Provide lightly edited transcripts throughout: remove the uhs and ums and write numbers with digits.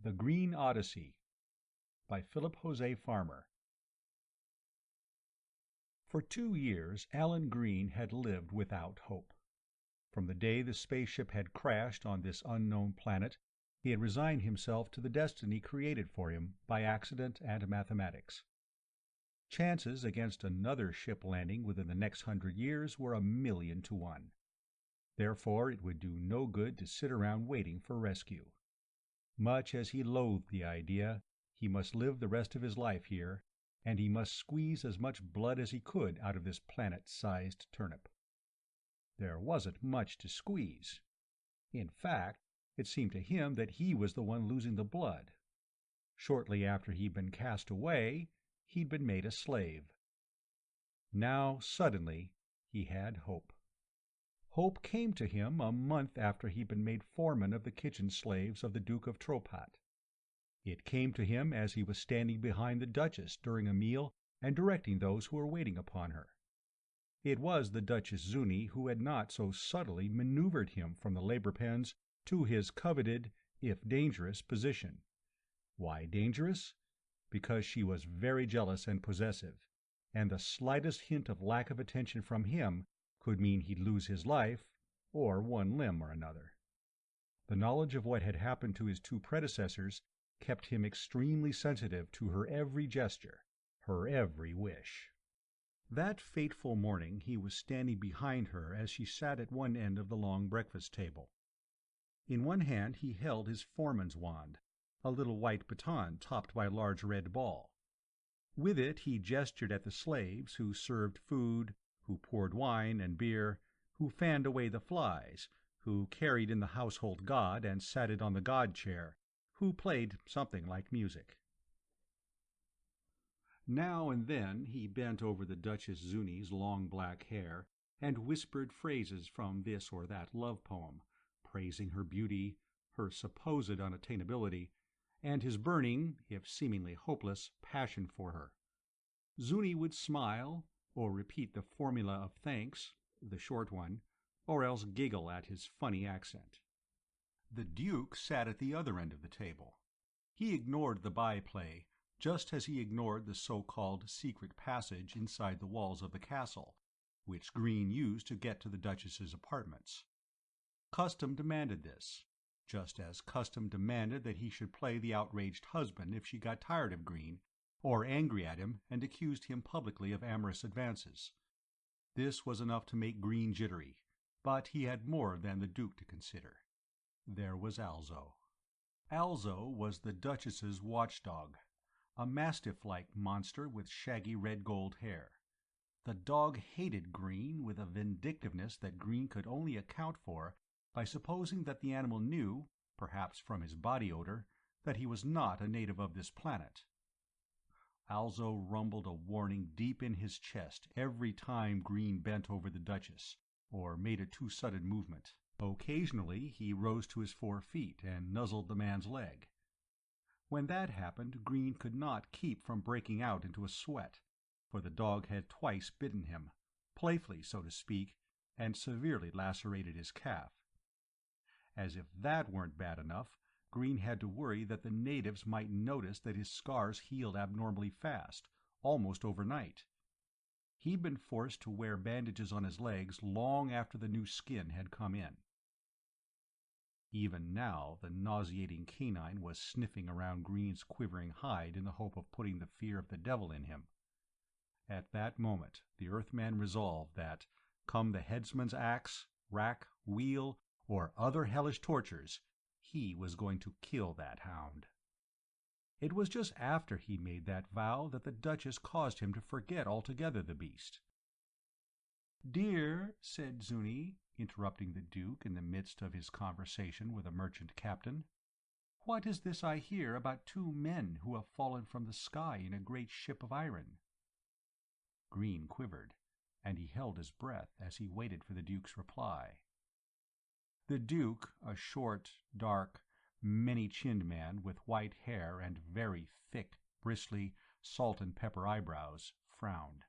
The Green Odyssey by Philip José Farmer. For 2 years Alan Green had lived without hope. From the day the spaceship had crashed on this unknown planet, he had resigned himself to the destiny created for him by accident and mathematics. Chances against another ship landing within the next 100 years were 1,000,000 to 1. Therefore it would do no good to sit around waiting for rescue. Much as he loathed the idea, he must live the rest of his life here, and he must squeeze as much blood as he could out of this planet-sized turnip. There wasn't much to squeeze. In fact, it seemed to him that he was the one losing the blood. Shortly after he'd been cast away, he'd been made a slave. Now, suddenly, he had hope. Hope came to him a month after he'd been made foreman of the kitchen slaves of the Duke of Tropat. It came to him as he was standing behind the Duchess during a meal and directing those who were waiting upon her. It was the Duchess Zuni who had not so subtly maneuvered him from the labor pens to his coveted, if dangerous, position. Why dangerous? Because she was very jealous and possessive, and the slightest hint of lack of attention from him could mean he'd lose his life, or one limb or another. The knowledge of what had happened to his 2 predecessors kept him extremely sensitive to her every gesture, her every wish. That fateful morning he was standing behind her as she sat at one end of the long breakfast table. In one hand he held his foreman's wand, a little white baton topped by a large red ball. With it he gestured at the slaves who served food, who poured wine and beer, who fanned away the flies, who carried in the household god and sat it on the god chair, who played something like music. Now and then he bent over the Duchess Zuni's long black hair and whispered phrases from this or that love poem, praising her beauty, her supposed unattainability, and his burning, if seemingly hopeless, passion for her. Zuni would smile, or repeat the formula of thanks, the short one, or else giggle at his funny accent. The Duke sat at the other end of the table. He ignored the byplay, just as he ignored the so-called secret passage inside the walls of the castle, which Green used to get to the Duchess's apartments. Custom demanded this, just as custom demanded that he should play the outraged husband if she got tired of Green, or angry at him and accused him publicly of amorous advances. This was enough to make Green jittery, but he had more than the Duke to consider. There was Alzo. Alzo was the Duchess's watchdog, a mastiff-like monster with shaggy red-gold hair. The dog hated Green with a vindictiveness that Green could only account for by supposing that the animal knew, perhaps from his body odor, that he was not a native of this planet. Alzo rumbled a warning deep in his chest every time Green bent over the Duchess, or made a too sudden movement. Occasionally he rose to his 4 feet and nuzzled the man's leg. When that happened, Green could not keep from breaking out into a sweat, for the dog had twice bitten him, playfully so to speak, and severely lacerated his calf. As if that weren't bad enough, Green had to worry that the natives might notice that his scars healed abnormally fast, almost overnight. He'd been forced to wear bandages on his legs long after the new skin had come in. Even now the nauseating canine was sniffing around Green's quivering hide in the hope of putting the fear of the devil in him. At that moment the Earthman resolved that, come the headsman's axe, rack, wheel, or other hellish tortures, he was going to kill that hound. It was just after he made that vow that the Duchess caused him to forget altogether the beast. "Dear," said Zuni, interrupting the Duke in the midst of his conversation with a merchant captain, "what is this I hear about 2 men who have fallen from the sky in a great ship of iron?" Green quivered, and he held his breath as he waited for the Duke's reply. The Duke, a short, dark, many-chinned man with white hair and very thick, bristly, salt-and-pepper eyebrows, frowned.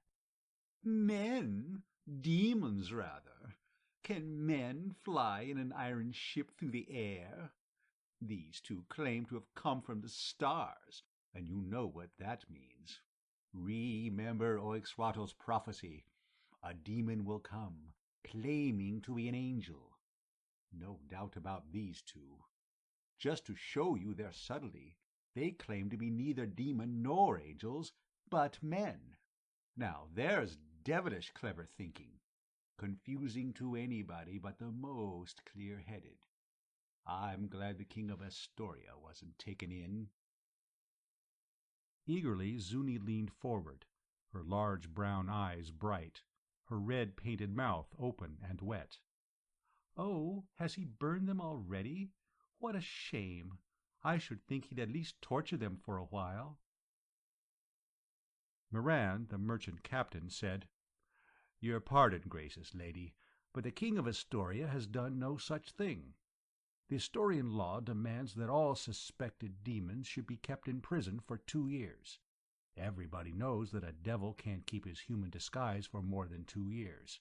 "Men? Demons, rather. Can men fly in an iron ship through the air? These two claim to have come from the stars, and you know what that means. Remember Oixrato's prophecy. A demon will come, claiming to be an angel. No doubt about these two. Just to show you their subtlety, they claim to be neither demon nor angels, but men. Now there's devilish clever thinking, confusing to anybody but the most clear-headed. I'm glad the King of Astoria wasn't taken in. Eagerly Zuni leaned forward, her large brown eyes bright, her red-painted mouth open and wet. "Oh, has he burned them already? What a shame! I should think he'd at least torture them for a while." Moran, the merchant captain, said, "Your pardon, gracious lady, but the King of Astoria has done no such thing. The Astorian law demands that all suspected demons should be kept in prison for 2 years. Everybody knows that a devil can't keep his human disguise for more than 2 years.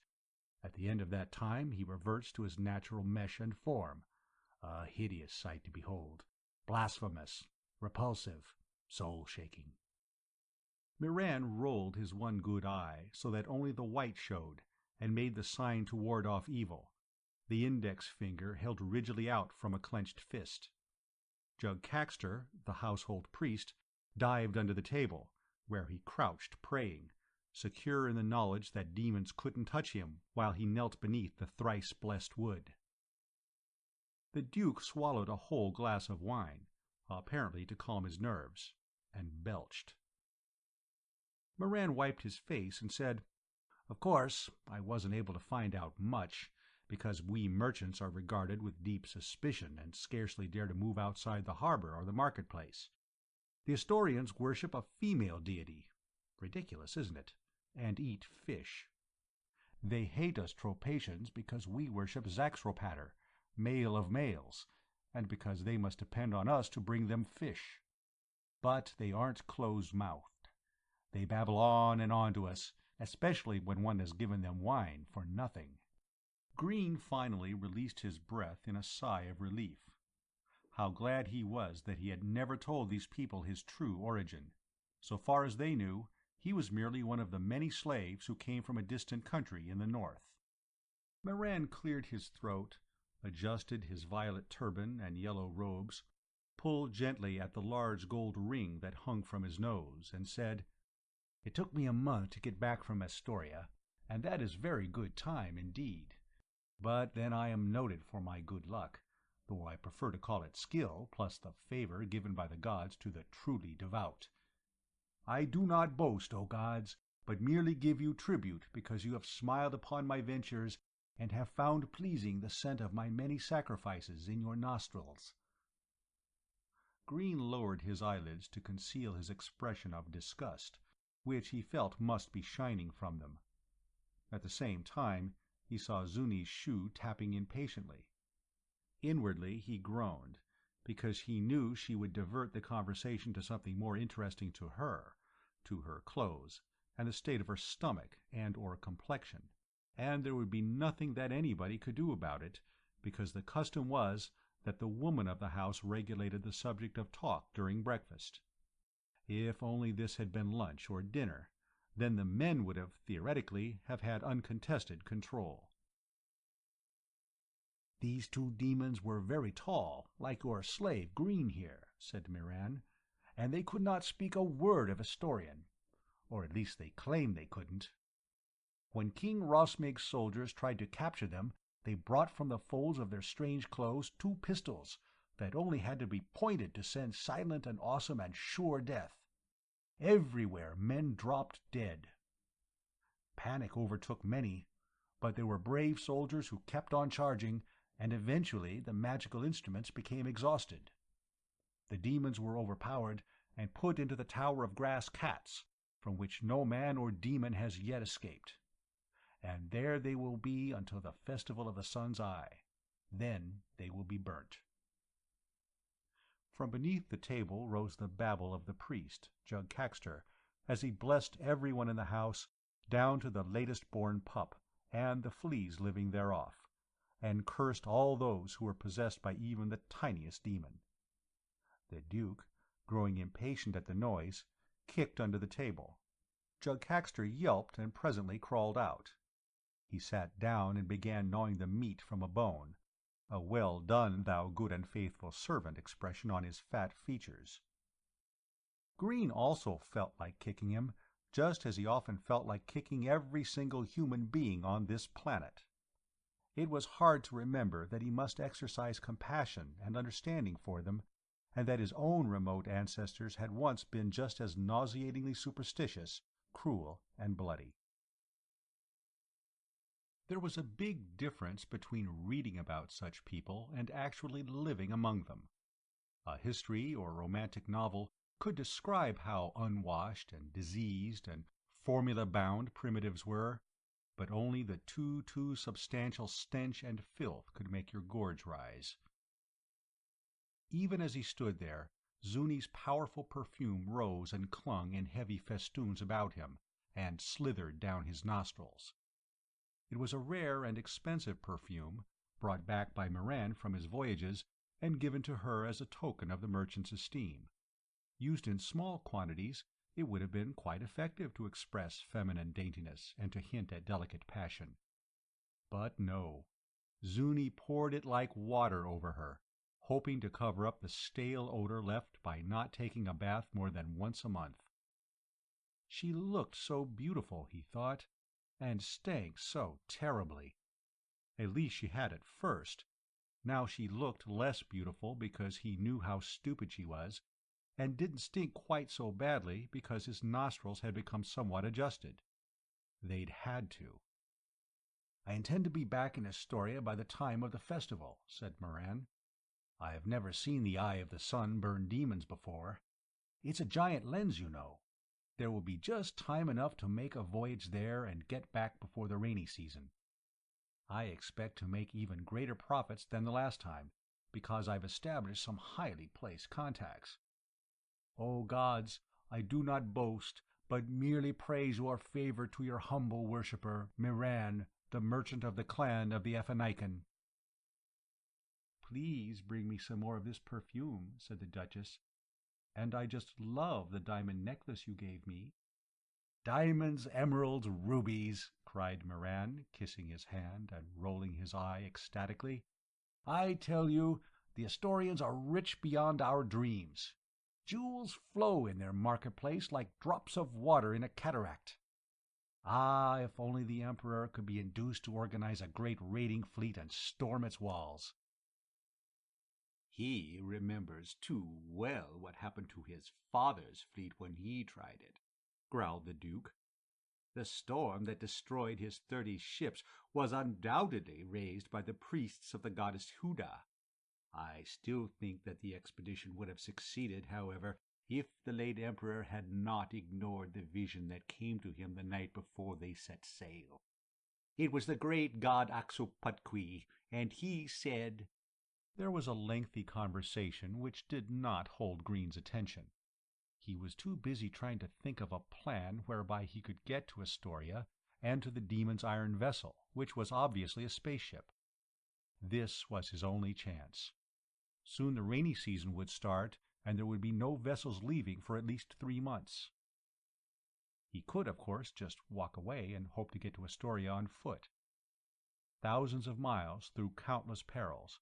At the end of that time he reverts to his natural mesh and form, a hideous sight to behold, blasphemous, repulsive, soul-shaking." Moran rolled his one good eye so that only the white showed, and made the sign to ward off evil, the index finger held rigidly out from a clenched fist. Jug Caxter, the household priest, dived under the table, where he crouched praying, secure in the knowledge that demons couldn't touch him while he knelt beneath the thrice-blessed wood. The Duke swallowed a whole glass of wine, apparently to calm his nerves, and belched. Moran wiped his face and said, "Of course, I wasn't able to find out much, because we merchants are regarded with deep suspicion and scarcely dare to move outside the harbor or the marketplace. The Astorians worship a female deity, ridiculous, isn't it, and eat fish. They hate us Tropatians because we worship Zaxropater, male of males, and because they must depend on us to bring them fish. But they aren't closed-mouthed. They babble on and on to us, especially when one has given them wine for nothing." Green finally released his breath in a sigh of relief. How glad he was that he had never told these people his true origin. So far as they knew, he was merely one of the many slaves who came from a distant country in the north. Moran cleared his throat, adjusted his violet turban and yellow robes, pulled gently at the large gold ring that hung from his nose, and said, "It took me a month to get back from Astoria, and that is very good time indeed. But then I am noted for my good luck, though I prefer to call it skill plus the favor given by the gods to the truly devout. I do not boast, O gods, but merely give you tribute because you have smiled upon my ventures and have found pleasing the scent of my many sacrifices in your nostrils." Green lowered his eyelids to conceal his expression of disgust, which he felt must be shining from them. At the same time, he saw Zuni's shoe tapping impatiently. Inwardly he groaned, because he knew she would divert the conversation to something more interesting to her clothes, and the state of her stomach and/or complexion, and there would be nothing that anybody could do about it, because the custom was that the woman of the house regulated the subject of talk during breakfast. If only this had been lunch or dinner, then the men would have, theoretically, have had uncontested control. "These two demons were very tall, like your slave Green here," said Moran, "and they could not speak a word of Astorian, or at least they claimed they couldn't. When King Rosmig's soldiers tried to capture them, they brought from the folds of their strange clothes 2 pistols that only had to be pointed to send silent and awesome and sure death. Everywhere men dropped dead. Panic overtook many, but there were brave soldiers who kept on charging, and eventually the magical instruments became exhausted. The demons were overpowered and put into the Tower of Grass Cats, from which no man or demon has yet escaped. And there they will be until the Festival of the Sun's Eye. Then they will be burnt." From beneath the table rose the babble of the priest, Jug Caxter, as he blessed everyone in the house, down to the latest-born pup, and the fleas living thereof, and cursed all those who were possessed by even the tiniest demon. The Duke, growing impatient at the noise, kicked under the table. Jug Haxter yelped and presently crawled out. He sat down and began gnawing the meat from a bone, a "well done, thou good and faithful servant" expression on his fat features. Green also felt like kicking him, just as he often felt like kicking every single human being on this planet. It was hard to remember that he must exercise compassion and understanding for them, and that his own remote ancestors had once been just as nauseatingly superstitious, cruel, and bloody. There was a big difference between reading about such people and actually living among them. A history or romantic novel could describe how unwashed and diseased and formula-bound primitives were, but only the too substantial stench and filth could make your gorge rise. Even as he stood there, Zuni's powerful perfume rose and clung in heavy festoons about him, and slithered down his nostrils. It was a rare and expensive perfume, brought back by Moran from his voyages, and given to her as a token of the merchant's esteem. Used in small quantities, it would have been quite effective to express feminine daintiness and to hint at delicate passion. But no. Zuni poured it like water over her, hoping to cover up the stale odor left by not taking a bath more than once a month. She looked so beautiful, he thought, and stank so terribly. At least she had at first. Now she looked less beautiful because he knew how stupid she was, and didn't stink quite so badly because his nostrils had become somewhat adjusted. They'd had to. "I intend to be back in Astoria by the time of the festival," said Moran. "I have never seen the Eye of the Sun burn demons before. It's a giant lens, you know. There will be just time enough to make a voyage there and get back before the rainy season. I expect to make even greater profits than the last time, because I've established some highly placed contacts. O gods, I do not boast, but merely praise your favor to your humble worshipper, Moran, the merchant of the clan of the Athenican." "Please bring me some more of this perfume," said the Duchess. "And I just love the diamond necklace you gave me." "Diamonds, emeralds, rubies!" cried Moran, kissing his hand and rolling his eye ecstatically. "I tell you, the Astorians are rich beyond our dreams. Jewels flow in their marketplace like drops of water in a cataract. Ah, if only the Emperor could be induced to organize a great raiding fleet and storm its walls." "He remembers too well what happened to his father's fleet when he tried it," growled the Duke. "The storm that destroyed his 30 ships was undoubtedly raised by the priests of the goddess Huda. I still think that the expedition would have succeeded, however, if the late Emperor had not ignored the vision that came to him the night before they set sail. It was the great god Axoputqui, and he said—" There was a lengthy conversation which did not hold Green's attention. He was too busy trying to think of a plan whereby he could get to Astoria and to the demon's iron vessel, which was obviously a spaceship. This was his only chance. Soon the rainy season would start, and there would be no vessels leaving for at least 3 months. He could, of course, just walk away and hope to get to Astoria on foot. Thousands of miles through countless perils,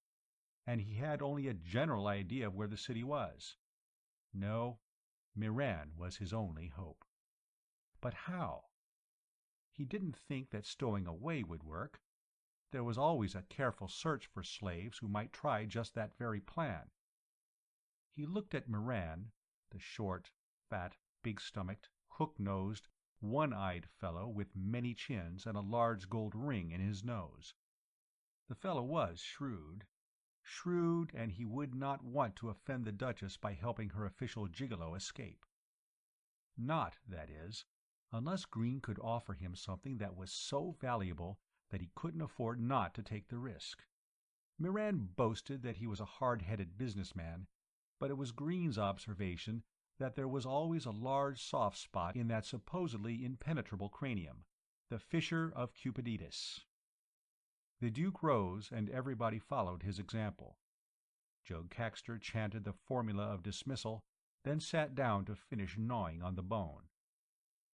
and he had only a general idea of where the city was. No, Moran was his only hope. But how? He didn't think that stowing away would work. There was always a careful search for slaves who might try just that very plan. He looked at Moran, the short, fat, big-stomached, hook-nosed, one-eyed fellow with many chins and a large gold ring in his nose. The fellow was shrewd. Shrewd, and he would not want to offend the Duchess by helping her official gigolo escape. Not, that is, unless Green could offer him something that was so valuable that he couldn't afford not to take the risk. Moran boasted that he was a hard-headed businessman, but it was Green's observation that there was always a large soft spot in that supposedly impenetrable cranium, the fissure of Cupiditas. The Duke rose, and everybody followed his example. Joe Caxter chanted the formula of dismissal, then sat down to finish gnawing on the bone.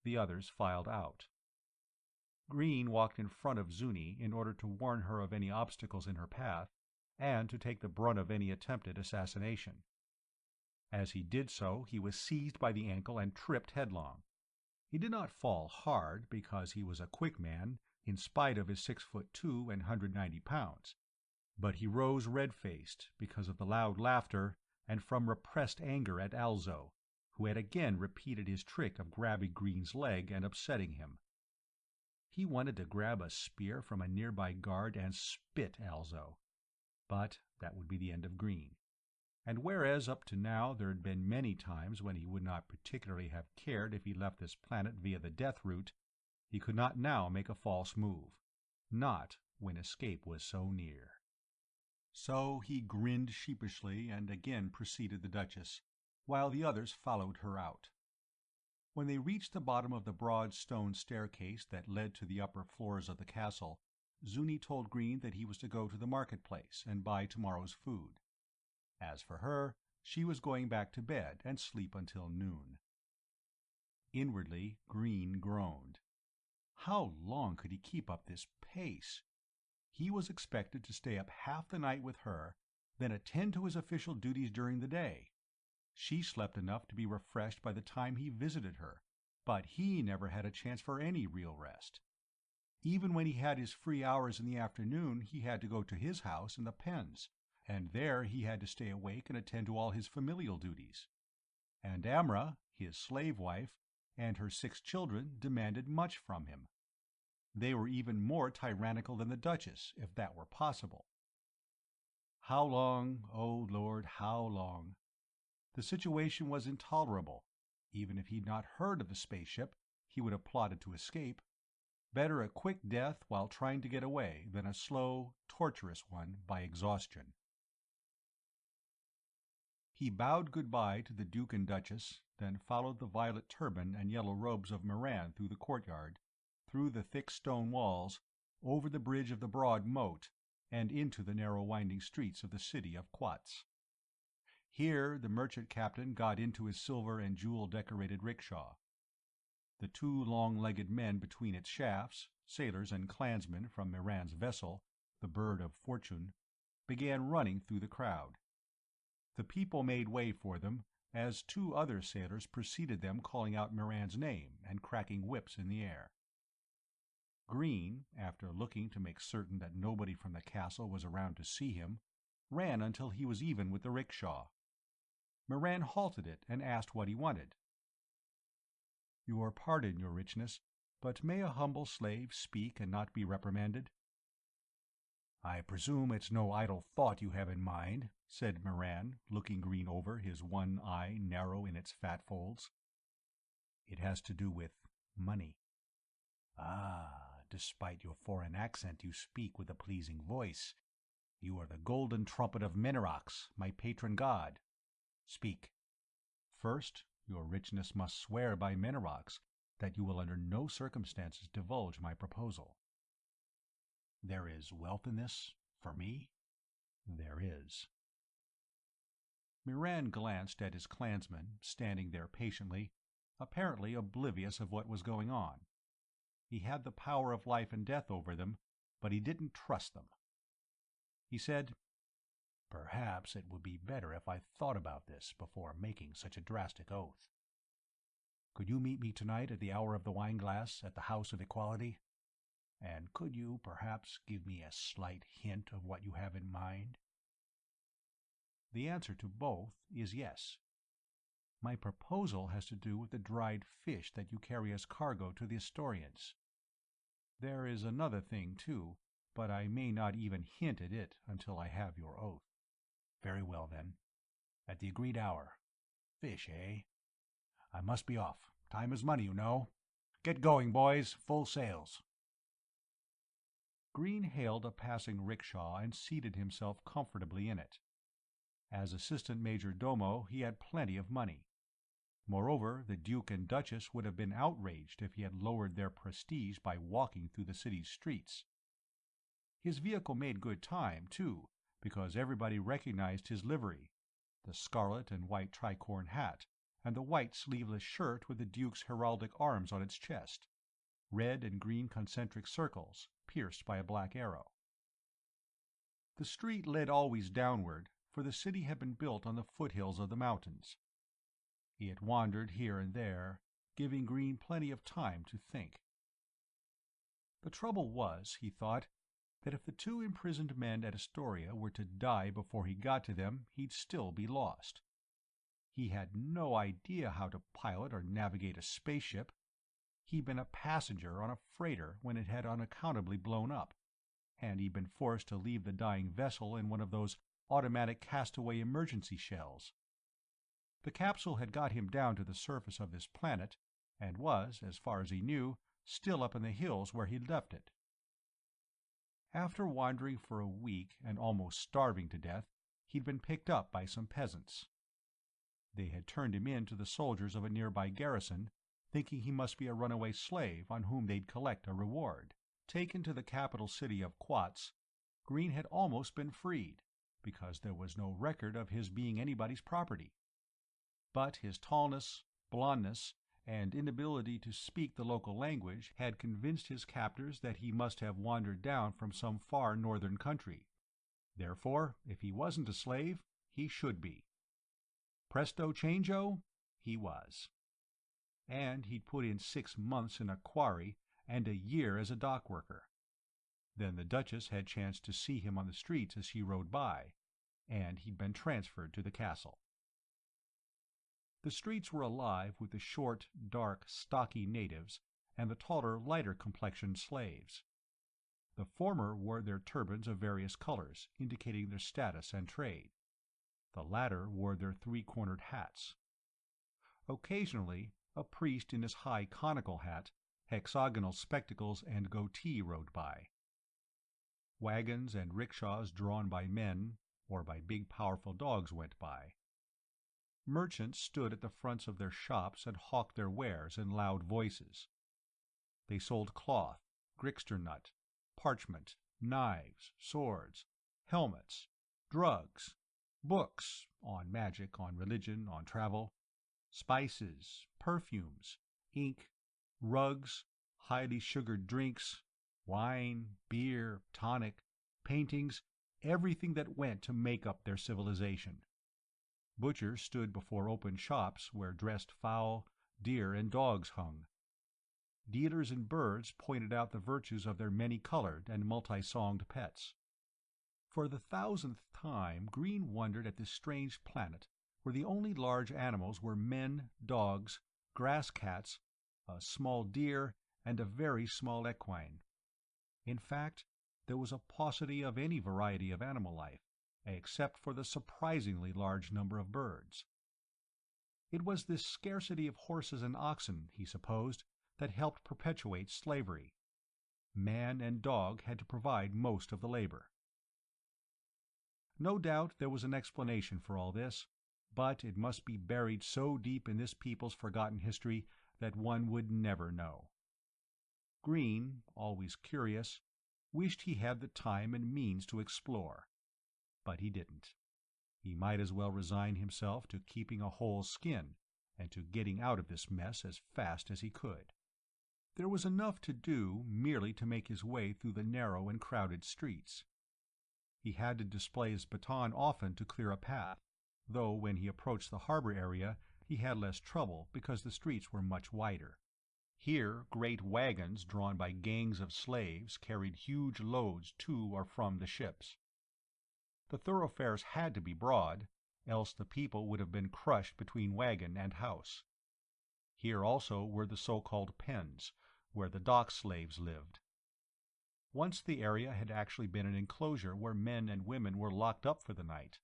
The others filed out. Green walked in front of Zuni in order to warn her of any obstacles in her path, and to take the brunt of any attempted assassination. As he did so, he was seized by the ankle and tripped headlong. He did not fall hard, because he was a quick man, in spite of his 6'2" and 190 pounds. But he rose red-faced because of the loud laughter and from repressed anger at Alzo, who had again repeated his trick of grabbing Green's leg and upsetting him. He wanted to grab a spear from a nearby guard and spit Alzo. But that would be the end of Green. And whereas up to now there had been many times when he would not particularly have cared if he left this planet via the death route, he could not now make a false move. Not when escape was so near. So he grinned sheepishly and again preceded the Duchess, while the others followed her out. When they reached the bottom of the broad stone staircase that led to the upper floors of the castle, Zuni told Green that he was to go to the marketplace and buy tomorrow's food. As for her, she was going back to bed and sleep until noon. Inwardly, Green groaned. How long could he keep up this pace? He was expected to stay up half the night with her, then attend to his official duties during the day. She slept enough to be refreshed by the time he visited her, but he never had a chance for any real rest. Even when he had his free hours in the afternoon, he had to go to his house in the Pens, and there he had to stay awake and attend to all his familial duties. And Amra, his slave wife, and her 6 children demanded much from him. They were even more tyrannical than the Duchess, if that were possible. How long, oh Lord, how long? The situation was intolerable. Even if he'd not heard of the spaceship, he would have plotted to escape. Better a quick death while trying to get away than a slow, torturous one by exhaustion. He bowed goodbye to the Duke and Duchess, then followed the violet turban and yellow robes of Moran through the courtyard, through the thick stone walls, over the bridge of the broad moat, and into the narrow winding streets of the city of Quats. Here the merchant captain got into his silver and jewel-decorated rickshaw. The 2 long-legged men between its shafts, sailors and clansmen from Moran's vessel, the Bird of Fortune, began running through the crowd. The people made way for them, as 2 other sailors preceded them, calling out Moran's name and cracking whips in the air. Green, after looking to make certain that nobody from the castle was around to see him, ran until he was even with the rickshaw. Moran halted it and asked what he wanted. "Your pardon, your richness, but may a humble slave speak and not be reprimanded?" "I presume it's no idle thought you have in mind," said Moran, looking Green over, his one eye narrow in its fat folds. "It has to do with money." "Ah, despite your foreign accent you speak with a pleasing voice. You are the golden trumpet of Menerax, my patron god. Speak." "First, your richness must swear by Menerax that you will under no circumstances divulge my proposal." "There is wealth in this, for me?" "There is." Moran glanced at his clansmen, standing there patiently, apparently oblivious of what was going on. He had the power of life and death over them, but he didn't trust them. He said, "Perhaps it would be better if I thought about this before making such a drastic oath. Could you meet me tonight at the hour of the wine-glass at the House of Equality? And could you, perhaps, give me a slight hint of what you have in mind?" The answer to both is yes. My proposal has to do with the dried fish that you carry as cargo to the Astorians. There is another thing, too, but I may not even hint at it until I have your oath. "Very well, then. At the agreed hour. Fish, eh? I must be off. Time is money, you know. Get going, boys. Full sails." Green hailed a passing rickshaw and seated himself comfortably in it. As assistant major domo he had plenty of money. Moreover, the Duke and Duchess would have been outraged if he had lowered their prestige by walking through the city's streets. His vehicle made good time, too, because everybody recognized his livery, the scarlet and white tricorn hat, and the white sleeveless shirt with the Duke's heraldic arms on its chest, red and green concentric circles, pierced by a black arrow. The street led always downward, for the city had been built on the foothills of the mountains. He had wandered here and there, giving Green plenty of time to think. The trouble was, he thought, that if the two imprisoned men at Astoria were to die before he got to them, he'd still be lost. He had no idea how to pilot or navigate a spaceship. He'd been a passenger on a freighter when it had unaccountably blown up, and he'd been forced to leave the dying vessel in one of those automatic castaway emergency shells. The capsule had got him down to the surface of this planet, and was, as far as he knew, still up in the hills where he'd left it. After wandering for a week and almost starving to death, he'd been picked up by some peasants. They had turned him in to the soldiers of a nearby garrison, thinking he must be a runaway slave on whom they'd collect a reward. Taken to the capital city of Quats, Green had almost been freed, because there was no record of his being anybody's property. But his tallness, blondness, and inability to speak the local language had convinced his captors that he must have wandered down from some far northern country. Therefore, if he wasn't a slave, he should be. Presto changeo, he was. And he'd put in 6 months in a quarry and a year as a dock worker. Then the Duchess had chanced to see him on the streets as she rode by, and he'd been transferred to the castle. The streets were alive with the short, dark, stocky natives and the taller, lighter-complexioned slaves. The former wore their turbans of various colors, indicating their status and trade. The latter wore their three-cornered hats. Occasionally, a priest in his high conical hat, hexagonal spectacles, and goatee rode by. Wagons and rickshaws drawn by men, or by big powerful dogs, went by. Merchants stood at the fronts of their shops and hawked their wares in loud voices. They sold cloth, grixter nut, parchment, knives, swords, helmets, drugs, books on magic, on religion, on travel, spices, perfumes, ink, rugs, highly sugared drinks, wine, beer, tonic, paintings, everything that went to make up their civilization. Butchers stood before open shops where dressed fowl, deer, and dogs hung. Dealers in birds pointed out the virtues of their many-colored and multi-songed pets. For the 1000th time, Green wondered at this strange planet where the only large animals were men, dogs, grass cats, a small deer, and a very small equine. In fact, there was a paucity of any variety of animal life, except for the surprisingly large number of birds. It was this scarcity of horses and oxen, he supposed, that helped perpetuate slavery. Man and dog had to provide most of the labor. No doubt there was an explanation for all this, but it must be buried so deep in this people's forgotten history that one would never know. Green, always curious, wished he had the time and means to explore. But he didn't. He might as well resign himself to keeping a whole skin and to getting out of this mess as fast as he could. There was enough to do merely to make his way through the narrow and crowded streets. He had to display his baton often to clear a path, though when he approached the harbor area he had less trouble because the streets were much wider. Here great wagons drawn by gangs of slaves carried huge loads to or from the ships. The thoroughfares had to be broad, else the people would have been crushed between wagon and house. Here also were the so-called pens, where the dock slaves lived. Once the area had actually been an enclosure where men and women were locked up for the night,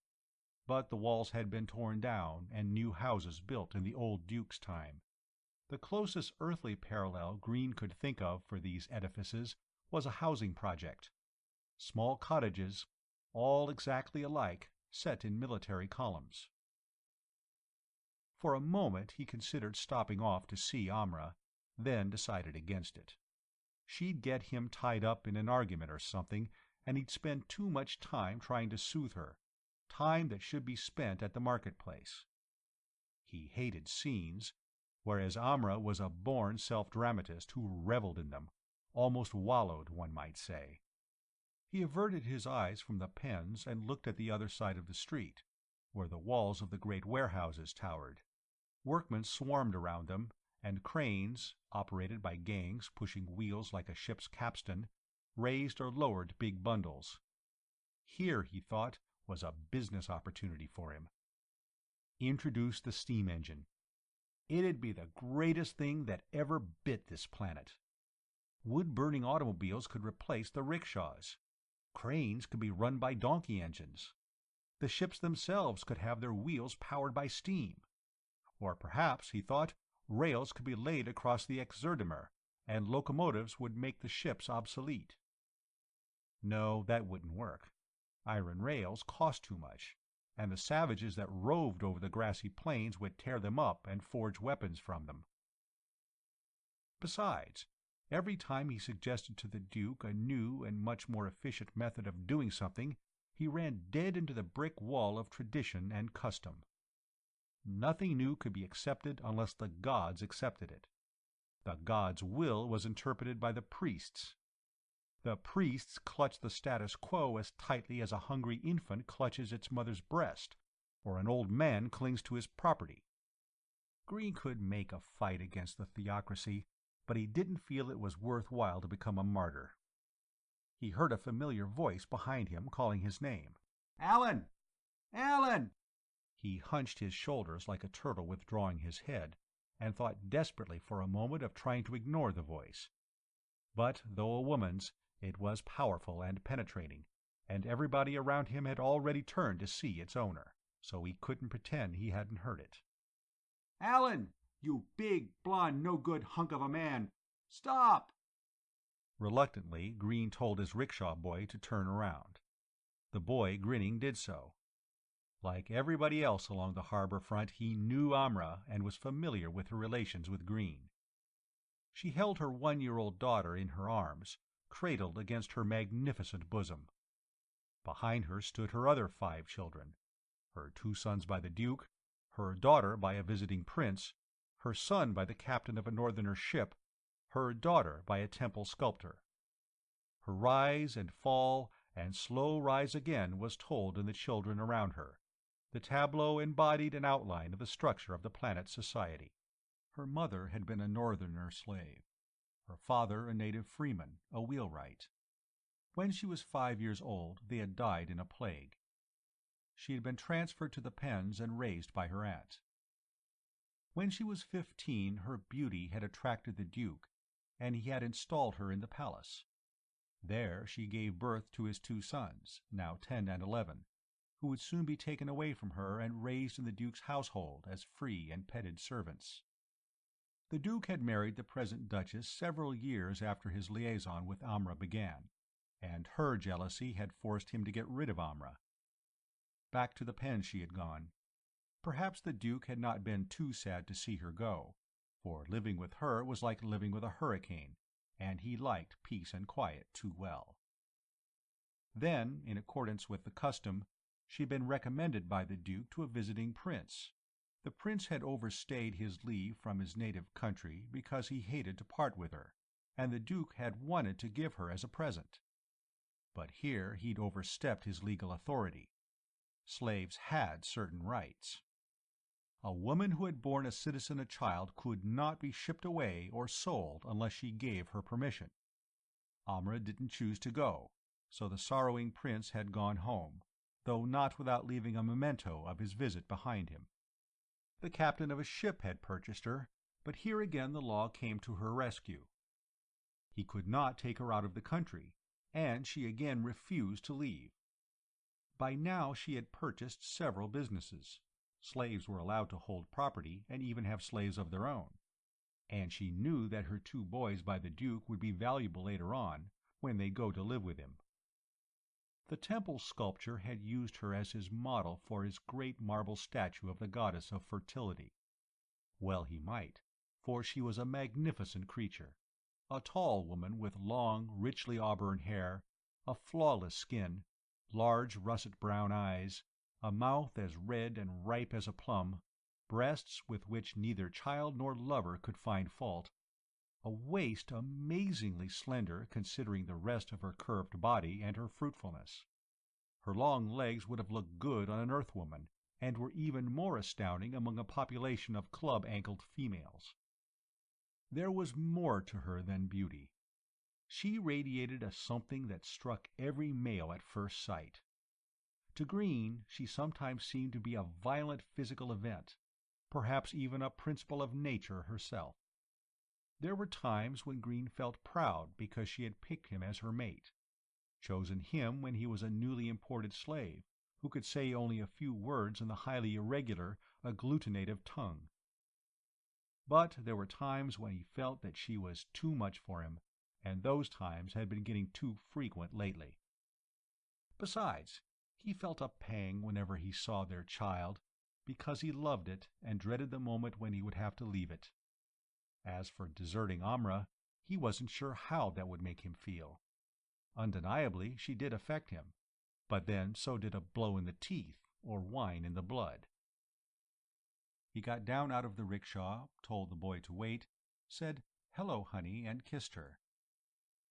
but the walls had been torn down and new houses built in the old Duke's time. The closest earthly parallel Green could think of for these edifices was a housing project. Small cottages, all exactly alike, set in military columns. For a moment he considered stopping off to see Amra, then decided against it. She'd get him tied up in an argument or something, and he'd spend too much time trying to soothe her, time that should be spent at the marketplace. He hated scenes, whereas Amra was a born self-dramatist who reveled in them, almost wallowed, one might say. He averted his eyes from the pens and looked at the other side of the street, where the walls of the great warehouses towered. Workmen swarmed around them, and cranes, operated by gangs pushing wheels like a ship's capstan, raised or lowered big bundles. Here, he thought, was a business opportunity for him. Introduce the steam engine. It'd be the greatest thing that ever bit this planet. Wood-burning automobiles could replace the rickshaws. Cranes could be run by donkey engines. The ships themselves could have their wheels powered by steam. Or perhaps, he thought, rails could be laid across the exerdimer, and locomotives would make the ships obsolete. No, that wouldn't work. Iron rails cost too much, and the savages that roved over the grassy plains would tear them up and forge weapons from them. Besides, every time he suggested to the Duke a new and much more efficient method of doing something, he ran dead into the brick wall of tradition and custom. Nothing new could be accepted unless the gods accepted it. The gods' will was interpreted by the priests. The priests clutched the status quo as tightly as a hungry infant clutches its mother's breast, or an old man clings to his property. Green could make a fight against the theocracy, but he didn't feel it was worthwhile to become a martyr. He heard a familiar voice behind him calling his name. "Alan! Alan!" He hunched his shoulders like a turtle withdrawing his head, and thought desperately for a moment of trying to ignore the voice. But, though a woman's, it was powerful and penetrating, and everybody around him had already turned to see its owner, so he couldn't pretend he hadn't heard it. "Alan, you big, blond, no-good hunk of a man! Stop!" Reluctantly, Green told his rickshaw boy to turn around. The boy, grinning, did so. Like everybody else along the harbor front, he knew Amra and was familiar with her relations with Green. She held her 1-year-old daughter in her arms, cradled against her magnificent bosom. Behind her stood her other 5 children, her 2 sons by the Duke, her daughter by a visiting prince, her son by the captain of a northerner ship, her daughter by a temple sculptor. Her rise and fall and slow rise again was told in the children around her. The tableau embodied an outline of the structure of the planet's society. Her mother had been a northerner slave, her father a native freeman, a wheelwright. When she was 5 years old, they had died in a plague. She had been transferred to the pens and raised by her aunt. When she was 15, her beauty had attracted the Duke, and he had installed her in the palace. There she gave birth to his 2 sons, now 10 and 11, who would soon be taken away from her and raised in the Duke's household as free and petted servants. The Duke had married the present Duchess several years after his liaison with Amra began, and her jealousy had forced him to get rid of Amra. Back to the pen she had gone. Perhaps the Duke had not been too sad to see her go, for living with her was like living with a hurricane, and he liked peace and quiet too well. Then, in accordance with the custom, she had been recommended by the Duke to a visiting prince. The prince had overstayed his leave from his native country because he hated to part with her, and the Duke had wanted to give her as a present. But here he'd overstepped his legal authority. Slaves had certain rights. A woman who had borne a citizen a child could not be shipped away or sold unless she gave her permission. Amra didn't choose to go, so the sorrowing prince had gone home, though not without leaving a memento of his visit behind him. The captain of a ship had purchased her, but here again the law came to her rescue. He could not take her out of the country, and she again refused to leave. By now she had purchased several businesses. Slaves were allowed to hold property and even have slaves of their own. And she knew that her 2 boys by the Duke would be valuable later on, when they'd go to live with him. The temple sculptor had used her as his model for his great marble statue of the goddess of fertility. Well he might, for she was a magnificent creature, a tall woman with long, richly auburn hair, a flawless skin, large russet brown eyes, a mouth as red and ripe as a plum, breasts with which neither child nor lover could find fault, a waist amazingly slender considering the rest of her curved body and her fruitfulness. Her long legs would have looked good on an Earthwoman, and were even more astounding among a population of club-ankled females. There was more to her than beauty. She radiated a something that struck every male at first sight. To Green she sometimes seemed to be a violent physical event, perhaps even a principle of nature herself. There were times when Green felt proud because she had picked him as her mate, chosen him when he was a newly imported slave, who could say only a few words in the highly irregular, agglutinative tongue. But there were times when he felt that she was too much for him, and those times had been getting too frequent lately. Besides, he felt a pang whenever he saw their child, because he loved it and dreaded the moment when he would have to leave it. As for deserting Amra, he wasn't sure how that would make him feel. Undeniably, she did affect him, but then so did a blow in the teeth or wine in the blood. He got down out of the rickshaw, told the boy to wait, said, "Hello, honey," and kissed her.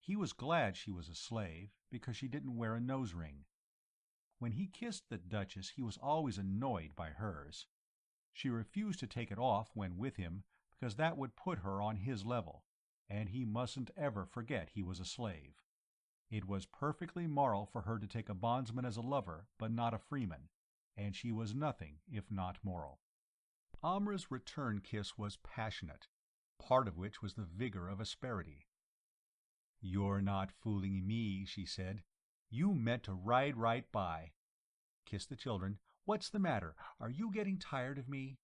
He was glad she was a slave, because she didn't wear a nose ring. When he kissed the Duchess he was always annoyed by hers. She refused to take it off when with him, because that would put her on his level, and he mustn't ever forget he was a slave. It was perfectly moral for her to take a bondsman as a lover, but not a freeman, and she was nothing if not moral. Amra's return kiss was passionate, part of which was the vigor of asperity. "You're not fooling me," she said. "You meant to ride right by." Kiss the children. "What's the matter? Are you getting tired of me?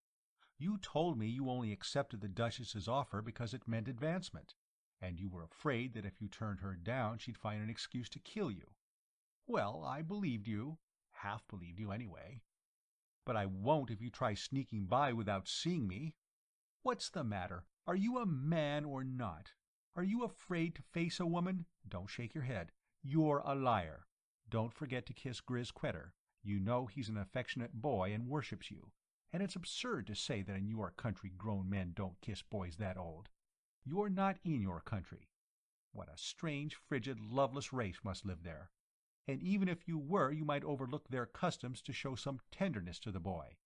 You told me you only accepted the Duchess's offer because it meant advancement, and you were afraid that if you turned her down she'd find an excuse to kill you. Well, I believed you, half believed you anyway. But I won't if you try sneaking by without seeing me. What's the matter? Are you a man or not? Are you afraid to face a woman? Don't shake your head. You're a liar. Don't forget to kiss Grizz Quetter. You know he's an affectionate boy and worships you, and it's absurd to say that in your country grown men don't kiss boys that old. You're not in your country. What a strange, frigid, loveless race must live there. And even if you were, you might overlook their customs to show some tenderness to the boy.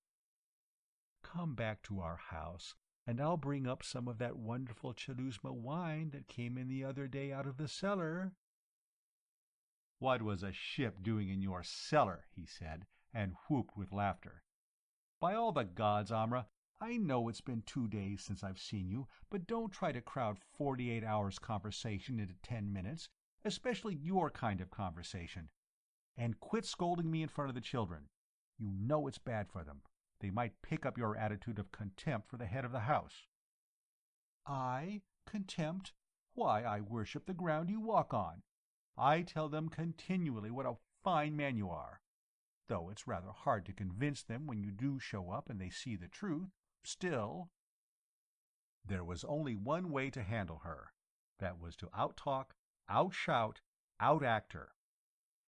Come back to our house, and I'll bring up some of that wonderful Chalusma wine that came in the other day out of the cellar." "What was a ship doing in your cellar?" he said, and whooped with laughter. "By all the gods, Amra, I know it's been 2 days since I've seen you, but don't try to crowd 48 hours conversation into 10 minutes, especially your kind of conversation. And quit scolding me in front of the children. You know it's bad for them. They might pick up your attitude of contempt for the head of the house." "I? Contempt? Why, I worship the ground you walk on. I tell them continually what a fine man you are. Though it's rather hard to convince them when you do show up and they see the truth. Still—" There was only one way to handle her. That was to out-talk, out-shout, out-act her.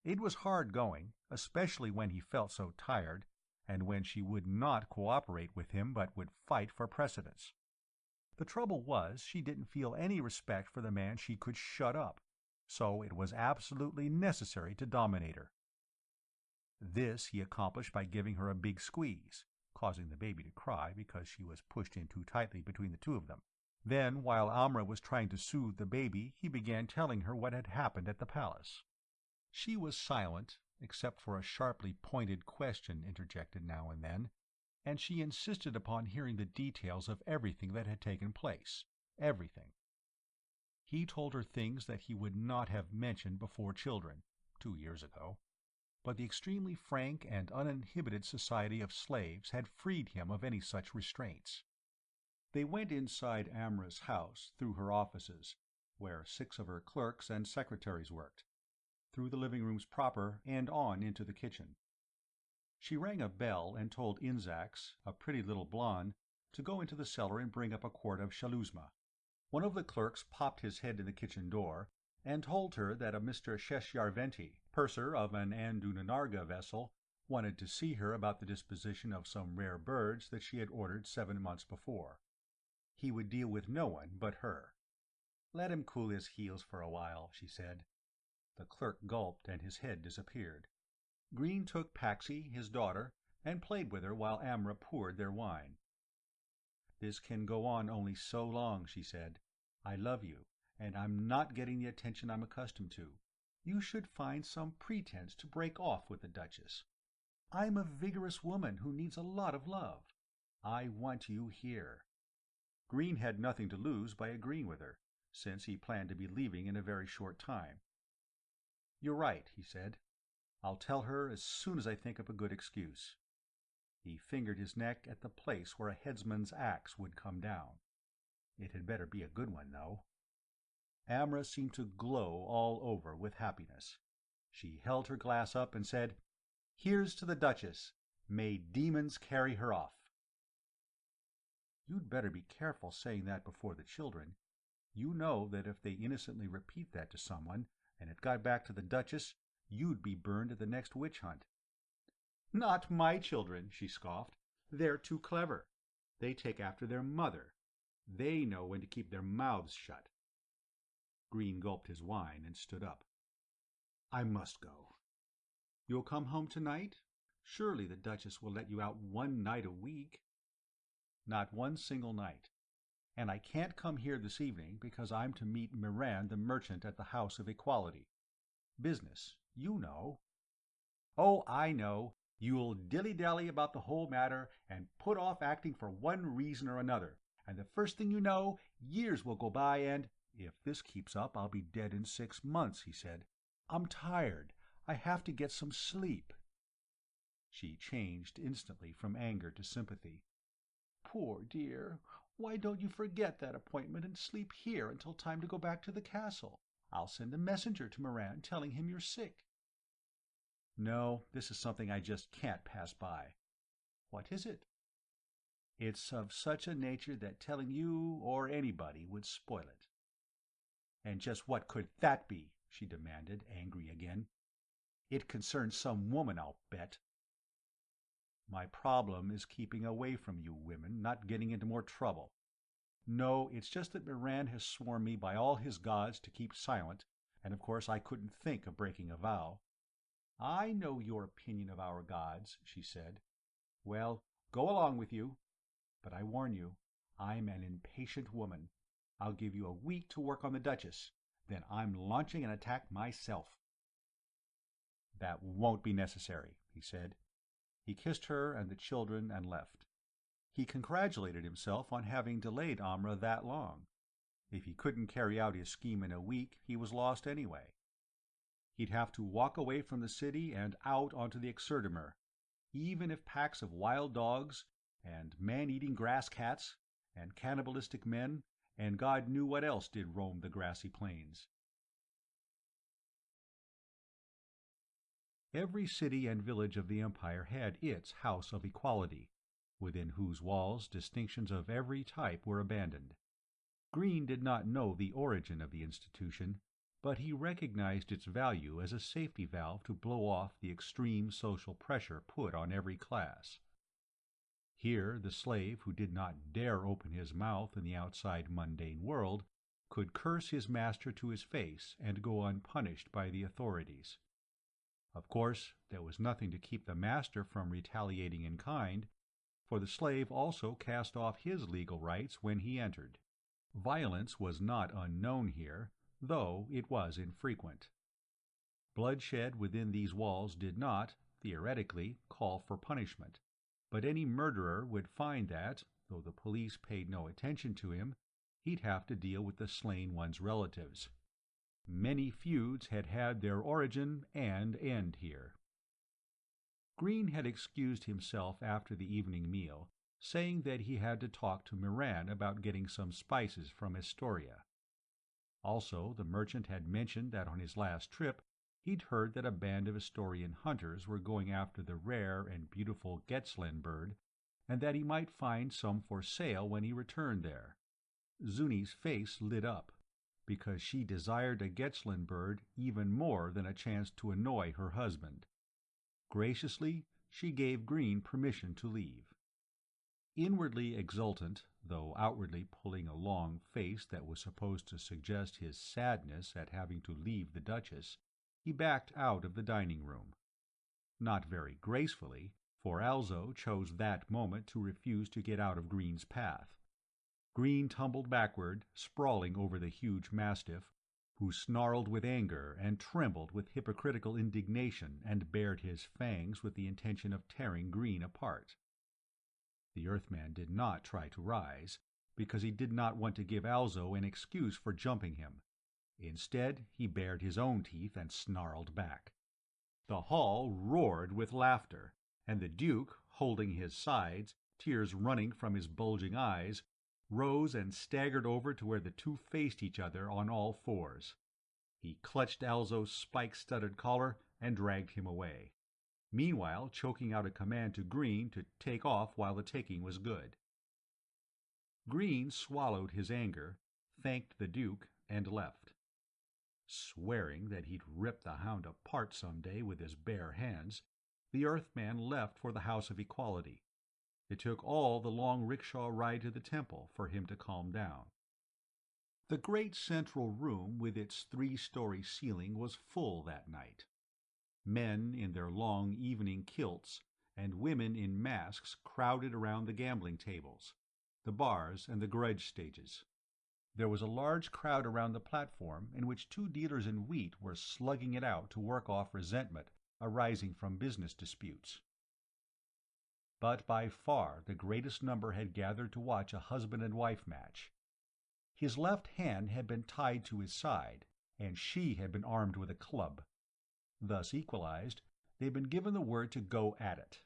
It was hard going, especially when he felt so tired, and when she would not cooperate with him but would fight for precedence. The trouble was she didn't feel any respect for the man she could shut up, so it was absolutely necessary to dominate her. This he accomplished by giving her a big squeeze, causing the baby to cry because she was pushed in too tightly between the two of them. Then, while Amra was trying to soothe the baby, he began telling her what had happened at the palace. She was silent, except for a sharply pointed question interjected now and then, and she insisted upon hearing the details of everything that had taken place. Everything. He told her things that he would not have mentioned before children, 2 years ago, but the extremely frank and uninhibited society of slaves had freed him of any such restraints. They went inside Amra's house through her offices, where 6 of her clerks and secretaries worked, through the living rooms proper, and on into the kitchen. She rang a bell and told Inzax, a pretty little blonde, to go into the cellar and bring up a quart of Chalusma. One of the clerks popped his head in the kitchen door, and told her that a Mr. Sheshyarventi, Purser of an Andunanarga vessel wanted to see her about the disposition of some rare birds that she had ordered 7 months before. He would deal with no one but her. "Let him cool his heels for a while," she said. The clerk gulped and his head disappeared. Green took Paxi, his daughter, and played with her while Amra poured their wine. "This can go on only so long," she said. "I love you, and I'm not getting the attention I'm accustomed to. You should find some pretense to break off with the Duchess. I'm a vigorous woman who needs a lot of love. I want you here." Green had nothing to lose by agreeing with her, since he planned to be leaving in a very short time. "You're right," he said. "I'll tell her as soon as I think of a good excuse." He fingered his neck at the place where a headsman's axe would come down. It had better be a good one, though. Amra seemed to glow all over with happiness. She held her glass up and said, "Here's to the Duchess. May demons carry her off." "You'd better be careful saying that before the children. You know that if they innocently repeat that to someone, and it got back to the Duchess, you'd be burned at the next witch hunt." "Not my children," she scoffed. "They're too clever. They take after their mother. They know when to keep their mouths shut." Green gulped his wine and stood up. "I must go." "You'll come home tonight? Surely the Duchess will let you out one night a week." "Not one single night. And I can't come here this evening because I'm to meet Miran the merchant at the House of Equality. Business, you know." "Oh, I know. You'll dilly-dally about the whole matter and put off acting for one reason or another, and the first thing you know, years will go by and—" "If this keeps up, I'll be dead in 6 months," he said. "I'm tired. I have to get some sleep." She changed instantly from anger to sympathy. "Poor dear, why don't you forget that appointment and sleep here until time to go back to the castle? I'll send a messenger to Miran telling him you're sick." "No, this is something I just can't pass by." "What is it?" "It's of such a nature that telling you or anybody would spoil it." "And just what could that be?" she demanded, angry again. "It concerns some woman, I'll bet." "My problem is keeping away from you women, not getting into more trouble. No, it's just that Miran has sworn me by all his gods to keep silent, and of course I couldn't think of breaking a vow." "I know your opinion of our gods," she said. "Well, go along with you. But I warn you, I'm an impatient woman. I'll give you a week to work on the Duchess. Then I'm launching an attack myself." "That won't be necessary," he said. He kissed her and the children and left. He congratulated himself on having delayed Amra that long. If he couldn't carry out his scheme in a week, he was lost anyway. He'd have to walk away from the city and out onto the Exerdimer, even if packs of wild dogs, and man-eating grass cats, and cannibalistic men, and God knew what else did roam the grassy plains. Every city and village of the Empire had its House of Equality, within whose walls distinctions of every type were abandoned. Green did not know the origin of the institution, but he recognized its value as a safety valve to blow off the extreme social pressure put on every class. Here the slave who did not dare open his mouth in the outside mundane world could curse his master to his face and go unpunished by the authorities. Of course, there was nothing to keep the master from retaliating in kind, for the slave also cast off his legal rights when he entered. Violence was not unknown here, though it was infrequent. Bloodshed within these walls did not, theoretically, call for punishment, but any murderer would find that, though the police paid no attention to him, he'd have to deal with the slain one's relatives. Many feuds had had their origin and end here. Green had excused himself after the evening meal, saying that he had to talk to Miran about getting some spices from Astoria. Also, the merchant had mentioned that on his last trip he'd heard that a band of Astorian hunters were going after the rare and beautiful Getzlen bird, and that he might find some for sale when he returned there. Zuni's face lit up. because she desired a Getchland bird even more than a chance to annoy her husband. Graciously, she gave Green permission to leave. Inwardly exultant, though outwardly pulling a long face that was supposed to suggest his sadness at having to leave the Duchess, he backed out of the dining-room. Not very gracefully, for Alzo chose that moment to refuse to get out of Green's path. Green tumbled backward, sprawling over the huge mastiff, who snarled with anger and trembled with hypocritical indignation and bared his fangs with the intention of tearing Green apart. The Earthman did not try to rise, because he did not want to give Alzo an excuse for jumping him. Instead, he bared his own teeth and snarled back. The hall roared with laughter, and the Duke, holding his sides, tears running from his bulging eyes, rose and staggered over to where the two faced each other on all fours. He clutched Alzo's spike-studded collar and dragged him away, meanwhile choking out a command to Green to take off while the taking was good. Green swallowed his anger, thanked the Duke, and left. Swearing that he'd rip the hound apart some day with his bare hands, the Earthman left for the House of Equality. It took all the long rickshaw ride to the temple for him to calm down. The great central room with its 3-story ceiling was full that night. Men in their long evening kilts and women in masks crowded around the gambling tables, the bars, and the grudge stages. There was a large crowd around the platform in which 2 dealers in wheat were slugging it out to work off resentment arising from business disputes. But by far the greatest number had gathered to watch a husband and wife match. His left hand had been tied to his side, and she had been armed with a club. Thus equalized, they had been given the word to go at it.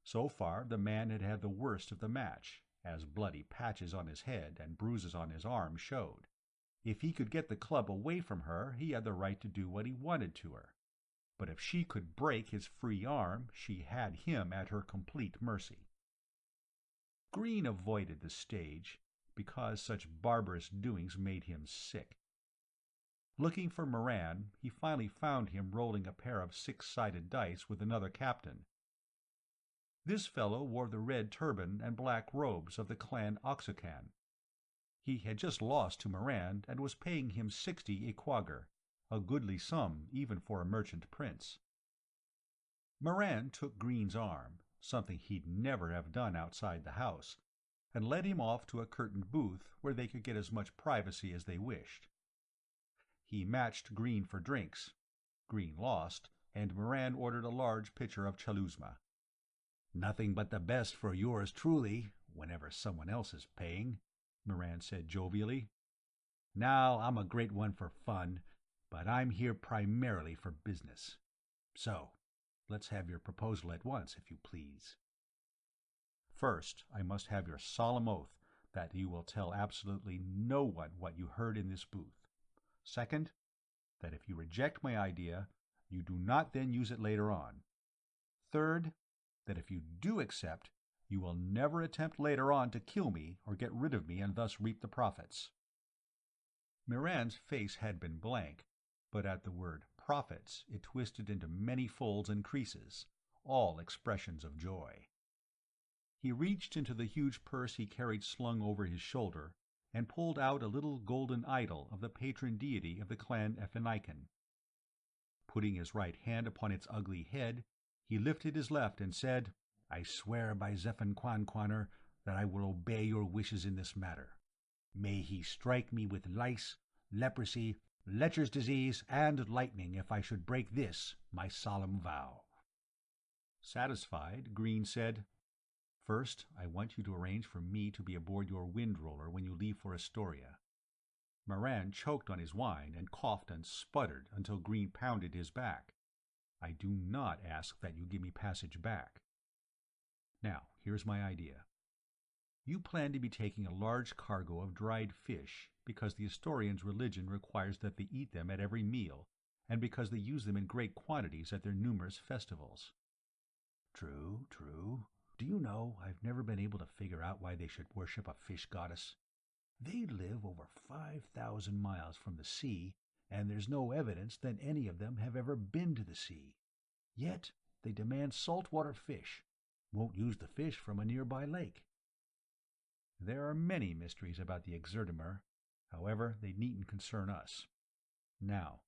So far the man had had the worst of the match, as bloody patches on his head and bruises on his arm showed. If he could get the club away from her, he had the right to do what he wanted to her. But if she could break his free arm, she had him at her complete mercy. Green avoided the stage, because such barbarous doings made him sick. Looking for Moran, he finally found him rolling a pair of 6-sided dice with another captain. This fellow wore the red turban and black robes of the clan Oxocan. He had just lost to Moran and was paying him 60 equager, a goodly sum even for a merchant prince. Moran took Green's arm, something he'd never have done outside the house, and led him off to a curtained booth where they could get as much privacy as they wished. He matched Green for drinks. Green lost, and Moran ordered a large pitcher of Chalusma. "Nothing but the best for yours truly, whenever someone else is paying," Moran said jovially. "Now, I'm a great one for fun, but I'm here primarily for business. So, let's have your proposal at once, if you please." "First, I must have your solemn oath that you will tell absolutely no one what you heard in this booth. Second, that if you reject my idea, you do not then use it later on. Third, that if you do accept, you will never attempt later on to kill me or get rid of me and thus reap the profits." Moran's face had been blank, but at the word profits it twisted into many folds and creases, all expressions of joy. He reached into the huge purse he carried slung over his shoulder and pulled out a little golden idol of the patron deity of the clan Ephenaikan. Putting his right hand upon its ugly head, he lifted his left and said, "I swear by Zephan Quanquaner that I will obey your wishes in this matter. May he strike me with lice, leprosy, lecher's disease, and lightning if I should break this, my solemn vow." Satisfied, Green said, "First, I want you to arrange for me to be aboard your windroller when you leave for Astoria." Moran choked on his wine and coughed and sputtered until Green pounded his back. "I do not ask that you give me passage back. Now, here's my idea. You plan to be taking a large cargo of dried fish because the Astorians' religion requires that they eat them at every meal, and because they use them in great quantities at their numerous festivals." "True, true. Do you know, I've never been able to figure out why they should worship a fish goddess. They live over 5,000 miles from the sea, and there's no evidence that any of them have ever been to the sea. Yet they demand saltwater fish, won't use the fish from a nearby lake. There are many mysteries about the Exerdimer. However, they needn't concern us. Now,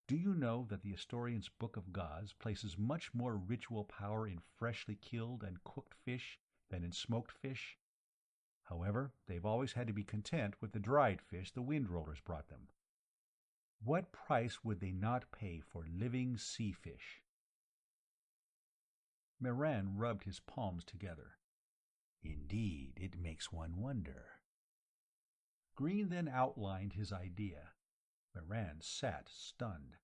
do you know that the historian's Book of Gods places much more ritual power in freshly killed and cooked fish than in smoked fish? However, they've always had to be content with the dried fish the windrollers brought them. What price would they not pay for living sea fish? Moran rubbed his palms together. Indeed, it makes one wonder. Green then outlined his idea. Moran sat stunned.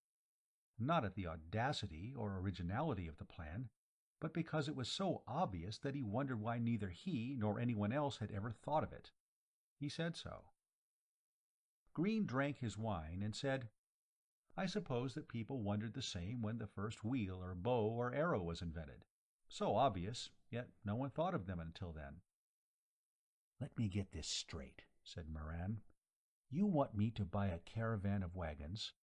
Not at the audacity or originality of the plan, but because it was so obvious that he wondered why neither he nor anyone else had ever thought of it. He said so. Green drank his wine and said, I suppose that people wondered the same when the first wheel or bow or arrow was invented. So obvious, yet no one thought of them until then. Let me get this straight, said Moran. You want me to buy a caravan of wagons,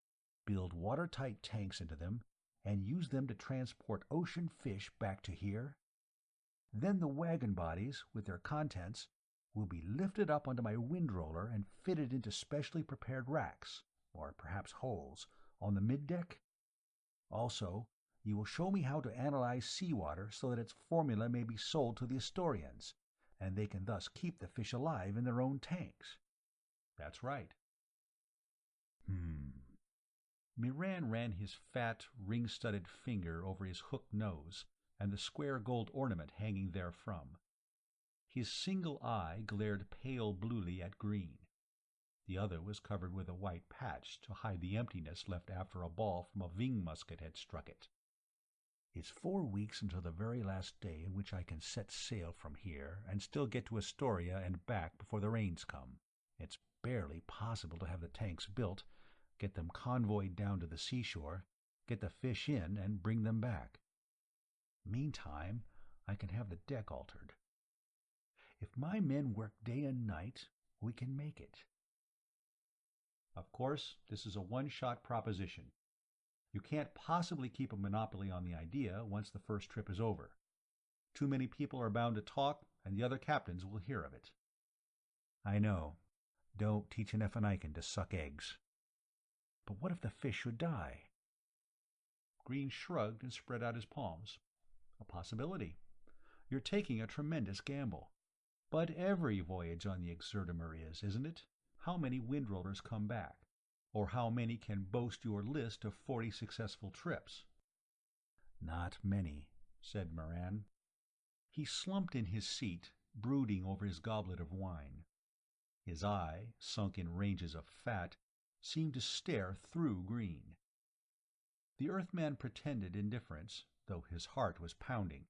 build watertight tanks into them, and use them to transport ocean fish back to here? Then the wagon bodies, with their contents, will be lifted up onto my windroller and fitted into specially prepared racks, or perhaps holes, on the middeck? Also, you will show me how to analyze seawater so that its formula may be sold to the Astorians, and they can thus keep the fish alive in their own tanks. That's right. Moran ran his fat, ring-studded finger over his hooked nose and the square gold ornament hanging therefrom. His single eye glared pale bluely at Green. The other was covered with a white patch to hide the emptiness left after a ball from a Ving musket had struck it. It's 4 weeks until the very last day in which I can set sail from here and still get to Astoria and back before the rains come. It's barely possible to have the tanks built, get them convoyed down to the seashore, get the fish in, and bring them back. Meantime, I can have the deck altered. If my men work day and night, we can make it. Of course, this is a one-shot proposition. You can't possibly keep a monopoly on the idea once the first trip is over. Too many people are bound to talk, and the other captains will hear of it. I know. Don't teach an Ephaneikin to suck eggs. But what if the fish should die? Green shrugged and spread out his palms. A possibility. You're taking a tremendous gamble. But every voyage on the Exerdimer is, isn't it? How many windrollers come back? Or how many can boast your list of 40 successful trips? Not many, said Moran. He slumped in his seat, brooding over his goblet of wine. His eye, sunk in ranges of fat, seemed to stare through Green. The Earthman pretended indifference, though his heart was pounding,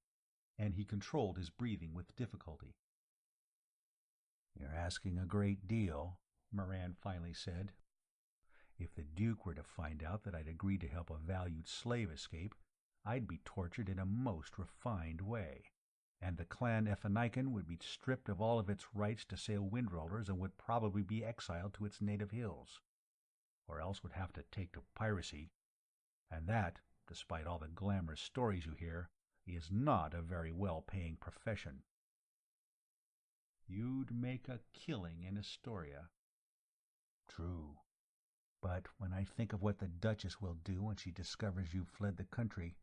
and he controlled his breathing with difficulty. You're asking a great deal, Moran finally said. If the Duke were to find out that I'd agreed to help a valued slave escape, I'd be tortured in a most refined way, and the clan Ephaneikin would be stripped of all of its rights to sail windrollers and would probably be exiled to its native hills, or else would have to take to piracy, and that, despite all the glamorous stories you hear, is not a very well-paying profession. You'd make a killing in Astoria. True. But when I think of what the Duchess will do when she discovers you've fled the country,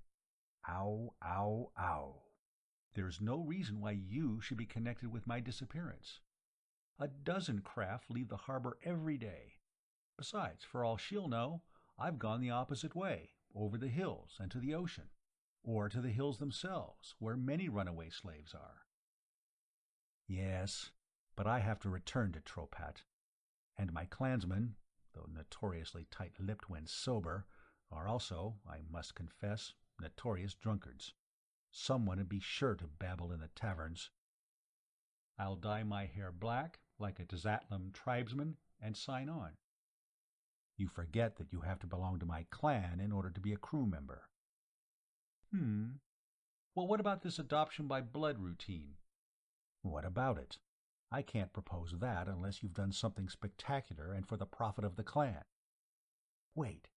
ow, ow, ow. There's no reason why you should be connected with my disappearance. A dozen craft leave the harbor every day. Besides, for all she'll know, I've gone the opposite way, over the hills and to the ocean, or to the hills themselves, where many runaway slaves are. Yes, but I have to return to Tropat, and my clansmen, though notoriously tight-lipped when sober, are also, I must confess, notorious drunkards. Someone would be sure to babble in the taverns. I'll dye my hair black, like a Tzatlam tribesman, and sign on. You forget that you have to belong to my clan in order to be a crew member. Well, what about this adoption by blood routine? What about it? I can't propose that unless you've done something spectacular and for the profit of the clan. Wait,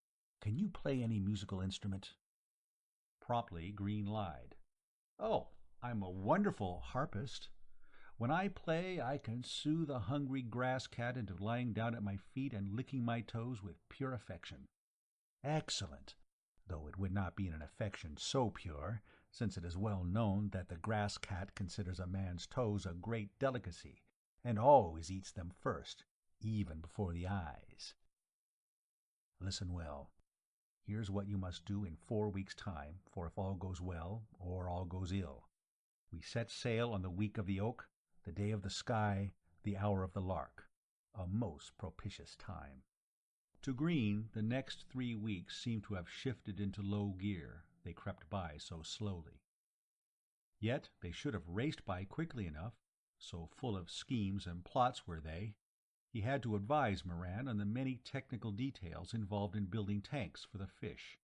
can you play any musical instrument? Promptly, Green lied. Oh, I'm a wonderful harpist. When I play, I can soothe a hungry grass cat into lying down at my feet and licking my toes with pure affection. Excellent, though it would not be an affection so pure, since it is well known that the grass cat considers a man's toes a great delicacy, and always eats them first, even before the eyes. Listen well. Here's what you must do in 4 weeks' time, for if all goes well, or all goes ill. We set sail on the week of the oak, the day of the sky, the hour of the lark, a most propitious time. To Green, the next 3 weeks seemed to have shifted into low gear, they crept by so slowly. Yet they should have raced by quickly enough, so full of schemes and plots were they. He had to advise Moran on the many technical details involved in building tanks for the fish.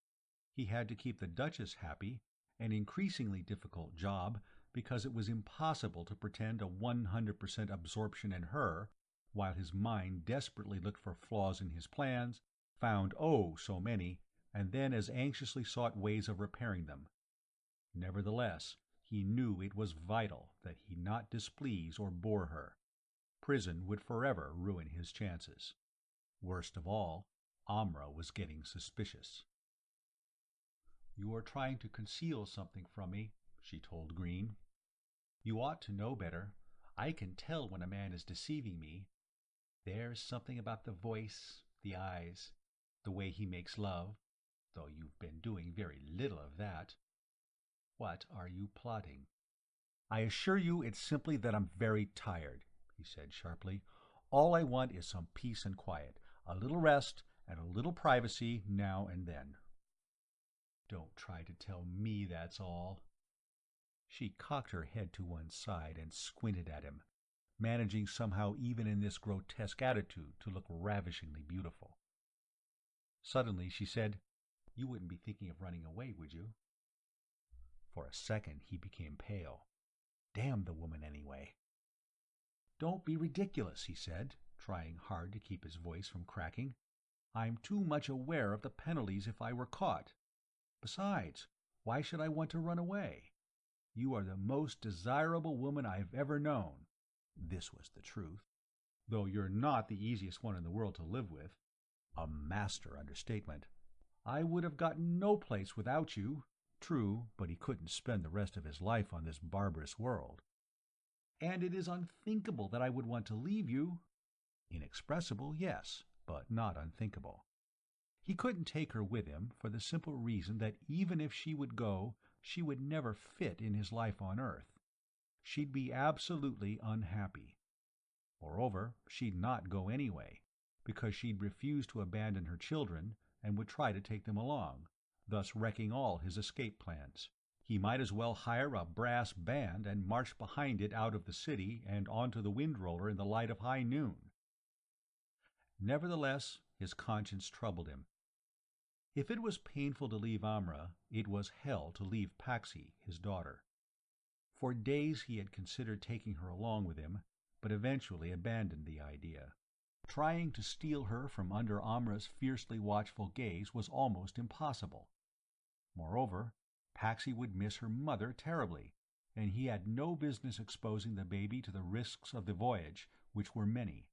He had to keep the Duchess happy, an increasingly difficult job because it was impossible to pretend a 100% absorption in her, while his mind desperately looked for flaws in his plans, found oh so many, and then as anxiously sought ways of repairing them. Nevertheless, he knew it was vital that he not displease or bore her. Prison would forever ruin his chances. Worst of all, Amra was getting suspicious. "You are trying to conceal something from me," she told Green. "You ought to know better. I can tell when a man is deceiving me. There's something about the voice, the eyes, the way he makes love, though you've been doing very little of that. What are you plotting?" "I assure you it's simply that I'm very tired," he said sharply. "All I want is some peace and quiet, a little rest, and a little privacy now and then." "Don't try to tell me that's all." She cocked her head to one side and squinted at him, managing somehow even in this grotesque attitude to look ravishingly beautiful. Suddenly she said, "You wouldn't be thinking of running away, would you?" For a second he became pale. Damn the woman anyway. "Don't be ridiculous," he said, trying hard to keep his voice from cracking. "I'm too much aware of the penalties if I were caught. Besides, why should I want to run away? You are the most desirable woman I've ever known." This was the truth. "Though you're not the easiest one in the world to live with." A master understatement. "I would have gotten no place without you." True, but he couldn't spend the rest of his life on this barbarous world. "And it is unthinkable that I would want to leave you." Inexpressible, yes, but not unthinkable. He couldn't take her with him for the simple reason that even if she would go, she would never fit in his life on Earth. She'd be absolutely unhappy. Moreover, she'd not go anyway, because she'd refuse to abandon her children and would try to take them along, thus wrecking all his escape plans. He might as well hire a brass band and march behind it out of the city and onto the windroller in the light of high noon. Nevertheless, his conscience troubled him. If it was painful to leave Amra, it was hell to leave Paxi, his daughter. For days he had considered taking her along with him, but eventually abandoned the idea. Trying to steal her from under Amra's fiercely watchful gaze was almost impossible. Moreover, Paxi would miss her mother terribly, and he had no business exposing the baby to the risks of the voyage, which were many.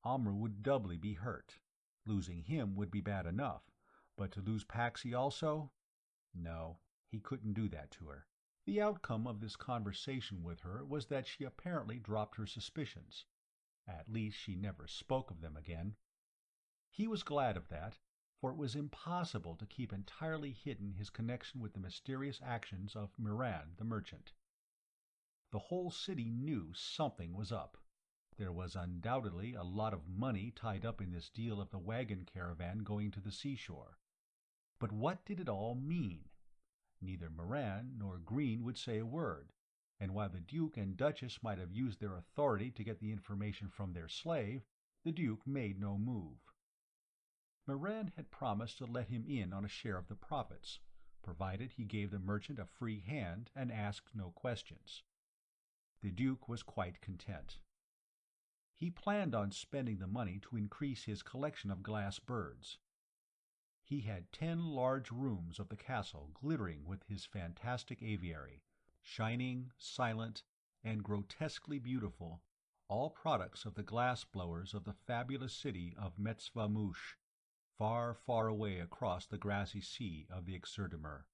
Amra would doubly be hurt. Losing him would be bad enough, but to lose Paxi also? No, he couldn't do that to her. The outcome of this conversation with her was that she apparently dropped her suspicions. At least she never spoke of them again. He was glad of that, for it was impossible to keep entirely hidden his connection with the mysterious actions of Moran the merchant. The whole city knew something was up. There was undoubtedly a lot of money tied up in this deal of the wagon caravan going to the seashore. But what did it all mean? Neither Moran nor Green would say a word, and while the Duke and Duchess might have used their authority to get the information from their slave, the Duke made no move. Moran had promised to let him in on a share of the profits, provided he gave the merchant a free hand and asked no questions. The Duke was quite content. He planned on spending the money to increase his collection of glass birds. He had 10 large rooms of the castle glittering with his fantastic aviary, shining, silent, and grotesquely beautiful, all products of the glass blowers of the fabulous city of Metzvamoosh, far, far away across the grassy sea of the Exerdemer.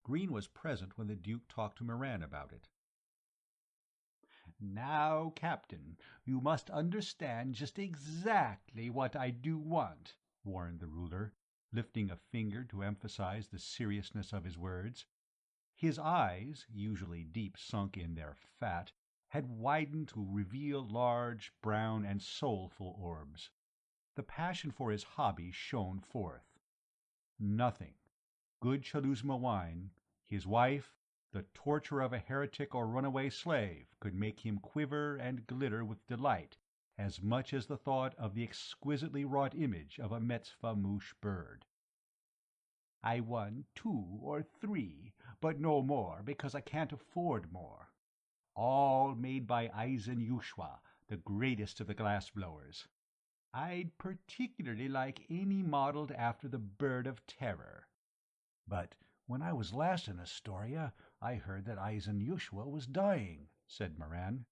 Green was present when the Duke talked to Moran about it. "Now, Captain, you must understand just exactly what I do want," warned the ruler, lifting a finger to emphasize the seriousness of his words. His eyes, usually deep sunk in their fat, had widened to reveal large, brown, and soulful orbs. The passion for his hobby shone forth. Nothing, good Chaluzma wine, his wife, the torture of a heretic or runaway slave, could make him quiver and glitter with delight as much as the thought of the exquisitely wrought image of a Metzvamoosh bird. "I won 2 or 3, but no more because I can't afford more. All made by Eisen Yushwa, the greatest of the glass-blowers. I'd particularly like any modeled after the Bird of Terror." "But when I was last in Astoria, I heard that Eisen Yushwa was dying," said Moran.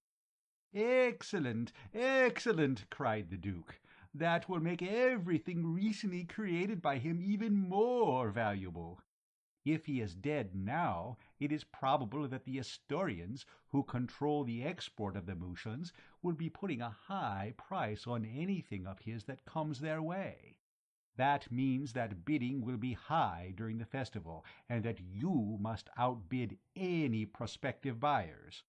"Excellent, excellent!" cried the Duke. "That will make everything recently created by him even more valuable. If he is dead now, it is probable that the Astorians, who control the export of the Mooshans, will be putting a high price on anything of his that comes their way. That means that bidding will be high during the festival, and that you must outbid any prospective buyers.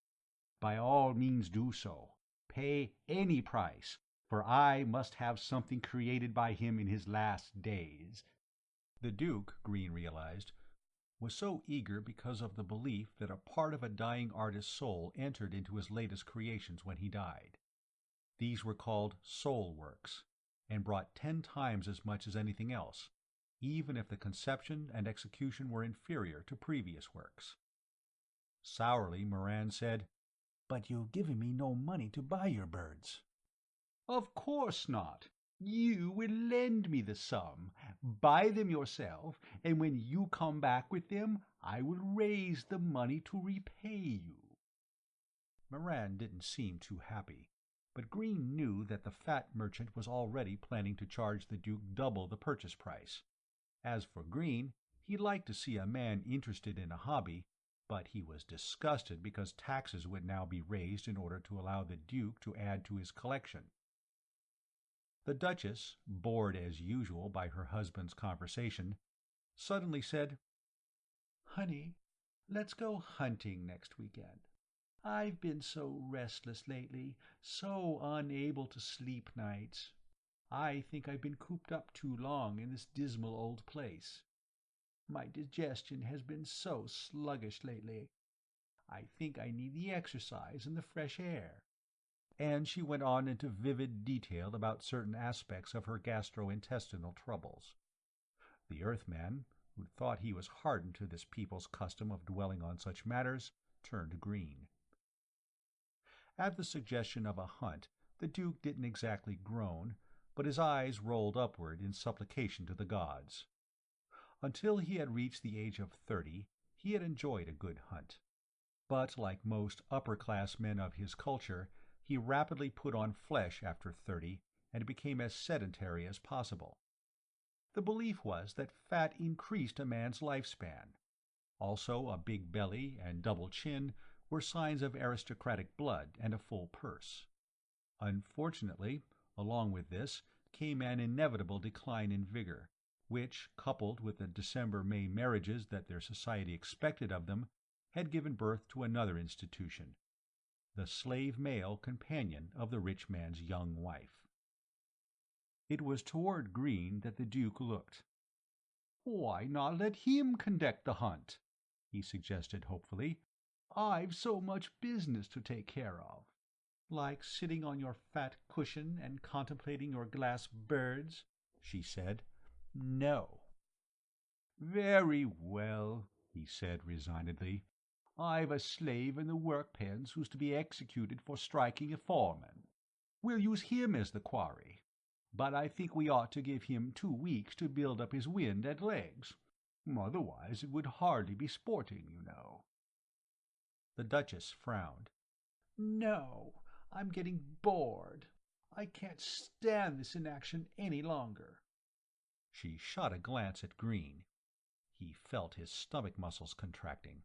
By all means do so. Pay any price, for I must have something created by him in his last days." The Duke, Green realized, was so eager because of the belief that a part of a dying artist's soul entered into his latest creations when he died. These were called soul works, and brought 10 times as much as anything else, even if the conception and execution were inferior to previous works. Sourly, Moran said, "But you've given me no money to buy your birds." "Of course not. You will lend me the sum, buy them yourself, and when you come back with them, I will raise the money to repay you." Moran didn't seem too happy, but Green knew that the fat merchant was already planning to charge the Duke double the purchase price. As for Green, he liked to see a man interested in a hobby, but he was disgusted because taxes would now be raised in order to allow the Duke to add to his collection. The Duchess, bored as usual by her husband's conversation, suddenly said, "Honey, let's go hunting next weekend. I've been so restless lately, so unable to sleep nights. I think I've been cooped up too long in this dismal old place. My digestion has been so sluggish lately. I think I need the exercise and the fresh air." And she went on into vivid detail about certain aspects of her gastrointestinal troubles. The Earthman, who thought he was hardened to this people's custom of dwelling on such matters, turned green. At the suggestion of a hunt, the Duke didn't exactly groan, but his eyes rolled upward in supplication to the gods. Until he had reached the age of 30, he had enjoyed a good hunt. But like most upper-class men of his culture, he rapidly put on flesh after 30 and became as sedentary as possible. The belief was that fat increased a man's lifespan. Also, a big belly and double chin were signs of aristocratic blood and a full purse. Unfortunately, along with this came an inevitable decline in vigor, which, coupled with the December-May marriages that their society expected of them, had given birth to another institution, the slave male companion of the rich man's young wife. It was toward Green that the Duke looked. "Why not let him conduct the hunt?" he suggested hopefully. "I've so much business to take care of." "Like sitting on your fat cushion and contemplating your glass birds?" she said. "No." "Very well," he said resignedly. "I've a slave in the work-pens who's to be executed for striking a foreman. We'll use him as the quarry. But I think we ought to give him 2 weeks to build up his wind and legs. Otherwise it would hardly be sporting, you know." The Duchess frowned. "No, I'm getting bored. I can't stand this inaction any longer." She shot a glance at Green. He felt his stomach muscles contracting.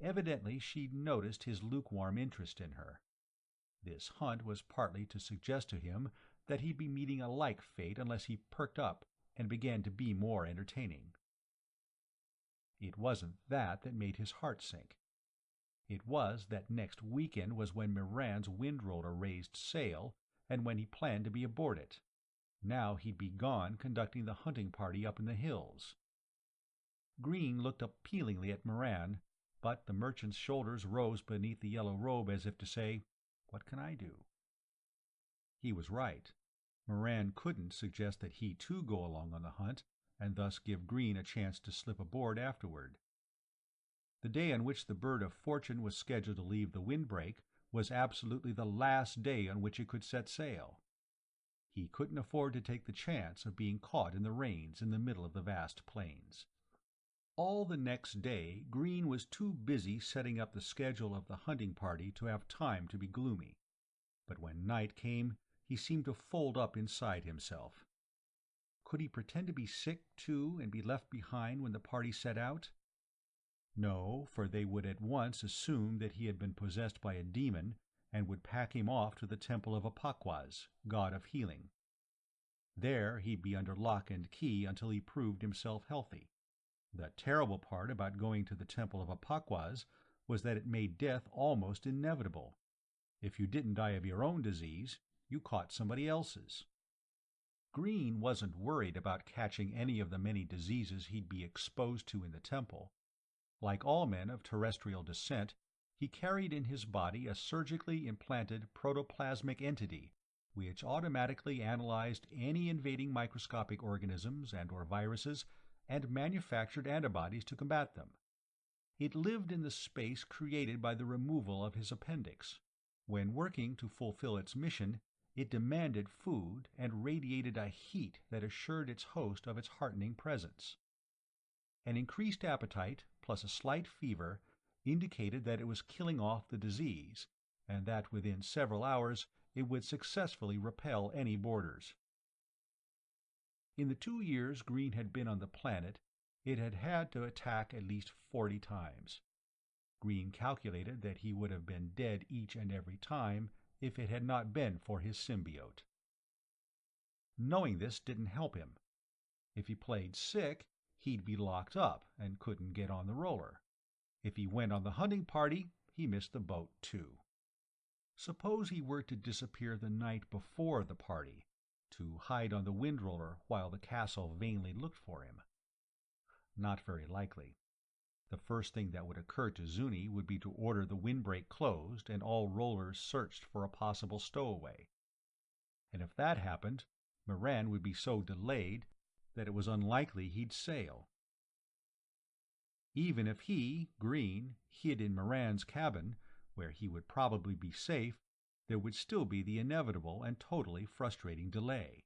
Evidently she'd noticed his lukewarm interest in her. This hunt was partly to suggest to him that he'd be meeting a like fate unless he perked up and began to be more entertaining. It wasn't that made his heart sink. It was that next weekend was when Moran's windroller raised sail, and when he planned to be aboard it. Now he'd be gone conducting the hunting party up in the hills. Green looked appealingly at Moran, but the merchant's shoulders rose beneath the yellow robe as if to say, "What can I do?" He was right. Moran couldn't suggest that he too go along on the hunt, and thus give Green a chance to slip aboard afterward. The day on which the Bird of Fortune was scheduled to leave the windbreak was absolutely the last day on which it could set sail. He couldn't afford to take the chance of being caught in the rains in the middle of the vast plains. All the next day Green was too busy setting up the schedule of the hunting party to have time to be gloomy. But when night came, he seemed to fold up inside himself. Could he pretend to be sick, too, and be left behind when the party set out? No, for they would at once assume that he had been possessed by a demon, and would pack him off to the temple of Apakwas, god of healing. There he'd be under lock and key until he proved himself healthy. The terrible part about going to the temple of Apakwas was that it made death almost inevitable. If you didn't die of your own disease, you caught somebody else's. Green wasn't worried about catching any of the many diseases he'd be exposed to in the temple. Like all men of terrestrial descent, he carried in his body a surgically implanted protoplasmic entity which automatically analyzed any invading microscopic organisms and/or viruses and manufactured antibodies to combat them. It lived in the space created by the removal of his appendix. When working to fulfill its mission, it demanded food and radiated a heat that assured its host of its heartening presence. An increased appetite, plus a slight fever, indicated that it was killing off the disease, and that within several hours it would successfully repel any boarders. In the 2 years Green had been on the planet, it had had to attack at least 40 times. Green calculated that he would have been dead each and every time if it had not been for his symbiote. Knowing this didn't help him. If he played sick, he'd be locked up and couldn't get on the roller. If he went on the hunting party, he missed the boat too. Suppose he were to disappear the night before the party, to hide on the windroller while the castle vainly looked for him. Not very likely. The first thing that would occur to Zuni would be to order the windbreak closed and all rollers searched for a possible stowaway. And if that happened, Moran would be so delayed that it was unlikely he'd sail. Even if he, Green, hid in Moran's cabin, where he would probably be safe, there would still be the inevitable and totally frustrating delay.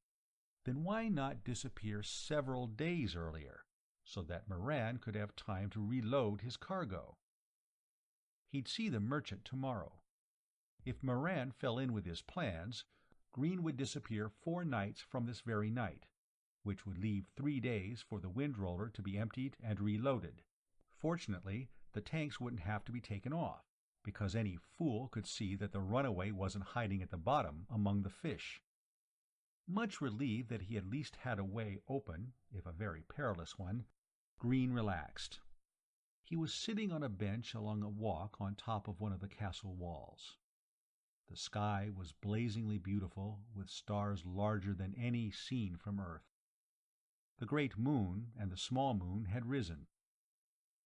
Then why not disappear several days earlier, so that Moran could have time to reload his cargo? He'd see the merchant tomorrow. If Moran fell in with his plans, Green would disappear 4 nights from this very night, which would leave 3 days for the windroller to be emptied and reloaded. Fortunately, the tanks wouldn't have to be taken off, because any fool could see that the runaway wasn't hiding at the bottom among the fish. Much relieved that he at least had a way open, if a very perilous one, Green relaxed. He was sitting on a bench along a walk on top of one of the castle walls. The sky was blazingly beautiful, with stars larger than any seen from Earth. The great moon and the small moon had risen.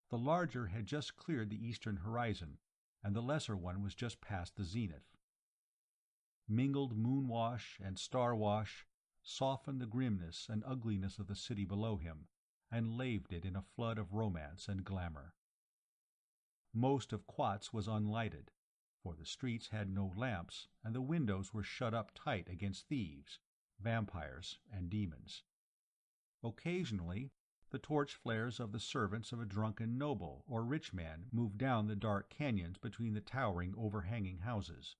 The larger had just cleared the eastern horizon, and the lesser one was just past the zenith. Mingled moonwash and starwash softened the grimness and ugliness of the city below him, and laved it in a flood of romance and glamour. Most of Quats was unlighted. for the streets had no lamps and the windows were shut up tight against thieves, vampires, and demons. Occasionally, the torch flares of the servants of a drunken noble or rich man moved down the dark canyons between the towering, overhanging houses.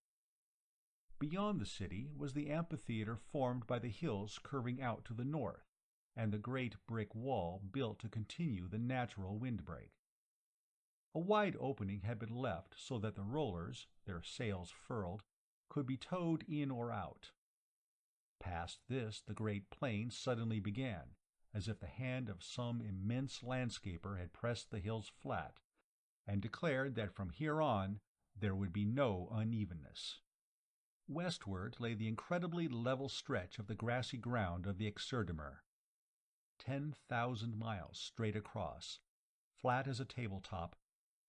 Beyond the city was the amphitheater formed by the hills curving out to the north, and the great brick wall built to continue the natural windbreak. A wide opening had been left so that the rollers, their sails furled, could be towed in or out. Past this the great plain suddenly began, as if the hand of some immense landscaper had pressed the hills flat, and declared that from here on there would be no unevenness. Westward lay the incredibly level stretch of the grassy ground of the Exerdemer. 10,000 miles straight across, flat as a tabletop,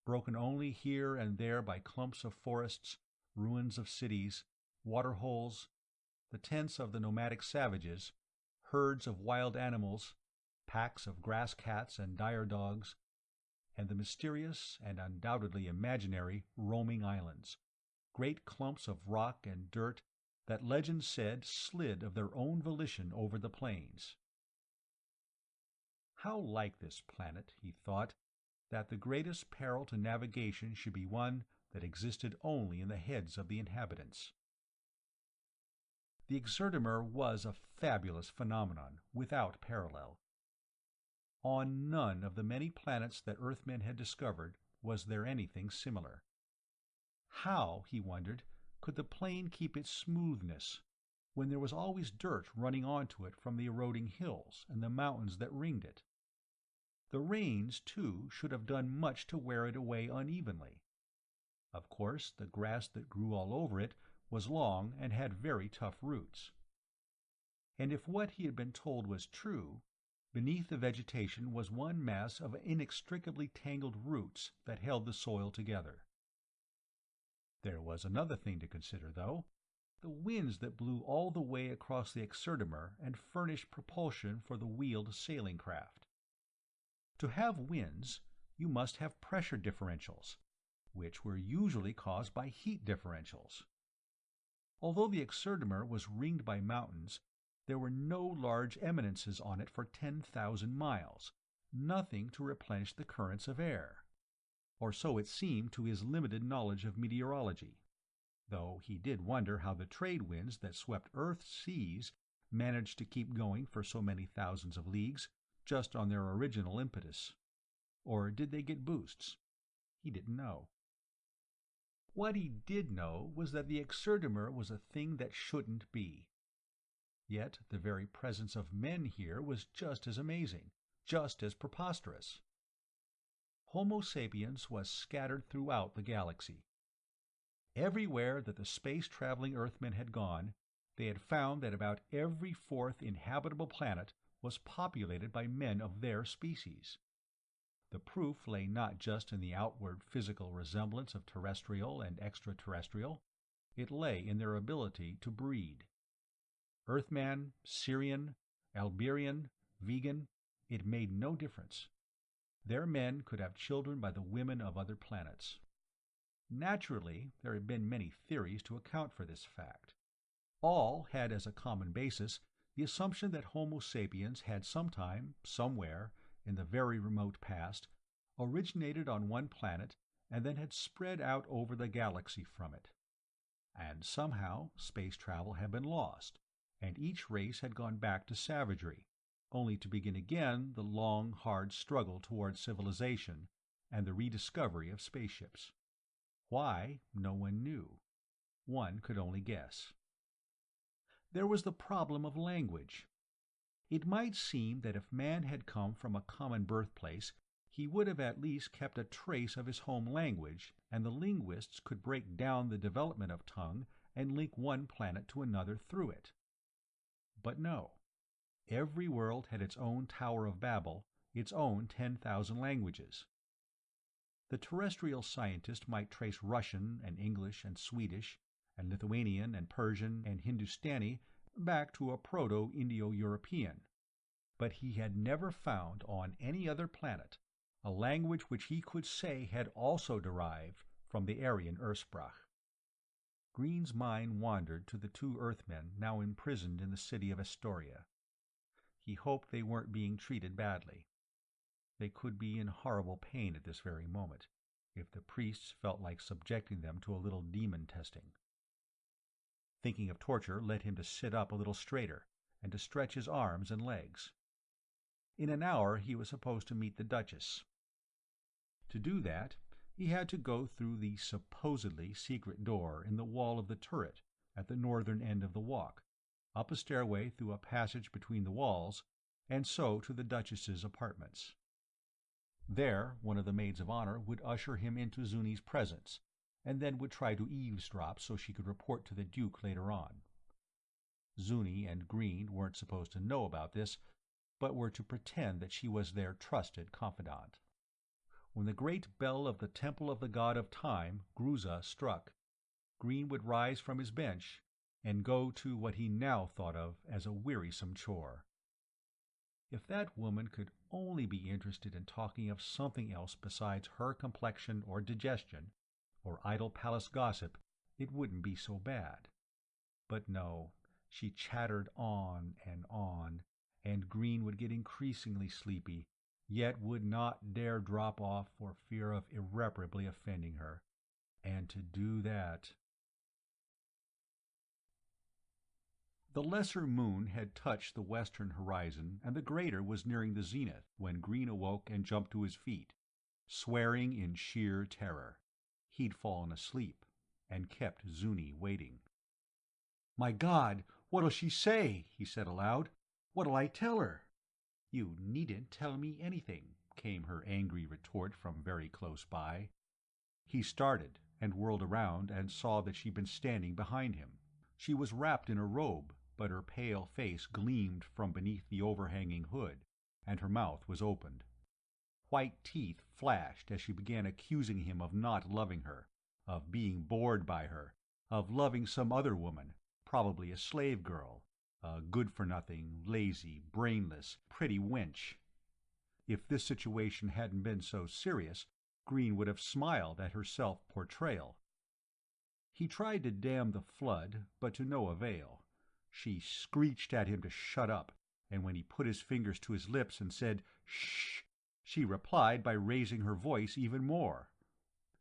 broken only here and there by clumps of forests, ruins of cities, water-holes, the tents of the nomadic savages, herds of wild animals, packs of grass cats and dire dogs, and the mysterious and undoubtedly imaginary roaming islands, great clumps of rock and dirt that legend said slid of their own volition over the plains. How like this planet, he thought, that the greatest peril to navigation should be one that existed only in the heads of the inhabitants. The Exerdemer was a fabulous phenomenon, without parallel. On none of the many planets that Earthmen had discovered was there anything similar. How, he wondered, could the plain keep its smoothness, when there was always dirt running onto it from the eroding hills and the mountains that ringed it? The rains, too, should have done much to wear it away unevenly. Of course, the grass that grew all over it was long and had very tough roots. And if what he had been told was true, beneath the vegetation was one mass of inextricably tangled roots that held the soil together. There was another thing to consider, though: the winds that blew all the way across the Exerdemer and furnished propulsion for the wheeled sailing craft. To have winds, you must have pressure differentials, which were usually caused by heat differentials. Although the Exerdemer was ringed by mountains, there were no large eminences on it for 10,000 miles, nothing to replenish the currents of air. Or so it seemed to his limited knowledge of meteorology, though he did wonder how the trade winds that swept Earth's seas managed to keep going for so many thousands of leagues, just on their original impetus. Or did they get boosts? He didn't know. What he did know was that the Exerdemer was a thing that shouldn't be. Yet the very presence of men here was just as amazing, just as preposterous. Homo sapiens was scattered throughout the galaxy. Everywhere that the space-traveling Earthmen had gone, they had found that about every fourth inhabitable planet was populated by men of their species. The proof lay not just in the outward physical resemblance of terrestrial and extraterrestrial, it lay in their ability to breed. Earthman, Syrian, Alberian, vegan, it made no difference. Their men could have children by the women of other planets. Naturally, there had been many theories to account for this fact. All had as a common basis the assumption that Homo sapiens had sometime, somewhere, in the very remote past, originated on one planet and then had spread out over the galaxy from it. And somehow space travel had been lost, and each race had gone back to savagery, only to begin again the long, hard struggle toward civilization and the rediscovery of spaceships. Why, no one knew. One could only guess. There was the problem of language. It might seem that if man had come from a common birthplace, he would have at least kept a trace of his home language, and the linguists could break down the development of tongue and link one planet to another through it. But no. Every world had its own Tower of Babel, its own 10,000 languages. The terrestrial scientist might trace Russian and English and Swedish, and Lithuanian and Persian and Hindustani back to a Proto-Indo-European, but he had never found on any other planet a language which he could say had also derived from the Aryan Ursprach. Green's mind wandered to the two Earthmen now imprisoned in the city of Astoria. He hoped they weren't being treated badly. They could be in horrible pain at this very moment, if the priests felt like subjecting them to a little demon testing. Thinking of torture led him to sit up a little straighter, and to stretch his arms and legs. In an hour he was supposed to meet the Duchess. To do that, he had to go through the supposedly secret door in the wall of the turret at the northern end of the walk, up a stairway through a passage between the walls, and so to the Duchess's apartments. There one of the maids of honor would usher him into Zuni's presence, and then would try to eavesdrop so she could report to the Duke later on. Zuni and Green weren't supposed to know about this, but were to pretend that she was their trusted confidant. When the great bell of the Temple of the God of Time, Gruza, struck, Green would rise from his bench and go to what he now thought of as a wearisome chore. If that woman could only be interested in talking of something else besides her complexion or digestion, or idle palace gossip, it wouldn't be so bad. But no, she chattered on, and Green would get increasingly sleepy, yet would not dare drop off for fear of irreparably offending her. And to do that— The lesser moon had touched the western horizon, and the greater was nearing the zenith when Green awoke and jumped to his feet, swearing in sheer terror. He'd fallen asleep, and kept Zuni waiting. "My God, what'll she say?" he said aloud. "What'll I tell her?" "You needn't tell me anything," came her angry retort from very close by. He started, and whirled around, and saw that she'd been standing behind him. She was wrapped in a robe, but her pale face gleamed from beneath the overhanging hood, and her mouth was opened. White teeth flashed as she began accusing him of not loving her, of being bored by her, of loving some other woman, probably a slave girl, a good-for-nothing, lazy, brainless, pretty wench. If this situation hadn't been so serious, Green would have smiled at her self-portrayal. He tried to dam the flood, but to no avail. She screeched at him to shut up, and when he put his fingers to his lips and said, "Shh," she replied by raising her voice even more.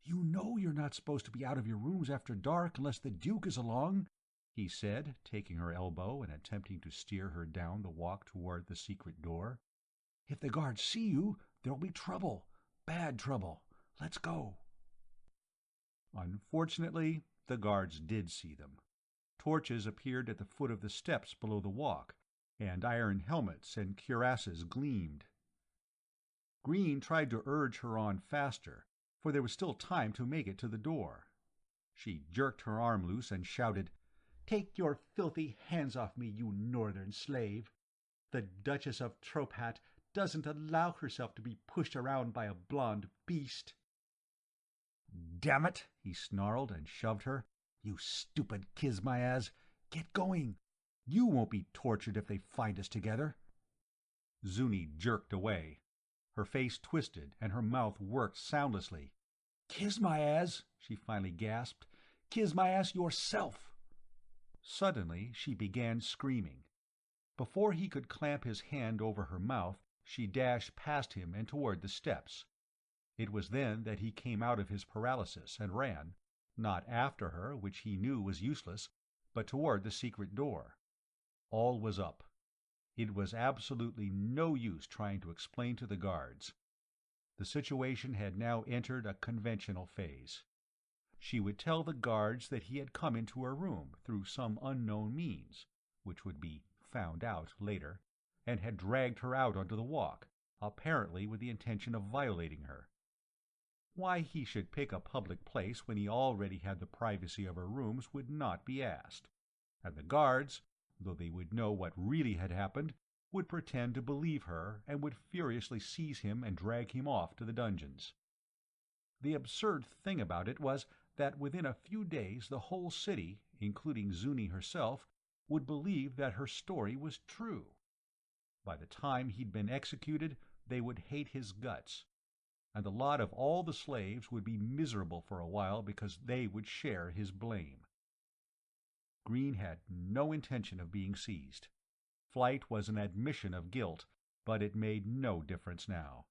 "You know you're not supposed to be out of your rooms after dark unless the Duke is along," he said, taking her elbow and attempting to steer her down the walk toward the secret door. "If the guards see you, there'll be trouble. Bad trouble. Let's go." Unfortunately, the guards did see them. Torches appeared at the foot of the steps below the walk, and iron helmets and cuirasses gleamed. Green tried to urge her on faster, for there was still time to make it to the door. She jerked her arm loose and shouted, "Take your filthy hands off me, you northern slave! The Duchess of Tropat doesn't allow herself to be pushed around by a blonde beast." "Damn it!" he snarled and shoved her. "You stupid Kismayaz! Get going! You won't be tortured if they find us together." Zuni jerked away. Her face twisted and her mouth worked soundlessly. "Kismayaz!" she finally gasped. "Kismayaz yourself!" Suddenly she began screaming. Before he could clamp his hand over her mouth, she dashed past him and toward the steps. It was then that he came out of his paralysis and ran, not after her, which he knew was useless, but toward the secret door. All was up. It was absolutely no use trying to explain to the guards. The situation had now entered a conventional phase. She would tell the guards that he had come into her room through some unknown means, which would be found out later, and had dragged her out onto the walk, apparently with the intention of violating her. Why he should pick a public place when he already had the privacy of her rooms would not be asked, and the guards, though they would know what really had happened, would pretend to believe her and would furiously seize him and drag him off to the dungeons. The absurd thing about it was that within a few days the whole city, including Zuni herself, would believe that her story was true. By the time he'd been executed, they would hate his guts, and the lot of all the slaves would be miserable for a while because they would share his blame. Green had no intention of being seized. Flight was an admission of guilt, but it made no difference now.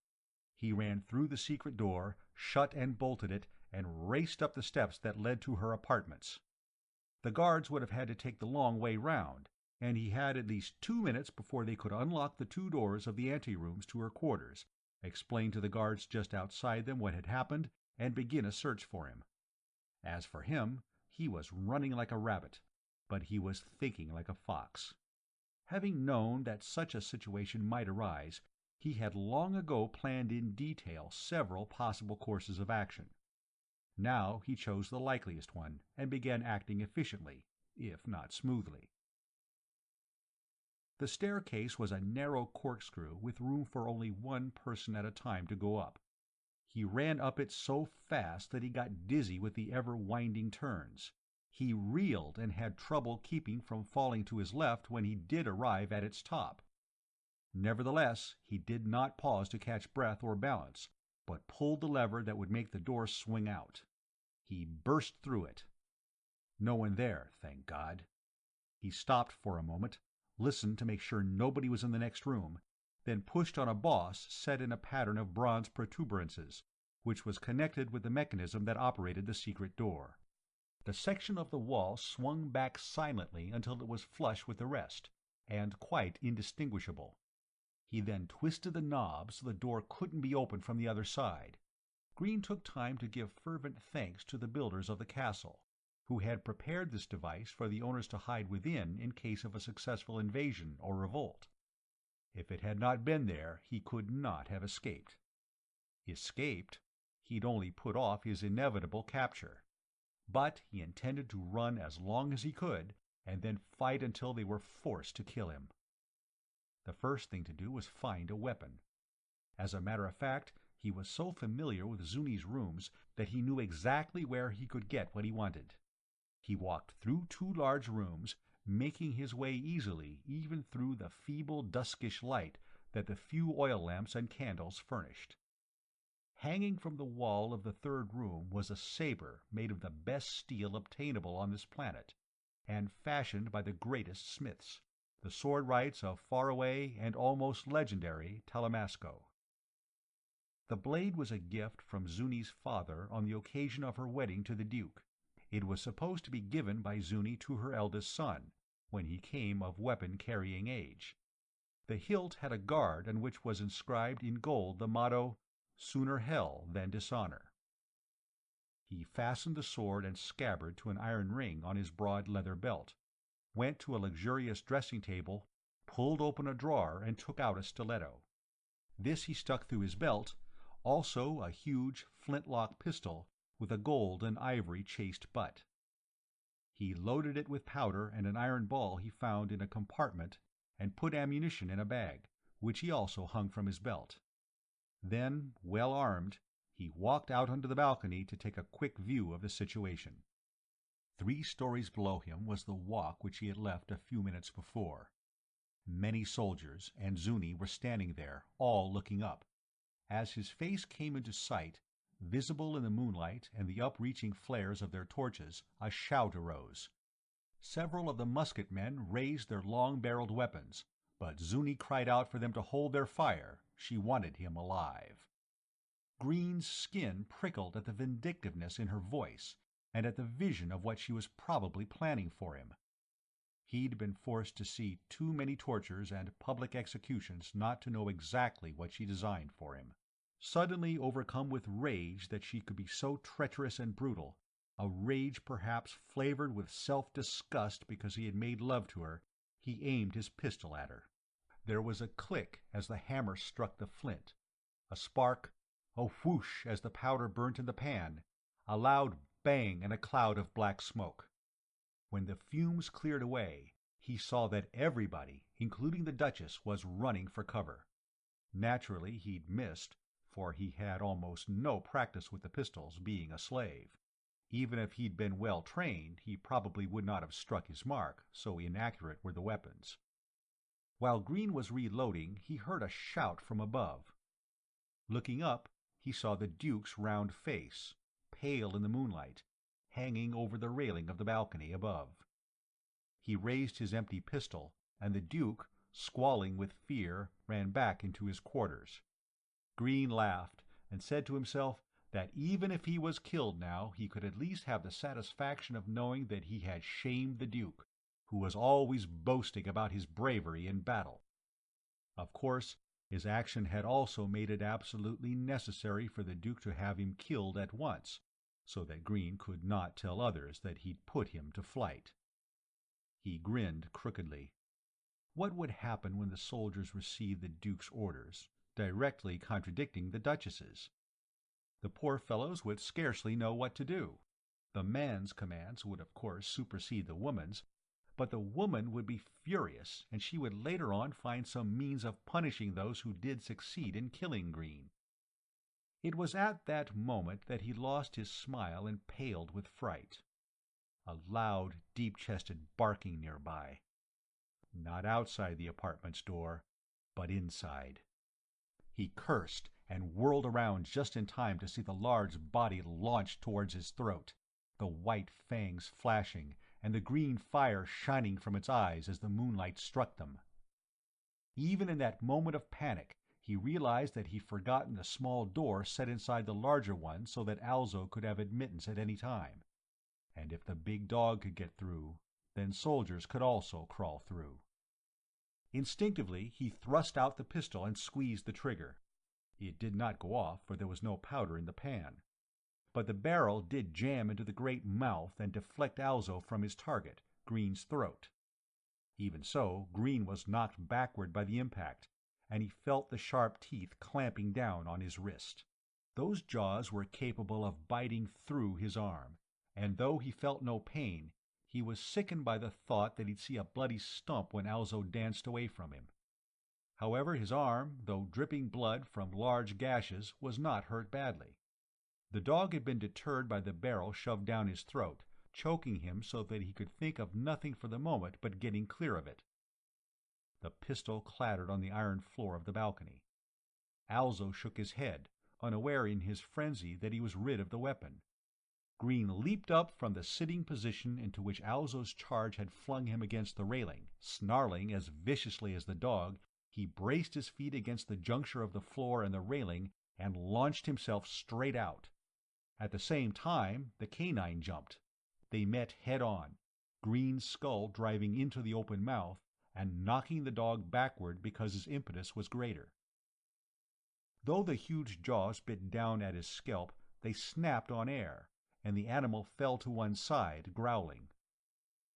He ran through the secret door, shut and bolted it, and raced up the steps that led to her apartments. The guards would have had to take the long way round, and he had at least 2 minutes before they could unlock the 2 doors of the anterooms to her quarters, explain to the guards just outside them what had happened, and begin a search for him. As for him, he was running like a rabbit, but he was thinking like a fox. Having known that such a situation might arise, he had long ago planned in detail several possible courses of action. Now he chose the likeliest one, and began acting efficiently, if not smoothly. The staircase was a narrow corkscrew with room for only one person at a time to go up. He ran up it so fast that he got dizzy with the ever-winding turns. He reeled and had trouble keeping from falling to his left when he did arrive at its top. Nevertheless, he did not pause to catch breath or balance, but pulled the lever that would make the door swing out. He burst through it. No one there, thank God. He stopped for a moment, listened to make sure nobody was in the next room, then pushed on a boss set in a pattern of bronze protuberances, which was connected with the mechanism that operated the secret door. The section of the wall swung back silently until it was flush with the rest, and quite indistinguishable. He then twisted the knob so the door couldn't be opened from the other side. Green took time to give fervent thanks to the builders of the castle, who had prepared this device for the owners to hide within in case of a successful invasion or revolt. If it had not been there, he could not have escaped. Escaped? He'd only put off his inevitable capture. But he intended to run as long as he could, and then fight until they were forced to kill him. The first thing to do was find a weapon. As a matter of fact, he was so familiar with Zuni's rooms that he knew exactly where he could get what he wanted. He walked through 2 large rooms, making his way easily even through the feeble duskish light that the few oil lamps and candles furnished. Hanging from the wall of the 3rd room was a saber made of the best steel obtainable on this planet, and fashioned by the greatest smiths, the swordwrights of faraway and almost legendary Telemasco. The blade was a gift from Zuni's father on the occasion of her wedding to the Duke. It was supposed to be given by Zuni to her eldest son, when he came of weapon-carrying age. The hilt had a guard on which was inscribed in gold the motto, "Sooner hell than dishonor." He fastened the sword and scabbard to an iron ring on his broad leather belt, went to a luxurious dressing table, pulled open a drawer and took out a stiletto. This he stuck through his belt, also a huge flintlock pistol with a gold and ivory chased butt. He loaded it with powder and an iron ball he found in a compartment, and put ammunition in a bag, which he also hung from his belt. Then, well armed, he walked out onto the balcony to take a quick view of the situation. 3 stories below him was the walk which he had left a few minutes before. Many soldiers and Zuni were standing there, all looking up. As his face came into sight, visible in the moonlight and the upreaching flares of their torches, a shout arose. Several of the musketmen raised their long-barreled weapons, but Zuni cried out for them to hold their fire. She wanted him alive. Green's skin prickled at the vindictiveness in her voice, and at the vision of what she was probably planning for him. He'd been forced to see too many tortures and public executions not to know exactly what she designed for him. Suddenly overcome with rage that she could be so treacherous and brutal, a rage perhaps flavored with self-disgust because he had made love to her, he aimed his pistol at her. There was a click as the hammer struck the flint, a spark, a whoosh as the powder burnt in the pan, a loud bang and a cloud of black smoke. When the fumes cleared away, he saw that everybody, including the Duchess, was running for cover. Naturally, he'd missed, for he had almost no practice with the pistols, being a slave. Even if he'd been well trained, he probably would not have struck his mark, so inaccurate were the weapons. While Green was reloading, he heard a shout from above. Looking up, he saw the Duke's round face, pale in the moonlight, hanging over the railing of the balcony above. He raised his empty pistol, and the Duke, squalling with fear, ran back into his quarters. Green laughed, and said to himself that even if he was killed now, he could at least have the satisfaction of knowing that he had shamed the Duke, who was always boasting about his bravery in battle. Of course, his action had also made it absolutely necessary for the Duke to have him killed at once, so that Green could not tell others that he'd put him to flight. He grinned crookedly. What would happen when the soldiers received the Duke's orders, directly contradicting the Duchess's? The poor fellows would scarcely know what to do. The man's commands would of course supersede the woman's, but the woman would be furious, and she would later on find some means of punishing those who did succeed in killing Green. It was at that moment that he lost his smile and paled with fright. A loud, deep-chested barking nearby. Not outside the apartment's door, but inside. He cursed and whirled around just in time to see the large body launched towards his throat, the white fangs flashing and the green fire shining from its eyes as the moonlight struck them. Even in that moment of panic, he realized that he'd forgotten the small door set inside the larger one so that Alzo could have admittance at any time. And if the big dog could get through, then soldiers could also crawl through. Instinctively, he thrust out the pistol and squeezed the trigger. It did not go off, for there was no powder in the pan. But the barrel did jam into the great mouth and deflect Alzo from his target, Green's throat. Even so, Green was knocked backward by the impact, and he felt the sharp teeth clamping down on his wrist. Those jaws were capable of biting through his arm, and though he felt no pain, he was sickened by the thought that he'd see a bloody stump when Alzo danced away from him. However, his arm, though dripping blood from large gashes, was not hurt badly. The dog had been deterred by the barrel shoved down his throat, choking him so that he could think of nothing for the moment but getting clear of it. The pistol clattered on the iron floor of the balcony. Alzo shook his head, unaware in his frenzy that he was rid of the weapon. Green leaped up from the sitting position into which Alzo's charge had flung him against the railing. Snarling as viciously as the dog, he braced his feet against the juncture of the floor and the railing and launched himself straight out. At the same time, the canine jumped. They met head-on, Green's skull driving into the open mouth and knocking the dog backward because his impetus was greater. Though the huge jaws bit down at his scalp, they snapped on air, and the animal fell to one side, growling.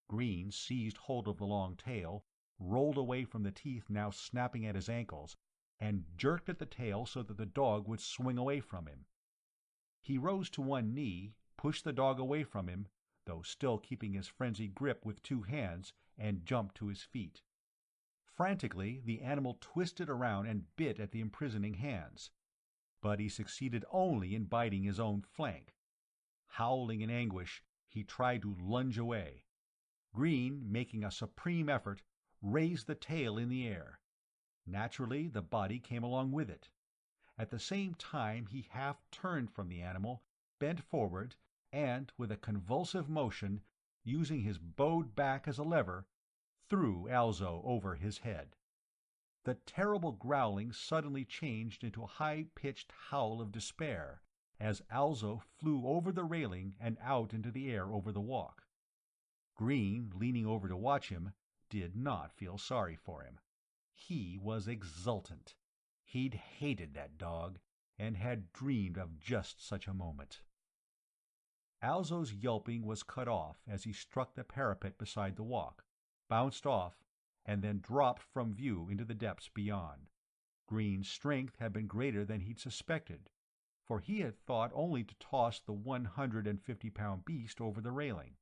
Green seized hold of the long tail, rolled away from the teeth now snapping at his ankles, and jerked at the tail so that the dog would swing away from him. He rose to one knee, pushed the dog away from him, though still keeping his frenzied grip with two hands, and jumped to his feet. Frantically, the animal twisted around and bit at the imprisoning hands, but he succeeded only in biting his own flank. Howling in anguish, he tried to lunge away. Green, making a supreme effort, raised the tail in the air. Naturally, the body came along with it. At the same time, he half turned from the animal, bent forward, and, with a convulsive motion, using his bowed back as a lever, threw Alzo over his head. The terrible growling suddenly changed into a high-pitched howl of despair, as Alzo flew over the railing and out into the air over the walk. Green, leaning over to watch him, did not feel sorry for him. He was exultant. He'd hated that dog, and had dreamed of just such a moment. Alzo's yelping was cut off as he struck the parapet beside the walk, bounced off, and then dropped from view into the depths beyond. Green's strength had been greater than he'd suspected, for he had thought only to toss the 150-pound beast over the railing.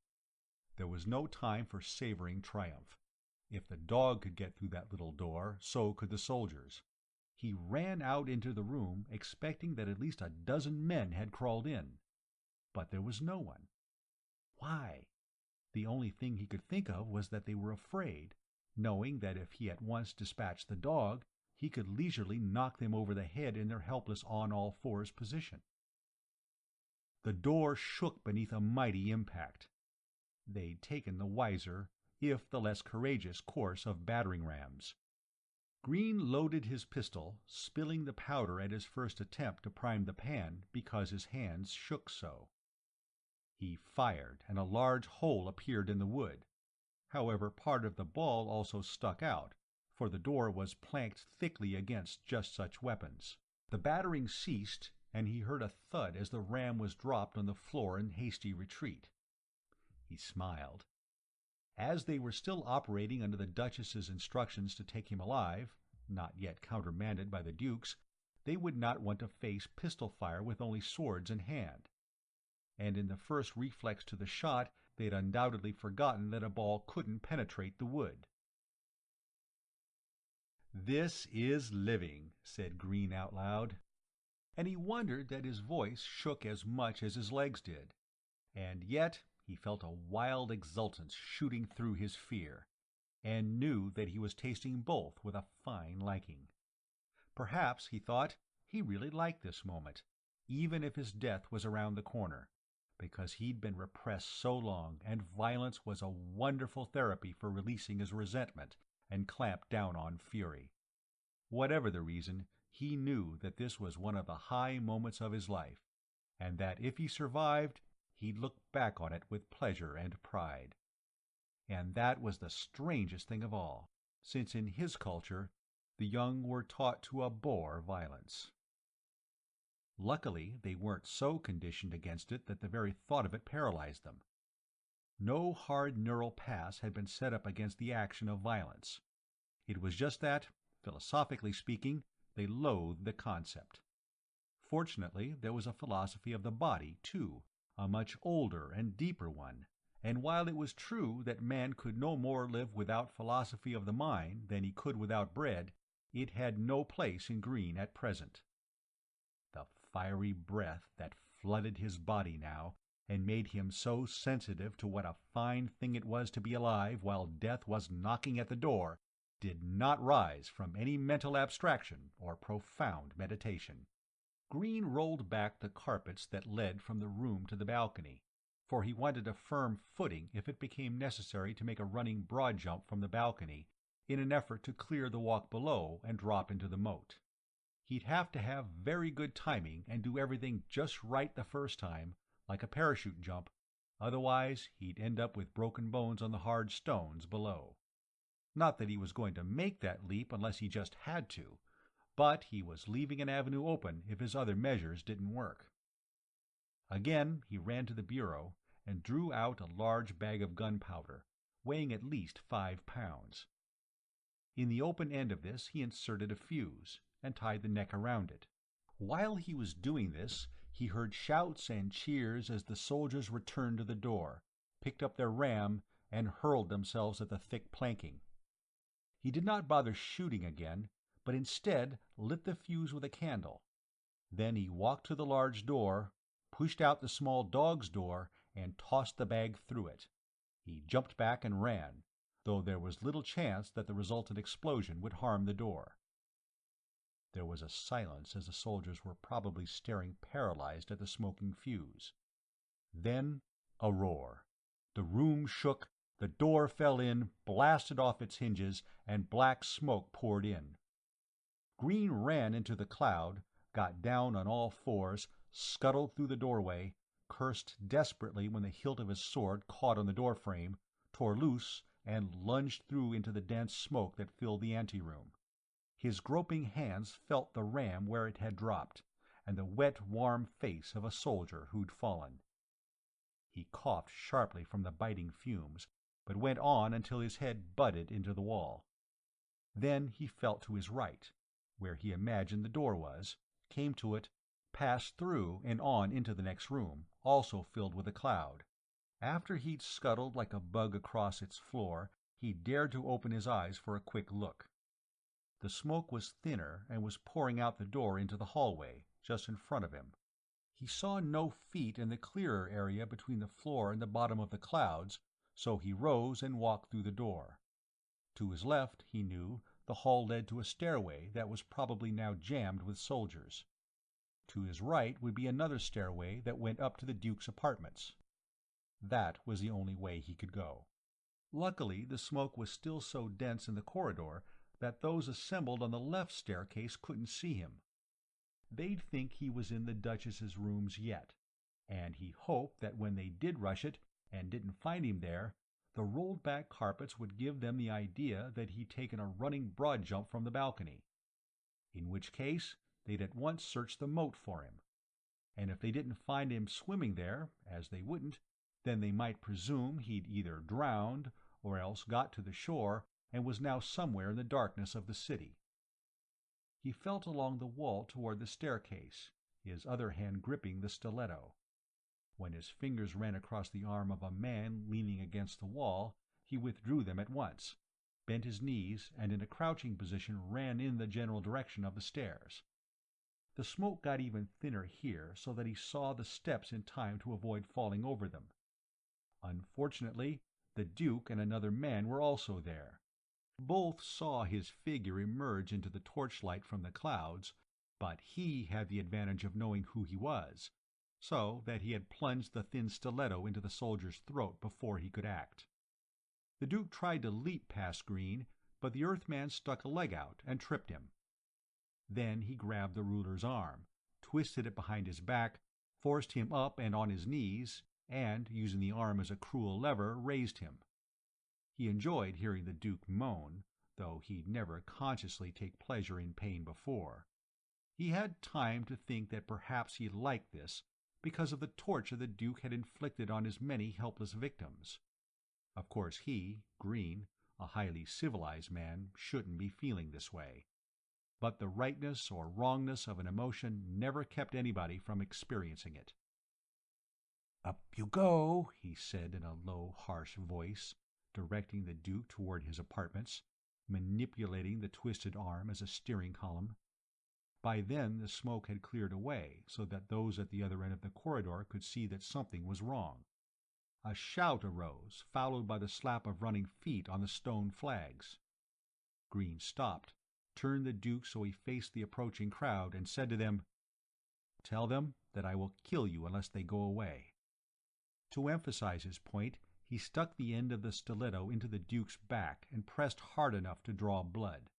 There was no time for savoring triumph. If the dog could get through that little door, so could the soldiers. He ran out into the room, expecting that at least a dozen men had crawled in. But there was no one. Why? The only thing he could think of was that they were afraid, knowing that if he at once dispatched the dog, he could leisurely knock them over the head in their helpless on-all-fours position. The door shook beneath a mighty impact. They'd taken the wiser, if the less courageous course of battering rams. Green loaded his pistol, spilling the powder at his first attempt to prime the pan because his hands shook so. He fired, and a large hole appeared in the wood. However, part of the ball also stuck out, for the door was planked thickly against just such weapons. The battering ceased, and he heard a thud as the ram was dropped on the floor in hasty retreat. He smiled. As they were still operating under the Duchess's instructions to take him alive, not yet countermanded by the Duke's, they would not want to face pistol fire with only swords in hand. And in the first reflex to the shot, they'd undoubtedly forgotten that a ball couldn't penetrate the wood. "This is living," said Green out loud. And he wondered that his voice shook as much as his legs did. And yet he felt a wild exultance shooting through his fear, and knew that he was tasting both with a fine liking. Perhaps, he thought, he really liked this moment, even if his death was around the corner, because he'd been repressed so long, and violence was a wonderful therapy for releasing his resentment and clamped down on fury. Whatever the reason, he knew that this was one of the high moments of his life, and that if he survived, he'd look back on it with pleasure and pride. And that was the strangest thing of all, since in his culture the young were taught to abhor violence. Luckily, they weren't so conditioned against it that the very thought of it paralyzed them. No hard neural paths had been set up against the action of violence. It was just that, philosophically speaking, they loathed the concept. Fortunately, there was a philosophy of the body, too, a much older and deeper one, and while it was true that man could no more live without philosophy of the mind than he could without bread, it had no place in Green at present. The fiery breath that flooded his body now, and made him so sensitive to what a fine thing it was to be alive while death was knocking at the door, did not rise from any mental abstraction or profound meditation. Green rolled back the carpets that led from the room to the balcony, for he wanted a firm footing if it became necessary to make a running broad jump from the balcony in an effort to clear the walk below and drop into the moat. He'd have to have very good timing and do everything just right the first time, like a parachute jump, otherwise he'd end up with broken bones on the hard stones below. Not that he was going to make that leap unless he just had to, but he was leaving an avenue open if his other measures didn't work. Again he ran to the bureau and drew out a large bag of gunpowder, weighing at least 5 pounds. In the open end of this he inserted a fuse, and tied the neck around it. While he was doing this, he heard shouts and cheers as the soldiers returned to the door, picked up their ram, and hurled themselves at the thick planking. He did not bother shooting again, but instead lit the fuse with a candle. Then he walked to the large door, pushed out the small dog's door, and tossed the bag through it. He jumped back and ran, though there was little chance that the resultant explosion would harm the door. There was a silence as the soldiers were probably staring paralyzed at the smoking fuse. Then a roar. The room shook, the door fell in, blasted off its hinges, and black smoke poured in. Green ran into the cloud, got down on all fours, scuttled through the doorway, cursed desperately when the hilt of his sword caught on the doorframe, tore loose, and lunged through into the dense smoke that filled the anteroom. His groping hands felt the ram where it had dropped, and the wet, warm face of a soldier who'd fallen. He coughed sharply from the biting fumes, but went on until his head butted into the wall. Then he felt to his right, where he imagined the door was, came to it, passed through and on into the next room, also filled with a cloud. After he'd scuttled like a bug across its floor, he dared to open his eyes for a quick look. The smoke was thinner and was pouring out the door into the hallway, just in front of him. He saw no feet in the clearer area between the floor and the bottom of the clouds, so he rose and walked through the door. To his left, he knew, the hall led to a stairway that was probably now jammed with soldiers. To his right would be another stairway that went up to the Duke's apartments. That was the only way he could go. Luckily, the smoke was still so dense in the corridor that those assembled on the left staircase couldn't see him. They'd think he was in the Duchess's rooms yet, and he hoped that when they did rush it and didn't find him there, the rolled-back carpets would give them the idea that he'd taken a running broad jump from the balcony. In which case, they'd at once search the moat for him. And if they didn't find him swimming there, as they wouldn't, then they might presume he'd either drowned or else got to the shore and was now somewhere in the darkness of the city. He felt along the wall toward the staircase, his other hand gripping the stiletto. When his fingers ran across the arm of a man leaning against the wall, he withdrew them at once, bent his knees, and in a crouching position ran in the general direction of the stairs. The smoke got even thinner here so that he saw the steps in time to avoid falling over them. Unfortunately, the Duke and another man were also there. Both saw his figure emerge into the torchlight from the clouds, but he had the advantage of knowing who he was, so that he had plunged the thin stiletto into the soldier's throat before he could act. The Duke tried to leap past Green, but the Earthman stuck a leg out and tripped him. Then he grabbed the ruler's arm, twisted it behind his back, forced him up and on his knees, and, using the arm as a cruel lever, raised him. He enjoyed hearing the Duke moan, though he'd never consciously take pleasure in pain before. He had time to think that perhaps he liked this because of the torture the Duke had inflicted on his many helpless victims. Of course he, Green, a highly civilized man, shouldn't be feeling this way. But the rightness or wrongness of an emotion never kept anybody from experiencing it. "Up you go," he said in a low, harsh voice, directing the Duke toward his apartments, manipulating the twisted arm as a steering column. By then the smoke had cleared away so that those at the other end of the corridor could see that something was wrong. A shout arose, followed by the slap of running feet on the stone flags. Green stopped, turned the Duke so he faced the approaching crowd, and said to them, "Tell them that I will kill you unless they go away." To emphasize his point, he stuck the end of the stiletto into the Duke's back and pressed hard enough to draw blood.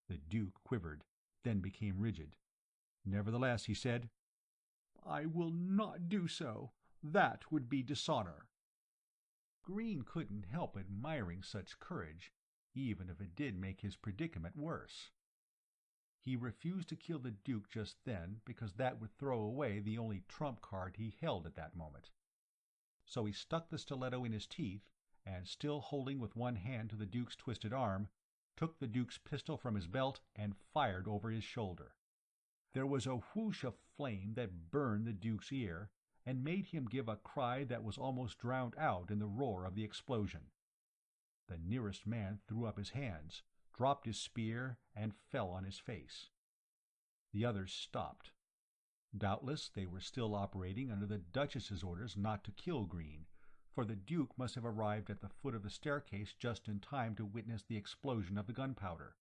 The Duke quivered, then became rigid. Nevertheless, he said, "I will not do so. That would be dishonor." Green couldn't help admiring such courage, even if it did make his predicament worse. He refused to kill the Duke just then because that would throw away the only trump card he held at that moment. So he stuck the stiletto in his teeth, and, still holding with one hand to the Duke's twisted arm, took the Duke's pistol from his belt and fired over his shoulder. There was a whoosh of flame that burned the Duke's ear, and made him give a cry that was almost drowned out in the roar of the explosion. The nearest man threw up his hands, dropped his spear, and fell on his face. The others stopped. Doubtless they were still operating under the Duchess's orders not to kill Green, for the Duke must have arrived at the foot of the staircase just in time to witness the explosion of the gunpowder.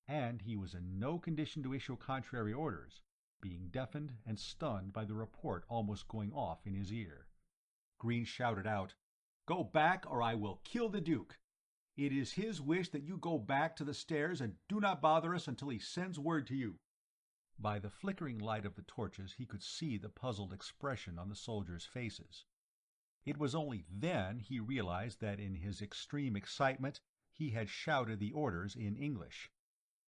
And he was in no condition to issue contrary orders, being deafened and stunned by the report almost going off in his ear. Green shouted out, "Go back, or I will kill the Duke. It is his wish that you go back to the stairs and do not bother us until he sends word to you." By the flickering light of the torches he could see the puzzled expression on the soldiers' faces. It was only then he realized that in his extreme excitement he had shouted the orders in English.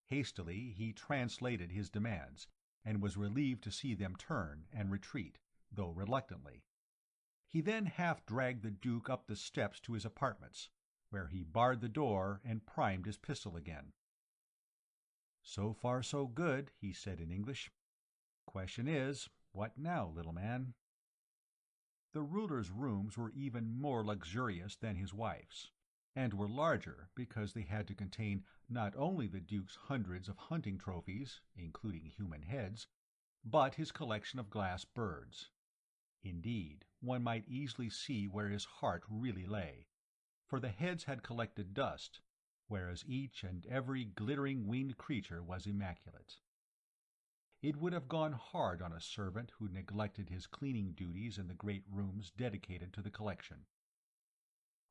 Hastily he translated his demands, and was relieved to see them turn and retreat, though reluctantly. He then half-dragged the Duke up the steps to his apartments, where he barred the door and primed his pistol again. "So far so good," he said in English. "Question is, what now, little man?" The ruler's rooms were even more luxurious than his wife's, and were larger because they had to contain not only the Duke's hundreds of hunting trophies, including human heads, but his collection of glass birds. Indeed, one might easily see where his heart really lay, for the heads had collected dust, whereas each and every glittering winged creature was immaculate. It would have gone hard on a servant who neglected his cleaning duties in the great rooms dedicated to the collection.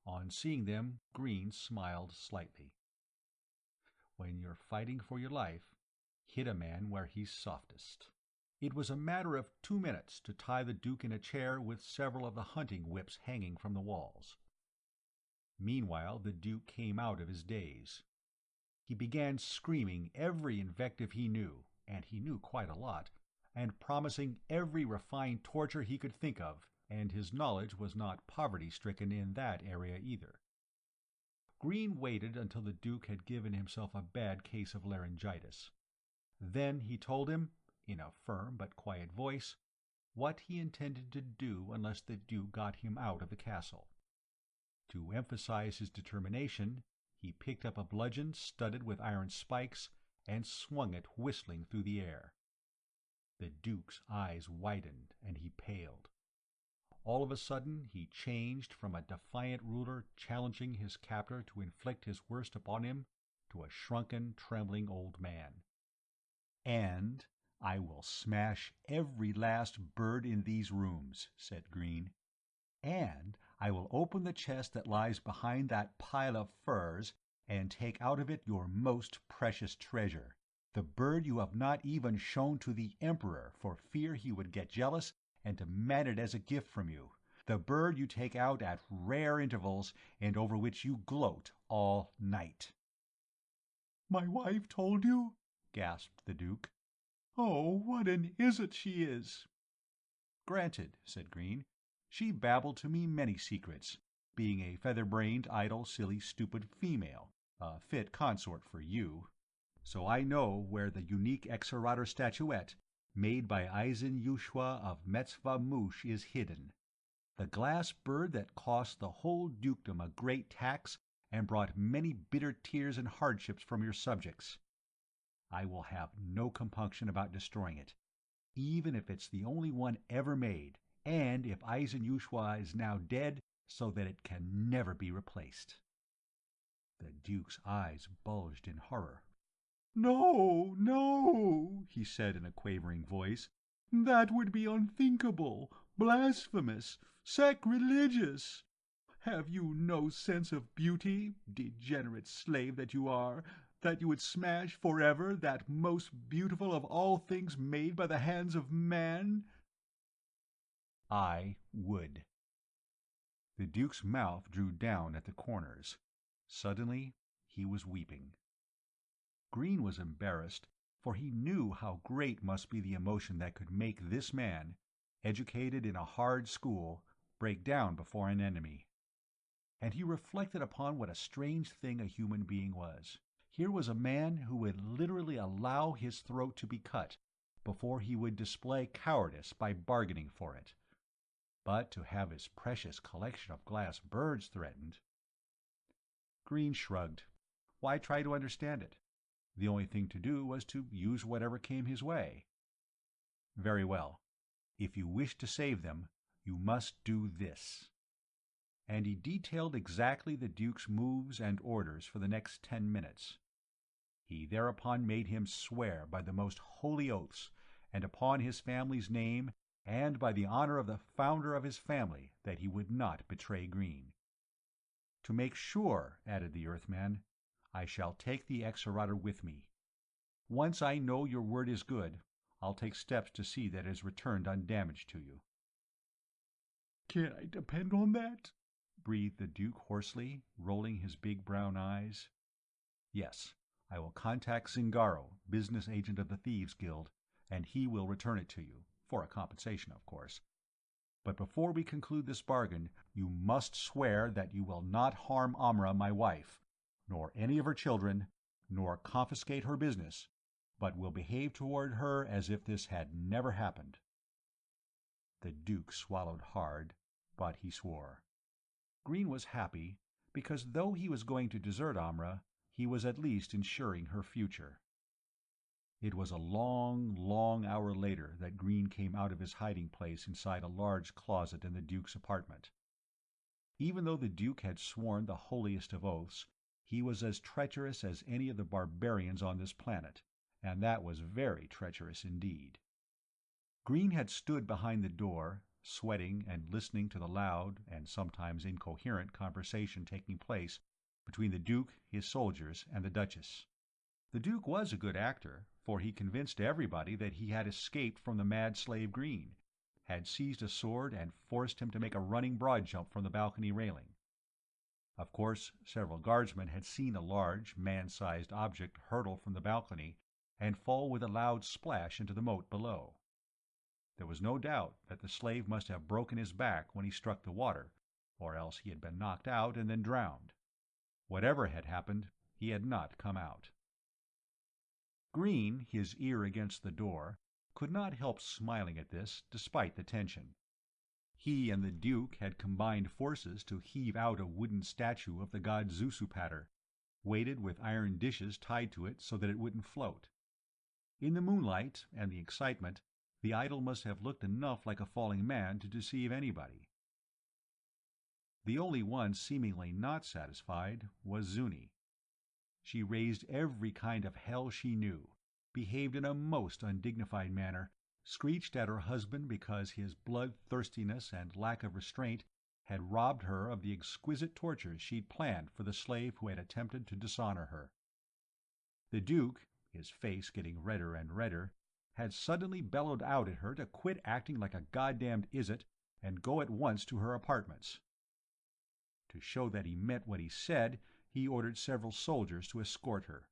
On seeing them, Green smiled slightly. When you're fighting for your life, hit a man where he's softest. It was a matter of 2 minutes to tie the Duke in a chair with several of the hunting whips hanging from the walls. Meanwhile, the Duke came out of his daze. He began screaming every invective he knew, and he knew quite a lot, and promising every refined torture he could think of, and his knowledge was not poverty-stricken in that area either. Green waited until the Duke had given himself a bad case of laryngitis. Then he told him, in a firm but quiet voice, what he intended to do unless the Duke got him out of the castle. To emphasize his determination, he picked up a bludgeon studded with iron spikes and swung it whistling through the air. The Duke's eyes widened and he paled. All of a sudden he changed from a defiant ruler challenging his captor to inflict his worst upon him to a shrunken, trembling old man. "And I will smash every last bird in these rooms," said Green. "And I will open the chest that lies behind that pile of furs and take out of it your most precious treasure, the bird you have not even shown to the Emperor for fear he would get jealous and demand it as a gift from you, the bird you take out at rare intervals and over which you gloat all night." "My wife told you?" gasped the Duke. "Oh, what an izzet she is!" "Granted," said Green. "She babbled to me many secrets, being a feather-brained, idle, silly, stupid female, a fit consort for you. So I know where the unique Exorator statuette, made by Eisen Yushua of Metzva Mush, is hidden. The glass bird that cost the whole dukedom a great tax and brought many bitter tears and hardships from your subjects. I will have no compunction about destroying it, even if it's the only one ever made, and if Eisen Yushua is now dead, so that it can never be replaced." The Duke's eyes bulged in horror. "No, no," he said in a quavering voice. "That would be unthinkable, blasphemous, sacrilegious. Have you no sense of beauty, degenerate slave that you are, that you would smash forever that most beautiful of all things made by the hands of man?" "I would." The Duke's mouth drew down at the corners. Suddenly he was weeping. Green was embarrassed, for he knew how great must be the emotion that could make this man, educated in a hard school, break down before an enemy. And he reflected upon what a strange thing a human being was. Here was a man who would literally allow his throat to be cut before he would display cowardice by bargaining for it. But to have his precious collection of glass birds threatened— Green shrugged. Why try to understand it? The only thing to do was to use whatever came his way. "Very well. If you wish to save them, you must do this." And he detailed exactly the Duke's moves and orders for the next 10 minutes. He thereupon made him swear by the most holy oaths, and upon his family's name, and by the honor of the founder of his family, that he would not betray Green. "To make sure," added the Earthman, "I shall take the Exorator with me. Once I know your word is good, I'll take steps to see that it is returned undamaged to you." "Can I depend on that?" breathed the Duke hoarsely, rolling his big brown eyes. "Yes, I will contact Zingaro, business agent of the Thieves' Guild, and he will return it to you, for a compensation, of course. But before we conclude this bargain, you must swear that you will not harm Amra, my wife, nor any of her children, nor confiscate her business, but will behave toward her as if this had never happened." The Duke swallowed hard, but he swore. Green was happy, because though he was going to desert Amra, he was at least ensuring her future. It was a long, long hour later that Green came out of his hiding place inside a large closet in the Duke's apartment. Even though the Duke had sworn the holiest of oaths, he was as treacherous as any of the barbarians on this planet, and that was very treacherous indeed. Green had stood behind the door, sweating and listening to the loud and sometimes incoherent conversation taking place between the Duke, his soldiers, and the Duchess. The Duke was a good actor, for he convinced everybody that he had escaped from the mad slave Green, had seized a sword and forced him to make a running broad jump from the balcony railing. Of course, several guardsmen had seen a large, man-sized object hurtle from the balcony and fall with a loud splash into the moat below. There was no doubt that the slave must have broken his back when he struck the water, or else he had been knocked out and then drowned. Whatever had happened, he had not come out. Green, his ear against the door, could not help smiling at this, despite the tension. He and the Duke had combined forces to heave out a wooden statue of the god Zusupater, weighted with iron dishes tied to it so that it wouldn't float. In the moonlight and the excitement, the idol must have looked enough like a falling man to deceive anybody. The only one seemingly not satisfied was Zuni. She raised every kind of hell she knew, behaved in a most undignified manner, screeched at her husband because his bloodthirstiness and lack of restraint had robbed her of the exquisite tortures she'd planned for the slave who had attempted to dishonor her. The Duke, his face getting redder and redder, had suddenly bellowed out at her to quit acting like a goddamned izzet and go at once to her apartments. To show that he meant what he said, he ordered several soldiers to escort her.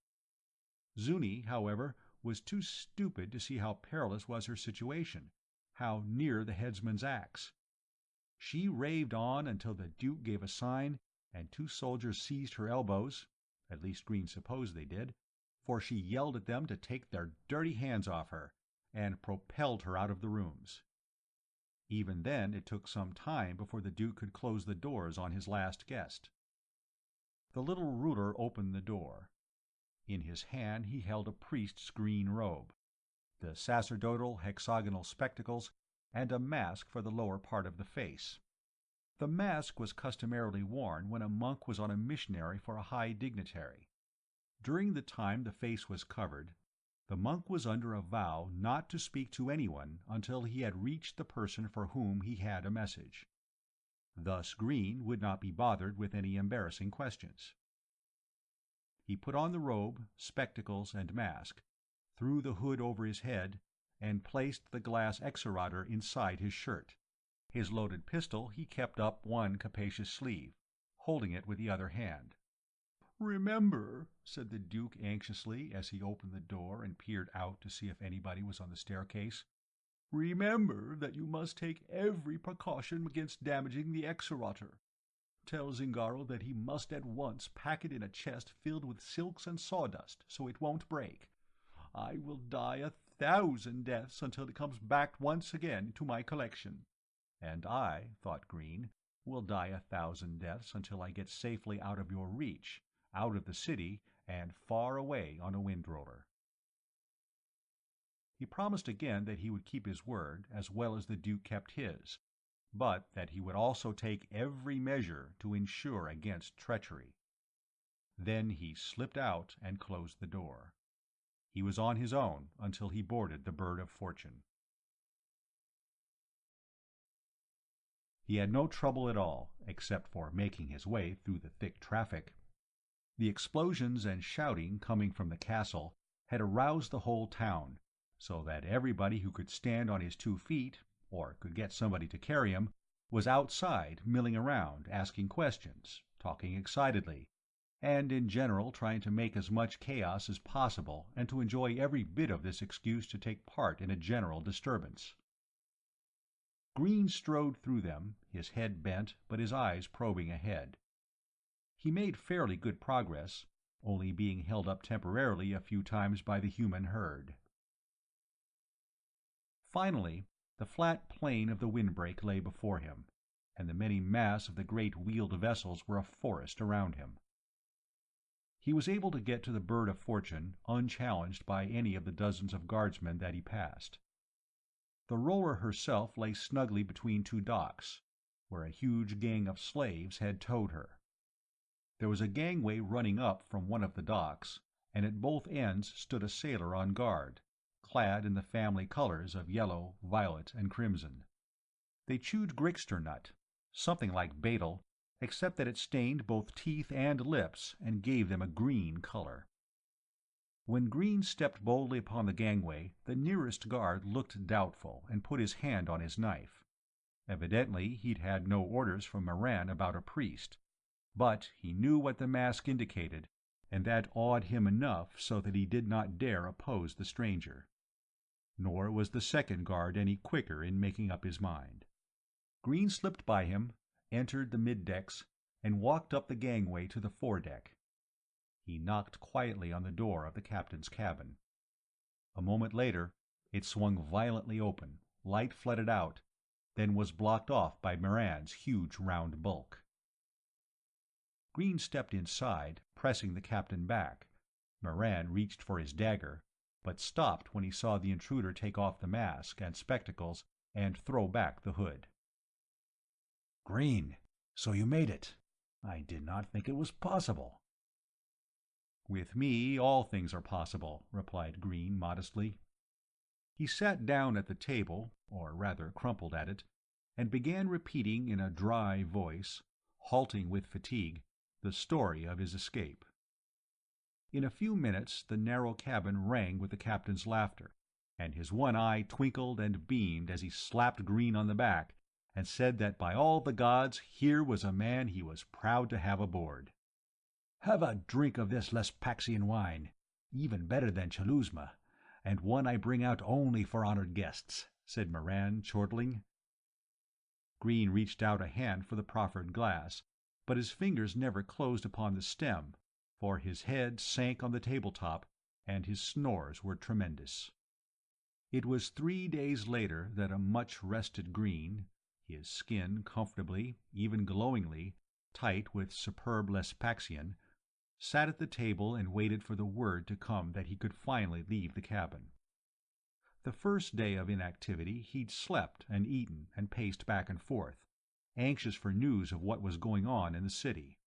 Zuni, however, was too stupid to see how perilous was her situation, how near the headsman's axe. She raved on until the Duke gave a sign, and two soldiers seized her elbows, at least Green supposed they did, for she yelled at them to take their dirty hands off her, and propelled her out of the rooms. Even then it took some time before the Duke could close the doors on his last guest. The little ruler opened the door. In his hand he held a priest's green robe, the sacerdotal hexagonal spectacles, and a mask for the lower part of the face. The mask was customarily worn when a monk was on a missionary for a high dignitary. During the time the face was covered, the monk was under a vow not to speak to anyone until he had reached the person for whom he had a message. Thus Green would not be bothered with any embarrassing questions. He put on the robe, spectacles, and mask, threw the hood over his head, and placed the glass exorator inside his shirt. His loaded pistol he kept up one capacious sleeve, holding it with the other hand. "Remember," said the Duke anxiously as he opened the door and peered out to see if anybody was on the staircase, "remember that you must take every precaution against damaging the exorator. Tell Zingaro that he must at once pack it in a chest filled with silks and sawdust so it won't break. I will die 1,000 deaths until it comes back once again to my collection. And I, thought Green, will die 1,000 deaths until I get safely out of your reach, out of the city, and far away on a windroller." He promised again that he would keep his word as well as the Duke kept his, but that he would also take every measure to ensure against treachery. Then he slipped out and closed the door. He was on his own until he boarded the Bird of Fortune. He had no trouble at all, except for making his way through the thick traffic. The explosions and shouting coming from the castle had aroused the whole town, so that everybody who could stand on his 2 feet, or could get somebody to carry him, was outside milling around, asking questions, talking excitedly, and in general trying to make as much chaos as possible and to enjoy every bit of this excuse to take part in a general disturbance. Green strode through them, his head bent but his eyes probing ahead. He made fairly good progress, only being held up temporarily a few times by the human herd. Finally, the flat plain of the windbreak lay before him, and the many masts of the great wheeled vessels were a forest around him. He was able to get to the Bird of Fortune unchallenged by any of the dozens of guardsmen that he passed. The roller herself lay snugly between 2 docks, where a huge gang of slaves had towed her. There was a gangway running up from one of the docks, and at both ends stood a sailor on guard, clad in the family colors of yellow, violet, and crimson. They chewed Grixter nut, something like betel, except that it stained both teeth and lips and gave them a green color. When Green stepped boldly upon the gangway, the nearest guard looked doubtful and put his hand on his knife. Evidently he'd had no orders from Moran about a priest, but he knew what the mask indicated, and that awed him enough so that he did not dare oppose the stranger. Nor was the second guard any quicker in making up his mind. Green slipped by him, entered the mid-decks, and walked up the gangway to the foredeck. He knocked quietly on the door of the captain's cabin. A moment later, it swung violently open, light flooded out, then was blocked off by Moran's huge round bulk. Green stepped inside, pressing the captain back. Moran reached for his dagger, but stopped when he saw the intruder take off the mask and spectacles and throw back the hood. "Green, so you made it. I did not think it was possible." "With me all things are possible," replied Green modestly. He sat down at the table, or rather crumpled at it, and began repeating in a dry voice, halting with fatigue, the story of his escape. In a few minutes the narrow cabin rang with the captain's laughter, and his one eye twinkled and beamed as he slapped Green on the back and said that by all the gods here was a man he was proud to have aboard. "Have a drink of this Lespaxian wine, even better than Chaluzma, and one I bring out only for honored guests," said Moran, chortling. Green reached out a hand for the proffered glass, but his fingers never closed upon the stem, for his head sank on the tabletop, and his snores were tremendous. It was 3 days later that a much-rested Green, his skin comfortably, even glowingly, tight with superb Lespaxian, sat at the table and waited for the word to come that he could finally leave the cabin. The first day of inactivity he'd slept and eaten and paced back and forth, anxious for news of what was going on in the city.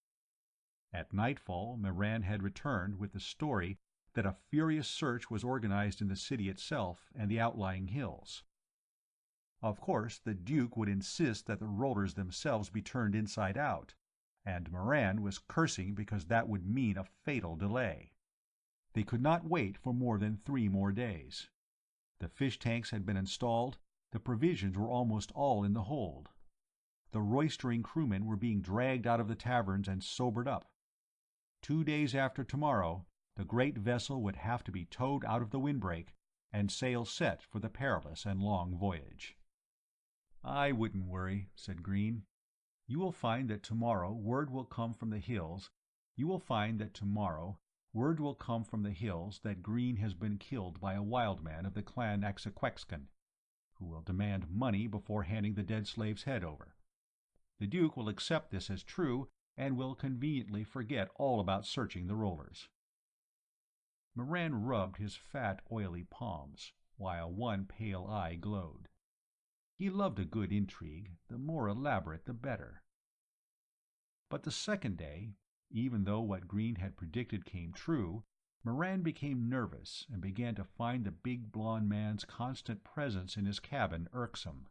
At nightfall Moran had returned with the story that a furious search was organized in the city itself and the outlying hills. Of course the Duke would insist that the rollers themselves be turned inside out, and Moran was cursing because that would mean a fatal delay. They could not wait for more than 3 more days. The fish tanks had been installed, the provisions were almost all in the hold. The roistering crewmen were being dragged out of the taverns and sobered up. 2 days after tomorrow, the great vessel would have to be towed out of the windbreak, and sail set for the perilous and long voyage. "I wouldn't worry," said Green. "You will find that tomorrow word will come from the hills. That Green has been killed by a wild man of the clan Axequexcan, who will demand money before handing the dead slave's head over. The Duke will accept this as true, and will conveniently forget all about searching the rollers." Moran rubbed his fat, oily palms, while one pale eye glowed. He loved a good intrigue, the more elaborate the better. But the second day, even though what Green had predicted came true, Moran became nervous and began to find the big blond man's constant presence in his cabin irksome.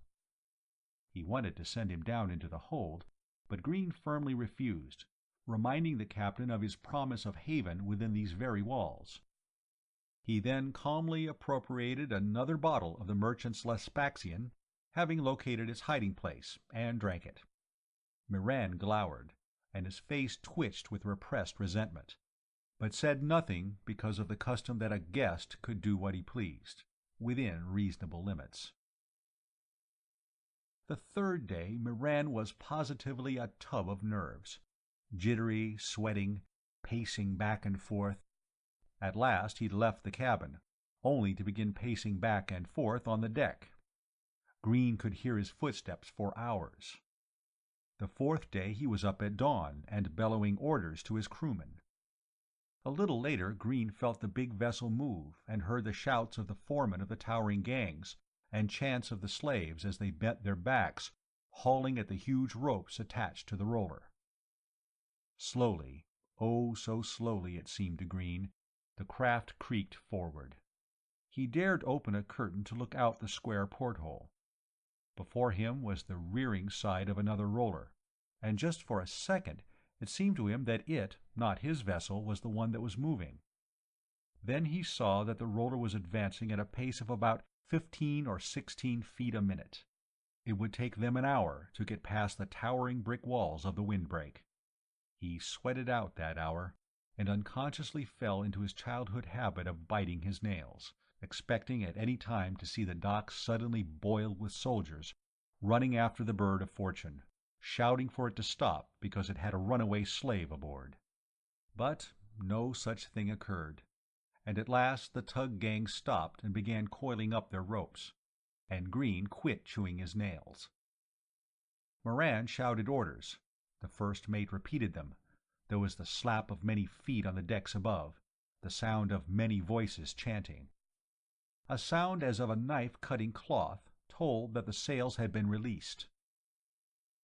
He wanted to send him down into the hold, but Green firmly refused, reminding the captain of his promise of haven within these very walls. He then calmly appropriated another bottle of the merchant's Lespaxian, having located its hiding place, and drank it. Moran glowered, and his face twitched with repressed resentment, but said nothing because of the custom that a guest could do what he pleased, within reasonable limits. The third day Moran was positively a tub of nerves, jittery, sweating, pacing back and forth. At last he'd left the cabin, only to begin pacing back and forth on the deck. Green could hear his footsteps for hours. The fourth day he was up at dawn and bellowing orders to his crewmen. A little later Green felt the big vessel move and heard the shouts of the foremen of the towering gangs and chants of the slaves as they bent their backs, hauling at the huge ropes attached to the roller. Slowly, oh so slowly it seemed to Green, the craft creaked forward. He dared open a curtain to look out the square porthole. Before him was the rearing side of another roller, and just for a second it seemed to him that it, not his vessel, was the one that was moving. Then he saw that the roller was advancing at a pace of about 15 or 16 feet a minute. It would take them an hour to get past the towering brick walls of the windbreak. He sweated out that hour, and unconsciously fell into his childhood habit of biting his nails, expecting at any time to see the dock suddenly boiled with soldiers, running after the bird of fortune, shouting for it to stop because it had a runaway slave aboard. But no such thing occurred, and at last the tug gang stopped and began coiling up their ropes, and Green quit chewing his nails. Moran shouted orders. The first mate repeated them. There was the slap of many feet on the decks above, the sound of many voices chanting. A sound as of a knife cutting cloth told that the sails had been released.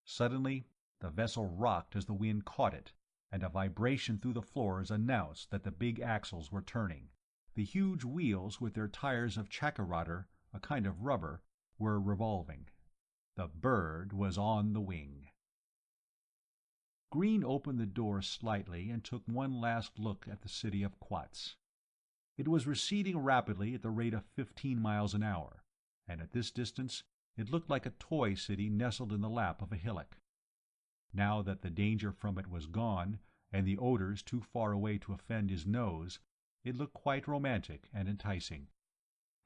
Suddenly the vessel rocked as the wind caught it, and a vibration through the floors announced that the big axles were turning. The huge wheels with their tires of chakarader, a kind of rubber, were revolving. The bird was on the wing. Green opened the door slightly and took one last look at the city of Quats. It was receding rapidly at the rate of 15 miles an hour, and at this distance it looked like a toy city nestled in the lap of a hillock. Now that the danger from it was gone, and the odors too far away to offend his nose, it looked quite romantic and enticing.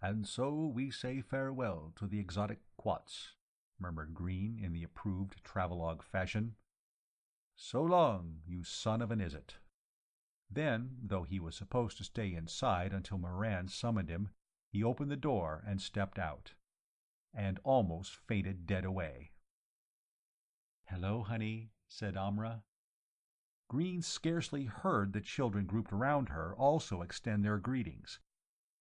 "And so we say farewell to the exotic Quats," murmured Green in the approved travelogue fashion. "So long, you son of an Izzet." Then, though he was supposed to stay inside until Moran summoned him, he opened the door and stepped out, and almost fainted dead away. "Hello, honey," said Amra. Green scarcely heard the children grouped around her also extend their greetings.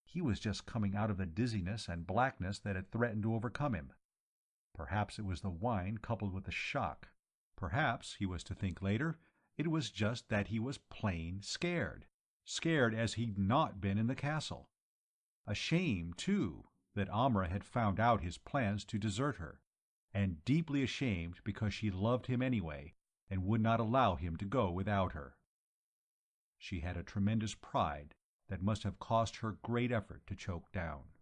He was just coming out of the dizziness and blackness that had threatened to overcome him. Perhaps it was the wine coupled with the shock. Perhaps, he was to think later, it was just that he was plain scared. Scared as he'd not been in the castle. Ashamed, too, that Amra had found out his plans to desert her, and deeply ashamed because she loved him anyway and would not allow him to go without her. She had a tremendous pride that must have cost her great effort to choke down.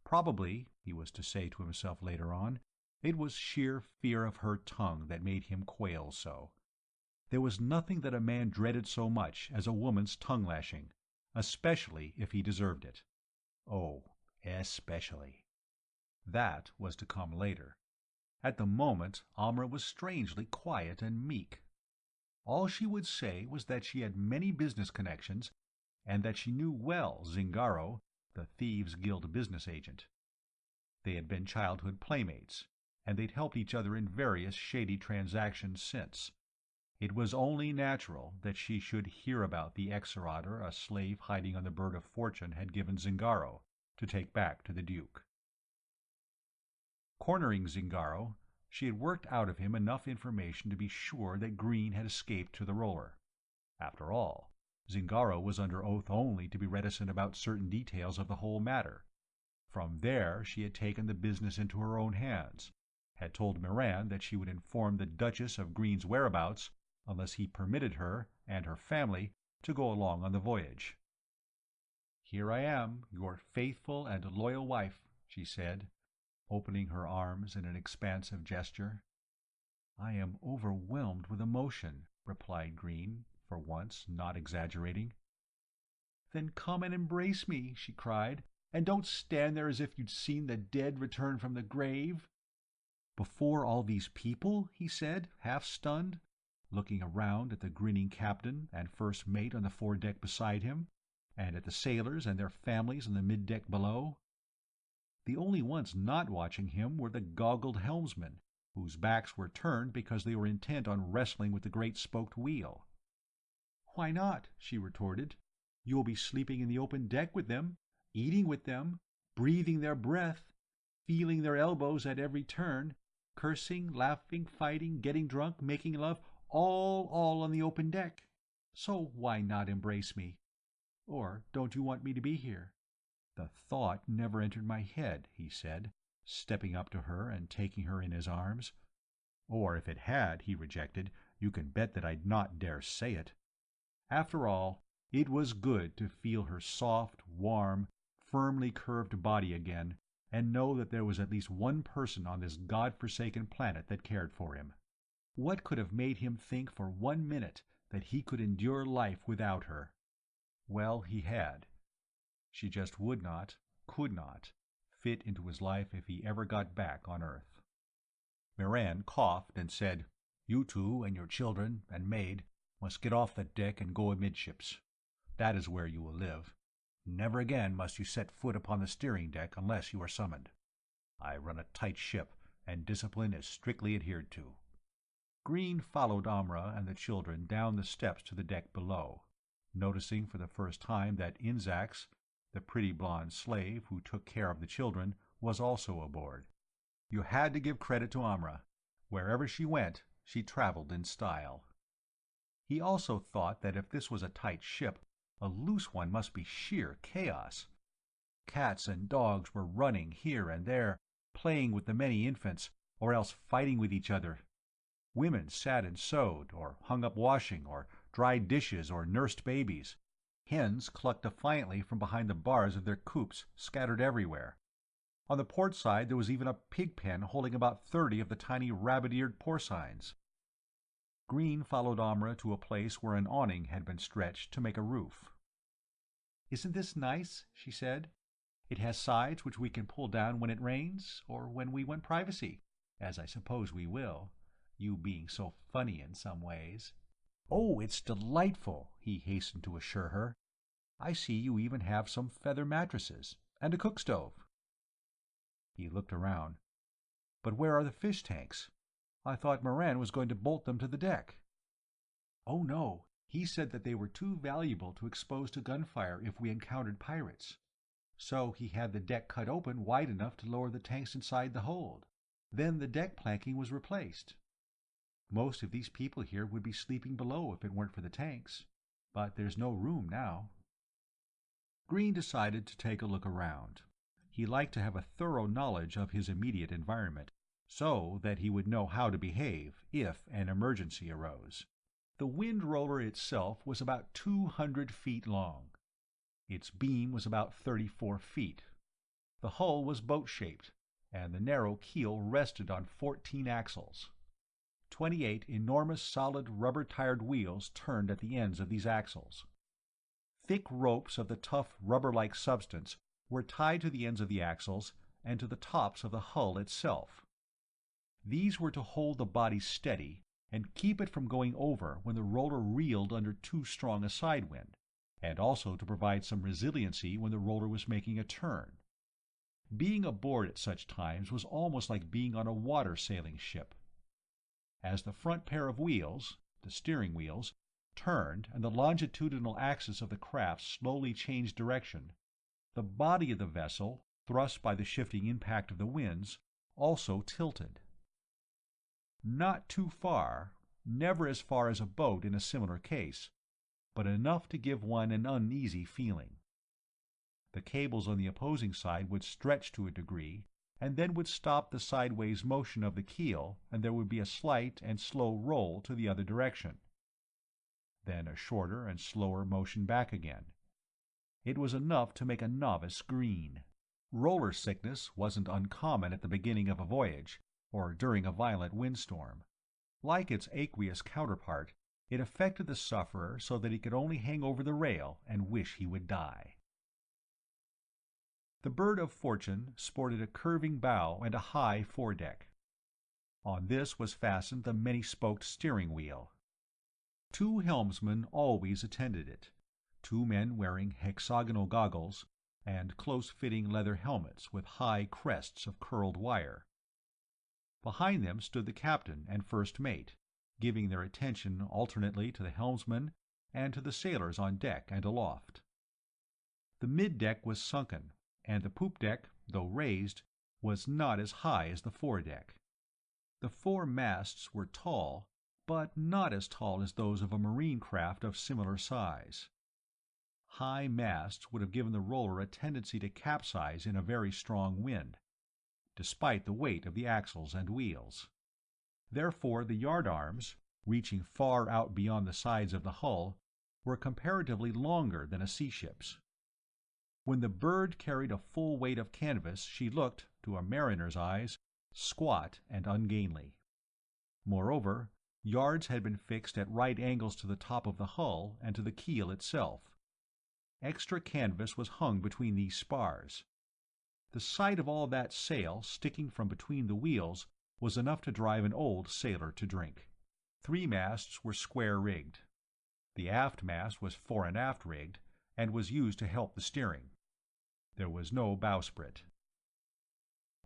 Probably, he was to say to himself later on, it was sheer fear of her tongue that made him quail so. There was nothing that a man dreaded so much as a woman's tongue-lashing, especially if he deserved it. Oh, especially. That was to come later. At the moment, Amra was strangely quiet and meek. All she would say was that she had many business connections, and that she knew well Zingaro, the Thieves' Guild business agent. They had been childhood playmates, and they'd helped each other in various shady transactions since. It was only natural that she should hear about the exorator a slave hiding on the Bird of Fortune had given Zingaro to take back to the Duke. Cornering Zingaro, she had worked out of him enough information to be sure that Green had escaped to the roller. After all, Zingaro was under oath only to be reticent about certain details of the whole matter. From there she had taken the business into her own hands, had told Moran that she would inform the Duchess of Green's whereabouts unless he permitted her and her family to go along on the voyage. "Here I am, your faithful and loyal wife," she said, opening her arms in an expansive gesture. "I am overwhelmed with emotion," replied Green, for once not exaggerating. "Then come and embrace me," she cried, "and don't stand there as if you'd seen the dead return from the grave." "Before all these people?" he said, half-stunned, looking around at the grinning captain and first mate on the foredeck beside him, and at the sailors and their families on the middeck below. The only ones not watching him were the goggled helmsmen, whose backs were turned because they were intent on wrestling with the great spoked wheel. "Why not?" she retorted. "You will be sleeping in the open deck with them, eating with them, breathing their breath, feeling their elbows at every turn, cursing, laughing, fighting, getting drunk, making love, all on the open deck. So why not embrace me? Or don't you want me to be here?" "The thought never entered my head," he said, stepping up to her and taking her in his arms. Or if it had, he rejected, you can bet that I'd not dare say it. After all, it was good to feel her soft, warm, firmly curved body again, and know that there was at least one person on this God-forsaken planet that cared for him. What could have made him think for 1 minute that he could endure life without her? Well, he had. She just would not, could not, fit into his life if he ever got back on Earth. Moran coughed and said, "You two and your children and maid must get off the deck and go amidships. That is where you will live. Never again must you set foot upon the steering deck unless you are summoned. I run a tight ship, and discipline is strictly adhered to." Green followed Amra and the children down the steps to the deck below, noticing for the first time that Inzax, the pretty blonde slave who took care of the children, was also aboard. You had to give credit to Amra. Wherever she went, she traveled in style. He also thought that if this was a tight ship, a loose one must be sheer chaos. Cats and dogs were running here and there, playing with the many infants, or else fighting with each other. Women sat and sewed, or hung up washing, or dried dishes, or nursed babies. Hens clucked defiantly from behind the bars of their coops, scattered everywhere. On the port side there was even a pig pen holding about 30 of the tiny rabbit-eared porcines. Green followed Amra to a place where an awning had been stretched to make a roof. "Isn't this nice?" she said. "It has sides which we can pull down when it rains, or when we want privacy, as I suppose we will, you being so funny in some ways." "Oh, it's delightful," he hastened to assure her. "I see you even have some feather mattresses, and a cook stove." He looked around. "But where are the fish tanks? I thought Moran was going to bolt them to the deck." "Oh, no. He said that they were too valuable to expose to gunfire if we encountered pirates. So he had the deck cut open wide enough to lower the tanks inside the hold. Then the deck planking was replaced. Most of these people here would be sleeping below if it weren't for the tanks. But there's no room now." Green decided to take a look around. He liked to have a thorough knowledge of his immediate environment, so that he would know how to behave if an emergency arose. The wind roller itself was about 200 feet long. Its beam was about 34 feet. The hull was boat-shaped, and the narrow keel rested on 14 axles. 28 enormous solid rubber-tired wheels turned at the ends of these axles. Thick ropes of the tough rubber-like substance were tied to the ends of the axles and to the tops of the hull itself. These were to hold the body steady and keep it from going over when the roller reeled under too strong a side wind, and also to provide some resiliency when the roller was making a turn. Being aboard at such times was almost like being on a water-sailing ship. As the front pair of wheels, the steering wheels, turned and the longitudinal axis of the craft slowly changed direction, the body of the vessel, thrust by the shifting impact of the winds, also tilted. Not too far, never as far as a boat in a similar case, but enough to give one an uneasy feeling. The cables on the opposing side would stretch to a degree, and then would stop the sideways motion of the keel, and there would be a slight and slow roll to the other direction. Then a shorter and slower motion back again. It was enough to make a novice green. Roller sickness wasn't uncommon at the beginning of a voyage, or during a violent windstorm. Like its aqueous counterpart, it affected the sufferer so that he could only hang over the rail and wish he would die. The Bird of Fortune sported a curving bow and a high foredeck. On this was fastened the many-spoked steering wheel. 2 helmsmen always attended it, 2 men wearing hexagonal goggles and close-fitting leather helmets with high crests of curled wire. Behind them stood the captain and first mate, giving their attention alternately to the helmsman and to the sailors on deck and aloft. The mid-deck was sunken, and the poop-deck, though raised, was not as high as the foredeck. The 4 masts were tall, but not as tall as those of a marine craft of similar size. High masts would have given the roller a tendency to capsize in a very strong wind, despite the weight of the axles and wheels. Therefore the yardarms, reaching far out beyond the sides of the hull, were comparatively longer than a sea-ship's. When the bird carried a full weight of canvas she looked, to a mariner's eyes, squat and ungainly. Moreover, yards had been fixed at right angles to the top of the hull and to the keel itself. Extra canvas was hung between these spars. The sight of all that sail sticking from between the wheels was enough to drive an old sailor to drink. 3 masts were square-rigged. The aft mast was fore and aft rigged, and was used to help the steering. There was no bowsprit.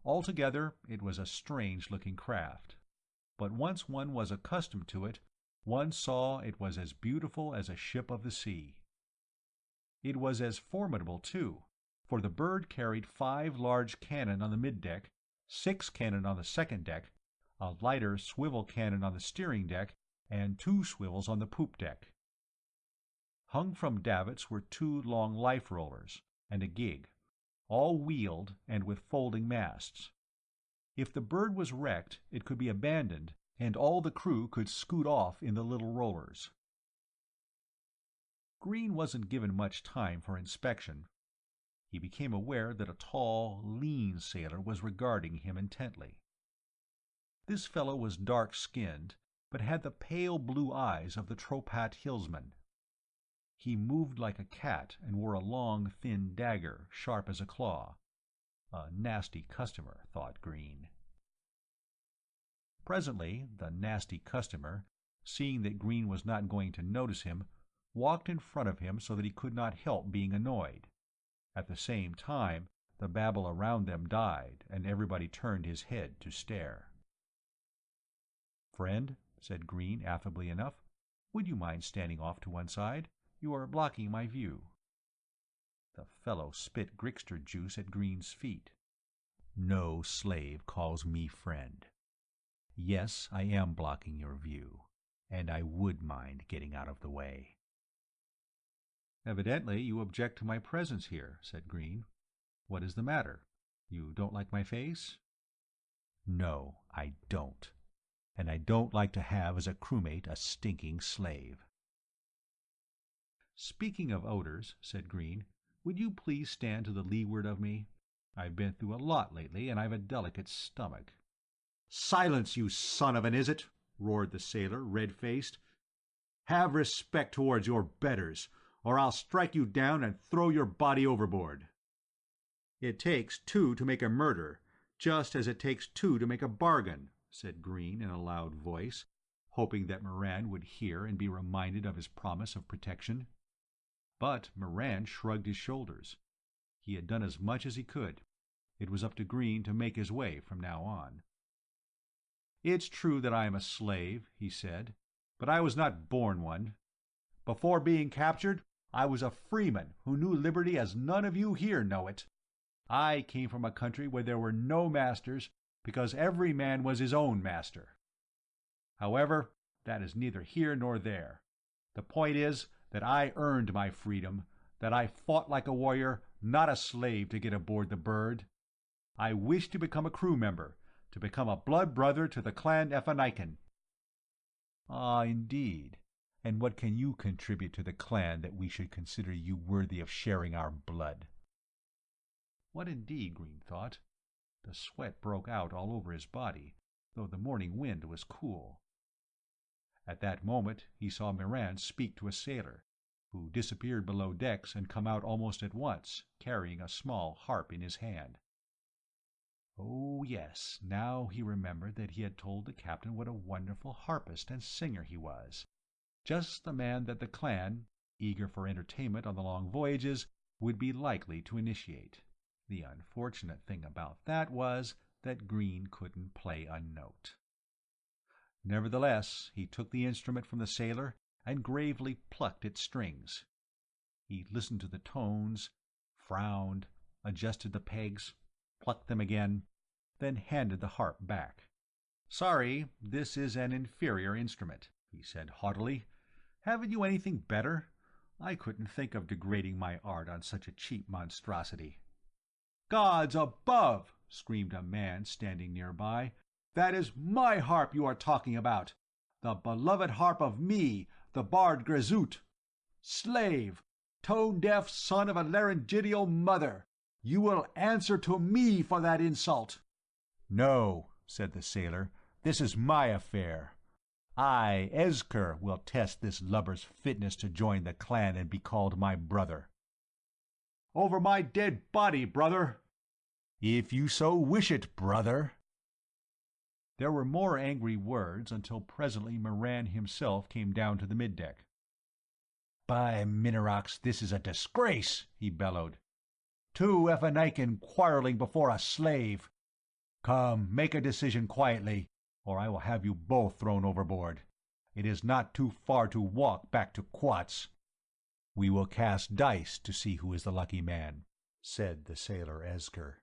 Altogether it was a strange-looking craft, but once one was accustomed to it, one saw it was as beautiful as a ship of the sea. It was as formidable, too, for the bird carried 5 large cannon on the middeck, 6 cannon on the second deck, a lighter swivel cannon on the steering deck, and 2 swivels on the poop deck. Hung from davits were 2 long life-rollers, and a gig, all wheeled and with folding masts. If the bird was wrecked, it could be abandoned, and all the crew could scoot off in the little rollers. Green wasn't given much time for inspection. He became aware that a tall, lean sailor was regarding him intently. This fellow was dark-skinned, but had the pale blue eyes of the Tropat hillsman. He moved like a cat and wore a long, thin dagger, sharp as a claw. A nasty customer, thought Green. Presently the nasty customer, seeing that Green was not going to notice him, walked in front of him so that he could not help being annoyed. At the same time, the babble around them died, and everybody turned his head to stare. "Friend," said Green affably enough, "would you mind standing off to one side? You are blocking my view." The fellow spit Grixter juice at Green's feet. "No slave calls me friend. Yes, I am blocking your view, and I would mind getting out of the way." "Evidently you object to my presence here," said Green. "What is the matter? You don't like my face?" "No, I don't. And I don't like to have as a crewmate a stinking slave." "Speaking of odors," said Green, "would you please stand to the leeward of me? I've been through a lot lately, and I've a delicate stomach." "Silence, you son of an Izzet!" roared the sailor, red-faced. "Have respect towards your betters, or I'll strike you down and throw your body overboard." "It takes 2 to make a murder, just as it takes 2 to make a bargain," said Green in a loud voice, hoping that Moran would hear and be reminded of his promise of protection. But Moran shrugged his shoulders. He had done as much as he could. It was up to Green to make his way from now on. "It's true that I am a slave," he said, "but I was not born one. Before being captured, I was a freeman who knew liberty as none of you here know it. I came from a country where there were no masters, because every man was his own master. However, that is neither here nor there. The point is that I earned my freedom, that I fought like a warrior, not a slave, to get aboard the Bird. I wish to become a crew member, to become a blood brother to the clan Ephanikan." "Ah, indeed. And what can you contribute to the clan that we should consider you worthy of sharing our blood?" What indeed, Green thought. The sweat broke out all over his body, though the morning wind was cool. At that moment he saw Moran speak to a sailor, who disappeared below decks and come out almost at once, carrying a small harp in his hand. Oh, yes, now he remembered that he had told the captain what a wonderful harpist and singer he was. Just the man that the clan, eager for entertainment on the long voyages, would be likely to initiate. The unfortunate thing about that was that Green couldn't play a note. Nevertheless, he took the instrument from the sailor and gravely plucked its strings. He listened to the tones, frowned, adjusted the pegs, plucked them again, then handed the harp back. "Sorry, this is an inferior instrument," he said haughtily. "Haven't you anything better? I couldn't think of degrading my art on such a cheap monstrosity." "Gods above!" screamed a man standing nearby. "That is my harp you are talking about, the beloved harp of me, the bard Grizoot. Slave, tone-deaf son of a laryngidial mother, you will answer to me for that insult." "No," said the sailor, "this is my affair. I, Ezker, will test this lubber's fitness to join the clan and be called my brother." "Over my dead body, brother." "If you so wish it, brother." There were more angry words until presently Moran himself came down to the middeck. "By Minarax, this is a disgrace," he bellowed. "Two Ephanikin quarreling before a slave. Come, make a decision quietly, or I will have you both thrown overboard. It is not too far to walk back to Quats." "We will cast dice to see who is the lucky man," said the sailor Ezker.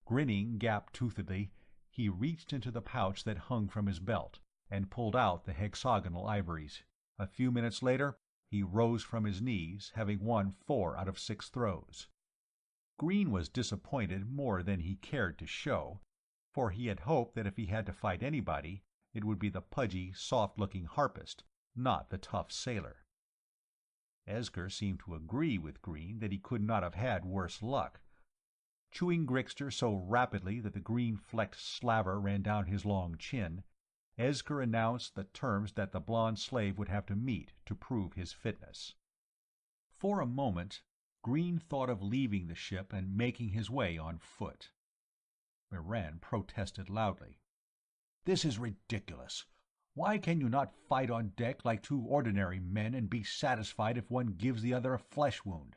Grinning gap-toothedly, he reached into the pouch that hung from his belt, and pulled out the hexagonal ivories. A few minutes later, he rose from his knees, having won 4 out of 6 throws. Green was disappointed more than he cared to show, for he had hoped that if he had to fight anybody, it would be the pudgy, soft-looking harpist, not the tough sailor. Ezker seemed to agree with Green that he could not have had worse luck. Chewing Grixter so rapidly that the green-flecked slaver ran down his long chin, Ezker announced the terms that the blond slave would have to meet to prove his fitness. For a moment, Green thought of leaving the ship and making his way on foot. Moran protested loudly. "This is ridiculous. Why can you not fight on deck like two ordinary men and be satisfied if one gives the other a flesh wound?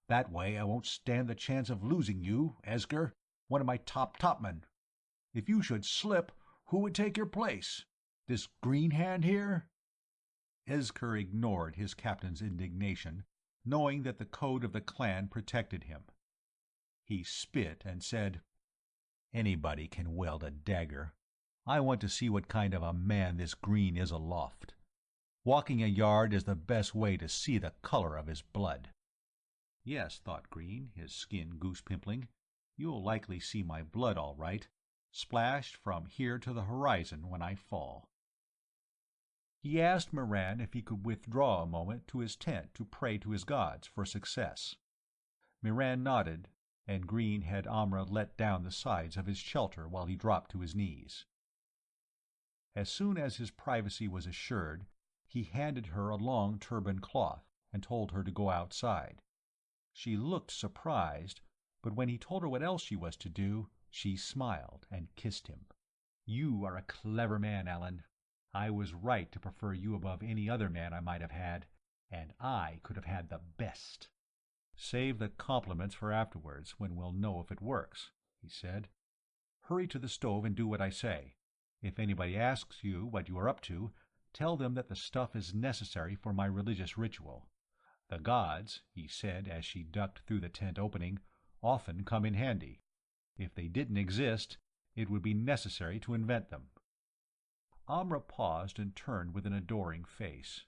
That way I won't stand the chance of losing you, Ezker, one of my top topmen. If you should slip, who would take your place? This green hand here?" Ezker ignored his captain's indignation, knowing that the code of the clan protected him. He spit and said, "Anybody can wield a dagger. I want to see what kind of a man this Green is aloft. Walking a yard is the best way to see the color of his blood." "Yes," thought Green, his skin goose-pimpling, "you'll likely see my blood all right, splashed from here to the horizon when I fall." He asked Moran if he could withdraw a moment to his tent to pray to his gods for success. Moran nodded, and Green had Amra let down the sides of his shelter while he dropped to his knees. As soon as his privacy was assured, he handed her a long turban cloth and told her to go outside. She looked surprised, but when he told her what else she was to do, she smiled and kissed him. "You are a clever man, Alan. I was right to prefer you above any other man I might have had, and I could have had the best." "Save the compliments for afterwards, when we'll know if it works," he said. "Hurry to the stove and do what I say. If anybody asks you what you are up to, tell them that the stuff is necessary for my religious ritual. The gods," he said as she ducked through the tent opening, "often come in handy. If they didn't exist, it would be necessary to invent them." Amra paused and turned with an adoring face.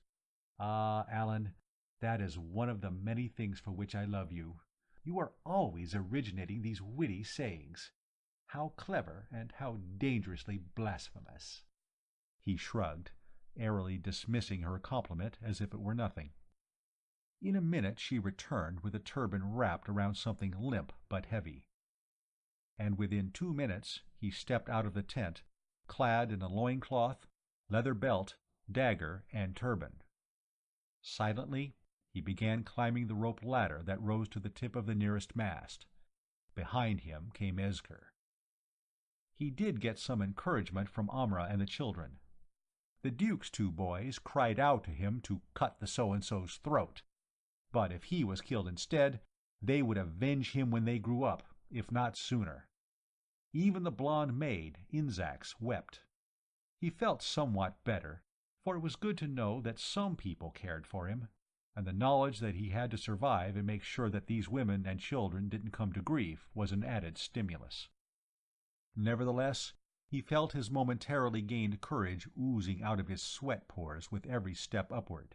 "Ah, Alan, that is one of the many things for which I love you. You are always originating these witty sayings. How clever and how dangerously blasphemous." He shrugged, airily dismissing her compliment as if it were nothing. In a minute she returned with a turban wrapped around something limp but heavy. And within 2 minutes he stepped out of the tent, clad in a loincloth, leather belt, dagger, and turban. Silently he began climbing the rope ladder that rose to the tip of the nearest mast. Behind him came Ezker. He did get some encouragement from Amra and the children. The Duke's 2 boys cried out to him to cut the so-and-so's throat, but if he was killed instead, they would avenge him when they grew up, if not sooner. Even the blonde maid, Inzax, wept. He felt somewhat better, for it was good to know that some people cared for him, and the knowledge that he had to survive and make sure that these women and children didn't come to grief was an added stimulus. Nevertheless, he felt his momentarily gained courage oozing out of his sweat pores with every step upward.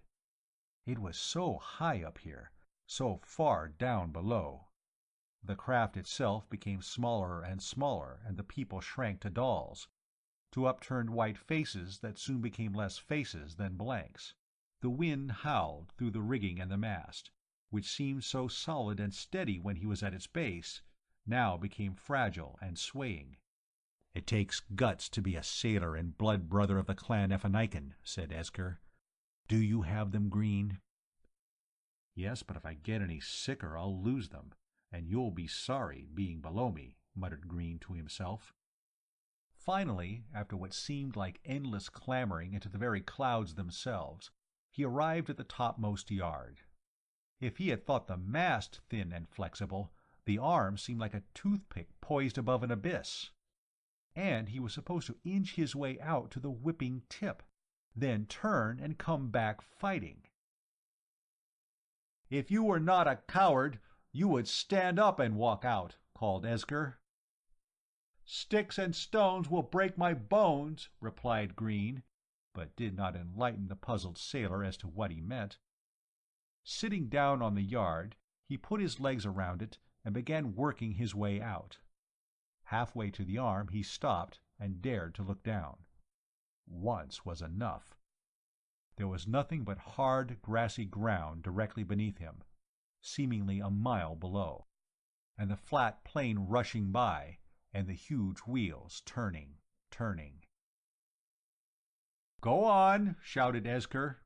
It was so high up here, so far down below. The craft itself became smaller and smaller, and the people shrank to dolls, to upturned white faces that soon became less faces than blanks. The wind howled through the rigging and the mast, which seemed so solid and steady when he was at its base, now became fragile and swaying. "It takes guts to be a sailor and blood brother of the clan Ephenaiken," said Esger. "Do you have them, Green?" "Yes, but if I get any sicker I'll lose them, and you'll be sorry, being below me," muttered Green to himself. Finally, after what seemed like endless clambering into the very clouds themselves, he arrived at the topmost yard. If he had thought the mast thin and flexible, the arm seemed like a toothpick poised above an abyss. And he was supposed to inch his way out to the whipping tip, then turn and come back fighting. "If you were not a coward, you would stand up and walk out," called Esger. "Sticks and stones will break my bones," replied Green, but did not enlighten the puzzled sailor as to what he meant. Sitting down on the yard, he put his legs around it and began working his way out. Halfway to the arm he stopped and dared to look down. Once was enough. There was nothing but hard, grassy ground directly beneath him, seemingly a mile below, and the flat plain rushing by, and the huge wheels turning. "Go on," shouted Esger.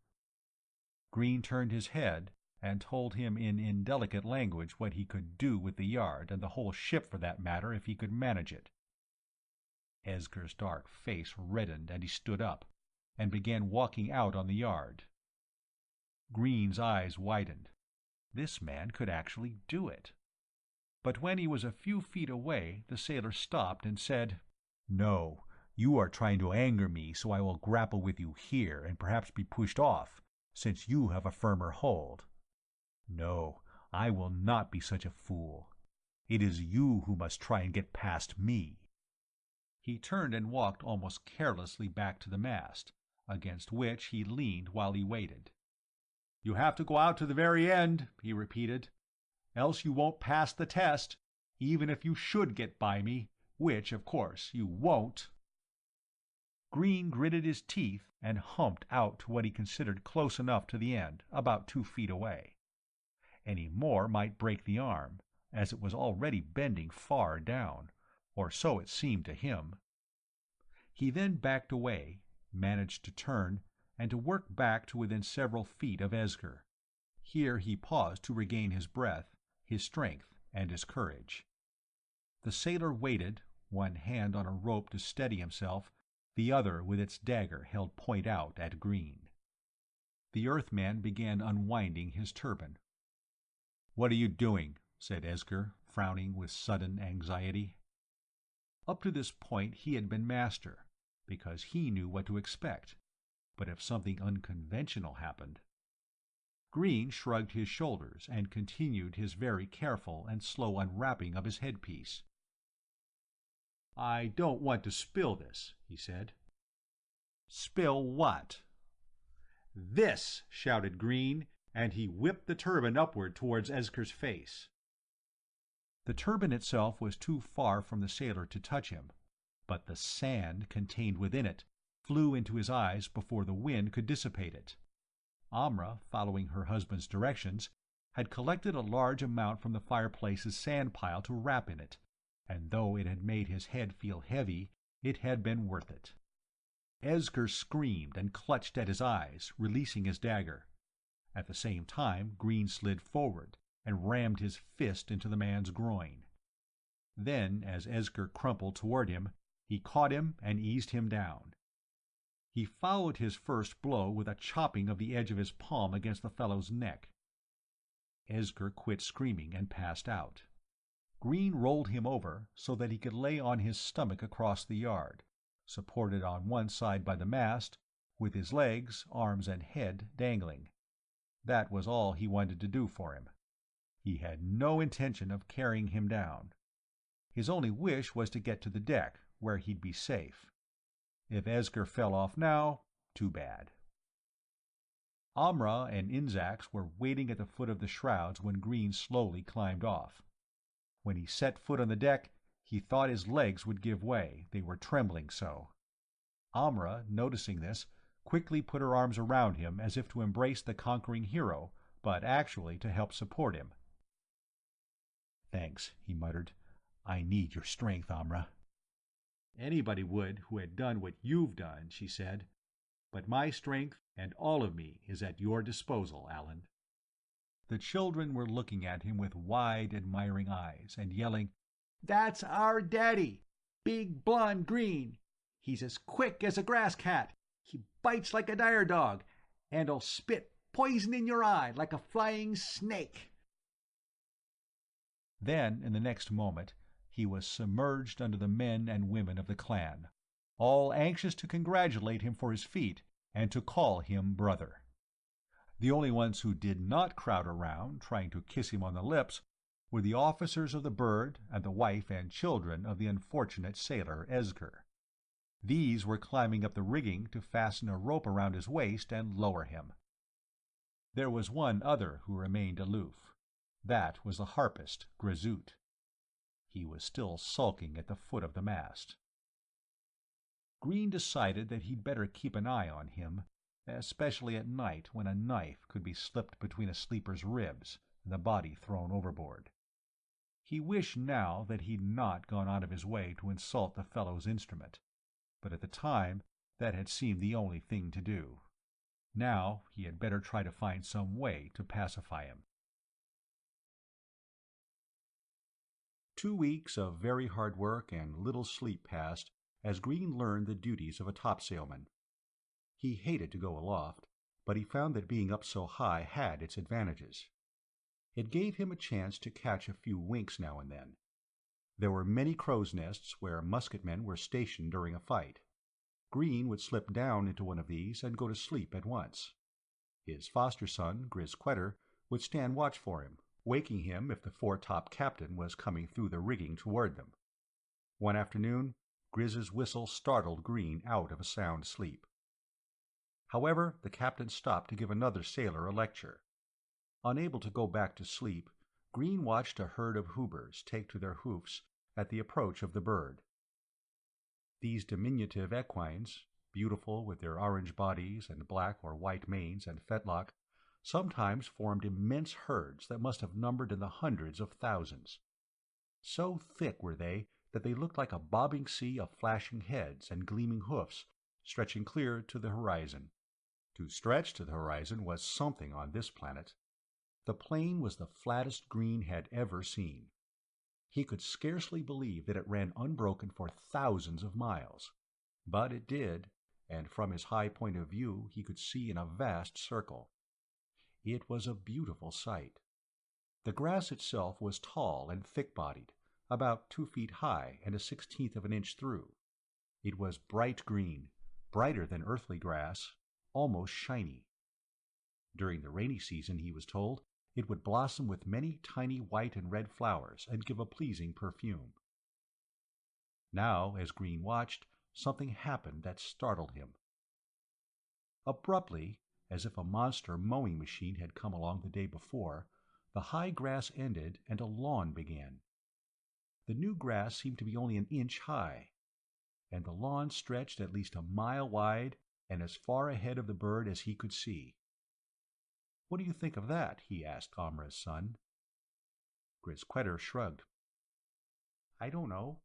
Green turned his head and told him in indelicate language what he could do with the yard, and the whole ship for that matter, if he could manage it. Esger's dark face reddened, and he stood up, and began walking out on the yard. Green's eyes widened. This man could actually do it. But when he was a few feet away, the sailor stopped and said, "No, you are trying to anger me, so I will grapple with you here and perhaps be pushed off, since you have a firmer hold. No, I will not be such a fool. It is you who must try and get past me." He turned and walked almost carelessly back to the mast, against which he leaned while he waited. "You have to go out to the very end," he repeated, "else you won't pass the test, even if you should get by me, which, of course, you won't." Green gritted his teeth and humped out to what he considered close enough to the end, about 2 feet away. Any more might break the arm, as it was already bending far down, or so it seemed to him. He then backed away, managed to turn, and to work back to within several feet of Esger. Here he paused to regain his breath, his strength, and his courage. The sailor waited, one hand on a rope to steady himself, the other with its dagger held point out at Green. The Earthman began unwinding his turban. "What are you doing?" said Esger, frowning with sudden anxiety. Up to this point he had been master, because he knew what to expect, but if something unconventional happened... Green shrugged his shoulders and continued his very careful and slow unwrapping of his headpiece. "I don't want to spill this," he said. "Spill what?" "This!" shouted Green, and he whipped the turban upward towards Esger's face. The turban itself was too far from the sailor to touch him, but the sand contained within it flew into his eyes before the wind could dissipate it. Amra, following her husband's directions, had collected a large amount from the fireplace's sand pile to wrap in it, and though it had made his head feel heavy, it had been worth it. Esger screamed and clutched at his eyes, releasing his dagger. At the same time Green slid forward and rammed his fist into the man's groin. Then, as Esger crumpled toward him, he caught him and eased him down. He followed his first blow with a chopping of the edge of his palm against the fellow's neck. Esger quit screaming and passed out. Green rolled him over so that he could lay on his stomach across the yard, supported on one side by the mast, with his legs, arms, and head dangling. That was all he wanted to do for him. He had no intention of carrying him down. His only wish was to get to the deck, where he'd be safe. If Esger fell off now, too bad. Amra and Inzax were waiting at the foot of the shrouds when Green slowly climbed off. When he set foot on the deck, he thought his legs would give way, they were trembling so. Amra, noticing this, quickly put her arms around him as if to embrace the conquering hero, but actually to help support him. "Thanks," he muttered. "I need your strength, Amra." "Anybody would who had done what you've done," she said. "But my strength, and all of me, is at your disposal, Alan." The children were looking at him with wide, admiring eyes, and yelling, "That's our daddy! Big, blond, green! He's as quick as a grass cat! He bites like a dire dog, and'll spit poison in your eye like a flying snake!" Then, in the next moment, he was submerged under the men and women of the clan, all anxious to congratulate him for his feat and to call him brother. The only ones who did not crowd around, trying to kiss him on the lips, were the officers of the Bird and the wife and children of the unfortunate sailor Esger. These were climbing up the rigging to fasten a rope around his waist and lower him. There was one other who remained aloof. That was the harpist, Grizoot. He was still sulking at the foot of the mast. Green decided that he'd better keep an eye on him, especially at night when a knife could be slipped between a sleeper's ribs and the body thrown overboard. He wished now that he'd not gone out of his way to insult the fellow's instrument, but at the time that had seemed the only thing to do. Now he had better try to find some way to pacify him. 2 weeks of very hard work and little sleep passed as Green learned the duties of a topsailman. He hated to go aloft, but he found that being up so high had its advantages. It gave him a chance to catch a few winks now and then. There were many crow's nests where musketmen were stationed during a fight. Green would slip down into one of these and go to sleep at once. His foster son, Grizz would stand watch for him, waking him if the foretop captain was coming through the rigging toward them. One afternoon, Grizz's whistle startled Green out of a sound sleep. However, the captain stopped to give another sailor a lecture. Unable to go back to sleep, Green watched a herd of hoobers take to their hoofs at the approach of the Bird. These diminutive equines, beautiful with their orange bodies and black or white manes and fetlock, sometimes formed immense herds that must have numbered in the hundreds of thousands. So thick were they that they looked like a bobbing sea of flashing heads and gleaming hoofs stretching clear to the horizon. To stretch to the horizon was something on this planet. The plain was the flattest Green had ever seen. He could scarcely believe that it ran unbroken for thousands of miles. But it did, and from his high point of view he could see in a vast circle. It was a beautiful sight. The grass itself was tall and thick-bodied, about 2 feet high and 1/16 of an inch through. It was bright green, brighter than earthly grass, almost shiny. During the rainy season, he was told, it would blossom with many tiny white and red flowers and give a pleasing perfume. Now, as Green watched, something happened that startled him. Abruptly, as if a monster mowing machine had come along the day before, the high grass ended and a lawn began. The new grass seemed to be only an inch high, and the lawn stretched at least a mile wide and as far ahead of the Bird as he could see. "What do you think of that?" he asked Amra's son. Grizz shrugged. "I don't know.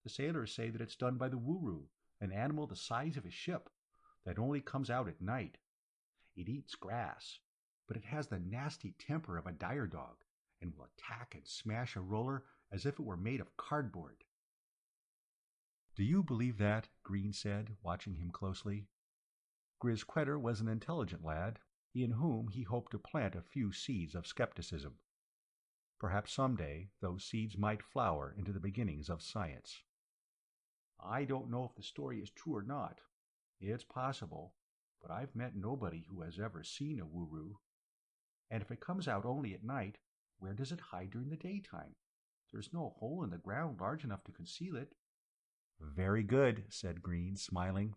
The sailors say that it's done by the wuru, an animal the size of a ship, that only comes out at night. It eats grass, but it has the nasty temper of a dire dog, and will attack and smash a roller as if it were made of cardboard." "Do you believe that?" Green said, watching him closely. Grizz was an intelligent lad, in whom he hoped to plant a few seeds of skepticism. Perhaps someday those seeds might flower into the beginnings of science. "I don't know if the story is true or not. It's possible, but I've met nobody who has ever seen a wuru. And if it comes out only at night, where does it hide during the daytime? There's no hole in the ground large enough to conceal it." "Very good," said Green, smiling.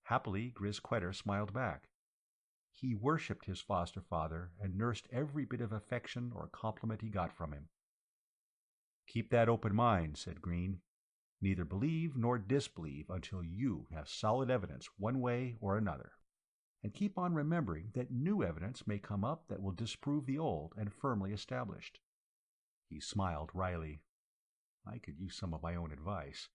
Happily, Grizz smiled back. He worshipped his foster father and nursed every bit of affection or compliment he got from him. Keep that open mind, said Green. Neither believe nor disbelieve until you have solid evidence one way or another. And keep on remembering that new evidence may come up that will disprove the old and firmly established. He smiled wryly. I could use some of my own advice.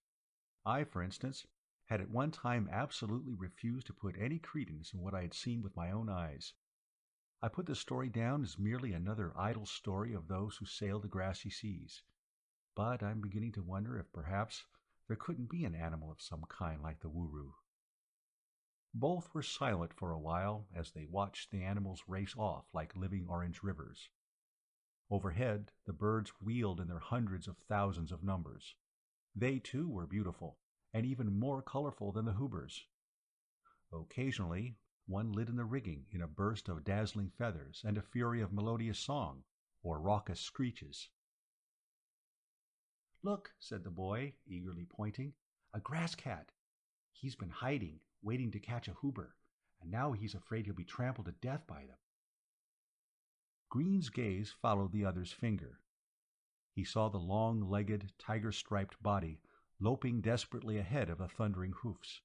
I, for instance, had at one time absolutely refused to put any credence in what I had seen with my own eyes. I put the story down as merely another idle story of those who sail the grassy seas. But I'm beginning to wonder if perhaps there couldn't be an animal of some kind like the wuru. Both were silent for a while as they watched the animals race off like living orange rivers. Overhead, the birds wheeled in their hundreds of thousands of numbers. They, too, were beautiful, and even more colorful than the hoobers. Occasionally, one lit in the rigging in a burst of dazzling feathers and a fury of melodious song, or raucous screeches. "Look," said the boy, eagerly pointing, "a grass cat. He's been hiding, waiting to catch a hoober, and now he's afraid he'll be trampled to death by them." Green's gaze followed the other's finger. He saw the long-legged, tiger-striped body loping desperately ahead of the thundering hoofs.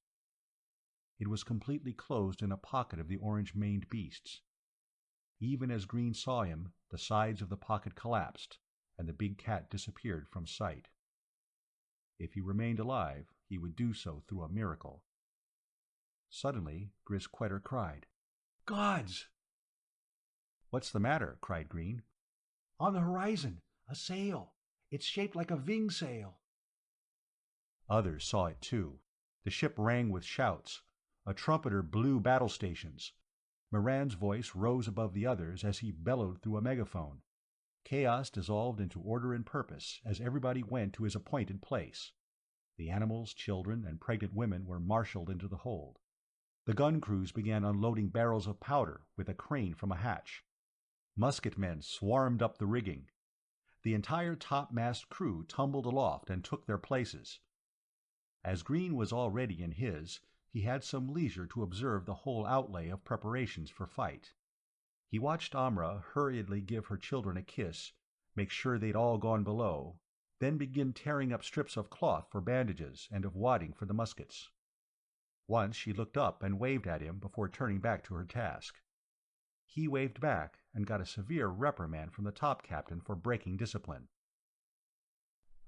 It was completely closed in a pocket of the orange-maned beasts. Even as Green saw him, the sides of the pocket collapsed, and the big cat disappeared from sight. If he remained alive, he would do so through a miracle. Suddenly, Grisquetter cried, "Gods!" "What's the matter?" cried Green. "On the horizon, a sail. It's shaped like a Ving sail." Others saw it too. The ship rang with shouts. A trumpeter blew battle stations. Moran's voice rose above the others as he bellowed through a megaphone. Chaos dissolved into order and purpose as everybody went to his appointed place. The animals, children, and pregnant women were marshaled into the hold. The gun crews began unloading barrels of powder with a crane from a hatch. Musketmen swarmed up the rigging. The entire topmast crew tumbled aloft and took their places. As Green was already in his, he had some leisure to observe the whole outlay of preparations for fight. He watched Amra hurriedly give her children a kiss, make sure they'd all gone below, then begin tearing up strips of cloth for bandages and of wadding for the muskets. Once she looked up and waved at him before turning back to her task. He waved back and got a severe reprimand from the top captain for breaking discipline.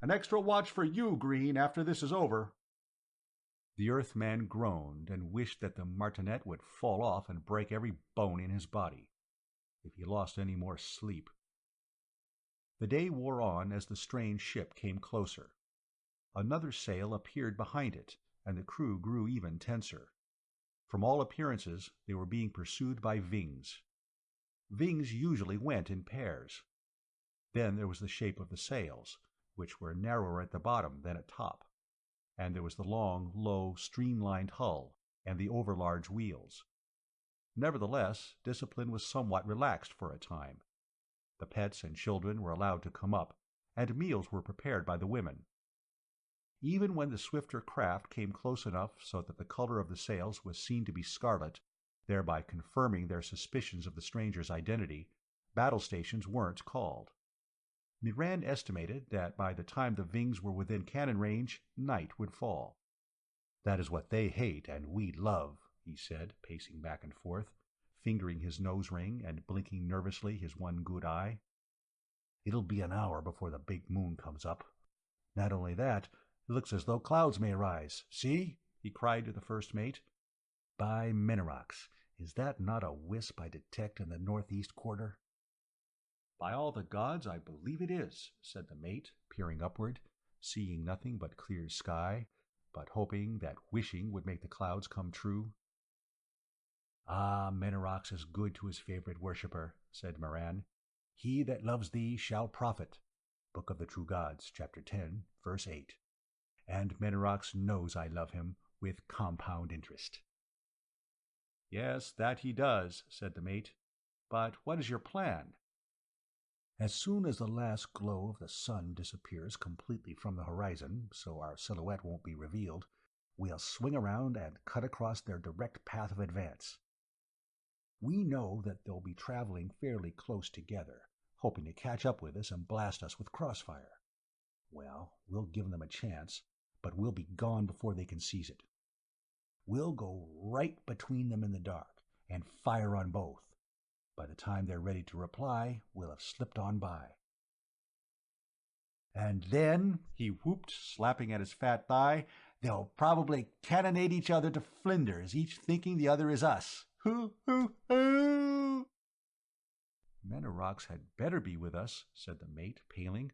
"An extra watch for you, Green, after this is over." The Earthman groaned and wished that the martinet would fall off and break every bone in his body. If he lost any more sleep. The day wore on as the strange ship came closer. Another sail appeared behind it, and the crew grew even tenser. From all appearances, they were being pursued by Vings. Vings usually went in pairs. Then there was the shape of the sails, which were narrower at the bottom than at top, and there was the long, low, streamlined hull and the overlarge wheels. Nevertheless, discipline was somewhat relaxed for a time. The pets and children were allowed to come up, and meals were prepared by the women. Even when the swifter craft came close enough so that the color of the sails was seen to be scarlet, thereby confirming their suspicions of the stranger's identity, battle stations weren't called. Moran estimated that by the time the Vings were within cannon range, night would fall. "That is what they hate and we love," he said, pacing back and forth, fingering his nose ring and blinking nervously his one good eye. "It'll be an hour before the big moon comes up. Not only that, it looks as though clouds may rise. See?" he cried to the first mate. "By Menerax, is that not a wisp I detect in the northeast quarter?" "By all the gods, I believe it is," said the mate, peering upward, seeing nothing but clear sky, but hoping that wishing would make the clouds come true. "Ah, Menerax is good to his favorite worshipper," said Moran. "He that loves thee shall profit." Book of the True Gods, chapter 10, verse 8. And Menerax knows I love him with compound interest. "Yes, that he does," said the mate. "But what is your plan?" "As soon as the last glow of the sun disappears completely from the horizon, so our silhouette won't be revealed, we'll swing around and cut across their direct path of advance. We know that they'll be traveling fairly close together, hoping to catch up with us and blast us with crossfire. Well, we'll give them a chance, but we'll be gone before they can seize it. We'll go right between them in the dark and fire on both. By the time they're ready to reply, we'll have slipped on by. And then, he whooped, slapping at his fat thigh, they'll probably cannonade each other to flinders, each thinking the other is us. Hoo, hoo, hoo! Men of Rocks had better be with us, said the mate, paling.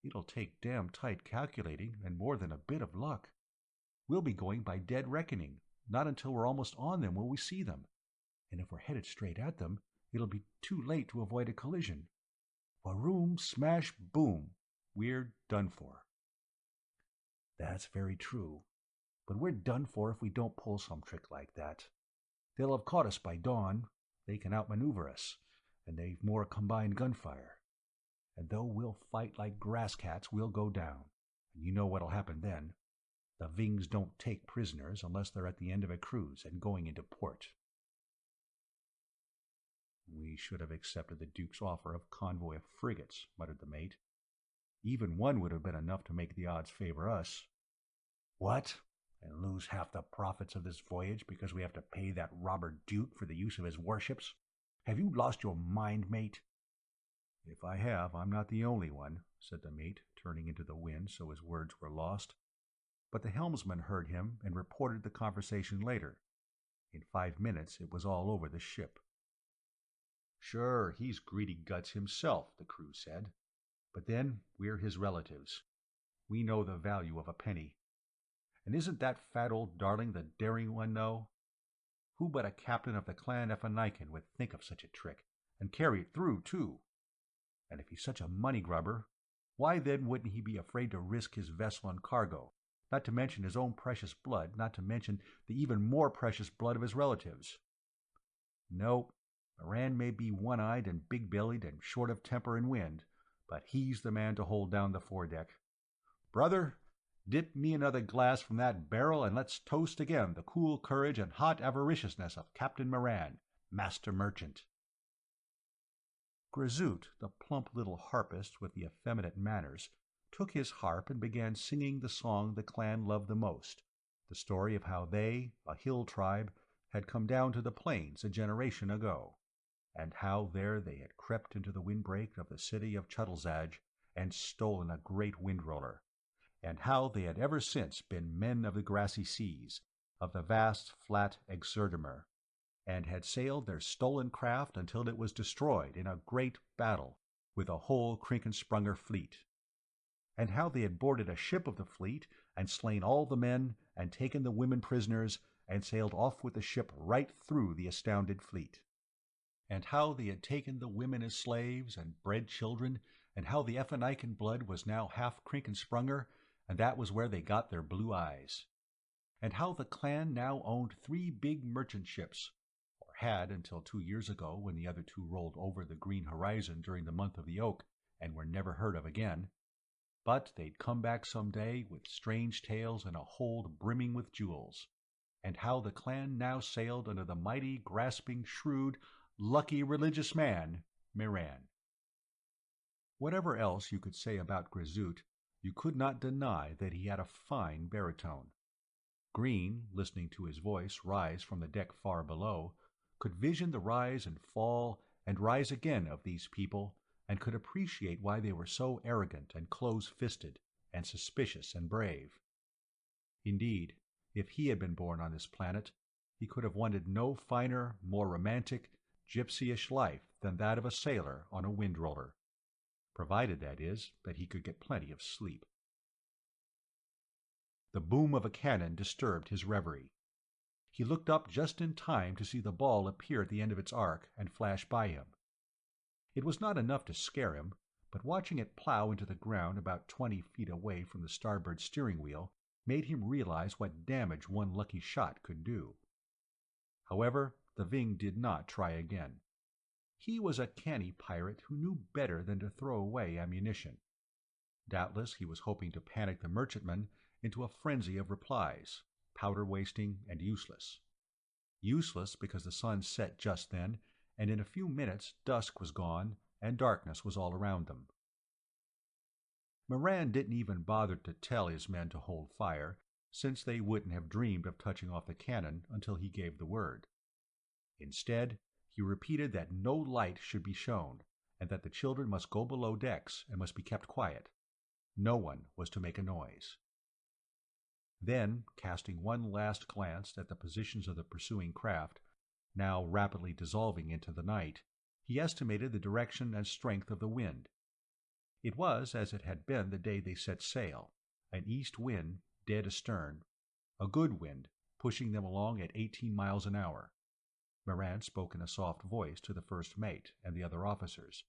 It'll take damn tight calculating and more than a bit of luck. We'll be going by dead reckoning. Not until we're almost on them will we see them. And if we're headed straight at them, it'll be too late to avoid a collision. Waroom, smash, boom. We're done for. That's very true. But we're done for if we don't pull some trick like that. They'll have caught us by dawn. They can outmaneuver us, and they've more combined gunfire. And though we'll fight like grass cats, we'll go down. And you know what'll happen then. The Vings don't take prisoners unless they're at the end of a cruise and going into port. We should have accepted the Duke's offer of convoy of frigates, muttered the mate. Even one would have been enough to make the odds favor us. What? And lose half the profits of this voyage because we have to pay that robber Duke for the use of his warships? Have you lost your mind, mate? If I have, I'm not the only one, said the mate, turning into the wind so his words were lost. But the helmsman heard him and reported the conversation later. In 5 minutes it was all over the ship. Sure, he's greedy guts himself, the crew said. But then we're his relatives. We know the value of a penny. And isn't that fat old darling the daring one, though? Who but a captain of the clan Ephaniken would think of such a trick, and carry it through, too? And if he's such a money grubber, why then wouldn't he be afraid to risk his vessel and cargo, not to mention his own precious blood, not to mention the even more precious blood of his relatives? No, Moran may be one-eyed and big-bellied and short of temper and wind, but he's the man to hold down the foredeck. Brother, dip me another glass from that barrel, and let's toast again the cool courage and hot avariciousness of Captain Moran, master merchant. Grazoot, the plump little harpist with the effeminate manners, took his harp and began singing the song the clan loved the most, the story of how they, a hill tribe, had come down to the plains a generation ago, and how there they had crept into the windbreak of the city of Chuttlezadge and stolen a great windroller, and how they had ever since been men of the grassy seas, of the vast flat Exerdimer, and had sailed their stolen craft until it was destroyed in a great battle with a whole Krinkensprunger fleet, and how they had boarded a ship of the fleet and slain all the men and taken the women prisoners and sailed off with the ship right through the astounded fleet, and how they had taken the women as slaves and bred children, and how the Ephaniken blood was now half Krinkensprunger, and that was where they got their blue eyes, and how the clan now owned 3 big merchant ships, or had until 2 years ago when the other 2 rolled over the green horizon during the month of the oak and were never heard of again. But they'd come back some day with strange tales and a hold brimming with jewels, and how the clan now sailed under the mighty, grasping, shrewd, lucky religious man, Moran. Whatever else you could say about Grazoot, you could not deny that he had a fine baritone. Green, listening to his voice rise from the deck far below, could vision the rise and fall and rise again of these people, and could appreciate why they were so arrogant and close-fisted and suspicious and brave. Indeed, if he had been born on this planet, he could have wanted no finer, more romantic, gypsyish life than that of a sailor on a windroller, provided, that is, that he could get plenty of sleep. The boom of a cannon disturbed his reverie. He looked up just in time to see the ball appear at the end of its arc and flash by him. It was not enough to scare him, but watching it plow into the ground about 20 feet away from the starboard steering wheel made him realize what damage one lucky shot could do. However, the Ving did not try again. He was a canny pirate who knew better than to throw away ammunition. Doubtless he was hoping to panic the merchantman into a frenzy of replies, powder-wasting and useless. Useless because the sun set just then, and in a few minutes dusk was gone and darkness was all around them. Moran didn't even bother to tell his men to hold fire, since they wouldn't have dreamed of touching off the cannon until he gave the word. Instead, he repeated that no light should be shown, and that the children must go below decks and must be kept quiet. No one was to make a noise. Then, casting one last glance at the positions of the pursuing craft, now rapidly dissolving into the night, he estimated the direction and strength of the wind. It was as it had been the day they set sail, an east wind, dead astern, a good wind, pushing them along at 18 miles an hour. Moran spoke in a soft voice to the first mate and the other officers,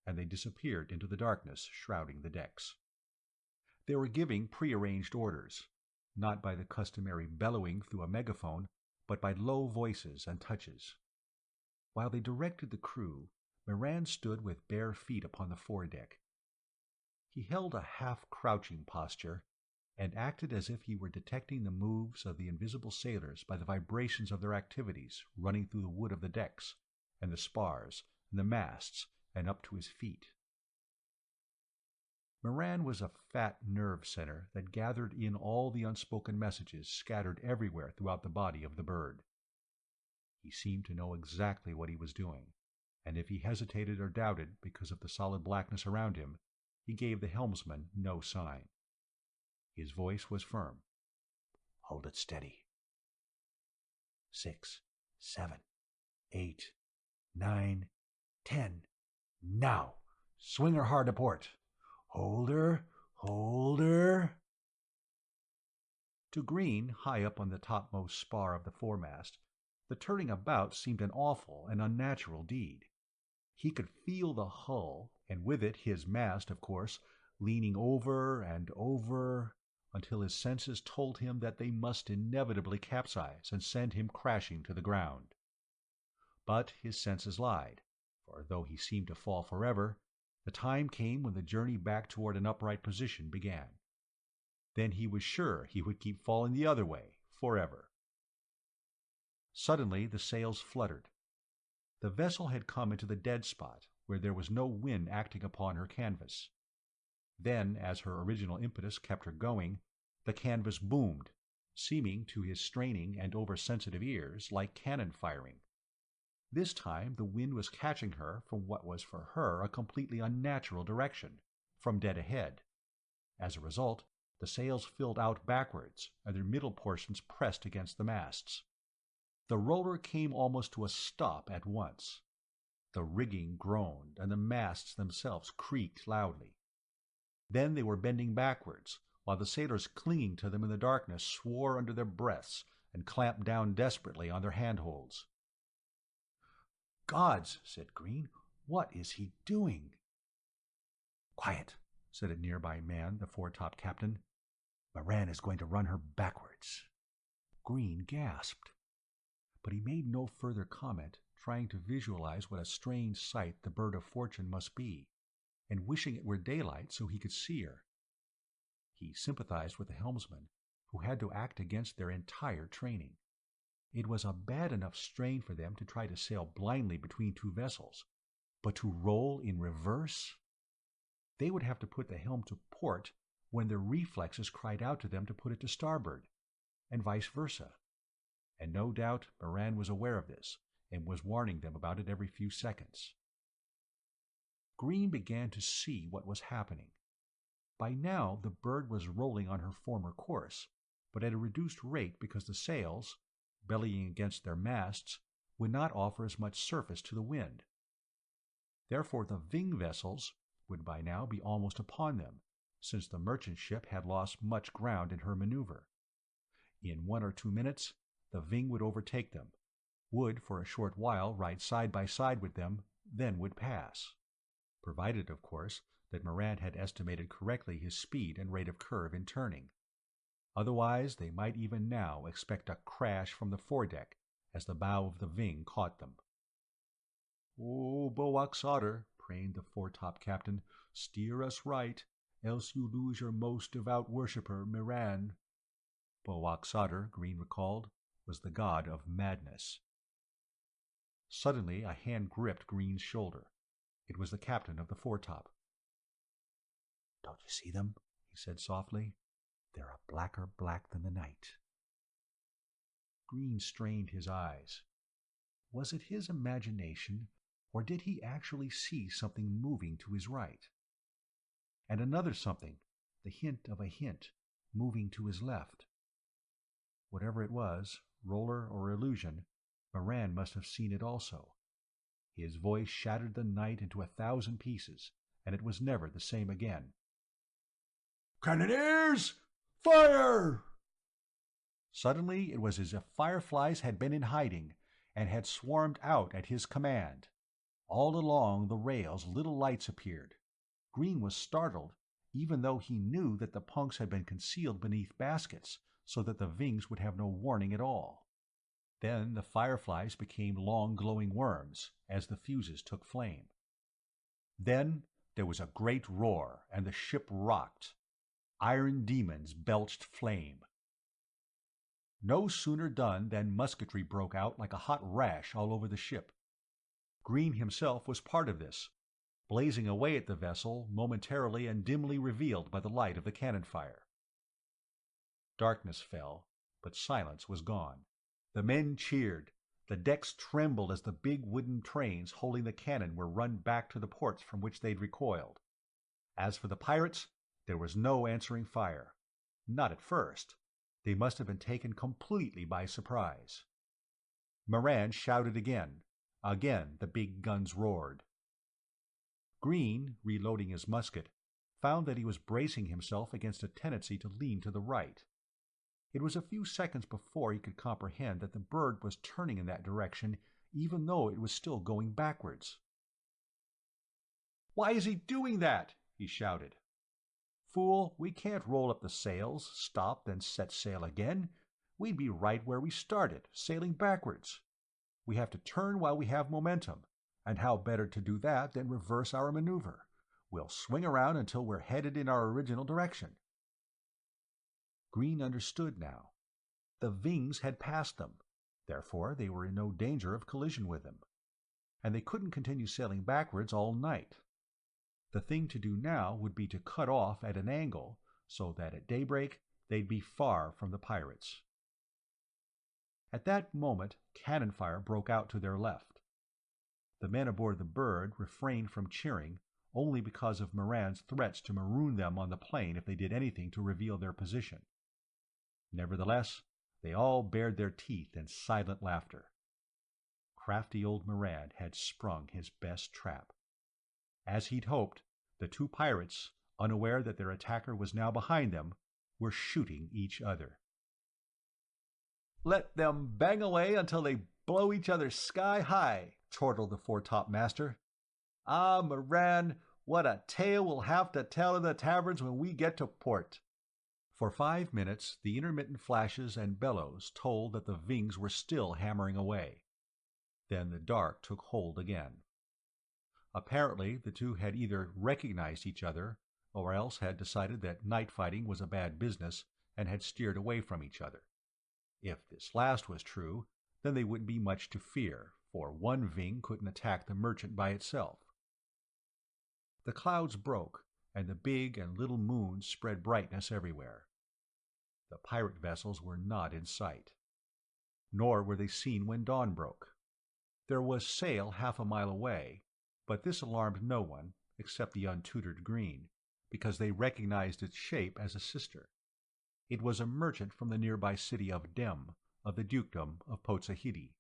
and they disappeared into the darkness shrouding the decks. They were giving prearranged orders, not by the customary bellowing through a megaphone, but by low voices and touches. While they directed the crew, Moran stood with bare feet upon the foredeck. He held a half-crouching posture, and acted as if he were detecting the moves of the invisible sailors by the vibrations of their activities running through the wood of the decks, and the spars, and the masts, and up to his feet. Moran was a fat nerve center that gathered in all the unspoken messages scattered everywhere throughout the body of the bird. He seemed to know exactly what he was doing, and if he hesitated or doubted because of the solid blackness around him, he gave the helmsman no sign. His voice was firm. "Hold it steady. 6, 7, 8, 9, 10. Now! Swing her hard to port! Hold her! Hold her!" To Green, high up on the topmost spar of the foremast, the turning about seemed an awful and unnatural deed. He could feel the hull, and with it his mast, of course, leaning over and over, until his senses told him that they must inevitably capsize and send him crashing to the ground. But his senses lied, for though he seemed to fall forever, the time came when the journey back toward an upright position began. Then he was sure he would keep falling the other way, forever. Suddenly the sails fluttered. The vessel had come into the dead spot, where there was no wind acting upon her canvas. Then, as her original impetus kept her going, the canvas boomed, seeming to his straining and oversensitive ears like cannon firing. This time the wind was catching her from what was for her a completely unnatural direction, from dead ahead. As a result, the sails filled out backwards, and their middle portions pressed against the masts. The roller came almost to a stop at once. The rigging groaned, and the masts themselves creaked loudly. Then they were bending backwards, while the sailors clinging to them in the darkness swore under their breaths and clamped down desperately on their handholds. "Gods," said Green, "what is he doing?" "Quiet," said a nearby man, the foretop captain. "Moran is going to run her backwards." Green gasped. But he made no further comment, trying to visualize what a strange sight the bird of fortune must be, and wishing it were daylight so he could see her. He sympathized with the helmsman, who had to act against their entire training. It was a bad enough strain for them to try to sail blindly between two vessels, but to roll in reverse? They would have to put the helm to port when their reflexes cried out to them to put it to starboard, and vice versa. And no doubt Moran was aware of this, and was warning them about it every few seconds. Green began to see what was happening. By now the bird was rolling on her former course, but at a reduced rate because the sails, bellying against their masts, would not offer as much surface to the wind. Therefore the Ving vessels would by now be almost upon them, since the merchant ship had lost much ground in her maneuver. In 1 or 2 minutes the Ving would overtake them, would for a short while ride side by side with them, then would pass. Provided, of course, that Moran had estimated correctly his speed and rate of curve in turning. Otherwise they might even now expect a crash from the foredeck as the bow of the Ving caught them. "Oh, Boax Otter," prayed the foretop captain, "steer us right, else you lose your most devout worshipper, Moran." Boax Otter, Green recalled, was the god of madness. Suddenly a hand gripped Green's shoulder. It was the captain of the foretop. "Don't you see them?" he said softly. "They're a blacker black than the night." Green strained his eyes. Was it his imagination, or did he actually see something moving to his right? And another something, the hint of a hint, moving to his left. Whatever it was, roller or illusion, Moran must have seen it also. His voice shattered the night into 1,000 pieces, and it was never the same again. "Cannoneers! Fire!" Suddenly it was as if fireflies had been in hiding, and had swarmed out at his command. All along the rails little lights appeared. Green was startled, even though he knew that the punks had been concealed beneath baskets, so that the Vings would have no warning at all. Then the fireflies became long glowing worms, as the fuses took flame. Then there was a great roar, and the ship rocked. Iron demons belched flame. No sooner done than musketry broke out like a hot rash all over the ship. Green himself was part of this, blazing away at the vessel momentarily and dimly revealed by the light of the cannon fire. Darkness fell, but silence was gone. The men cheered. The decks trembled as the big wooden trains holding the cannon were run back to the ports from which they'd recoiled. As for the pirates, there was no answering fire. Not at first. They must have been taken completely by surprise. Moran shouted again. Again the big guns roared. Green, reloading his musket, found that he was bracing himself against a tendency to lean to the right. It was a few seconds before he could comprehend that the bird was turning in that direction, even though it was still going backwards. "Why is he doing that?" he shouted. "Fool, we can't roll up the sails, stop, then set sail again. We'd be right where we started, sailing backwards. We have to turn while we have momentum, and how better to do that than reverse our maneuver? We'll swing around until we're headed in our original direction." Green understood now. The Vings had passed them, therefore they were in no danger of collision with them. And they couldn't continue sailing backwards all night. The thing to do now would be to cut off at an angle, so that at daybreak they'd be far from the pirates. At that moment cannon fire broke out to their left. The men aboard the Bird refrained from cheering, only because of Moran's threats to maroon them on the plain if they did anything to reveal their position. Nevertheless, they all bared their teeth in silent laughter. Crafty old Moran had sprung his best trap. As he'd hoped, the two pirates, unaware that their attacker was now behind them, were shooting each other. "Let them bang away until they blow each other sky high," chortled the foretopmaster. "Ah, Moran, what a tale we'll have to tell in the taverns when we get to port." For 5 minutes the intermittent flashes and bellows told that the Vings were still hammering away. Then the dark took hold again. Apparently the two had either recognized each other, or else had decided that night fighting was a bad business and had steered away from each other. If this last was true, then they wouldn't be much to fear, for one Ving couldn't attack the merchant by itself. The clouds broke, and the big and little moons spread brightness everywhere. The pirate vessels were not in sight. Nor were they seen when dawn broke. There was sail half a mile away, but this alarmed no one, except the untutored Green, because they recognized its shape as a sister. It was a merchant from the nearby city of Dem, of the dukedom of Potsahidi.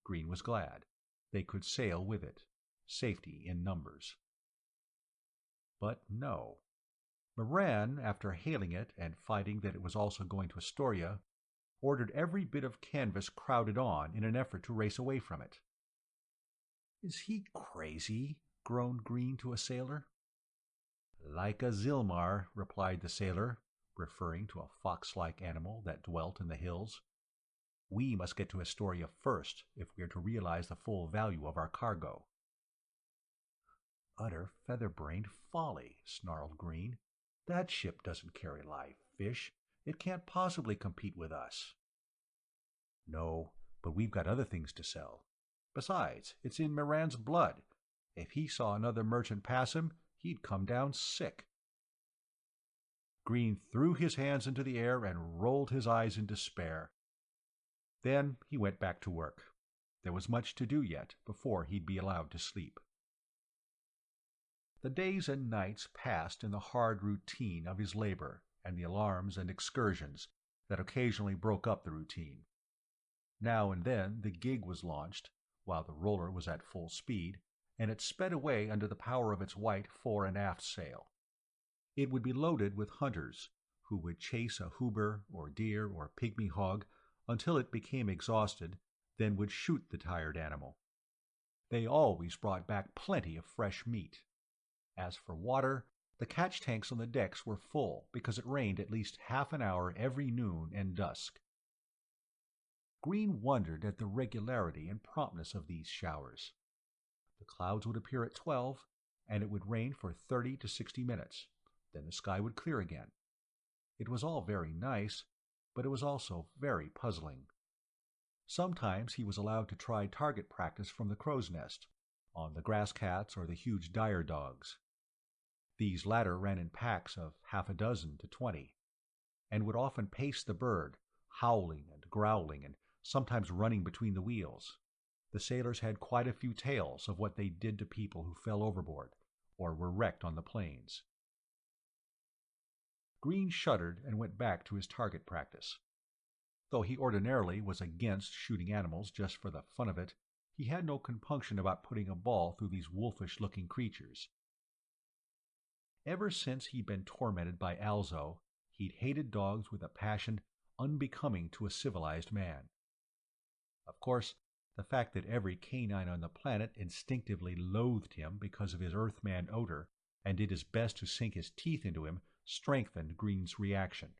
Green was glad. They could sail with it. Safety in numbers. But no. Moran, after hailing it and finding that it was also going to Astoria, ordered every bit of canvas crowded on in an effort to race away from it. "Is he crazy?" groaned Green to a sailor. "Like a Zilmar," replied the sailor, referring to a fox-like animal that dwelt in the hills. "We must get to Astoria first if we are to realize the full value of our cargo." "Utter feather-brained folly," snarled Green. "That ship doesn't carry live fish. It can't possibly compete with us." "No, but we've got other things to sell. Besides, it's in Moran's blood. If he saw another merchant pass him, He'd come down sick. Green threw his hands into the air and rolled his eyes in despair. Then he went back to work. There was much to do yet before he'd be allowed to sleep. The days and nights passed in the hard routine of his labor and the alarms and excursions that occasionally broke up the routine. Now and then the gig was launched, while the roller was at full speed, and it sped away under the power of its white fore and aft sail. It would be loaded with hunters, who would chase a hoober or deer or pygmy hog until it became exhausted, then would shoot the tired animal. They always brought back plenty of fresh meat. As for water, the catch tanks on the decks were full because it rained at least half an hour every noon and dusk. Green wondered at the regularity and promptness of these showers. The clouds would appear at 12, and it would rain for 30 to 60 minutes. Then the sky would clear again. It was all very nice, but it was also very puzzling. Sometimes he was allowed to try target practice from the crow's nest, on the grass cats or the huge dire dogs. These latter ran in packs of half a dozen to 20, and would often pace the bird, howling and growling and sometimes running between the wheels. The sailors had quite a few tales of what they did to people who fell overboard or were wrecked on the plains. Green shuddered and went back to his target practice. Though he ordinarily was against shooting animals just for the fun of it, he had no compunction about putting a ball through these wolfish-looking creatures. Ever since he'd been tormented by Alzo, he'd hated dogs with a passion unbecoming to a civilized man. Of course, the fact that every canine on the planet instinctively loathed him because of his Earthman odor and did his best to sink his teeth into him strengthened Green's reaction.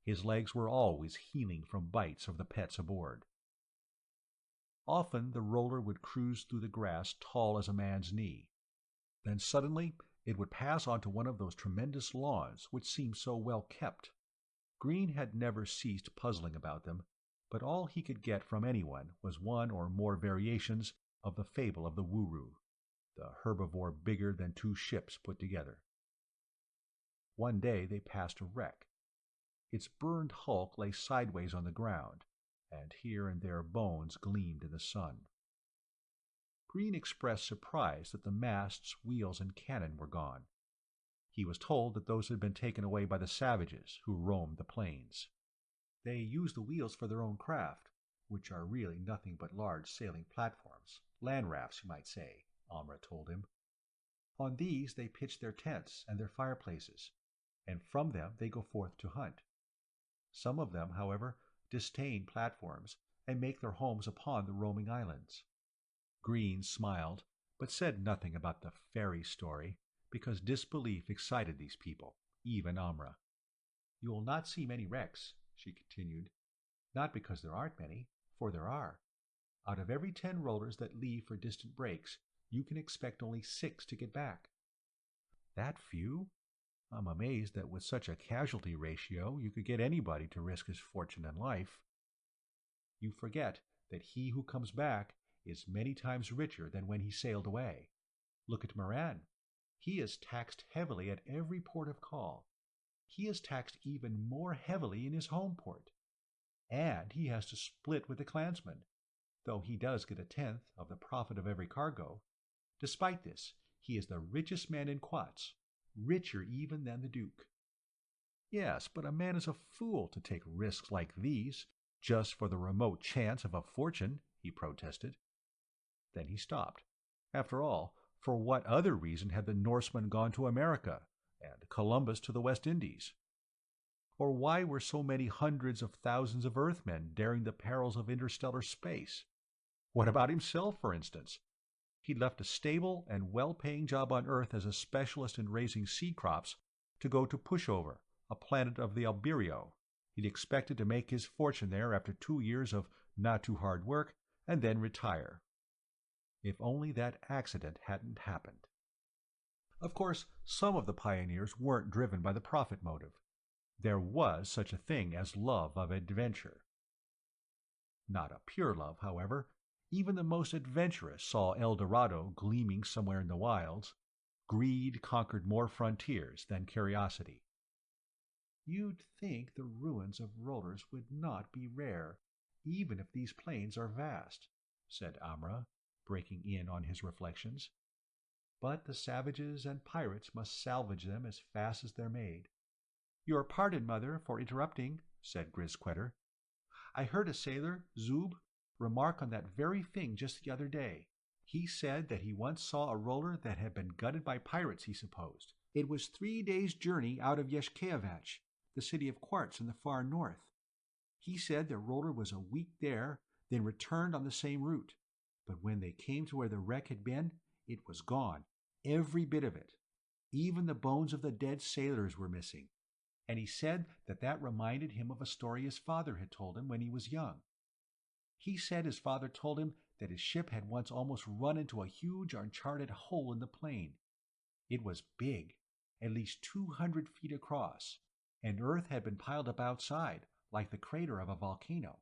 His legs were always healing from bites of the pets aboard. Often the roller would cruise through the grass tall as a man's knee. Then suddenly it would pass onto one of those tremendous lawns which seemed so well kept. Green had never ceased puzzling about them, but all he could get from anyone was one or more variations of the fable of the Wuru, the herbivore bigger than 2 ships put together. One day they passed a wreck. Its burned hulk lay sideways on the ground, and here and there bones gleamed in the sun. Green expressed surprise that the masts, wheels, and cannon were gone. He was told that those had been taken away by the savages who roamed the plains. They used the wheels for their own craft, which are really nothing but large sailing platforms, land rafts, you might say, Amra told him. On these they pitch their tents and their fireplaces, and from them they go forth to hunt. Some of them, however, disdain platforms and make their homes upon the roaming islands. Green smiled, but said nothing about the fairy story, because disbelief excited these people, even Amra. "You will not see many wrecks," she continued. "Not because there aren't many, for there are. Out of every 10 rollers that leave for distant breaks, you can expect only 6 to get back." "That few? I'm amazed that with such a casualty ratio you could get anybody to risk his fortune and life." "You forget that he who comes back is many times richer than when he sailed away. Look at Moran. He is taxed heavily at every port of call. He is taxed even more heavily in his home port. And he has to split with the clansmen, though he does get 1/10 of the profit of every cargo. Despite this, he is the richest man in Quats, richer even than the Duke." "Yes, but a man is a fool to take risks like these, just for the remote chance of a fortune," he protested. Then he stopped. After all, for what other reason had the Norsemen gone to America, and Columbus to the West Indies? Or why were so many hundreds of thousands of Earthmen daring the perils of interstellar space? What about himself, for instance? He'd left a stable and well-paying job on Earth as a specialist in raising seed crops to go to Pushover, a planet of the Alberio. He'd expected to make his fortune there after 2 years of not-too-hard work and then retire. If only that accident hadn't happened. Of course, some of the pioneers weren't driven by the profit motive. There was such a thing as love of adventure. Not a pure love, however. Even the most adventurous saw El Dorado gleaming somewhere in the wilds. Greed conquered more frontiers than curiosity. You'd think the ruins of rollers would not be rare, even if these plains are vast, said Amra, breaking in on his reflections. But the savages and pirates must salvage them as fast as they're made. Your pardon, mother, for interrupting, said Grisquetter. I heard a sailor, Zub, remark on that very thing just the other day. He said that he once saw a roller that had been gutted by pirates, he supposed. It was 3 days' journey out of Yeshkeavach, the city of quartz in the far north. He said the roller was a week there, then returned on the same route. But when they came to where the wreck had been, it was gone, every bit of it. Even the bones of the dead sailors were missing. And he said that that reminded him of a story his father had told him when he was young. He said his father told him that his ship had once almost run into a huge uncharted hole in the plain. It was big, at least 200 feet across, and earth had been piled up outside, like the crater of a volcano.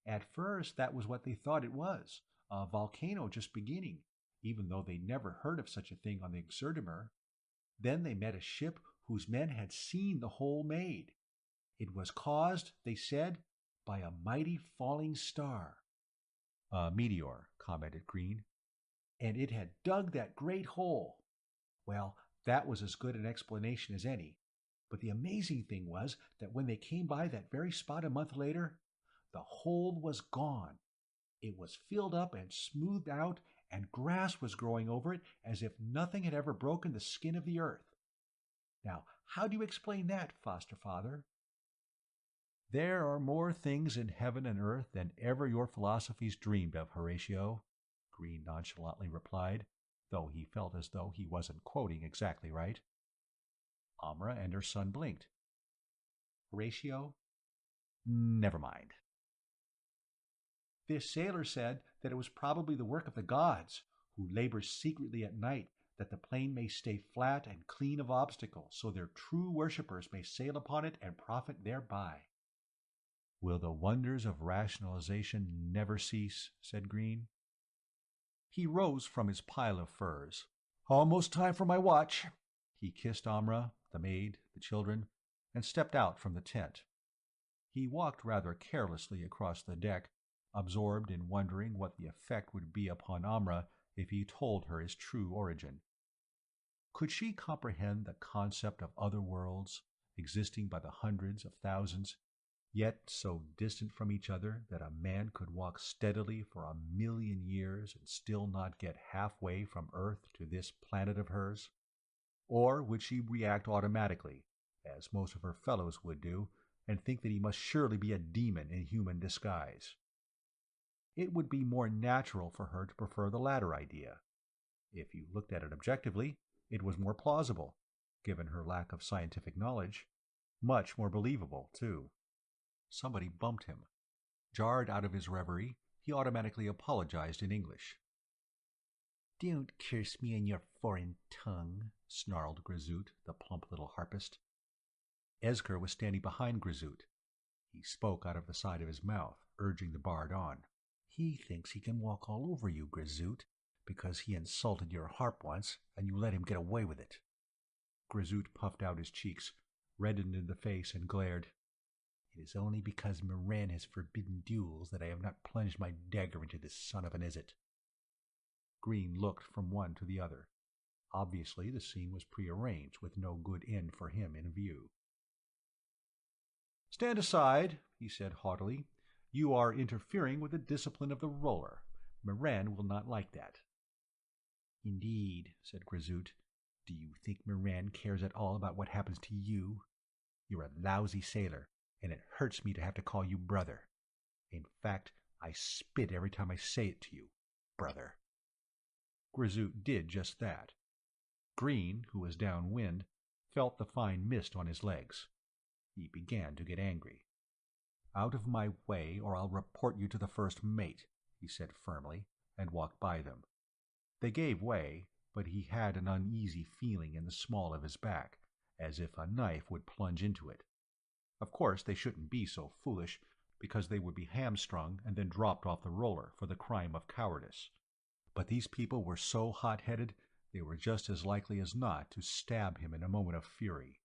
At first, that was what they thought it was, a volcano just beginning, even though they never heard of such a thing on the Exerdimer. Then they met a ship whose men had seen the hole made. It was caused, they said, by a mighty falling star. A meteor, commented Green. And it had dug that great hole. Well, that was as good an explanation as any. But the amazing thing was that when they came by that very spot a month later, the hole was gone. It was filled up and smoothed out, and grass was growing over it as if nothing had ever broken the skin of the earth. Now, how do you explain that, foster father? There are more things in heaven and earth than ever your philosophies dreamed of, Horatio, Green nonchalantly replied, though he felt as though he wasn't quoting exactly right. Amra and her son blinked. Horatio? Never mind. This sailor said that it was probably the work of the gods, who labor secretly at night that the plain may stay flat and clean of obstacles, so their true worshippers may sail upon it and profit thereby. Will the wonders of rationalization never cease? Said Green. He rose from his pile of furs. Almost time for my watch. He kissed Amra, the maid, the children, and stepped out from the tent. He walked rather carelessly across the deck, absorbed in wondering what the effect would be upon Amra if he told her his true origin. Could she comprehend the concept of other worlds, existing by the hundreds of thousands, yet so distant from each other that a man could walk steadily for 1,000,000 years and still not get halfway from Earth to this planet of hers? Or would she react automatically, as most of her fellows would do, and think that he must surely be a demon in human disguise? It would be more natural for her to prefer the latter idea. If you looked at it objectively, it was more plausible, given her lack of scientific knowledge. Much more believable, too. Somebody bumped him. Jarred out of his reverie, he automatically apologized in English. "Don't curse me in your foreign tongue," snarled Grizoot, the plump little harpist. Ezker was standing behind Grizoot. He spoke out of the side of his mouth, urging the bard on. "He thinks he can walk all over you, Grizoot, because he insulted your harp once, and you let him get away with it." Grizoot puffed out his cheeks, reddened in the face, and glared. "It is only because Moran has forbidden duels that I have not plunged my dagger into this son of an Izzet." Green looked from one to the other. Obviously the scene was prearranged, with no good end for him in view. "Stand aside," he said haughtily. "You are interfering with the discipline of the roller. Moran will not like that." "Indeed," said Grizoot. "Do you think Moran cares at all about what happens to you? You're a lousy sailor, and it hurts me to have to call you brother. In fact, I spit every time I say it to you, brother." Grizoot did just that. Green, who was downwind, felt the fine mist on his legs. He began to get angry. "Out of my way, or I'll report you to the first mate," he said firmly, and walked by them. They gave way, but he had an uneasy feeling in the small of his back, as if a knife would plunge into it. Of course they shouldn't be so foolish, because they would be hamstrung and then dropped off the roller for the crime of cowardice. But these people were so hot-headed They were just as likely as not to stab him in a moment of fury.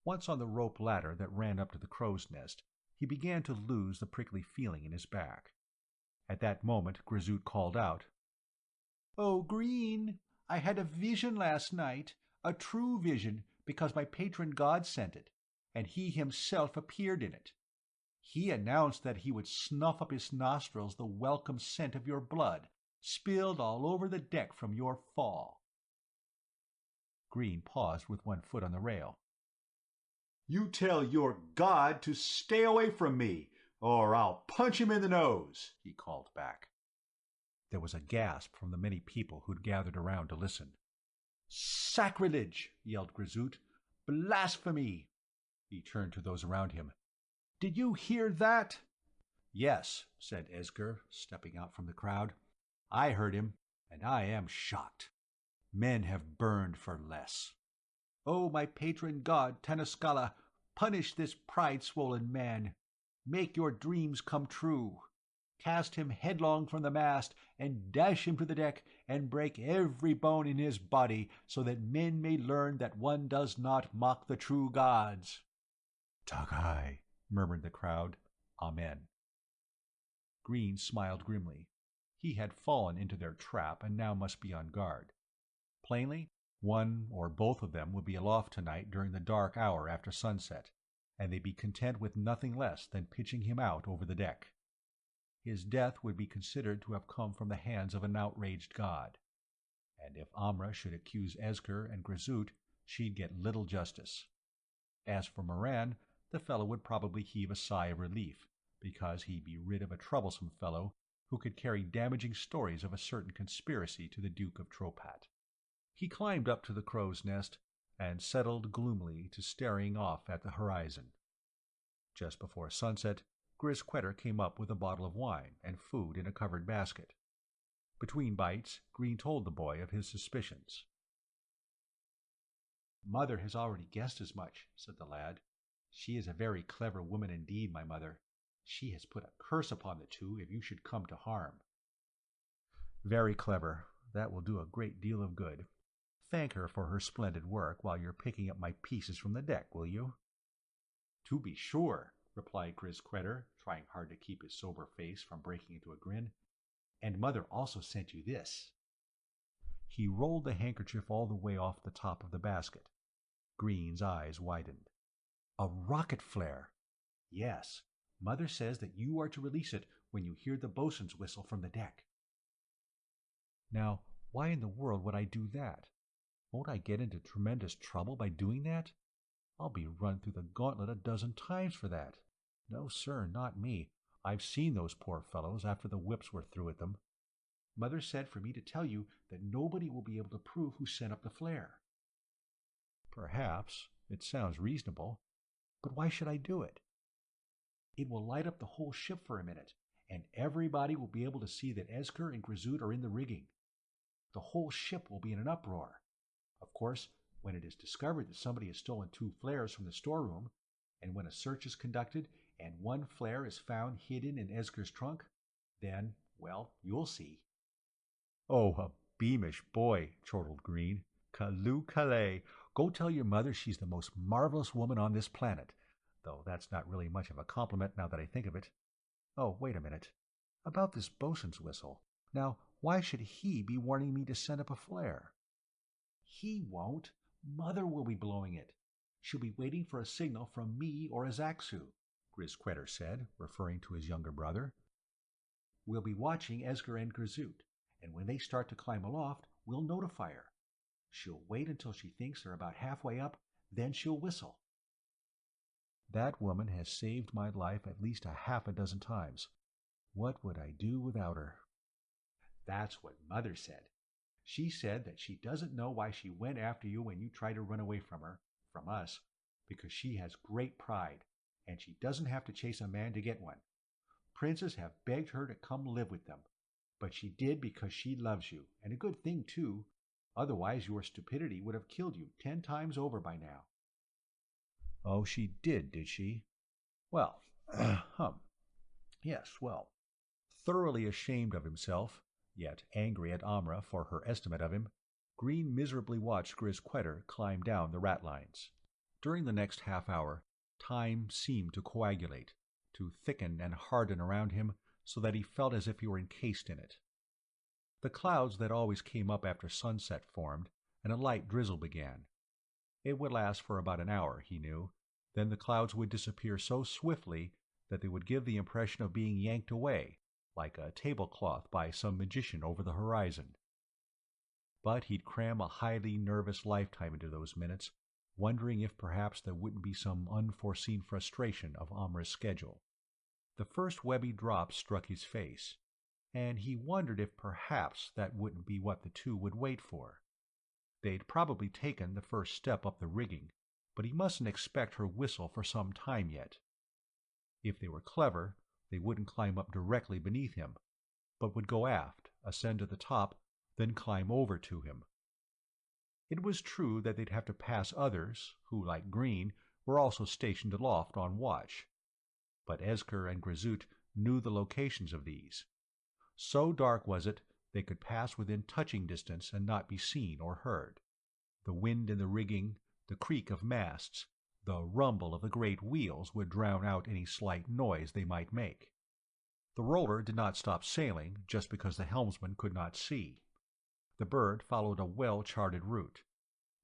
Once on the rope ladder that ran up to the crow's nest, he began to lose the prickly feeling in his back. At that moment Grizoot called out, "Oh, Green, I had a vision last night, a true vision, because my patron god sent it, and he himself appeared in it. He announced that he would snuff up his nostrils the welcome scent of your blood, spilled all over the deck from your fall." Green paused with one foot on the rail. "You tell your god to stay away from me, or I'll punch him in the nose," he called back. There was a gasp from the many people who'd gathered around to listen. "Sacrilege!" yelled Grizoot. "Blasphemy!" He turned to those around him. "Did you hear that?" "Yes," said Esger, stepping out from the crowd. "I heard him, and I am shocked. Men have burned for less. Oh, my patron god, Tanaskala, punish this pride-swollen man. Make your dreams come true. Cast him headlong from the mast, and dash him to the deck, and break every bone in his body, so that men may learn that one does not mock the true gods." "Tagai," murmured the crowd. Amen. Green smiled grimly. He had fallen into their trap and now must be on guard. Plainly, one or both of them would be aloft tonight during the dark hour after sunset, and they'd be content with nothing less than pitching him out over the deck. His death would be considered to have come from the hands of an outraged god. And if Amra should accuse Esger and Grizoot, she'd get little justice. As for Moran, the fellow would probably heave a sigh of relief, because he'd be rid of a troublesome fellow who could carry damaging stories of a certain conspiracy to the Duke of Tropat. He climbed up to the crow's nest and settled gloomily to staring off at the horizon. Just before sunset, Grisquetter came up with a bottle of wine and food in a covered basket. Between bites, Green told the boy of his suspicions. "Mother has already guessed as much," said the lad. "She is a very clever woman indeed, my mother. She has put a curse upon the two if you should come to harm." "Very clever. That will do a great deal of good. Thank her for her splendid work while you're picking up my pieces from the deck, will you?" "To be sure," replied Grisquetter, trying hard to keep his sober face from breaking into a grin. "And Mother also sent you this." He rolled the handkerchief all the way off the top of the basket. Green's eyes widened. "A rocket flare!" "Yes. Mother says that you are to release it when you hear the bosun's whistle from the deck." "Now, why in the world would I do that? Won't I get into tremendous trouble by doing that? I'll be run through the gauntlet a dozen times for that. No, sir, not me. I've seen those poor fellows after the whips were through at them. Mother said for me to tell you that nobody will be able to prove who sent up the flare." "Perhaps. It sounds reasonable. But why should I do it?" "It will light up the whole ship for a minute, and everybody will be able to see that Esger and Grizoot are in the rigging. The whole ship will be in an uproar. Of course, when it is discovered that somebody has stolen 2 flares from the storeroom, and when a search is conducted and 1 flare is found hidden in Esger's trunk, then, well, you'll see." "Oh, a beamish boy," chortled Green. "Callooh Calais. Go tell your mother she's the most marvelous woman on this planet, though that's not really much of a compliment now that I think of it. Oh, wait a minute. About this bosun's whistle. Now, why should he be warning me to send up a flare?" "He won't. Mother will be blowing it. She'll be waiting for a signal from me or Azaxu," Grisquetter said, referring to his younger brother. "We'll be watching Esger and Grizoot, and when they start to climb aloft, we'll notify her. She'll wait until she thinks they're about halfway up, then she'll whistle." "That woman has saved my life at least a half a dozen times. What would I do without her?" "That's what Mother said. She said that she doesn't know why she went after you when you tried to run away from us, because she has great pride, and she doesn't have to chase a man to get one. Princes have begged her to come live with them, but she did because she loves you, and a good thing, too. Otherwise your stupidity would have killed you 10 times over by now." "Oh, she did she? Well, Yes, well." Thoroughly ashamed of himself, yet angry at Amra for her estimate of him, Green miserably watched Grisquetter climb down the ratlines. During the next half hour, time seemed to coagulate, to thicken and harden around him so that he felt as if he were encased in it. The clouds that always came up after sunset formed, and a light drizzle began. It would last for about an hour, he knew. Then the clouds would disappear so swiftly that they would give the impression of being yanked away, like a tablecloth by some magician over the horizon. But he'd cram a highly nervous lifetime into those minutes, wondering if perhaps there wouldn't be some unforeseen frustration of Amra's schedule. The first webby drop struck his face, and he wondered if perhaps that wouldn't be what the two would wait for. They'd probably taken the first step up the rigging, but he mustn't expect her whistle for some time yet. If they were clever, they wouldn't climb up directly beneath him, but would go aft, ascend to the top, then climb over to him. It was true that they'd have to pass others who, like Green, were also stationed aloft on watch. But Esker and Grizoot knew the locations of these. So dark was it, they could pass within touching distance and not be seen or heard. The wind in the rigging, the creak of masts, the rumble of the great wheels would drown out any slight noise they might make. The roller did not stop sailing just because the helmsman could not see. The bird followed a well-charted route.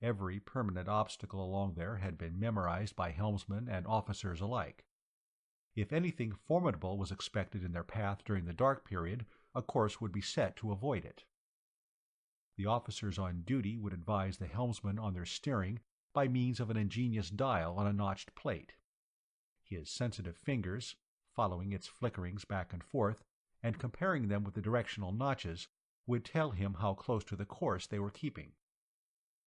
Every permanent obstacle along there had been memorized by helmsmen and officers alike. If anything formidable was expected in their path during the dark period, a course would be set to avoid it. The officers on duty would advise the helmsman on their steering by means of an ingenious dial on a notched plate. His sensitive fingers, following its flickerings back and forth, and comparing them with the directional notches, would tell him how close to the course they were keeping.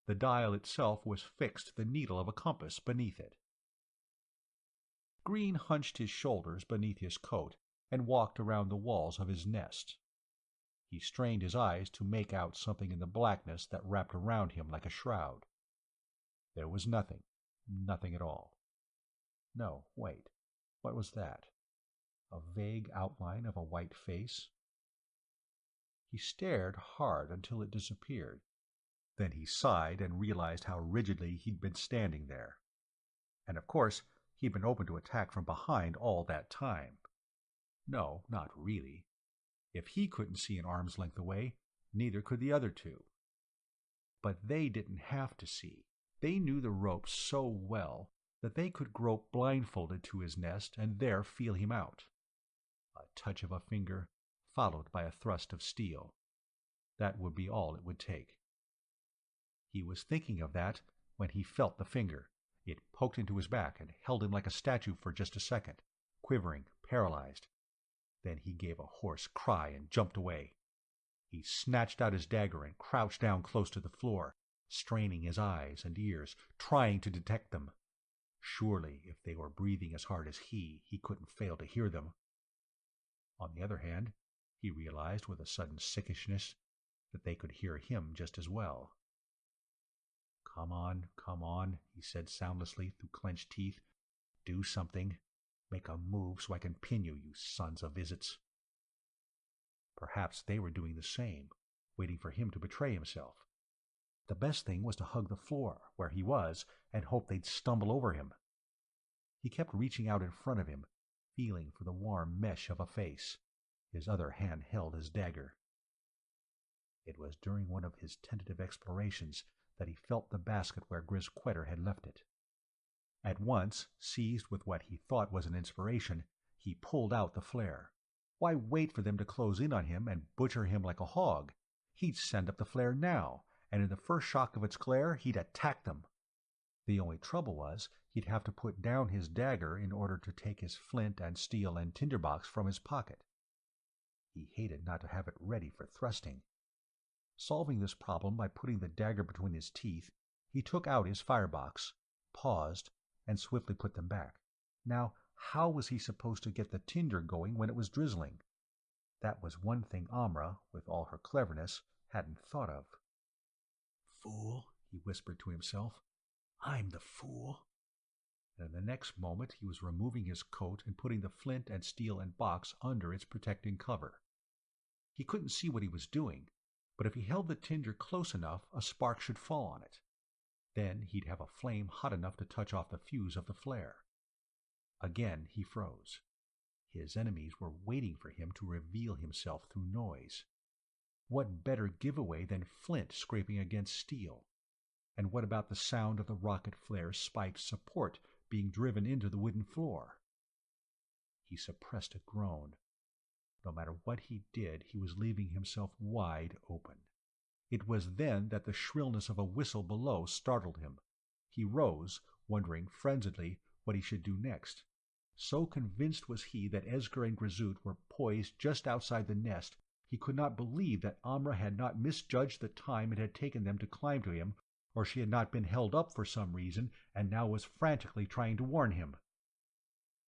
The dial itself was fixed to the needle of a compass beneath it. Green hunched his shoulders beneath his coat and walked around the walls of his nest. He strained his eyes to make out something in the blackness that wrapped around him like a shroud. There was nothing, nothing at all. No, wait, what was that? A vague outline of a white face? He stared hard until it disappeared. Then he sighed and realized how rigidly he'd been standing there. And of course, he'd been open to attack from behind all that time. No, not really. If he couldn't see an arm's length away, neither could the other two. But they didn't have to see. They knew the ropes so well that they could grope blindfolded to his nest and there feel him out. A touch of a finger, followed by a thrust of steel. That would be all it would take. He was thinking of that when he felt the finger. It poked into his back and held him like a statue for just a second, quivering, paralyzed. Then he gave a hoarse cry and jumped away. He snatched out his dagger and crouched down close to the floor, straining his eyes and ears, trying to detect them. Surely, if they were breathing as hard as he couldn't fail to hear them. On the other hand, he realized with a sudden sickishness that they could hear him just as well. Come on, he said soundlessly through clenched teeth. Do something. Make a move so I can pin you, you sons of Izits. Perhaps they were doing the same, waiting for him to betray himself. The best thing was to hug the floor, where he was, and hope they'd stumble over him. He kept reaching out in front of him, feeling for the warm mesh of a face. His other hand held his dagger. It was during one of his tentative explorations that he felt the basket where Grisquetter had left it. At once, seized with what he thought was an inspiration, he pulled out the flare. Why wait for them to close in on him and butcher him like a hog? He'd send up the flare now, and in the first shock of its glare he'd attack them. The only trouble was he'd have to put down his dagger in order to take his flint and steel and tinderbox from his pocket. He hated not to have it ready for thrusting. Solving this problem by putting the dagger between his teeth, he took out his firebox, paused, and swiftly put them back. Now, how was he supposed to get the tinder going when it was drizzling? That was one thing Amra, with all her cleverness, hadn't thought of. "Fool," he whispered to himself. "I'm the fool." And in the next moment he was removing his coat and putting the flint and steel and box under its protecting cover. He couldn't see what he was doing, but if he held the tinder close enough, a spark should fall on it. Then he'd have a flame hot enough to touch off the fuse of the flare. Again he froze. His enemies were waiting for him to reveal himself through noise. What better giveaway than flint scraping against steel? And what about the sound of the rocket flare's spiked support being driven into the wooden floor? He suppressed a groan. No matter what he did, he was leaving himself wide open. It was then that the shrillness of a whistle below startled him. He rose, wondering frenziedly what he should do next. So convinced was he that Esger and Grazoot were poised just outside the nest, he could not believe that Amra had not misjudged the time it had taken them to climb to him, or she had not been held up for some reason and now was frantically trying to warn him.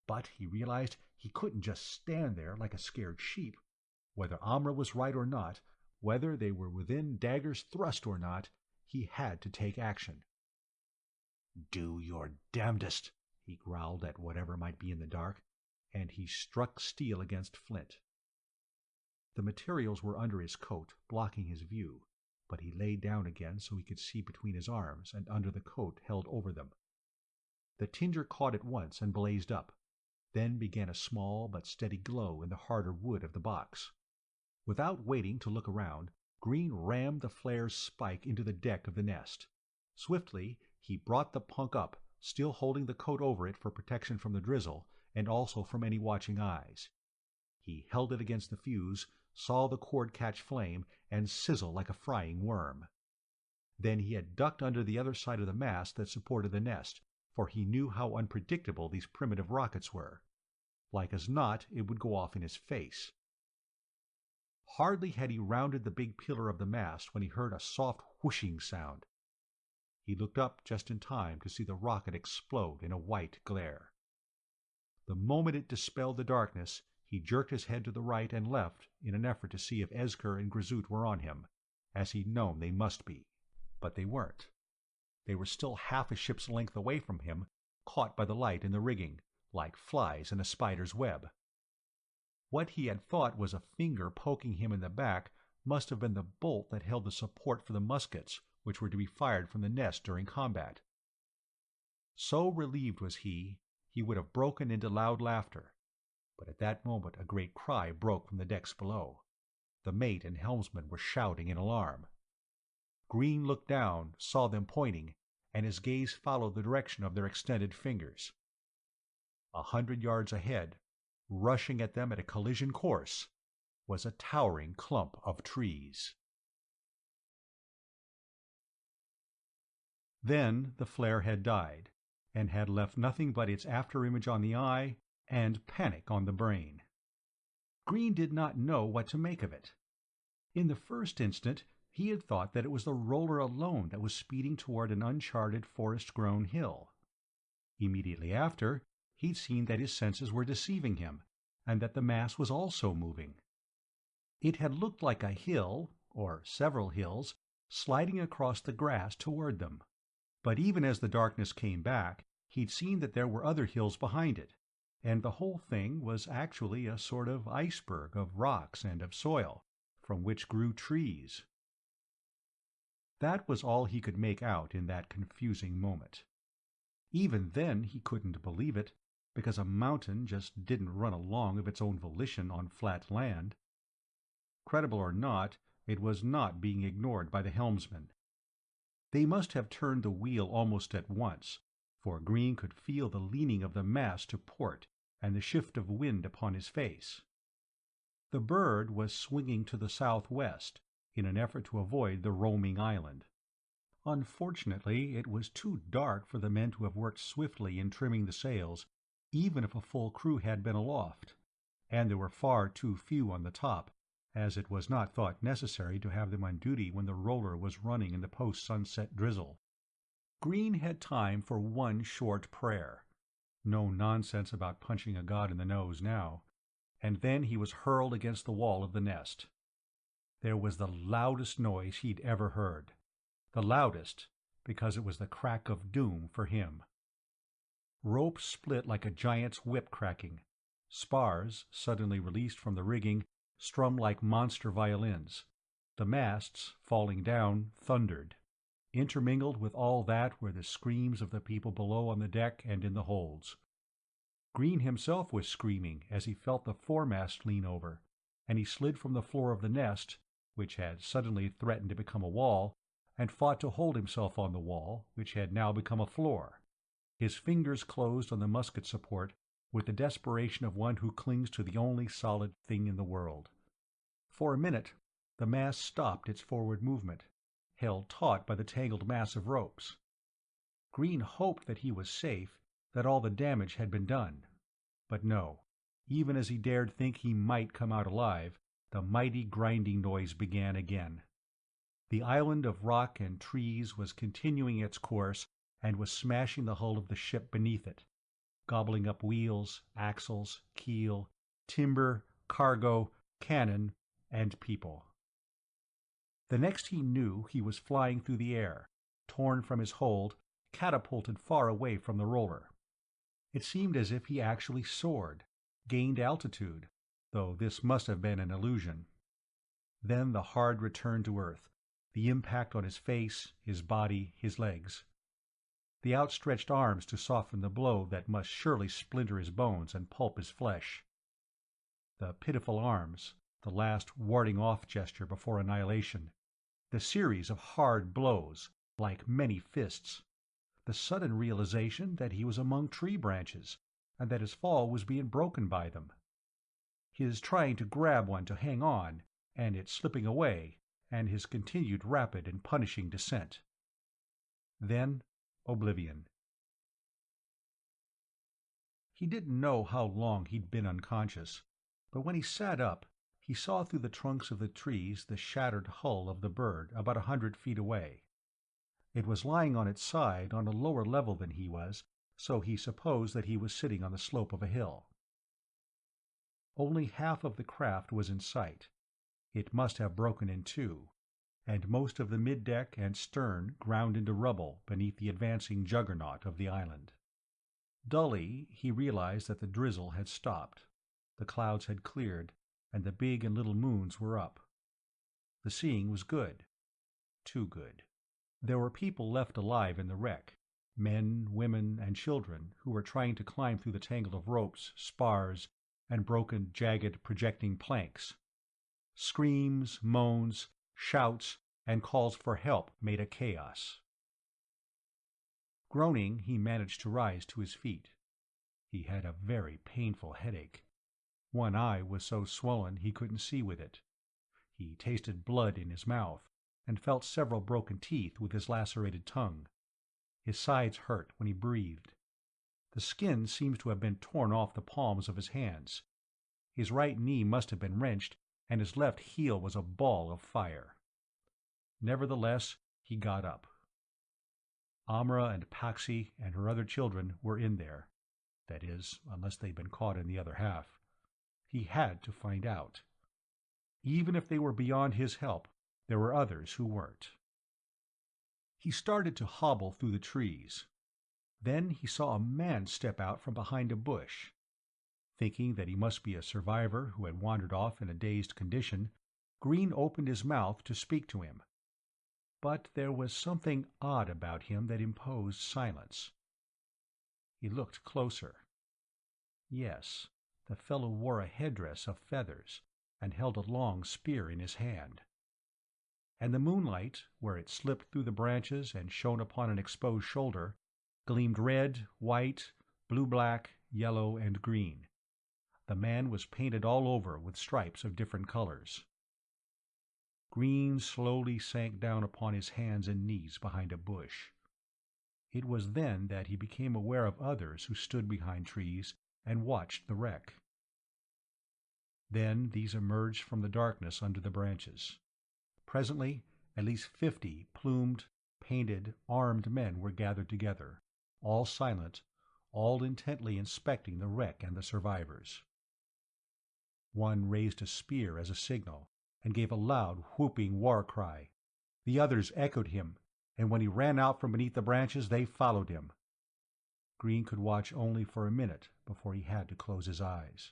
But he realized he couldn't just stand there like a scared sheep. Whether Amra was right or not, whether they were within dagger's thrust or not, he had to take action. "Do your damnedest," he growled at whatever might be in the dark, and he struck steel against flint. The materials were under his coat, blocking his view, but he lay down again so he could see between his arms and under the coat held over them. The tinder caught at once and blazed up. Then began a small but steady glow in the harder wood of the box. Without waiting to look around, Green rammed the flare's spike into the deck of the nest. Swiftly, he brought the punk up, still holding the coat over it for protection from the drizzle, and also from any watching eyes. He held it against the fuse, saw the cord catch flame, and sizzle like a frying worm. Then he had ducked under the other side of the mast that supported the nest, for he knew how unpredictable these primitive rockets were. Like as not, it would go off in his face. Hardly had he rounded the big pillar of the mast when he heard a soft whooshing sound. He looked up just in time to see the rocket explode in a white glare. The moment it dispelled the darkness, he jerked his head to the right and left in an effort to see if Esger and Grazoot were on him, as he'd known they must be. But they weren't. They were still half a ship's length away from him, caught by the light in the rigging, like flies in a spider's web. What he had thought was a finger poking him in the back must have been the bolt that held the support for the muskets, which were to be fired from the nest during combat. So relieved was he would have broken into loud laughter. But at that moment a great cry broke from the decks below. The mate and helmsman were shouting in alarm. Green looked down, saw them pointing, and his gaze followed the direction of their extended fingers. 100 yards ahead, rushing at them at a collision course, was a towering clump of trees. Then the flare had died, and had left nothing but its afterimage on the eye and panic on the brain. Green did not know what to make of it. In the first instant, he had thought that it was the roller alone that was speeding toward an uncharted forest-grown hill. Immediately after, he'd seen that his senses were deceiving him, and that the mass was also moving. It had looked like a hill, or several hills, sliding across the grass toward them. But even as the darkness came back, he'd seen that there were other hills behind it, and the whole thing was actually a sort of iceberg of rocks and of soil, from which grew trees. That was all he could make out in that confusing moment. Even then he couldn't believe it, because a mountain just didn't run along of its own volition on flat land. Credible or not, it was not being ignored by the helmsman. They must have turned the wheel almost at once, for Green could feel the leaning of the mast to port and the shift of wind upon his face. The bird was swinging to the southwest in an effort to avoid the roaming island. Unfortunately, it was too dark for the men to have worked swiftly in trimming the sails, even if a full crew had been aloft, and there were far too few on the top, as it was not thought necessary to have them on duty when the roller was running in the post-sunset drizzle. Green had time for one short prayer. No nonsense about punching a god in the nose now. And then he was hurled against the wall of the nest. There was the loudest noise he'd ever heard. The loudest because it was the crack of doom for him. Rope split like a giant's whip cracking. Spars, suddenly released from the rigging, strummed like monster violins. The masts, falling down, thundered. Intermingled with all that were the screams of the people below on the deck and in the holds. Green himself was screaming as he felt the foremast lean over, and he slid from the floor of the nest, which had suddenly threatened to become a wall, and fought to hold himself on the wall, which had now become a floor. His fingers closed on the musket support with the desperation of one who clings to the only solid thing in the world. For a minute, the mast stopped its forward movement, held taut by the tangled mass of ropes. Green hoped that he was safe, that all the damage had been done. But no, even as he dared think he might come out alive, the mighty grinding noise began again. The island of rock and trees was continuing its course and was smashing the hull of the ship beneath it, gobbling up wheels, axles, keel, timber, cargo, cannon, and people. The next he knew, he was flying through the air, torn from his hold, catapulted far away from the roller. It seemed as if he actually soared, gained altitude, though this must have been an illusion. Then the hard return to earth, the impact on his face, his body, his legs. The outstretched arms to soften the blow that must surely splinter his bones and pulp his flesh. The pitiful arms, the last warding-off gesture before annihilation. The series of hard blows, like many fists. The sudden realization that he was among tree branches, and that his fall was being broken by them. His trying to grab one to hang on, and it slipping away, and his continued rapid and punishing descent. Then oblivion. He didn't know how long he'd been unconscious, but when he sat up, he saw through the trunks of the trees the shattered hull of the bird about 100 feet away. It was lying on its side on a lower level than he was, so he supposed that he was sitting on the slope of a hill. Only half of the craft was in sight. It must have broken in two, and most of the middeck and stern ground into rubble beneath the advancing juggernaut of the island. Dully, he realized that the drizzle had stopped. The clouds had cleared, and the big and little moons were up. The seeing was good. Too good. There were people left alive in the wreck, men, women, and children who were trying to climb through the tangle of ropes, spars, and broken, jagged, projecting planks. Screams, moans, shouts, and calls for help made a chaos. Groaning, he managed to rise to his feet. He had a very painful headache. One eye was so swollen he couldn't see with it. He tasted blood in his mouth, and felt several broken teeth with his lacerated tongue. His sides hurt when he breathed. The skin seems to have been torn off the palms of his hands. His right knee must have been wrenched, and his left heel was a ball of fire. Nevertheless, he got up. Amra and Paxi and her other children were in there. That is, unless they'd been caught in the other half. He had to find out. Even if they were beyond his help, there were others who weren't. He started to hobble through the trees. Then he saw a man step out from behind a bush. Thinking that he must be a survivor who had wandered off in a dazed condition, Green opened his mouth to speak to him. But there was something odd about him that imposed silence. He looked closer. Yes, the fellow wore a headdress of feathers and held a long spear in his hand. And the moonlight, where it slipped through the branches and shone upon an exposed shoulder, gleamed red, white, blue-black, yellow, and green. The man was painted all over with stripes of different colors. Green slowly sank down upon his hands and knees behind a bush. It was then that he became aware of others who stood behind trees and watched the wreck. Then these emerged from the darkness under the branches. Presently, at least 50 plumed, painted, armed men were gathered together, all silent, all intently inspecting the wreck and the survivors. One raised a spear as a signal, and gave a loud, whooping war cry. The others echoed him, and when he ran out from beneath the branches, they followed him. Green could watch only for a minute before he had to close his eyes.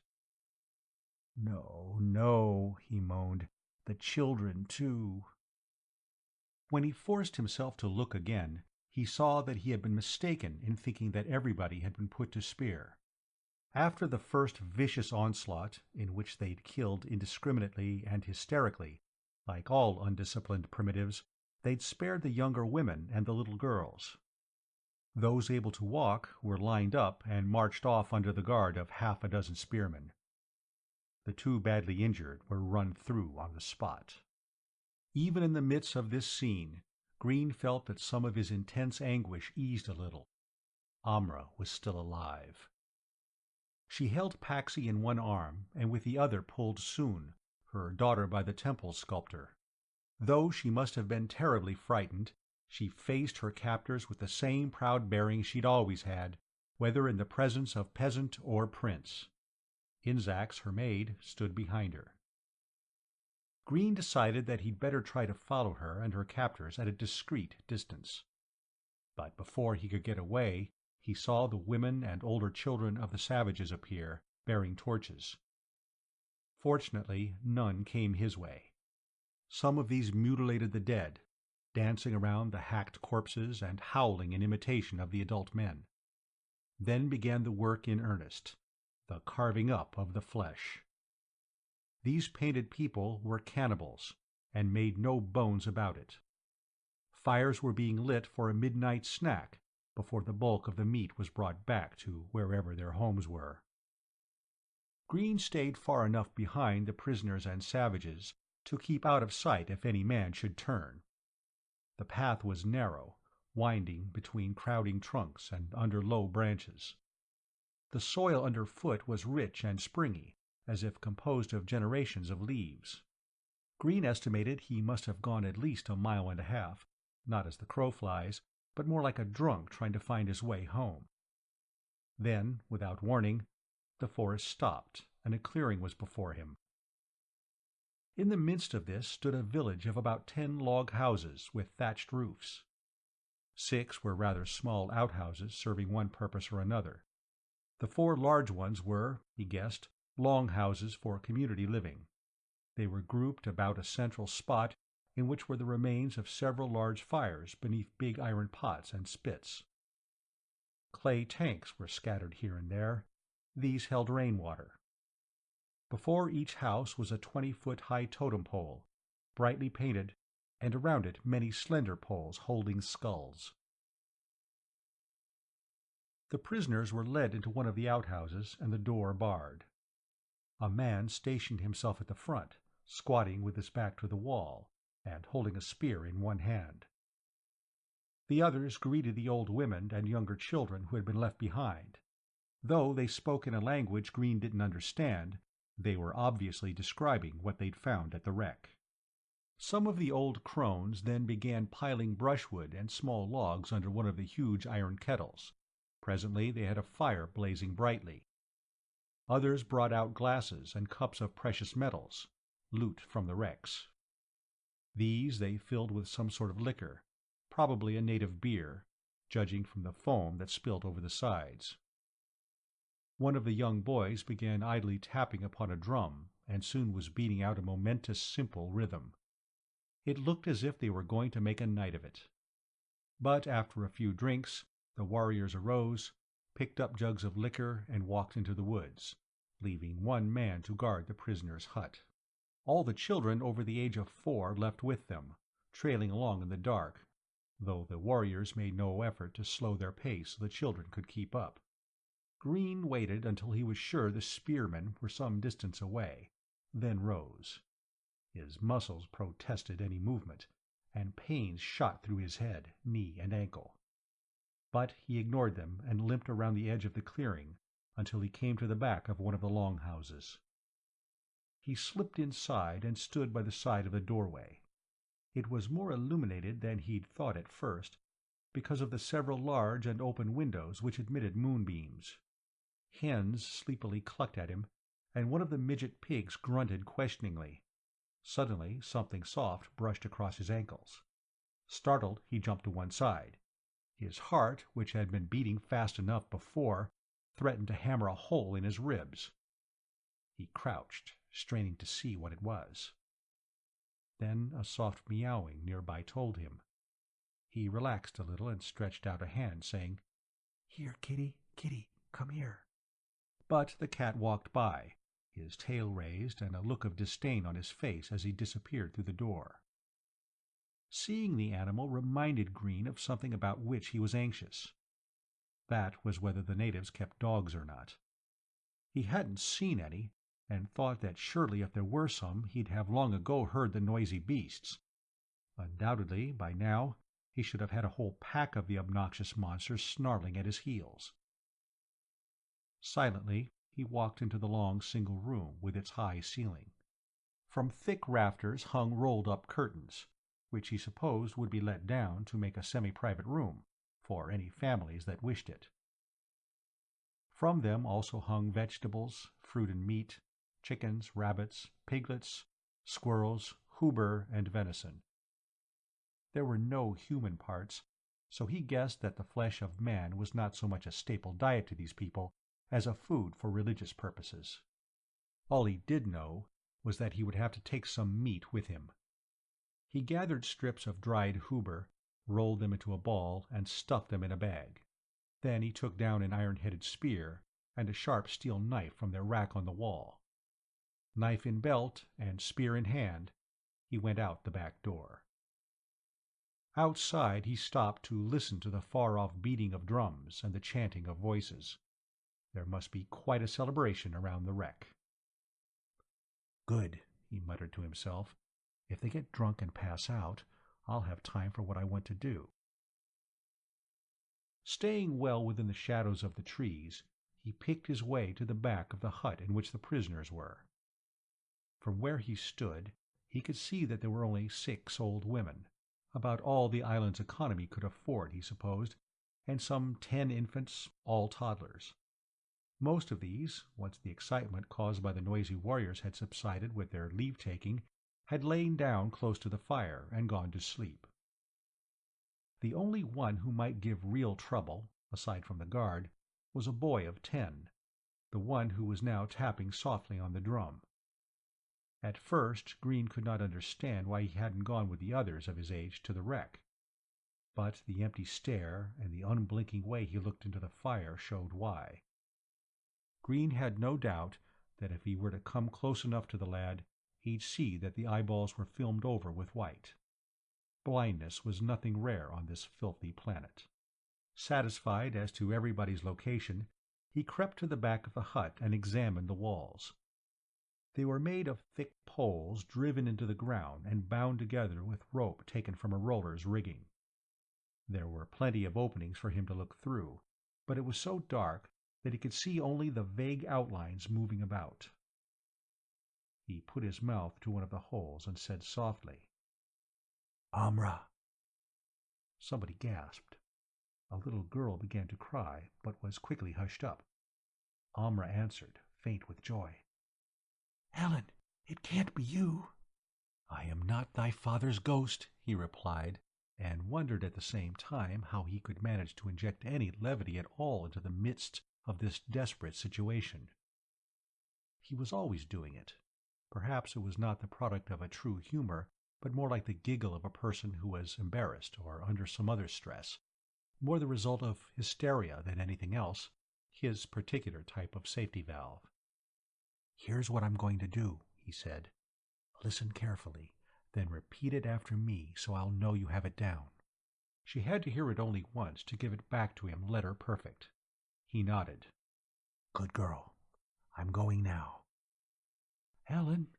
"No, no," he moaned. The children, too. When he forced himself to look again, he saw that he had been mistaken in thinking that everybody had been put to spear. After the first vicious onslaught, in which they'd killed indiscriminately and hysterically, like all undisciplined primitives, they'd spared the younger women and the little girls. Those able to walk were lined up and marched off under the guard of half a dozen spearmen. The two badly injured were run through on the spot. Even in the midst of this scene, Green felt that some of his intense anguish eased a little. Amra was still alive. She held Paxi in one arm, and with the other pulled Soon, her daughter by the temple sculptor. Though she must have been terribly frightened, she faced her captors with the same proud bearing she'd always had, whether in the presence of peasant or prince. Inzax, her maid, stood behind her. Green decided that he'd better try to follow her and her captors at a discreet distance. But before he could get away, he saw the women and older children of the savages appear, bearing torches. Fortunately, none came his way. Some of these mutilated the dead, dancing around the hacked corpses and howling in imitation of the adult men. Then began the work in earnest, the carving up of the flesh. These painted people were cannibals, and made no bones about it. Fires were being lit for a midnight snack before the bulk of the meat was brought back to wherever their homes were. Green stayed far enough behind the prisoners and savages to keep out of sight if any man should turn. The path was narrow, winding between crowding trunks and under low branches. The soil underfoot was rich and springy, as if composed of generations of leaves. Green estimated he must have gone at least a mile and a half, not as the crow flies, but more like a drunk trying to find his way home. Then, without warning, the forest stopped, and a clearing was before him. In the midst of this stood a village of about 10 log houses with thatched roofs. 6 were rather small outhouses serving one purpose or another. The 4 large ones were, he guessed, long houses for community living. They were grouped about a central spot in which were the remains of several large fires beneath big iron pots and spits. Clay tanks were scattered here and there. These held rainwater. Before each house was a 20-foot-high totem pole, brightly painted, and around it many slender poles holding skulls. The prisoners were led into one of the outhouses and the door barred. A man stationed himself at the front, squatting with his back to the wall, and holding a spear in one hand. The others greeted the old women and younger children who had been left behind. Though they spoke in a language Green didn't understand, they were obviously describing what they'd found at the wreck. Some of the old crones then began piling brushwood and small logs under one of the huge iron kettles. Presently they had a fire blazing brightly. Others brought out glasses and cups of precious metals, loot from the wrecks. These they filled with some sort of liquor, probably a native beer, judging from the foam that spilled over the sides. One of the young boys began idly tapping upon a drum, and soon was beating out a momentous simple rhythm. It looked as if they were going to make a night of it. But after a few drinks, the warriors arose, picked up jugs of liquor, and walked into the woods, leaving one man to guard the prisoner's hut. All the children over the age of 4 left with them, trailing along in the dark, though the warriors made no effort to slow their pace so the children could keep up. Green waited until he was sure the spearmen were some distance away, then rose. His muscles protested any movement, and pains shot through his head, knee, and ankle. But he ignored them and limped around the edge of the clearing until he came to the back of one of the longhouses. He slipped inside and stood by the side of the doorway. It was more illuminated than he'd thought at first, because of the several large and open windows which admitted moonbeams. Hens sleepily clucked at him, and one of the midget pigs grunted questioningly. Suddenly something soft brushed across his ankles. Startled, he jumped to one side. His heart, which had been beating fast enough before, threatened to hammer a hole in his ribs. He crouched, straining to see what it was. Then a soft meowing nearby told him. He relaxed a little and stretched out a hand, saying, "Here, kitty, kitty, come here." But the cat walked by, his tail raised and a look of disdain on his face as he disappeared through the door. Seeing the animal reminded Green of something about which he was anxious. That was whether the natives kept dogs or not. He hadn't seen any, and thought that surely if there were some he'd have long ago heard the noisy beasts. Undoubtedly, by now, he should have had a whole pack of the obnoxious monsters snarling at his heels. Silently, he walked into the long single room with its high ceiling. From thick rafters hung rolled-up curtains, which he supposed would be let down to make a semi-private room, for any families that wished it. From them also hung vegetables, fruit and meat, chickens, rabbits, piglets, squirrels, hoober, and venison. There were no human parts, so he guessed that the flesh of man was not so much a staple diet to these people as a food for religious purposes. All he did know was that he would have to take some meat with him. He gathered strips of dried hoober, rolled them into a ball, and stuffed them in a bag. Then he took down an iron-headed spear and a sharp steel knife from their rack on the wall. Knife in belt and spear in hand, he went out the back door. Outside he stopped to listen to the far-off beating of drums and the chanting of voices. There must be quite a celebration around the wreck. "Good," he muttered to himself. "If they get drunk and pass out, I'll have time for what I want to do." Staying well within the shadows of the trees, he picked his way to the back of the hut in which the prisoners were. From where he stood, he could see that there were only 6 old women, about all the island's economy could afford, he supposed, and some 10 infants, all toddlers. Most of these, once the excitement caused by the noisy warriors had subsided with their leave-taking, had lain down close to the fire and gone to sleep. The only one who might give real trouble, aside from the guard, was a boy of 10, the one who was now tapping softly on the drum. At first Green could not understand why he hadn't gone with the others of his age to the wreck, but the empty stare and the unblinking way he looked into the fire showed why. Green had no doubt that if he were to come close enough to the lad, he'd see that the eyeballs were filmed over with white. Blindness was nothing rare on this filthy planet. Satisfied as to everybody's location, he crept to the back of the hut and examined the walls. They were made of thick poles driven into the ground and bound together with rope taken from a roller's rigging. There were plenty of openings for him to look through, but it was so dark that he could see only the vague outlines moving about. He put his mouth to one of the holes and said softly, "Amra." Somebody gasped. A little girl began to cry, but was quickly hushed up. Amra answered, faint with joy. "Ellen, it can't be you." "I am not thy father's ghost," he replied, and wondered at the same time how he could manage to inject any levity at all into the midst of this desperate situation. He was always doing it. Perhaps it was not the product of a true humor, but more like the giggle of a person who was embarrassed or under some other stress, more the result of hysteria than anything else, his particular type of safety valve. "Here's what I'm going to do," he said. "Listen carefully, then repeat it after me so I'll know you have it down." She had to hear it only once to give it back to him letter perfect. He nodded. "Good girl. I'm going now." "Ellen?"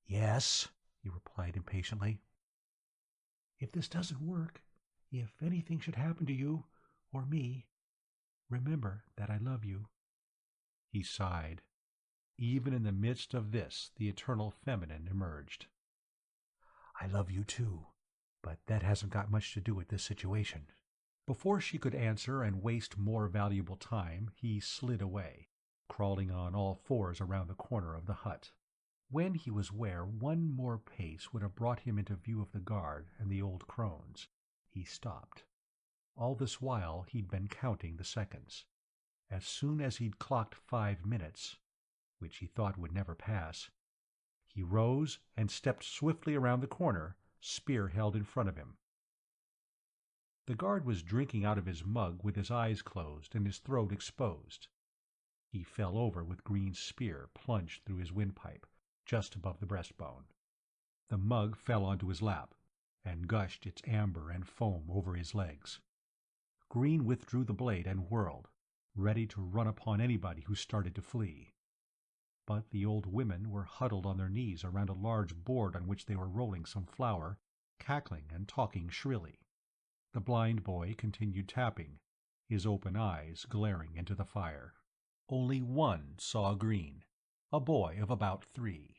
"Yes," he replied impatiently. "If this doesn't work, if anything should happen to you, or me, remember that I love you." He sighed. Even in the midst of this, the eternal feminine emerged. "I love you too, but that hasn't got much to do with this situation." Before she could answer and waste more valuable time, he slid away, crawling on all fours around the corner of the hut. When he was where one more pace would have brought him into view of the guard and the old crones, he stopped. All this while he'd been counting the seconds. As soon as he'd clocked 5 minutes, which he thought would never pass, He rose and stepped swiftly around the corner, spear held in front of him. The guard was drinking out of his mug with his eyes closed and his throat exposed. He fell over with Green's spear plunged through his windpipe, just above the breastbone. The mug fell onto his lap, and gushed its amber and foam over his legs. Green withdrew the blade and whirled, ready to run upon anybody who started to flee. But the old women were huddled on their knees around a large board on which they were rolling some flour, cackling and talking shrilly. The blind boy continued tapping, his open eyes glaring into the fire. Only one saw Green, a boy of about 3.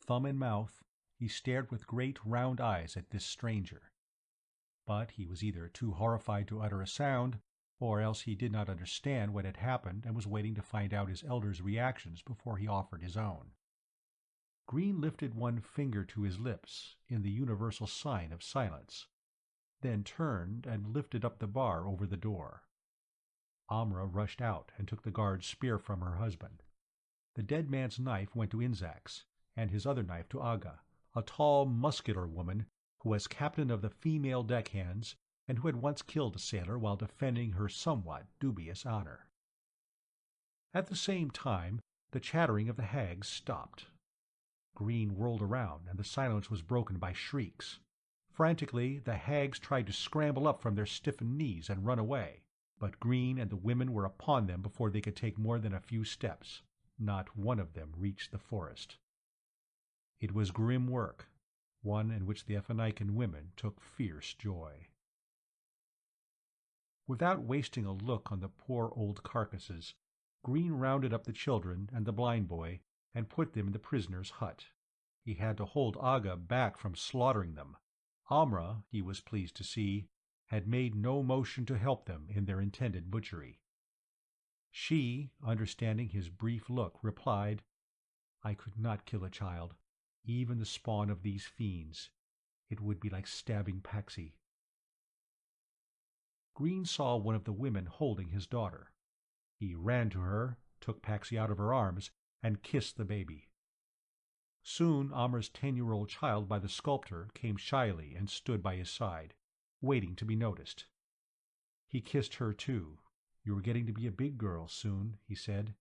Thumb in mouth, he stared with great round eyes at this stranger. But he was either too horrified to utter a sound, or else he did not understand what had happened and was waiting to find out his elder's reactions before he offered his own. Green lifted one finger to his lips in the universal sign of silence, then turned and lifted up the bar over the door. Amra rushed out and took the guard's spear from her husband. The dead man's knife went to Inzax, and his other knife to Aga, a tall, muscular woman who was captain of the female deckhands and who had once killed a sailor while defending her somewhat dubious honor. At the same time, the chattering of the hags stopped. Green whirled around, and the silence was broken by shrieks. Frantically, the hags tried to scramble up from their stiffened knees and run away, but Green and the women were upon them before they could take more than a few steps. Not one of them reached the forest. It was grim work, one in which the Ethnican women took fierce joy. Without wasting a look on the poor old carcasses, Green rounded up the children and the blind boy and put them in the prisoner's hut. He had to hold Aga back from slaughtering them. Amra, he was pleased to see, had made no motion to help them in their intended butchery. She, understanding his brief look, replied, "I could not kill a child, even the spawn of these fiends. It would be like stabbing Paxi." Green saw one of the women holding his daughter. He ran to her, took Paxi out of her arms, and kissed the baby. Soon Amra's 10-year-old child by the sculptor came shyly and stood by his side, waiting to be noticed. He kissed her too. "You are getting to be a big girl soon," he said.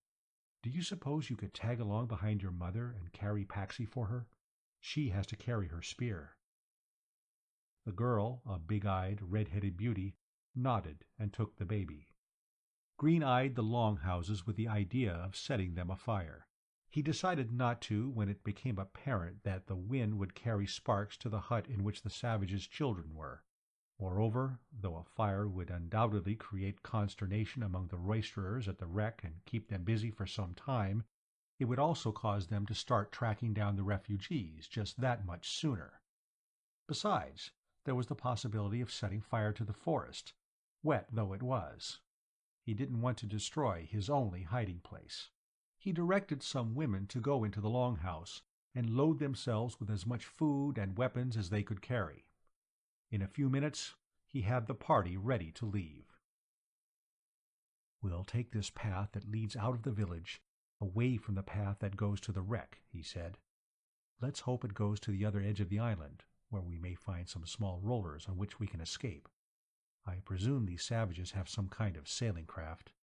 "Do you suppose you could tag along behind your mother and carry Paxi for her? She has to carry her spear." The girl, a big-eyed, red-headed beauty, nodded and took the baby. Green eyed the longhouses with the idea of setting them afire. He decided not to when it became apparent that the wind would carry sparks to the hut in which the savages' children were. Moreover, though a fire would undoubtedly create consternation among the roisterers at the wreck and keep them busy for some time, it would also cause them to start tracking down the refugees just that much sooner. Besides, there was the possibility of setting fire to the forest, wet though it was. He didn't want to destroy his only hiding place. He directed some women to go into the longhouse and load themselves with as much food and weapons as they could carry. In a few minutes, he had the party ready to leave. "We'll take this path that leads out of the village, away from the path that goes to the wreck," he said. "Let's hope it goes to the other edge of the island, where we may find some small rollers on which we can escape. I presume these savages have some kind of sailing craft."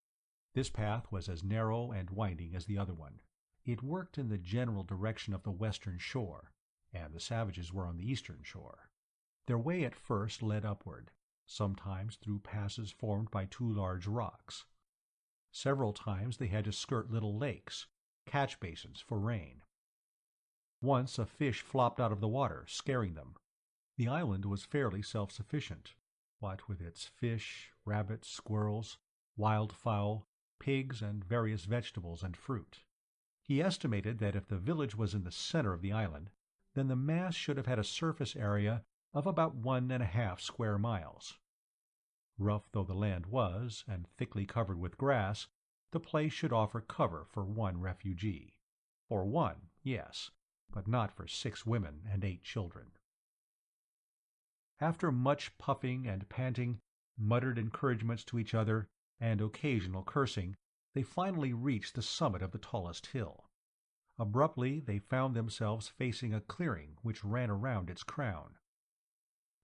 This path was as narrow and winding as the other one. It worked in the general direction of the western shore, and the savages were on the eastern shore. Their way at first led upward, sometimes through passes formed by 2 large rocks. Several times they had to skirt little lakes, catch basins for rain. Once a fish flopped out of the water, scaring them. The island was fairly self-sufficient, what with its fish, rabbits, squirrels, wildfowl, pigs, and various vegetables and fruit. He estimated that if the village was in the center of the island, then the mass should have had a surface area of about 1½ square miles. Rough though the land was, and thickly covered with grass, the place should offer cover for 1 refugee. For 1, yes, but not for 6 women and 8 children. After much puffing and panting, muttered encouragements to each other, and occasional cursing, they finally reached the summit of the tallest hill. Abruptly, they found themselves facing a clearing which ran around its crown.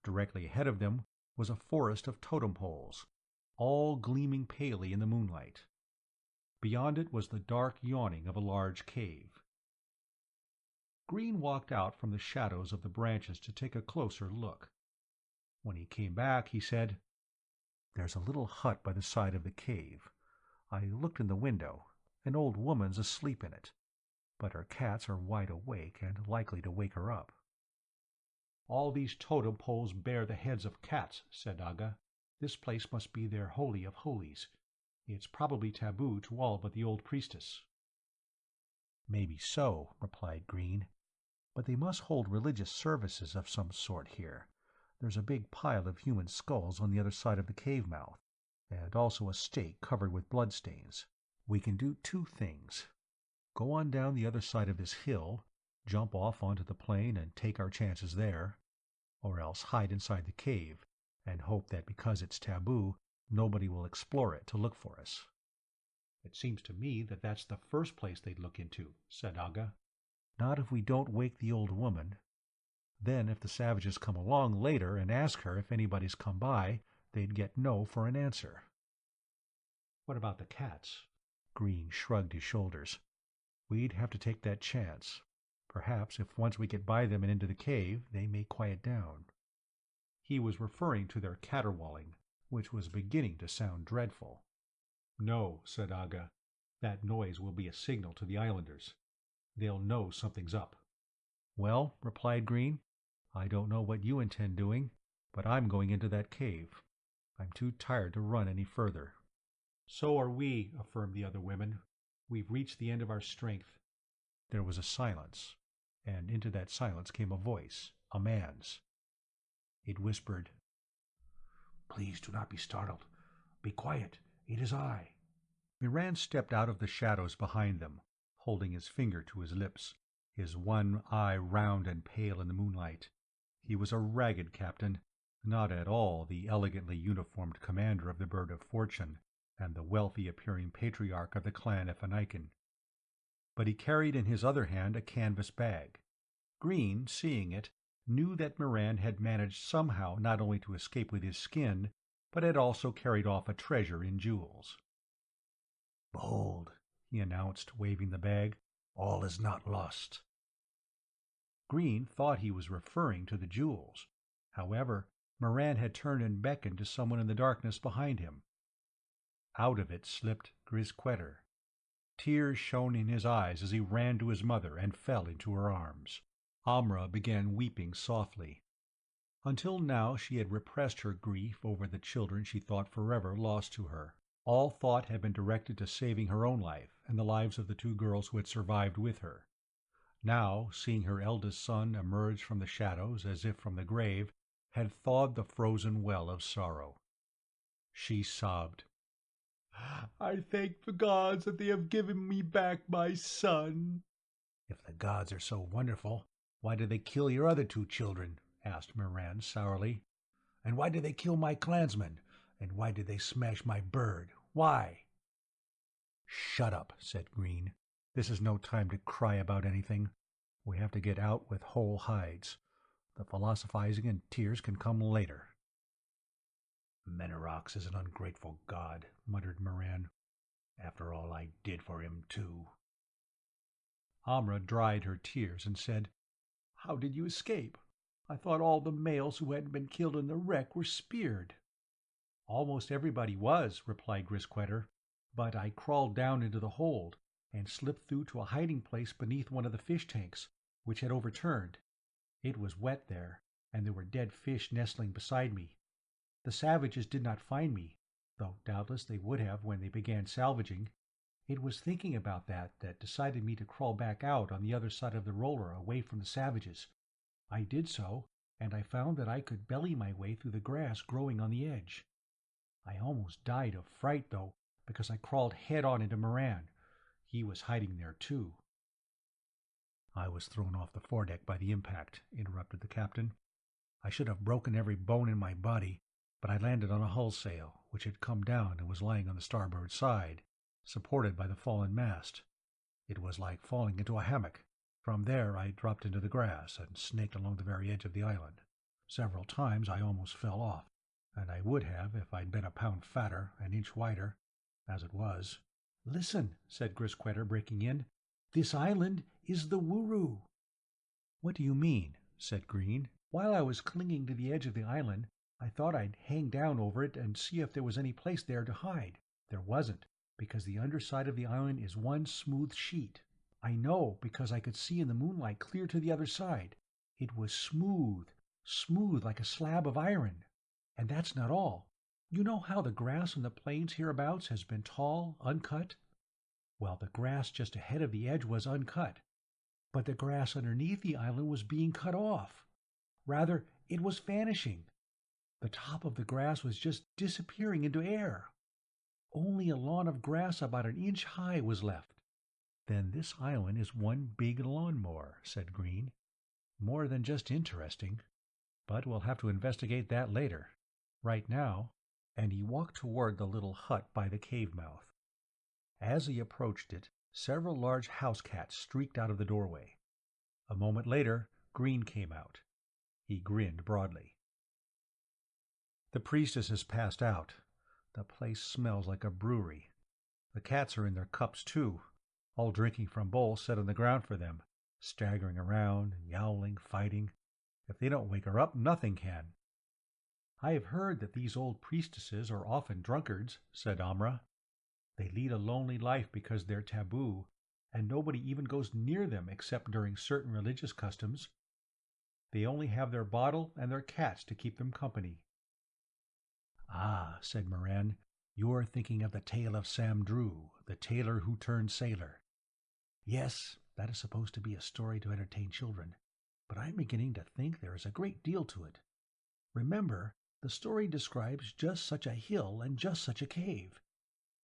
Directly ahead of them was a forest of totem poles, all gleaming palely in the moonlight. Beyond it was the dark yawning of a large cave. Green walked out from the shadows of the branches to take a closer look. When he came back, he said, "There's a little hut by the side of the cave. I looked in the window. An old woman's asleep in it, but her cats are wide awake and likely to wake her up." "All these totem poles bear the heads of cats," said Aga. "This place must be their holy of holies. It's probably taboo to all but the old priestess." "Maybe so," replied Green, "but they must hold religious services of some sort here. There's a big pile of human skulls on the other side of the cave mouth, and also a stake covered with bloodstains. We can do two things. Go on down the other side of this hill, jump off onto the plain and take our chances there, or else hide inside the cave and hope that because it's taboo, nobody will explore it to look for us." "It seems to me that that's the first place they'd look into," said Aga. "Not if we don't wake the old woman. Then if the savages come along later and ask her if anybody's come by, they'd get no for an answer." "What about the cats?" Green shrugged his shoulders. "We'd have to take that chance. Perhaps if once we get by them and into the cave, they may quiet down." He was referring to their caterwauling, which was beginning to sound dreadful. "No," said Aga. "That noise will be a signal to the islanders. They'll know something's up." "Well," replied Green, "I don't know what you intend doing, but I'm going into that cave. I'm too tired to run any further." "So are we," affirmed the other women. "We've reached the end of our strength." There was a silence, and into that silence came a voice, a man's. It whispered, "Please do not be startled. Be quiet. It is I." Moran stepped out of the shadows behind them, holding his finger to his lips, his one eye round and pale in the moonlight. He was a ragged captain, not at all the elegantly uniformed commander of the Bird of Fortune and the wealthy-appearing patriarch of the clan Efenaiken. But he carried in his other hand a canvas bag. Green, seeing it, knew that Moran had managed somehow not only to escape with his skin, but had also carried off a treasure in jewels. "Behold," he announced, waving the bag, "all is not lost." Green thought he was referring to the jewels. However, Moran had turned and beckoned to someone in the darkness behind him. Out of it slipped Grisquetter. Tears shone in his eyes as he ran to his mother and fell into her arms. Amra began weeping softly. Until now she had repressed her grief over the children she thought forever lost to her. All thought had been directed to saving her own life and the lives of the two girls who had survived with her. Now, seeing her eldest son emerge from the shadows as if from the grave, had thawed the frozen well of sorrow. She sobbed, "I thank the gods that they have given me back my son." "If the gods are so wonderful, why did they kill your other two children?" asked Moran sourly. "And why did they kill my clansmen? And why did they smash my bird? Why?" "Shut up," said Green. "This is no time to cry about anything. We have to get out with whole hides. The philosophizing and tears can come later." "Menerox is an ungrateful god," muttered Moran. "After all I did for him, too." Amra dried her tears and said, "How did you escape? I thought all the males who hadn't been killed in the wreck were speared." "Almost everybody was," replied Grisquetter, "but I crawled down into the hold and slipped through to a hiding place beneath one of the fish tanks, which had overturned. It was wet there, and there were dead fish nestling beside me. The savages did not find me, though doubtless they would have when they began salvaging. It was thinking about that decided me to crawl back out on the other side of the roller away from the savages. I did so, and I found that I could belly my way through the grass growing on the edge. I almost died of fright, though, because I crawled head-on into Moran. He was hiding there, too." "I was thrown off the foredeck by the impact," interrupted the captain. "I should have broken every bone in my body, but I landed on a hull sail, which had come down and was lying on the starboard side, supported by the fallen mast. It was like falling into a hammock. From there I dropped into the grass and snaked along the very edge of the island. Several times I almost fell off, and I would have if I'd been a pound fatter, an inch wider. As it was— "Listen," said Grisquetter, breaking in. "This island is the Wuroo." "What do you mean?" said Green. "While I was clinging to the edge of the island, I thought I'd hang down over it and see if there was any place there to hide. There wasn't, because the underside of the island is one smooth sheet. I know, because I could see in the moonlight clear to the other side. It was smooth, smooth like a slab of iron. And that's not all. You know how the grass on the plains hereabouts has been tall, uncut? Well, the grass just ahead of the edge was uncut, but the grass underneath the island was being cut off. Rather, it was vanishing. The top of the grass was just disappearing into air. Only a lawn of grass about an inch high was left." "Then this island is one big lawnmower," said Green. "More than just interesting. But we'll have to investigate that later. Right now—" and he walked toward the little hut by the cave mouth. As he approached it, several large house cats streaked out of the doorway. A moment later, Green came out. He grinned broadly. "The priestess has passed out. The place smells like a brewery. The cats are in their cups, too, all drinking from bowls set on the ground for them, staggering around, yowling, fighting. If they don't wake her up, nothing can." "I have heard that these old priestesses are often drunkards," said Amra. "They lead a lonely life because they're taboo, and nobody even goes near them except during certain religious customs. They only have their bottle and their cats to keep them company." "Ah," said Moran, "you're thinking of the tale of Sam Drew, the tailor who turned sailor. Yes, that is supposed to be a story to entertain children, but I'm beginning to think there is a great deal to it. Remember, the story describes just such a hill and just such a cave.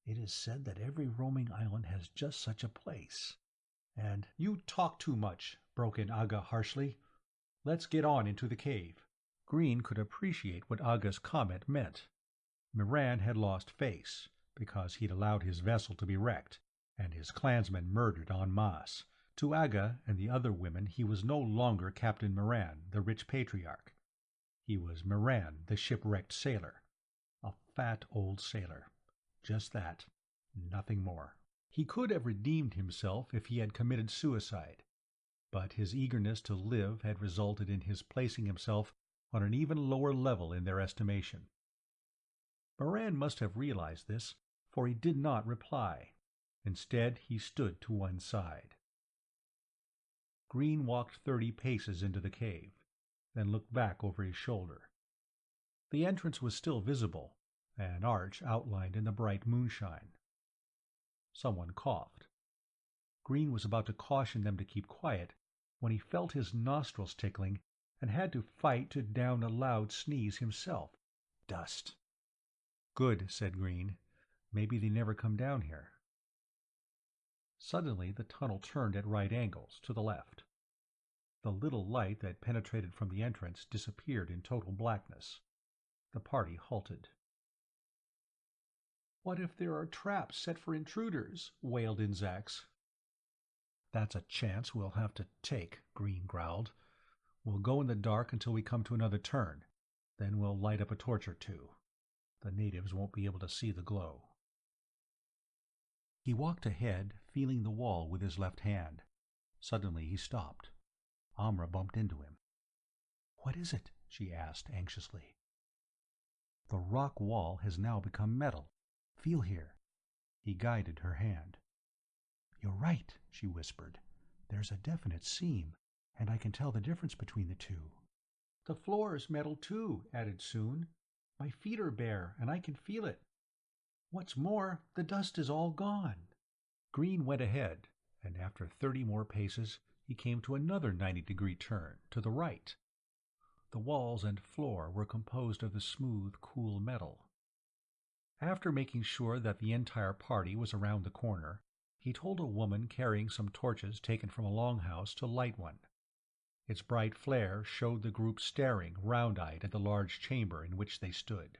It is said that every roaming island has just such a place. And—" "You talk too much," broke in Aga harshly. "Let's get on into the cave." Green could appreciate what Aga's comment meant. Moran had lost face, because he'd allowed his vessel to be wrecked, and his clansmen murdered en masse. To Aga and the other women he was no longer Captain Moran, the rich patriarch. He was Moran, the shipwrecked sailor. A fat old sailor. Just that. Nothing more. He could have redeemed himself if he had committed suicide, but his eagerness to live had resulted in his placing himself on an even lower level in their estimation. Moran must have realized this, for he did not reply. Instead, he stood to one side. Green walked 30 paces into the cave, then looked back over his shoulder. The entrance was still visible, an arch outlined in the bright moonshine. Someone coughed. Green was about to caution them to keep quiet when he felt his nostrils tickling and had to fight to down a loud sneeze himself. Dust. "Good," said Green. "Maybe they never come down here." Suddenly the tunnel turned at right angles, to the left. The little light that penetrated from the entrance disappeared in total blackness. The party halted. "What if there are traps set for intruders?" wailed Inzax. "That's a chance we'll have to take," Green growled. "We'll go in the dark until we come to another turn. Then we'll light up a torch or two. The natives won't be able to see the glow." He walked ahead, feeling the wall with his left hand. Suddenly he stopped. Amra bumped into him. "What is it?" she asked anxiously. "The rock wall has now become metal. Feel here." He guided her hand. "You're right," she whispered. "There's a definite seam, and I can tell the difference between the two." "The floor is metal too," added Soon. "My feet are bare, and I can feel it. What's more, the dust is all gone." Green went ahead, and after 30 more paces he came to another 90-degree turn, to the right. The walls and floor were composed of the smooth, cool metal. After making sure that the entire party was around the corner, he told a woman carrying some torches taken from a longhouse to light one. Its bright flare showed the group staring round-eyed at the large chamber in which they stood.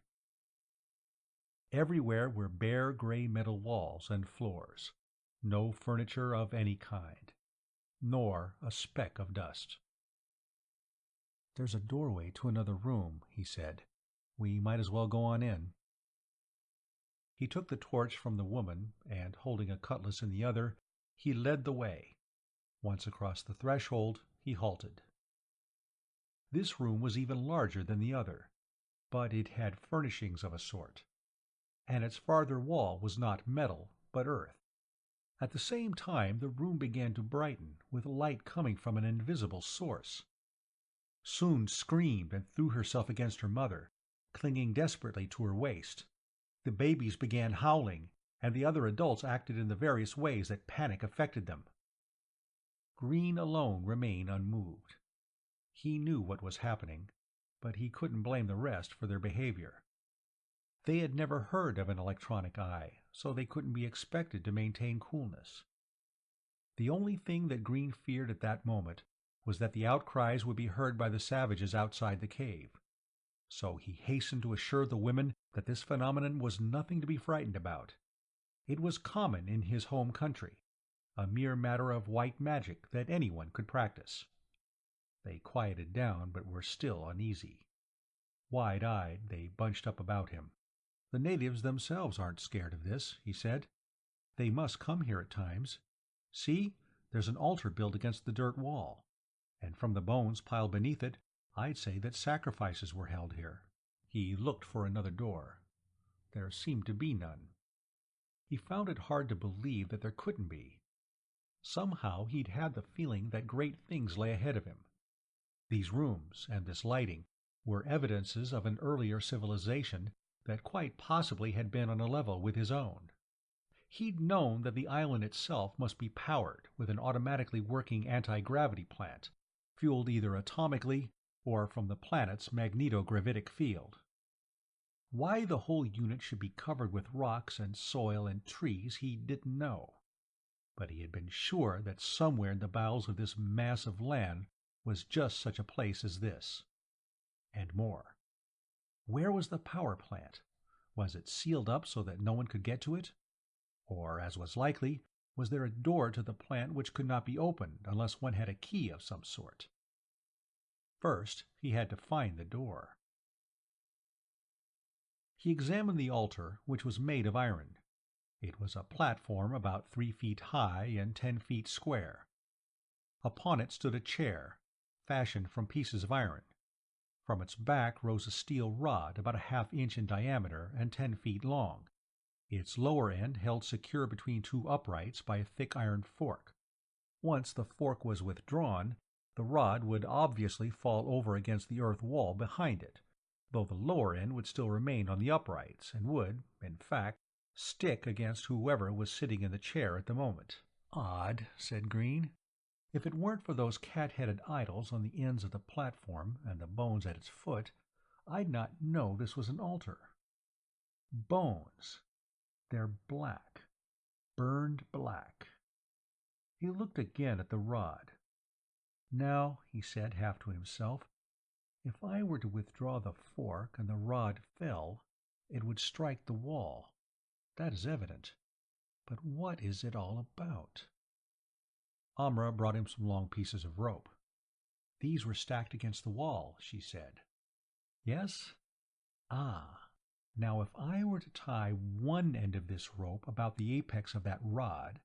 Everywhere were bare gray metal walls and floors. No furniture of any kind, nor a speck of dust. "There's a doorway to another room," he said. "We might as well go on in." He took the torch from the woman, and holding a cutlass in the other, he led the way. Once across the threshold, he halted. This room was even larger than the other, but it had furnishings of a sort, and its farther wall was not metal, but earth. At the same time, the room began to brighten, with light coming from an invisible source. Soon screamed and threw herself against her mother, clinging desperately to her waist. The babies began howling, and the other adults acted in the various ways that panic affected them. Green alone remained unmoved. He knew what was happening, but he couldn't blame the rest for their behavior. They had never heard of an electronic eye, so they couldn't be expected to maintain coolness. The only thing that Green feared at that moment was that the outcries would be heard by the savages outside the cave. So he hastened to assure the women that this phenomenon was nothing to be frightened about. It was common in his home country, a mere matter of white magic that anyone could practice. They quieted down, but were still uneasy. Wide-eyed, they bunched up about him. "The natives themselves aren't scared of this," he said. "They must come here at times. See, there's an altar built against the dirt wall, and from the bones piled beneath it, I'd say that sacrifices were held here." He looked for another door. There seemed to be none. He found it hard to believe that there couldn't be. Somehow he'd had the feeling that great things lay ahead of him. These rooms and this lighting were evidences of an earlier civilization that quite possibly had been on a level with his own. He'd known that the island itself must be powered with an automatically working anti-gravity plant, fueled either atomically or from the planet's magnetogravitic field. Why the whole unit should be covered with rocks and soil and trees he didn't know, but he had been sure that somewhere in the bowels of this mass of land was just such a place as this. And more. Where was the power plant? Was it sealed up so that no one could get to it? Or, as was likely, was there a door to the plant which could not be opened unless one had a key of some sort? First, he had to find the door. He examined the altar, which was made of iron. It was a platform about 3 feet high and 10 feet square. Upon it stood a chair, fashioned from pieces of iron. From its back rose a steel rod about a half-inch in diameter and 10 feet long, its lower end held secure between two uprights by a thick iron fork. Once the fork was withdrawn, the rod would obviously fall over against the earth wall behind it, though the lower end would still remain on the uprights and would, in fact, stick against whoever was sitting in the chair at the moment. "Odd," said Green. "If it weren't for those cat-headed idols on the ends of the platform and the bones at its foot, I'd not know this was an altar. Bones. They're black. Burned black." He looked again at the rod. "Now," he said, half to himself, "if I were to withdraw the fork and the rod fell, it would strike the wall. That is evident. But what is it all about?" Amra brought him some long pieces of rope. "These were stacked against the wall," she said. "Yes? Ah. Now if I were to tie one end of this rope about the apex of that rod,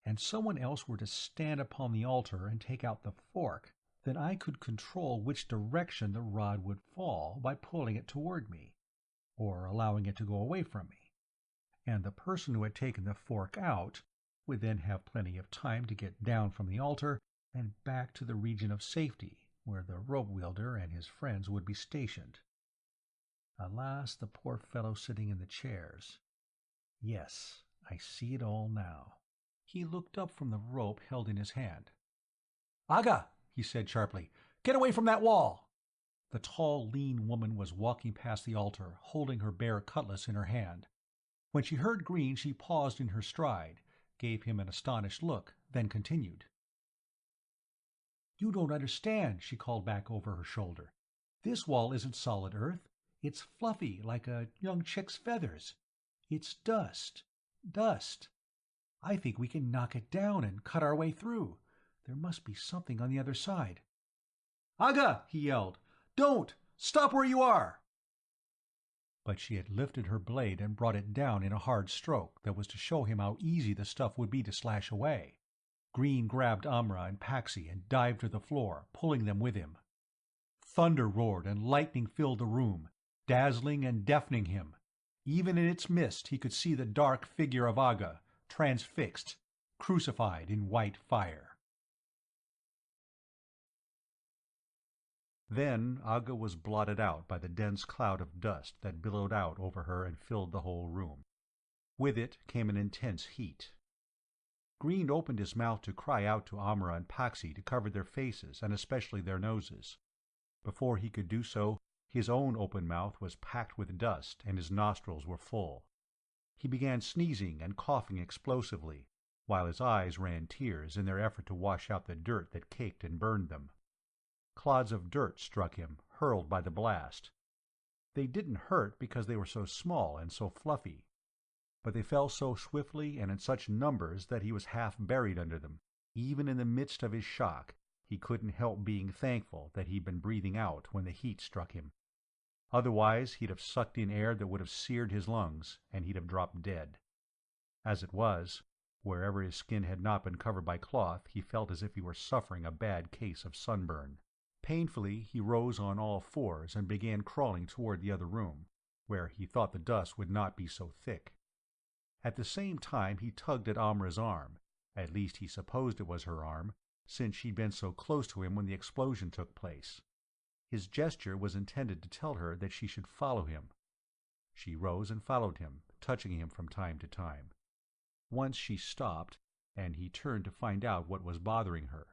and someone else were to stand upon the altar and take out the fork, then I could control which direction the rod would fall by pulling it toward me, or allowing it to go away from me. And the person who had taken the fork out would then have plenty of time to get down from the altar and back to the region of safety, where the rope-wielder and his friends would be stationed. Alas, the poor fellows sitting in the chairs. Yes, I see it all now." He looked up from the rope held in his hand. "Aga!" he said sharply. "Get away from that wall!" The tall, lean woman was walking past the altar, holding her bare cutlass in her hand. When she heard Green, she paused in her stride, gave him an astonished look, then continued. "You don't understand," she called back over her shoulder. "This wall isn't solid earth. It's fluffy, like a young chick's feathers. It's dust. Dust. I think we can knock it down and cut our way through. There must be something on the other side. "Aga!" he yelled. "Don't! Stop where you are!" But she had lifted her blade and brought it down in a hard stroke that was to show him how easy the stuff would be to slash away. Green grabbed Amra and Paxi and dived to the floor, pulling them with him. Thunder roared and lightning filled the room, dazzling and deafening him. Even in its mist he could see the dark figure of Aga, transfixed, crucified in white fire. Then Aga was blotted out by the dense cloud of dust that billowed out over her and filled the whole room. With it came an intense heat. Green opened his mouth to cry out to Amra and Paxi to cover their faces and especially their noses. Before he could do so, his own open mouth was packed with dust and his nostrils were full. He began sneezing and coughing explosively, while his eyes ran tears in their effort to wash out the dirt that caked and burned them. Clods of dirt struck him, hurled by the blast. They didn't hurt because they were so small and so fluffy, but they fell so swiftly and in such numbers that he was half buried under them. Even in the midst of his shock, he couldn't help being thankful that he'd been breathing out when the heat struck him. Otherwise, he'd have sucked in air that would have seared his lungs, and he'd have dropped dead. As it was, wherever his skin had not been covered by cloth, he felt as if he were suffering a bad case of sunburn. Painfully, he rose on all fours and began crawling toward the other room, where he thought the dust would not be so thick. At the same time he tugged at Amra's arm. At least he supposed it was her arm, since she'd been so close to him when the explosion took place. His gesture was intended to tell her that she should follow him. She rose and followed him, touching him from time to time. Once she stopped, and he turned to find out what was bothering her,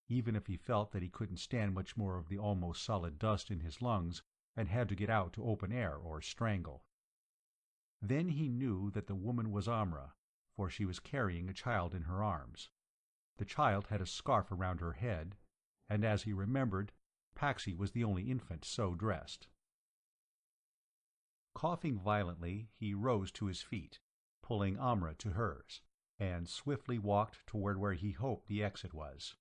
even if he felt that he couldn't stand much more of the almost solid dust in his lungs and had to get out to open air or strangle. Then he knew that the woman was Amra, for she was carrying a child in her arms. The child had a scarf around her head, and as he remembered, Paxi was the only infant so dressed. Coughing violently, he rose to his feet, pulling Amra to hers, and swiftly walked toward where he hoped the exit was.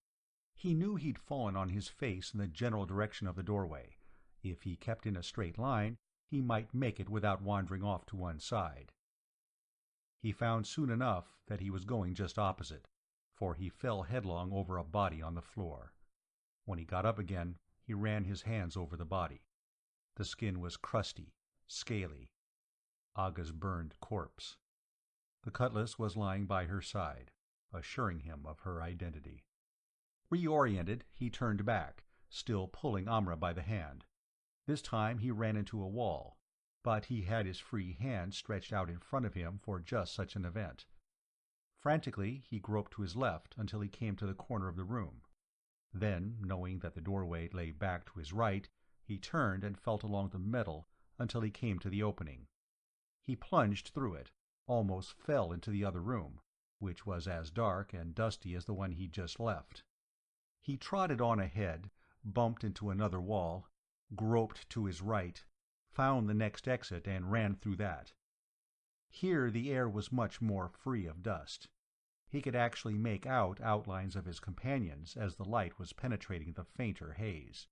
He knew he'd fallen on his face in the general direction of the doorway. If he kept in a straight line, he might make it without wandering off to one side. He found soon enough that he was going just opposite, for he fell headlong over a body on the floor. When he got up again, he ran his hands over the body. The skin was crusty, scaly. Aga's burned corpse. The cutlass was lying by her side, assuring him of her identity. Reoriented, he turned back, still pulling Amra by the hand. This time he ran into a wall, but he had his free hand stretched out in front of him for just such an event. Frantically, he groped to his left until he came to the corner of the room. Then, knowing that the doorway lay back to his right, he turned and felt along the metal until he came to the opening. He plunged through it, almost fell into the other room, which was as dark and dusty as the one he'd just left. He trotted on ahead, bumped into another wall, groped to his right, found the next exit and ran through that. Here the air was much more free of dust. He could actually make out outlines of his companions as the light was penetrating the fainter haze.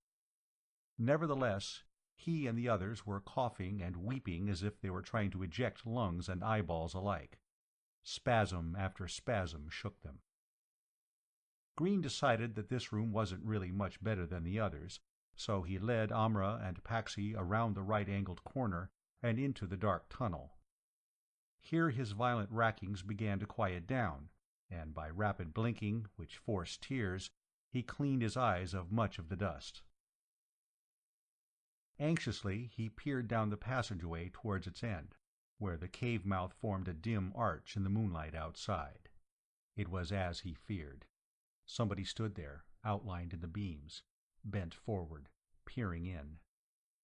Nevertheless, he and the others were coughing and weeping as if they were trying to eject lungs and eyeballs alike. Spasm after spasm shook them. Green decided that this room wasn't really much better than the others, so he led Amra and Paxi around the right-angled corner and into the dark tunnel. Here his violent rackings began to quiet down, and by rapid blinking, which forced tears, he cleaned his eyes of much of the dust. Anxiously, he peered down the passageway towards its end, where the cave mouth formed a dim arch in the moonlight outside. It was as he feared. Somebody stood there, outlined in the beams, bent forward, peering in.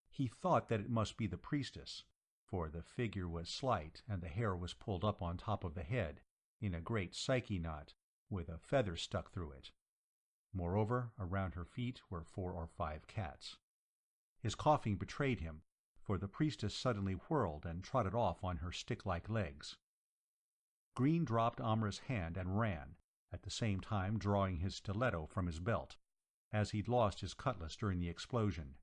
He thought that it must be the priestess, for the figure was slight and the hair was pulled up on top of the head, in a great psyche knot, with a feather stuck through it. Moreover, around her feet were 4 or 5 cats. His coughing betrayed him, for the priestess suddenly whirled and trotted off on her stick-like legs. Green dropped Amra's hand and ran, at the same time drawing his stiletto from his belt, as he'd lost his cutlass during the explosion.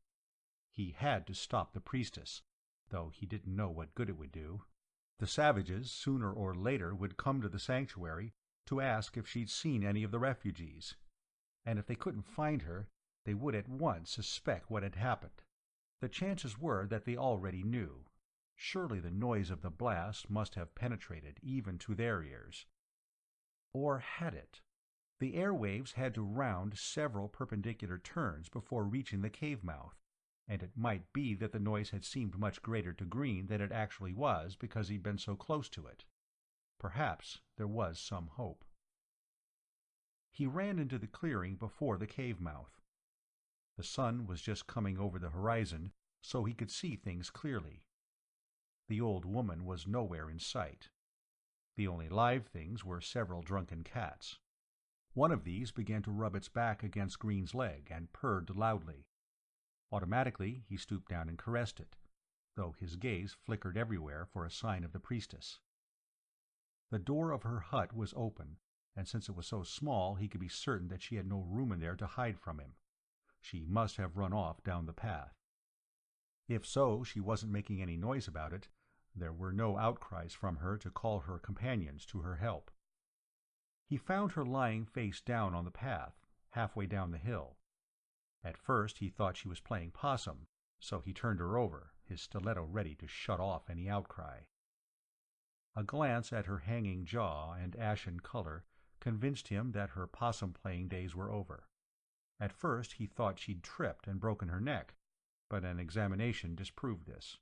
He had to stop the priestess, though he didn't know what good it would do. The savages, sooner or later, would come to the sanctuary to ask if she'd seen any of the refugees, and if they couldn't find her, they would at once suspect what had happened. The chances were that they already knew. Surely the noise of the blast must have penetrated even to their ears. Or had it? The airwaves had to round several perpendicular turns before reaching the cave mouth, and it might be that the noise had seemed much greater to Green than it actually was because he'd been so close to it. Perhaps there was some hope. He ran into the clearing before the cave mouth. The sun was just coming over the horizon, so he could see things clearly. The old woman was nowhere in sight. The only live things were several drunken cats. One of these began to rub its back against Green's leg and purred loudly. Automatically, he stooped down and caressed it, though his gaze flickered everywhere for a sign of the priestess. The door of her hut was open, and since it was so small he could be certain that she had no room in there to hide from him. She must have run off down the path. If so, she wasn't making any noise about it. There were no outcries from her to call her companions to her help. He found her lying face down on the path, halfway down the hill. At first he thought she was playing possum, so he turned her over, his stiletto ready to shut off any outcry. A glance at her hanging jaw and ashen color convinced him that her possum-playing days were over. At first he thought she'd tripped and broken her neck, but an examination disproved this.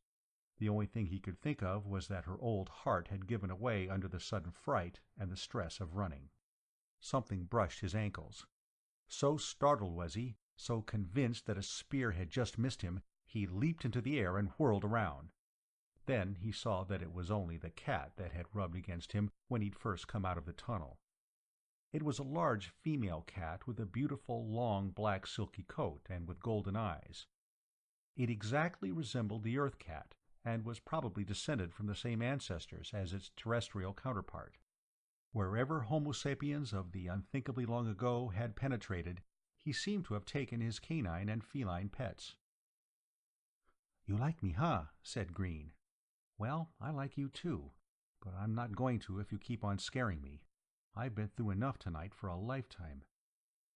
The only thing he could think of was that her old heart had given away under the sudden fright and the stress of running. Something brushed his ankles. So startled was he, so convinced that a spear had just missed him, he leaped into the air and whirled around. Then he saw that it was only the cat that had rubbed against him when he'd first come out of the tunnel. It was a large female cat with a beautiful, long, black silky coat and with golden eyes. It exactly resembled the Earth cat, and was probably descended from the same ancestors as its terrestrial counterpart. Wherever Homo sapiens of the unthinkably long ago had penetrated, he seemed to have taken his canine and feline pets. "You like me, huh?" said Green. "Well, I like you too, but I'm not going to if you keep on scaring me. I've been through enough tonight for a lifetime."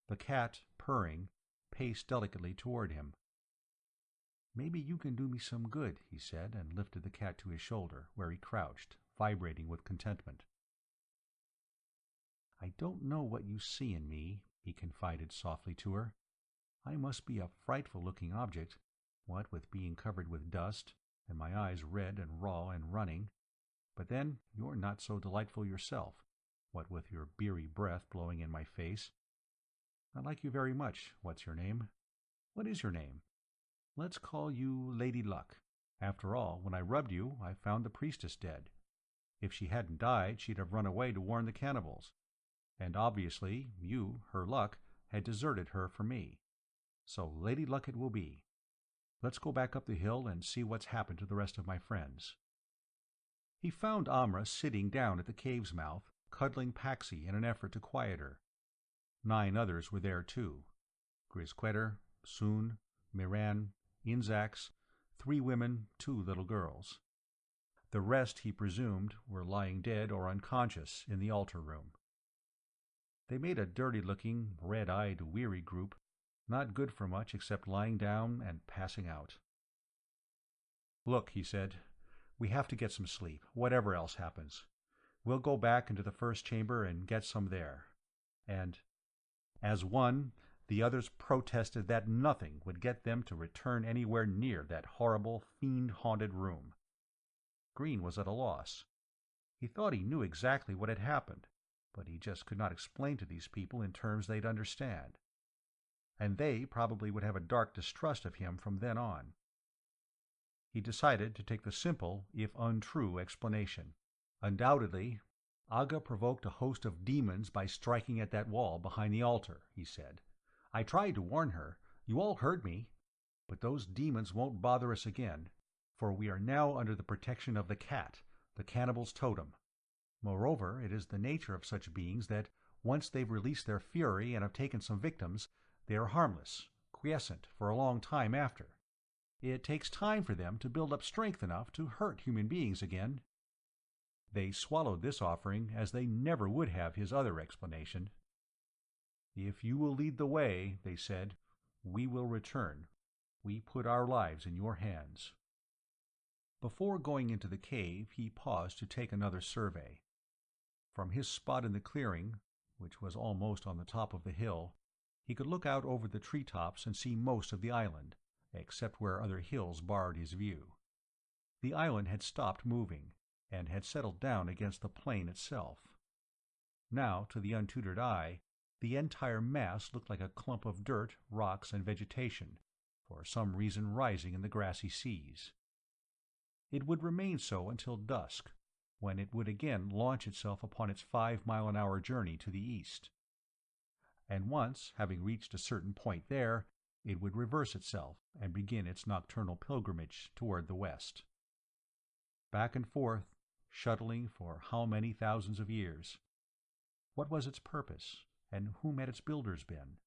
The cat, purring, paced delicately toward him. "Maybe you can do me some good," he said, and lifted the cat to his shoulder, where he crouched, vibrating with contentment. "I don't know what you see in me," he confided softly to her. "I must be a frightful-looking object, what with being covered with dust, and my eyes red and raw and running. But then you're not so delightful yourself, what with your beery breath blowing in my face. I like you very much. What's your name? What is your name? Let's call you Lady Luck. After all, when I rubbed you, I found the priestess dead. If she hadn't died, she'd have run away to warn the cannibals. And obviously, you, her Luck, had deserted her for me. So Lady Luck it will be. Let's go back up the hill and see what's happened to the rest of my friends." He found Amra sitting down at the cave's mouth, cuddling Paxi in an effort to quiet her. 9 others were there too. Grisquetter, Soon, Miran, Inzax, 3 women, 2 little girls. The rest, he presumed, were lying dead or unconscious in the altar room. They made a dirty-looking, red-eyed, weary group, not good for much except lying down and passing out. "Look," he said, "we have to get some sleep, whatever else happens. We'll go back into the first chamber and get some there." And, as one, the others protested that nothing would get them to return anywhere near that horrible, fiend-haunted room. Green was at a loss. He thought he knew exactly what had happened, but he just could not explain to these people in terms they'd understand. And they probably would have a dark distrust of him from then on. He decided to take the simple, if untrue, explanation. "Undoubtedly, Aga provoked a host of demons by striking at that wall behind the altar," he said. "I tried to warn her. You all heard me. But those demons won't bother us again, for we are now under the protection of the cat, the cannibal's totem. Moreover, it is the nature of such beings that, once they've released their fury and have taken some victims, they are harmless, quiescent for a long time after. It takes time for them to build up strength enough to hurt human beings again. They swallowed this offering as they never would have his other explanation. "If you will lead the way," they said, "we will return. We put our lives in your hands." Before going into the cave, he paused to take another survey. From his spot in the clearing, which was almost on the top of the hill, he could look out over the treetops and see most of the island, except where other hills barred his view. The island had stopped moving, and had settled down against the plain itself. Now, to the untutored eye, the entire mass looked like a clump of dirt, rocks, and vegetation, for some reason rising in the grassy seas. It would remain so until dusk, when it would again launch itself upon its 5-mile-an-hour journey to the east. And once, having reached a certain point there, it would reverse itself and begin its nocturnal pilgrimage toward the west. Back and forth, shuttling for how many thousands of years? What was its purpose, and whom had its builders been?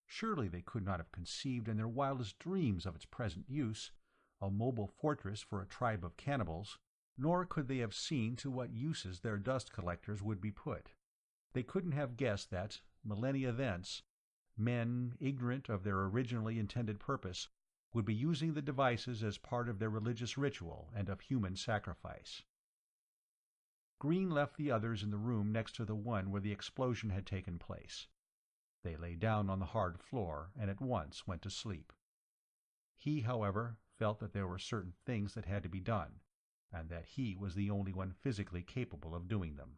Surely they could not have conceived in their wildest dreams of its present use, a mobile fortress for a tribe of cannibals, nor could they have seen to what uses their dust collectors would be put. They couldn't have guessed that, millennia thence, men, ignorant of their originally intended purpose, would be using the devices as part of their religious ritual and of human sacrifice. Green left the others in the room next to the one where the explosion had taken place. They lay down on the hard floor and at once went to sleep. He, however, felt that there were certain things that had to be done, and that he was the only one physically capable of doing them.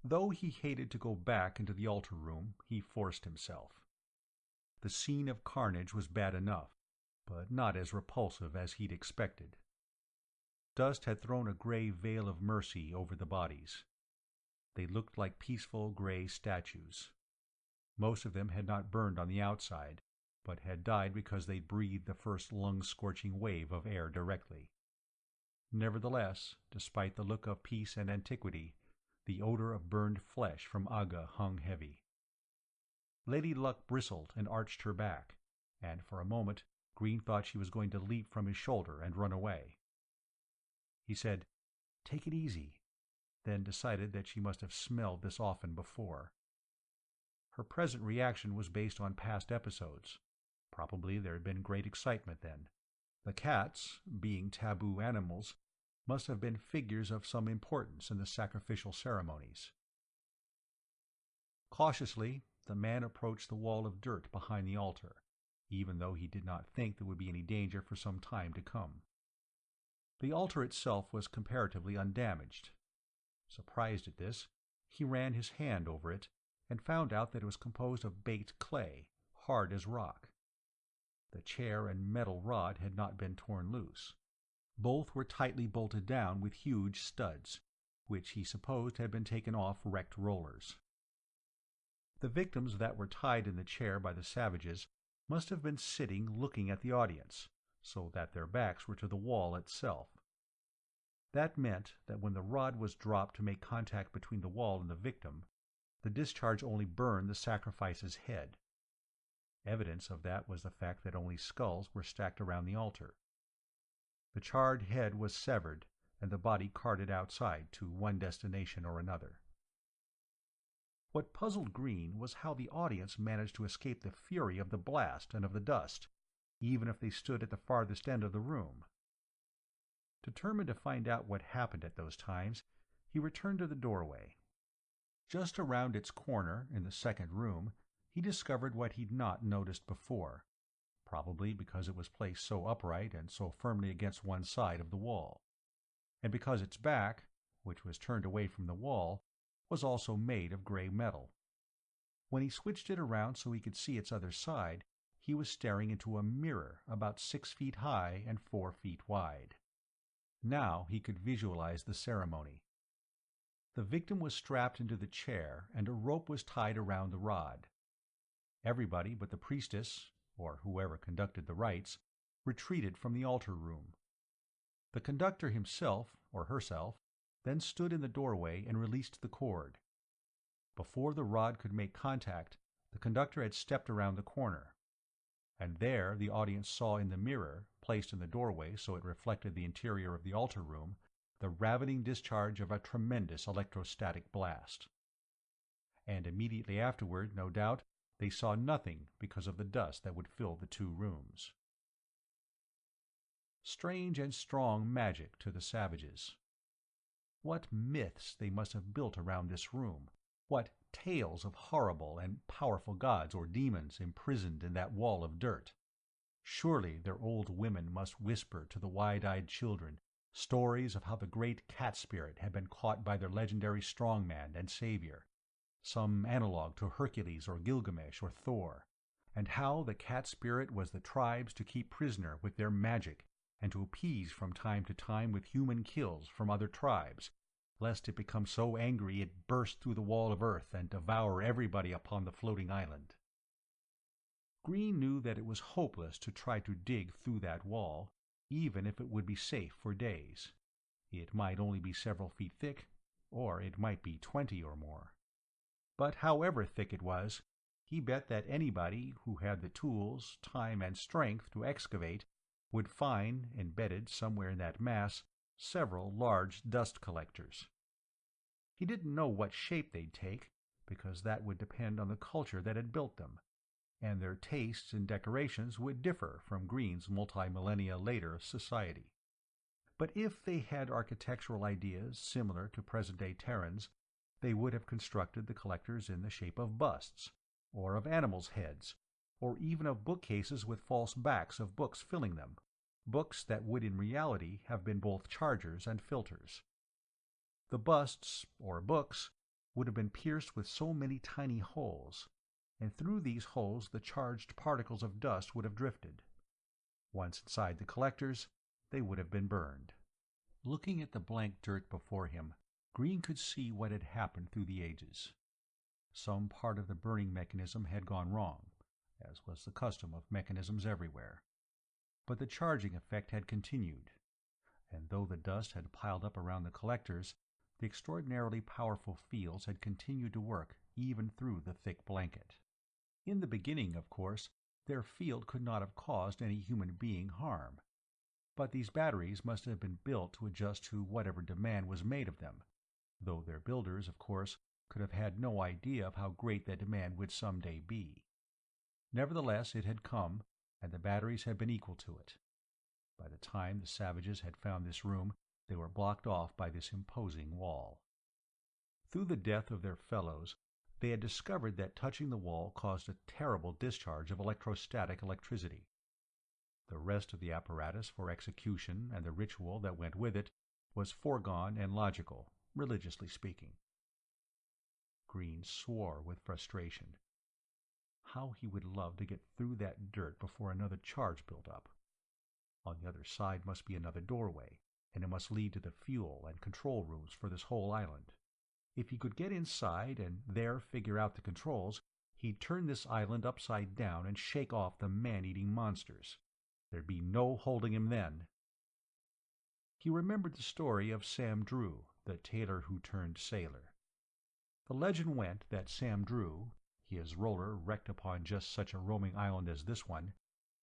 Though he hated to go back into the altar room, he forced himself. The scene of carnage was bad enough, but not as repulsive as he'd expected. Dust had thrown a gray veil of mercy over the bodies. They looked like peaceful gray statues. Most of them had not burned on the outside, but had died because they'd breathed the first lung-scorching wave of air directly. Nevertheless, despite the look of peace and antiquity, the odor of burned flesh from Aga hung heavy. Lady Luck bristled and arched her back, and for a moment Green thought she was going to leap from his shoulder and run away. He said, "Take it easy," then decided that she must have smelled this often before. Her present reaction was based on past episodes. Probably there had been great excitement then. The cats, being taboo animals, must have been figures of some importance in the sacrificial ceremonies. Cautiously, the man approached the wall of dirt behind the altar, even though he did not think there would be any danger for some time to come. The altar itself was comparatively undamaged. Surprised at this, he ran his hand over it and found out that it was composed of baked clay, hard as rock. The chair and metal rod had not been torn loose. Both were tightly bolted down with huge studs, which he supposed had been taken off wrecked rollers. The victims that were tied in the chair by the savages must have been sitting looking at the audience, so that their backs were to the wall itself. That meant that when the rod was dropped to make contact between the wall and the victim, the discharge only burned the sacrifice's head. Evidence of that was the fact that only skulls were stacked around the altar. The charred head was severed, and the body carted outside to one destination or another. What puzzled Green was how the audience managed to escape the fury of the blast and of the dust, even if they stood at the farthest end of the room. Determined to find out what happened at those times, he returned to the doorway. Just around its corner, in the second room, he discovered what he'd not noticed before, probably because it was placed so upright and so firmly against one side of the wall, and because its back, which was turned away from the wall, was also made of gray metal. When he switched it around so he could see its other side, he was staring into a mirror about 6 feet high and 4 feet wide. Now he could visualize the ceremony. The victim was strapped into the chair, and a rope was tied around the rod. Everybody but the priestess, or whoever conducted the rites, retreated from the altar room. The conductor himself, or herself, then stood in the doorway and released the cord. Before the rod could make contact, the conductor had stepped around the corner. And there the audience saw in the mirror, placed in the doorway so it reflected the interior of the altar room, the ravening discharge of a tremendous electrostatic blast. And immediately afterward, no doubt, they saw nothing because of the dust that would fill the two rooms. Strange and strong magic to the savages. What myths they must have built around this room, what tales of horrible and powerful gods or demons imprisoned in that wall of dirt. Surely their old women must whisper to the wide-eyed children stories of how the great cat spirit had been caught by their legendary strongman and savior, some analog to Hercules or Gilgamesh or Thor, and how the cat spirit was the tribes to keep prisoner with their magic and to appease from time to time with human kills from other tribes, lest it become so angry it burst through the wall of earth and devour everybody upon the floating island. Green knew that it was hopeless to try to dig through that wall, even if it would be safe for days. It might only be several feet thick, or it might be 20 or more. But however thick it was, he bet that anybody who had the tools, time, and strength to excavate would find, embedded somewhere in that mass, several large dust collectors. He didn't know what shape they'd take, because that would depend on the culture that had built them, and their tastes in decorations would differ from Green's multi-millennia later society. But if they had architectural ideas similar to present-day Terrans, they would have constructed the collectors in the shape of busts, or of animals' heads, or even of bookcases with false backs of books filling them, books that would in reality have been both chargers and filters. The busts, or books, would have been pierced with so many tiny holes, and through these holes the charged particles of dust would have drifted. Once inside the collectors, they would have been burned. Looking at the blank dirt before him, Green could see what had happened through the ages. Some part of the burning mechanism had gone wrong, as was the custom of mechanisms everywhere. But the charging effect had continued, and though the dust had piled up around the collectors, the extraordinarily powerful fields had continued to work even through the thick blanket. In the beginning, of course, their field could not have caused any human being harm. But these batteries must have been built to adjust to whatever demand was made of them, though their builders, of course, could have had no idea of how great that demand would some day be. Nevertheless, it had come, and the batteries had been equal to it. By the time the savages had found this room, they were blocked off by this imposing wall. Through the death of their fellows, they had discovered that touching the wall caused a terrible discharge of electrostatic electricity. The rest of the apparatus for execution and the ritual that went with it was foregone and logical, religiously speaking. Green swore with frustration. How he would love to get through that dirt before another charge built up. On the other side must be another doorway, and it must lead to the fuel and control rooms for this whole island. If he could get inside and there figure out the controls, he'd turn this island upside down and shake off the man-eating monsters. There'd be no holding him then. He remembered the story of Sam Drew, the tailor who turned sailor. The legend went that Sam Drew, his roller wrecked upon just such a roaming island as this one,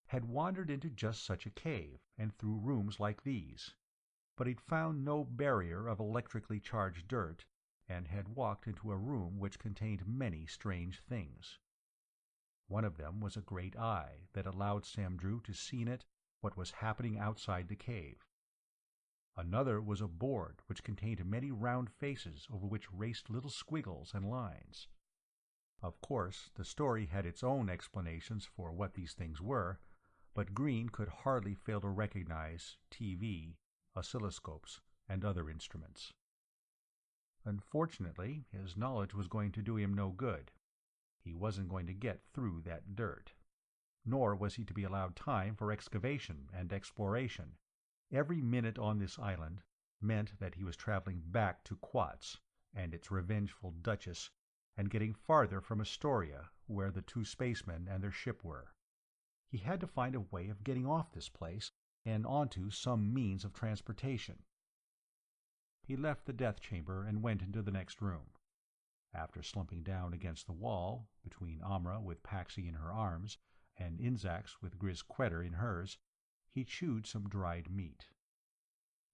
had wandered into just such a cave and through rooms like these, but he'd found no barrier of electrically charged dirt, and had walked into a room which contained many strange things. One of them was a great eye that allowed Sam Drew to see in it what was happening outside the cave. Another was a board which contained many round faces over which raced little squiggles and lines. Of course, the story had its own explanations for what these things were, but Green could hardly fail to recognize TV, oscilloscopes, and other instruments. Unfortunately, his knowledge was going to do him no good. He wasn't going to get through that dirt. Nor was he to be allowed time for excavation and exploration. Every minute on this island meant that he was traveling back to Quats and its revengeful Duchess, and getting farther from Astoria, where the two spacemen and their ship were. He had to find a way of getting off this place and onto some means of transportation. He left the death chamber and went into the next room. After slumping down against the wall, between Amra with Paxi in her arms and Inzax with Gris Quetter in hers, he chewed some dried meat.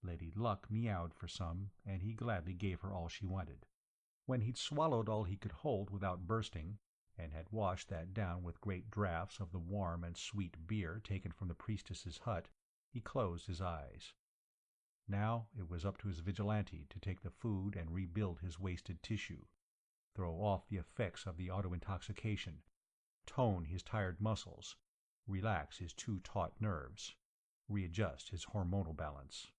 Lady Luck meowed for some, and he gladly gave her all she wanted. When he'd swallowed all he could hold without bursting, and had washed that down with great draughts of the warm and sweet beer taken from the priestess's hut, he closed his eyes. Now it was up to his vigilante to take the food and rebuild his wasted tissue, throw off the effects of the auto-intoxication, tone his tired muscles, relax his too taut nerves, readjust his hormonal balance.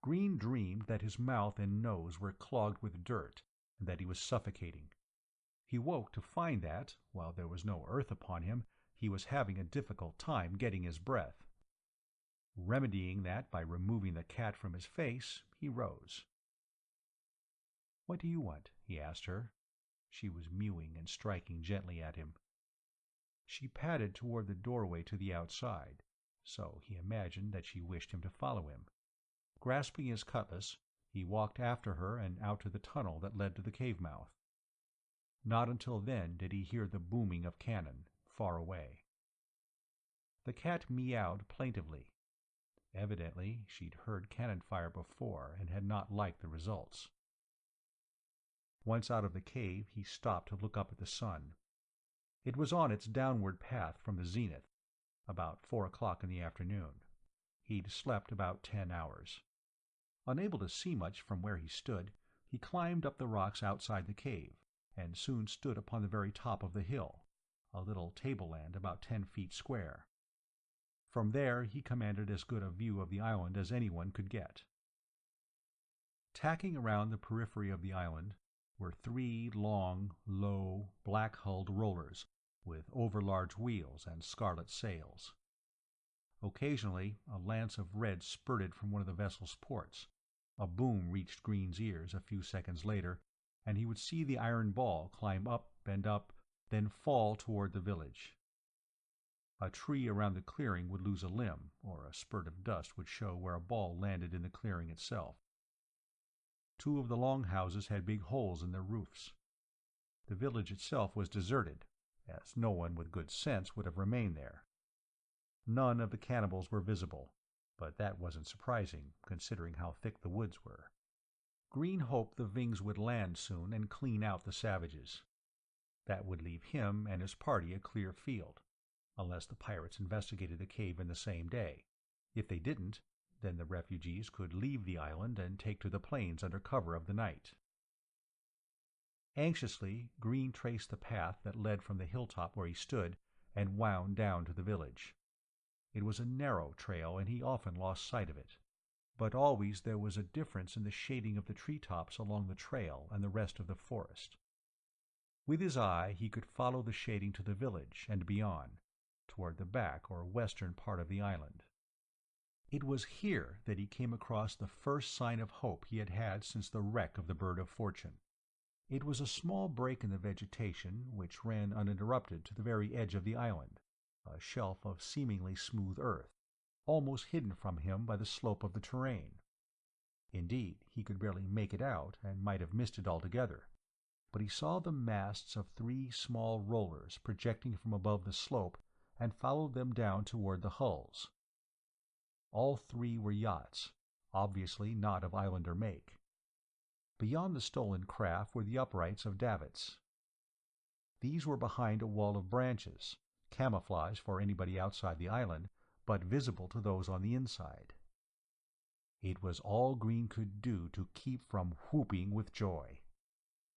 Green dreamed that his mouth and nose were clogged with dirt, and that he was suffocating. He woke to find that, while there was no earth upon him, he was having a difficult time getting his breath. Remedying that by removing the cat from his face, he rose. "What do you want?" he asked her. She was mewing and striking gently at him. She padded toward the doorway to the outside, so he imagined that she wished him to follow him. Grasping his cutlass, he walked after her and out to the tunnel that led to the cave mouth. Not until then did he hear the booming of cannon, far away. The cat meowed plaintively. Evidently she'd heard cannon fire before and had not liked the results. Once out of the cave, he stopped to look up at the sun. It was on its downward path from the zenith, about 4 o'clock in the afternoon. He'd slept about 10 hours. Unable to see much from where he stood, he climbed up the rocks outside the cave, and soon stood upon the very top of the hill, a little tableland about 10 feet square. From there he commanded as good a view of the island as anyone could get. Tacking around the periphery of the island were 3 long, low, black-hulled rollers with overlarge wheels and scarlet sails. Occasionally a lance of red spurted from one of the vessel's ports. A boom reached Green's ears a few seconds later, and he would see the iron ball climb up, then fall toward the village. A tree around the clearing would lose a limb, or a spurt of dust would show where a ball landed in the clearing itself. 2 of the long houses had big holes in their roofs. The village itself was deserted, as no one with good sense would have remained there. None of the cannibals were visible, but that wasn't surprising, considering how thick the woods were. Green hoped the Vings would land soon and clean out the savages. That would leave him and his party a clear field, unless the pirates investigated the cave in the same day. If they didn't, then the refugees could leave the island and take to the plains under cover of the night. Anxiously, Green traced the path that led from the hilltop where he stood and wound down to the village. It was a narrow trail, and he often lost sight of it, but always there was a difference in the shading of the treetops along the trail and the rest of the forest. With his eye he could follow the shading to the village and beyond, toward the back or western part of the island. It was here that he came across the first sign of hope he had had since the wreck of the Bird of Fortune. It was a small break in the vegetation which ran uninterrupted to the very edge of the island, a shelf of seemingly smooth earth, almost hidden from him by the slope of the terrain. Indeed, he could barely make it out and might have missed it altogether, but he saw the masts of 3 small rollers projecting from above the slope and followed them down toward the hulls. All 3 were yachts, obviously not of islander make. Beyond the stolen craft were the uprights of davits. These were behind a wall of branches, camouflage for anybody outside the island, but visible to those on the inside. It was all Green could do to keep from whooping with joy.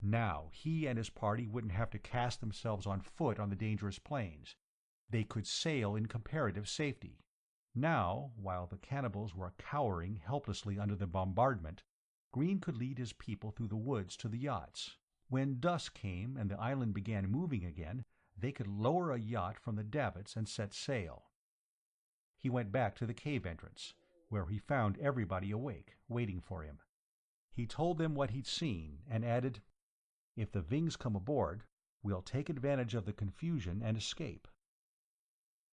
Now he and his party wouldn't have to cast themselves on foot on the dangerous plains. They could sail in comparative safety. Now, while the cannibals were cowering helplessly under the bombardment, Green could lead his people through the woods to the yachts. When dusk came and the island began moving again, they could lower a yacht from the davits and set sail. He went back to the cave entrance, where he found everybody awake, waiting for him. He told them what he'd seen, and added, "If the Vings come aboard, we'll take advantage of the confusion and escape."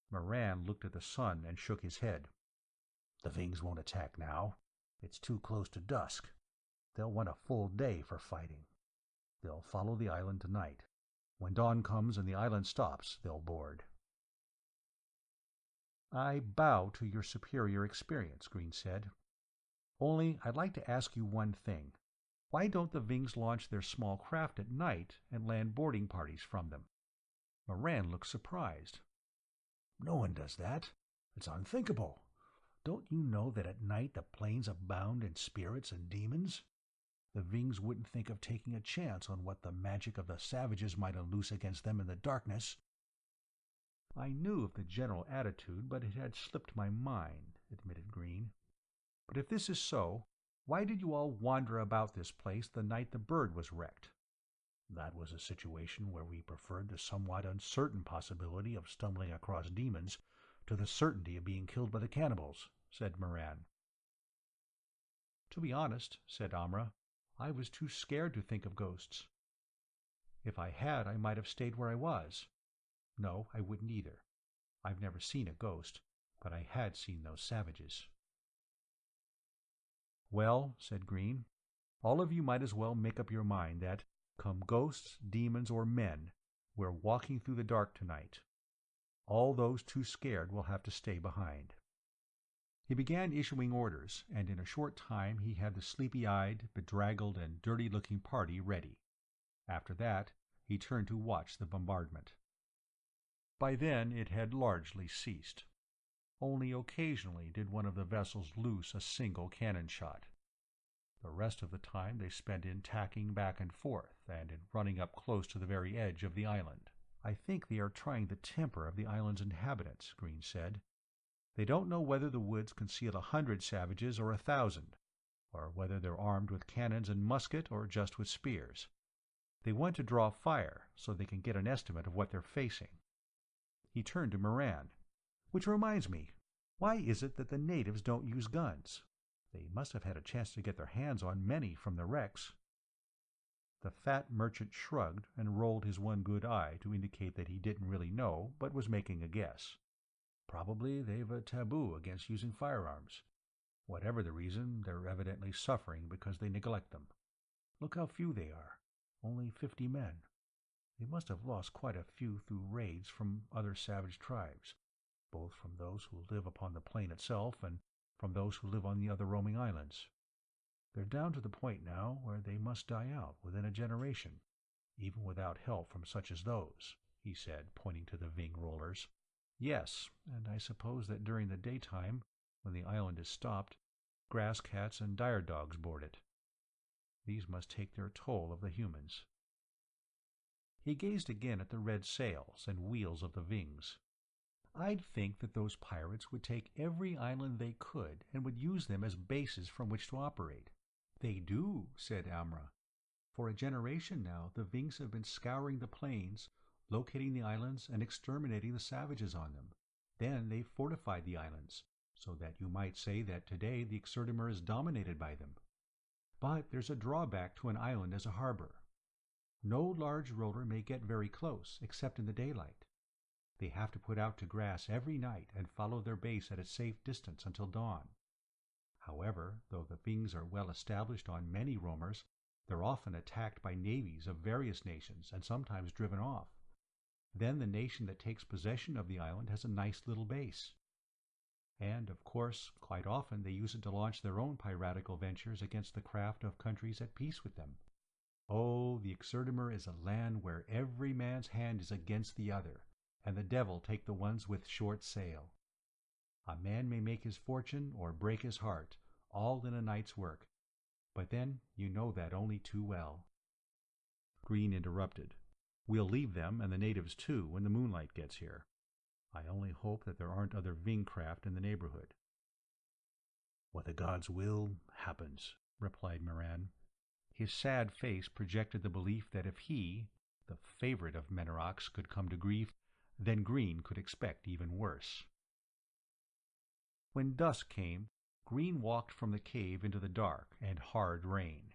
Moran looked at the sun and shook his head. "The Vings won't attack now. It's too close to dusk. They'll want a full day for fighting. They'll follow the island tonight. When dawn comes and the island stops, they'll board." "I bow to your superior experience," Green said. "Only I'd like to ask you one thing. Why don't the Vings launch their small craft at night and land boarding parties from them?" Moran looked surprised. "No one does that. It's unthinkable. Don't you know that at night the plains abound in spirits and demons? The Vings wouldn't think of taking a chance on what the magic of the savages might unloose against them in the darkness." "I knew of the general attitude, but it had slipped my mind," admitted Green. "But if this is so, why did you all wander about this place the night the bird was wrecked?" "That was a situation where we preferred the somewhat uncertain possibility of stumbling across demons to the certainty of being killed by the cannibals," said Moran. "To be honest," said Amra, "I was too scared to think of ghosts. If I had, I might have stayed where I was. No, I wouldn't either. I've never seen a ghost, but I had seen those savages." "Well," said Green, "all of you might as well make up your mind that, come ghosts, demons, or men, we're walking through the dark tonight. All those too scared will have to stay behind." He began issuing orders, and in a short time he had the sleepy-eyed, bedraggled, and dirty-looking party ready. After that, he turned to watch the bombardment. By then it had largely ceased. Only occasionally did one of the vessels loose a single cannon shot. The rest of the time they spent in tacking back and forth, and in running up close to the very edge of the island. "I think they are trying the temper of the island's inhabitants," Green said. "They don't know whether the woods conceal 100 savages or 1,000, or whether they're armed with cannons and musket or just with spears. They want to draw fire so they can get an estimate of what they're facing." He turned to Moran. "Which reminds me, why is it that the natives don't use guns? They must have had a chance to get their hands on many from the wrecks." The fat merchant shrugged and rolled his one good eye to indicate that he didn't really know, but was making a guess. "Probably they've a taboo against using firearms. Whatever the reason, they're evidently suffering because they neglect them. Look how few they are. Only 50 men. They must have lost quite a few through raids from other savage tribes, both from those who live upon the plain itself and from those who live on the other roaming islands. They're down to the point now where they must die out within a generation, even without help from such as those," he said, pointing to the Ving rollers. "Yes, and I suppose that during the daytime, when the island is stopped, grass cats and dire dogs board it. These must take their toll of the humans." He gazed again at the red sails and wheels of the Vings. "I'd think that those pirates would take every island they could and would use them as bases from which to operate." "They do," said Amra. "For a generation now the Vings have been scouring the plains, locating the islands and exterminating the savages on them. Then they fortified the islands, so that you might say that today the Exerdimer is dominated by them. But there's a drawback to an island as a harbor. No large roller may get very close, except in the daylight. They have to put out to grass every night and follow their base at a safe distance until dawn. However, though the Vings are well established on many roamers, they're often attacked by navies of various nations and sometimes driven off. Then the nation that takes possession of the island has a nice little base. And, of course, quite often they use it to launch their own piratical ventures against the craft of countries at peace with them. Oh, the Exerdimer is a land where every man's hand is against the other, and the devil take the ones with short sail. A man may make his fortune or break his heart, all in a night's work. But then you know that only too well." Green interrupted. "We'll leave them, and the natives too, when the moonlight gets here. I only hope that there aren't other Ving craft in the neighborhood." "What the gods will, happens," replied Moran. His sad face projected the belief that if he, the favorite of Menorox, could come to grief, then Green could expect even worse. When dusk came, Green walked from the cave into the dark and hard rain.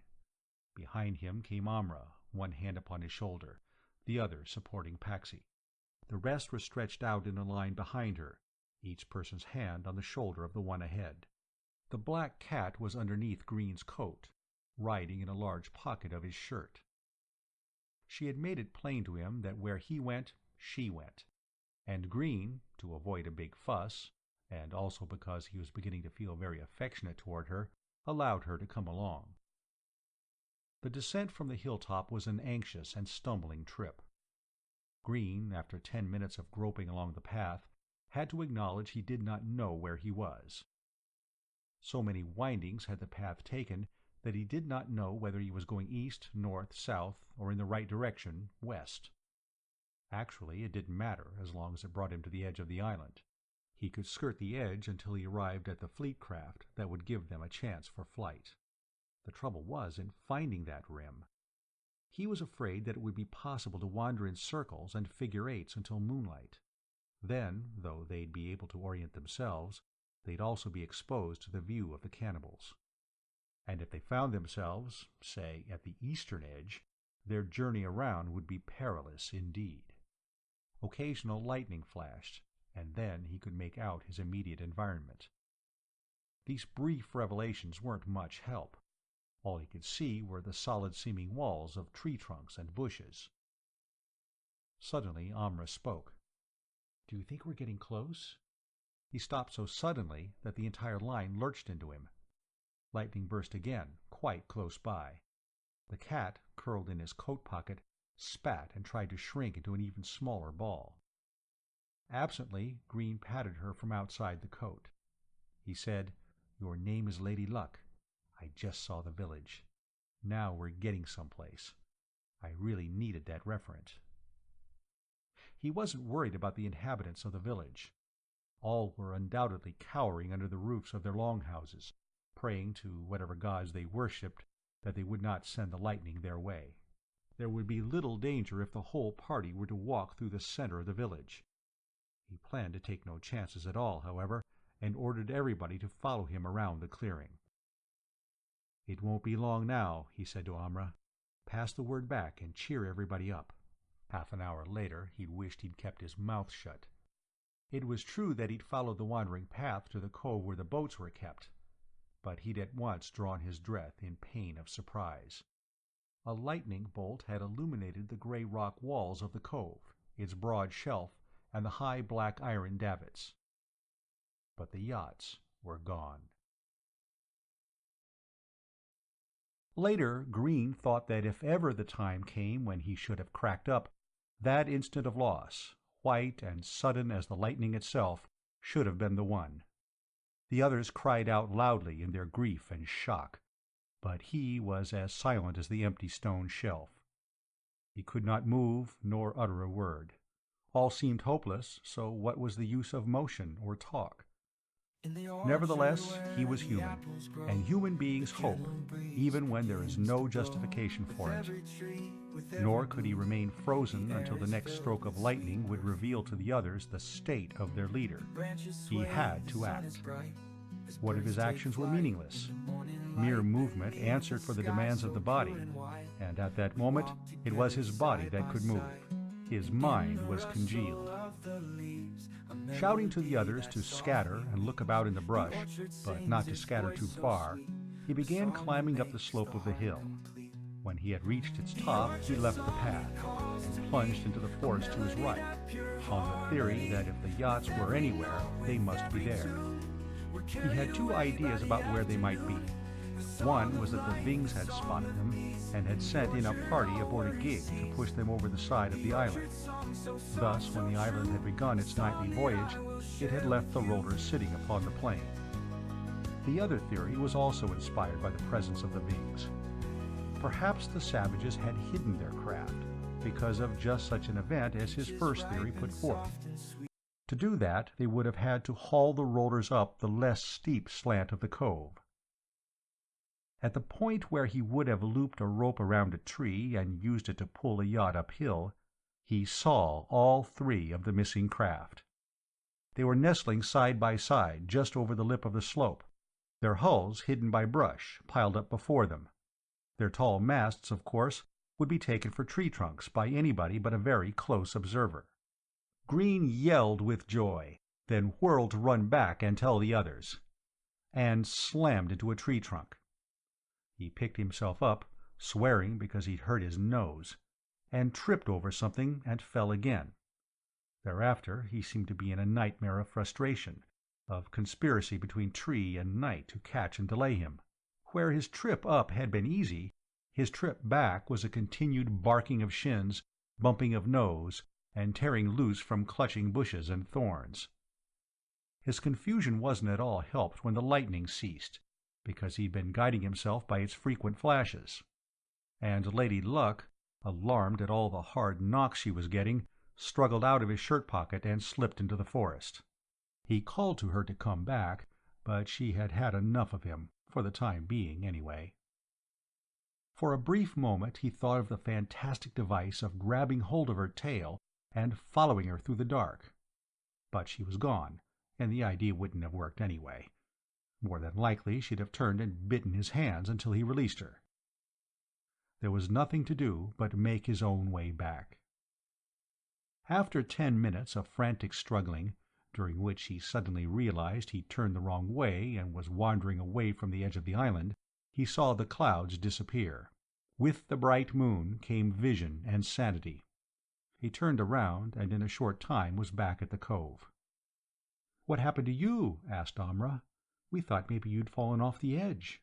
Behind him came Amra, one hand upon his shoulder, the other supporting Paxi. The rest were stretched out in a line behind her, each person's hand on the shoulder of the one ahead. The black cat was underneath Green's coat, riding in a large pocket of his shirt. She had made it plain to him that where he went, she went, and Green, to avoid a big fuss, and also because he was beginning to feel very affectionate toward her, allowed her to come along. The descent from the hilltop was an anxious and stumbling trip. Green, after 10 minutes of groping along the path, had to acknowledge he did not know where he was. So many windings had the path taken that he did not know whether he was going east, north, south, or in the right direction, west. Actually, it didn't matter as long as it brought him to the edge of the island. He could skirt the edge until he arrived at the fleet craft that would give them a chance for flight. The trouble was in finding that rim. He was afraid that it would be possible to wander in circles and figure-eights until moonlight. Then, though they'd be able to orient themselves, they'd also be exposed to the view of the cannibals. And if they found themselves, say, at the eastern edge, their journey around would be perilous indeed. Occasional lightning flashed, and then he could make out his immediate environment. These brief revelations weren't much help. All he could see were the solid-seeming walls of tree trunks and bushes. Suddenly Amra spoke. "Do you think we're getting close?" He stopped so suddenly that the entire line lurched into him. Lightning burst again, quite close by. The cat, curled in his coat pocket, spat and tried to shrink into an even smaller ball. Absently, Green patted her from outside the coat. He said, "Your name is Lady Luck. I just saw the village. Now we're getting someplace. I really needed that referent." He wasn't worried about the inhabitants of the village. All were undoubtedly cowering under the roofs of their longhouses, praying to whatever gods they worshipped that they would not send the lightning their way. There would be little danger if the whole party were to walk through the center of the village. He planned to take no chances at all, however, and ordered everybody to follow him around the clearing. "It won't be long now," he said to Amra. "Pass the word back and cheer everybody up." Half an hour later he'd wished he'd kept his mouth shut. It was true that he'd followed the wandering path to the cove where the boats were kept, but he'd at once drawn his breath in pain of surprise. A lightning bolt had illuminated the gray rock walls of the cove, its broad shelf, and the high black iron davits. But the yachts were gone. Later, Green thought that if ever the time came when he should have cracked up, that instant of loss, white and sudden as the lightning itself, should have been the one. The others cried out loudly in their grief and shock, but he was as silent as the empty stone shelf. He could not move nor utter a word. All seemed hopeless, so what was the use of motion or talk? Nevertheless, he was human, and human beings hope, even when there is no justification for it. Nor could he remain frozen until the next stroke of lightning would reveal to the others the state of their leader. He had to act. What if his actions were meaningless? Mere movement answered for the demands of the body, and at that moment it was his body that could move. His mind was congealed. Shouting to the others to scatter and look about in the brush, but not to scatter too far, he began climbing up the slope of the hill. When he had reached its top, he left the path and plunged into the forest to his right, on the theory that if the yachts were anywhere, they must be there. He had two ideas about where they might be. One was that the Vings had spotted them and had sent in a party aboard a gig to push them over the side of the island. Thus, when the island had begun its nightly voyage, it had left the rollers sitting upon the plain. The other theory was also inspired by the presence of the Vings. Perhaps the savages had hidden their craft because of just such an event as his first theory put forth. To do that, they would have had to haul the rollers up the less steep slant of the cove. At the point where he would have looped a rope around a tree and used it to pull a yacht uphill, he saw all three of the missing craft. They were nestling side by side just over the lip of the slope, their hulls hidden by brush piled up before them. Their tall masts, of course, would be taken for tree trunks by anybody but a very close observer. Green yelled with joy, then whirled to run back and tell the others. and slammed into a tree trunk. He picked himself up, swearing because he'd hurt his nose, and tripped over something and fell again. Thereafter he seemed to be in a nightmare of frustration, of conspiracy between tree and night to catch and delay him. Where his trip up had been easy, his trip back was a continued barking of shins, bumping of nose, and tearing loose from clutching bushes and thorns. His confusion wasn't at all helped when the lightning ceased, because he'd been guiding himself by its frequent flashes. And Lady Luck, alarmed at all the hard knocks she was getting, struggled out of his shirt pocket and slipped into the forest. He called to her to come back, but she had had enough of him, for the time being anyway. For a brief moment he thought of the fantastic device of grabbing hold of her tail and following her through the dark. But she was gone, and the idea wouldn't have worked anyway. More than likely she'd have turned and bitten his hands until he released her. There was nothing to do but make his own way back. After 10 minutes of frantic struggling, during which he suddenly realized he'd turned the wrong way and was wandering away from the edge of the island, he saw the clouds disappear. With the bright moon came vision and sanity. He turned around and in a short time was back at the cove. "What happened to you?" asked Amra. "We thought maybe you'd fallen off the edge."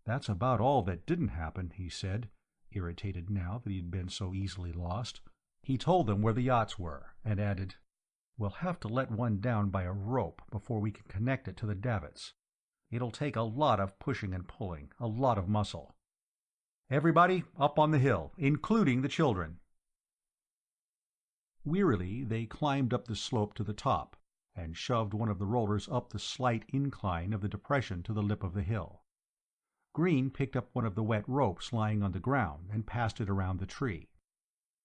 "That's about all that didn't happen," he said, irritated now that he'd been so easily lost. He told them where the yachts were, and added, "We'll have to let one down by a rope before we can connect it to the davits. It'll take a lot of pushing and pulling, a lot of muscle. Everybody up on the hill, including the children." Wearily they climbed up the slope to the top, and shoved one of the rollers up the slight incline of the depression to the lip of the hill. Green picked up one of the wet ropes lying on the ground and passed it around the tree.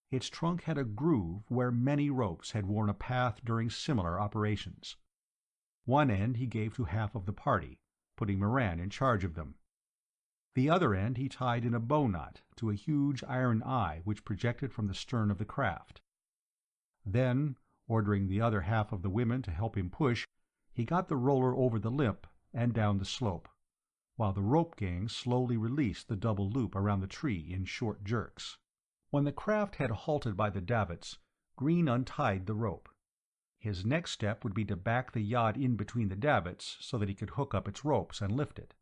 Its trunk had a groove where many ropes had worn a path during similar operations. One end he gave to half of the party, putting Moran in charge of them. The other end he tied in a bow knot to a huge iron eye which projected from the stern of the craft. Then, ordering the other half of the women to help him push, he got the roller over the lip and down the slope, while the rope gang slowly released the double loop around the tree in short jerks. When the craft had halted by the davits, Green untied the rope. His next step would be to back the yacht in between the davits so that he could hook up its ropes and lift it.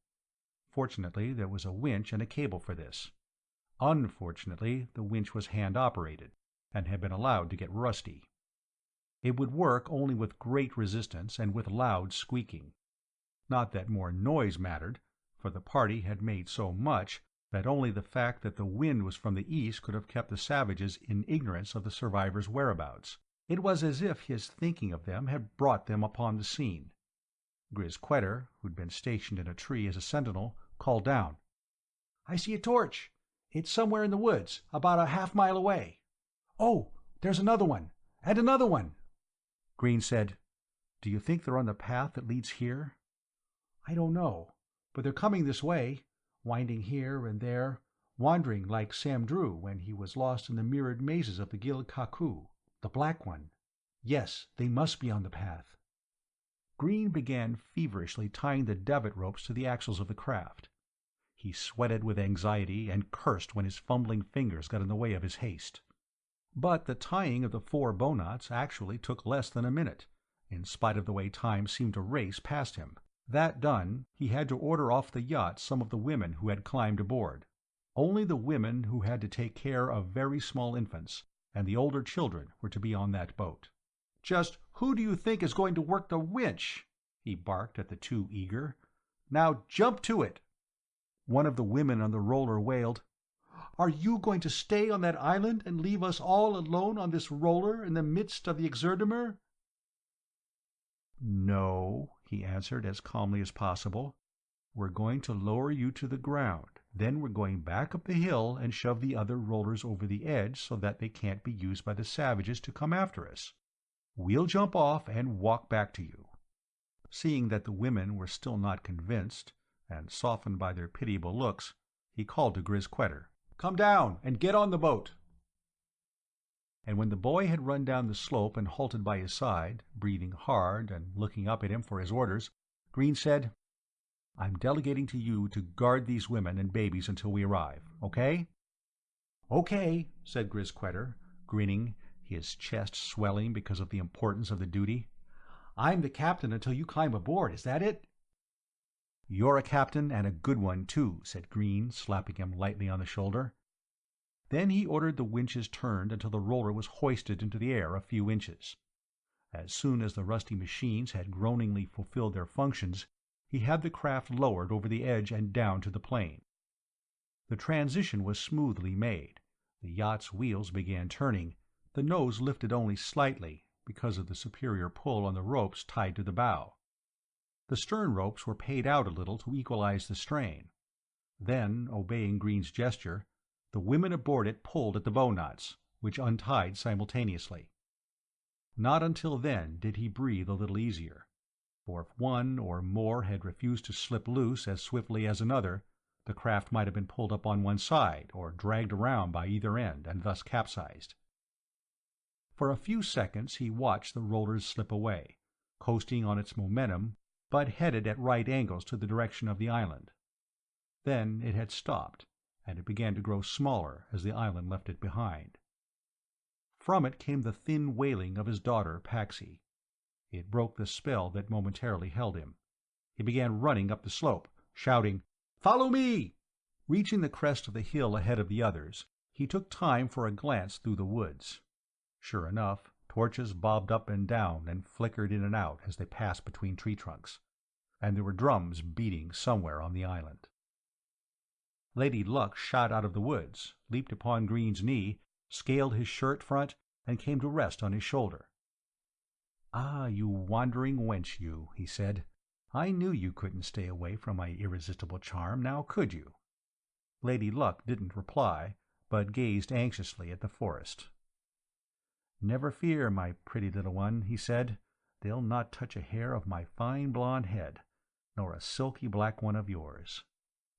Fortunately, there was a winch and a cable for this. Unfortunately, the winch was hand-operated, and had been allowed to get rusty. It would work only with great resistance and with loud squeaking. Not that more noise mattered, for the party had made so much that only the fact that the wind was from the east could have kept the savages in ignorance of the survivors' whereabouts. It was as if his thinking of them had brought them upon the scene. Grisquetter, who'd been stationed in a tree as a sentinel, called down, "I see a torch. It's somewhere in the woods, about a half-mile away. Oh, there's another one, and another one." Green said, "Do you think they're on the path that leads here?" "I don't know, but they're coming this way, winding here and there, wandering like Sam Drew when he was lost in the mirrored mazes of the Gil Kaku. The black one. Yes, they must be on the path." Green began feverishly tying the davit ropes to the axles of the craft. He sweated with anxiety and cursed when his fumbling fingers got in the way of his haste. But the tying of the 4 bowknots actually took less than a minute, in spite of the way time seemed to race past him. That done, he had to order off the yacht some of the women who had climbed aboard. Only the women who had to take care of very small infants and the older children were to be on that boat. "Just who do you think is going to work the winch?" he barked at the too eager. "Now jump to it." One of the women on the roller wailed, "Are you going to stay on that island and leave us all alone on this roller in the midst of the Exerdimer?" "No," he answered as calmly as possible. "We're going to lower you to the ground. Then we're going back up the hill and shove the other rollers over the edge so that they can't be used by the savages to come after us. We'll jump off and walk back to you." Seeing that the women were still not convinced, and softened by their pitiable looks, he called to Grisquetter, "Come down and get on the boat." And when the boy had run down the slope and halted by his side, breathing hard and looking up at him for his orders, Green said, I'm delegating to you to guard these women and babies until we arrive, okay?" "Okay," said Grisquetter, grinning, his chest swelling because of the importance of the duty. "I'm the captain until you climb aboard, is that it?" "You're a captain, and a good one, too," said Green, slapping him lightly on the shoulder. Then he ordered the winches turned until the roller was hoisted into the air a few inches. As soon as the rusty machines had groaningly fulfilled their functions, he had the craft lowered over the edge and down to the plain. The transition was smoothly made. The yacht's wheels began turning, the nose lifted only slightly, because of the superior pull on the ropes tied to the bow. The stern ropes were paid out a little to equalize the strain. Then, obeying Green's gesture, the women aboard it pulled at the bow knots, which untied simultaneously. Not until then did he breathe a little easier, for if one or more had refused to slip loose as swiftly as another, the craft might have been pulled up on one side or dragged around by either end and thus capsized. For a few seconds he watched the rollers slip away, coasting on its momentum, but headed at right angles to the direction of the island. Then it had stopped, and it began to grow smaller as the island left it behind. From it came the thin wailing of his daughter Paxi. It broke the spell that momentarily held him. He began running up the slope, shouting, "Follow me!" Reaching the crest of the hill ahead of the others, he took time for a glance through the woods. Sure enough, torches bobbed up and down and flickered in and out as they passed between tree trunks, and there were drums beating somewhere on the island. Lady Luck shot out of the woods, leaped upon Green's knee, scaled his shirt front, and came to rest on his shoulder. "Ah, you wandering wench, you," he said. "I knew you couldn't stay away from my irresistible charm, now could you?" Lady Luck didn't reply, but gazed anxiously at the forest. "Never fear, my pretty little one," he said. "They'll not touch a hair of my fine blonde head, nor a silky black one of yours."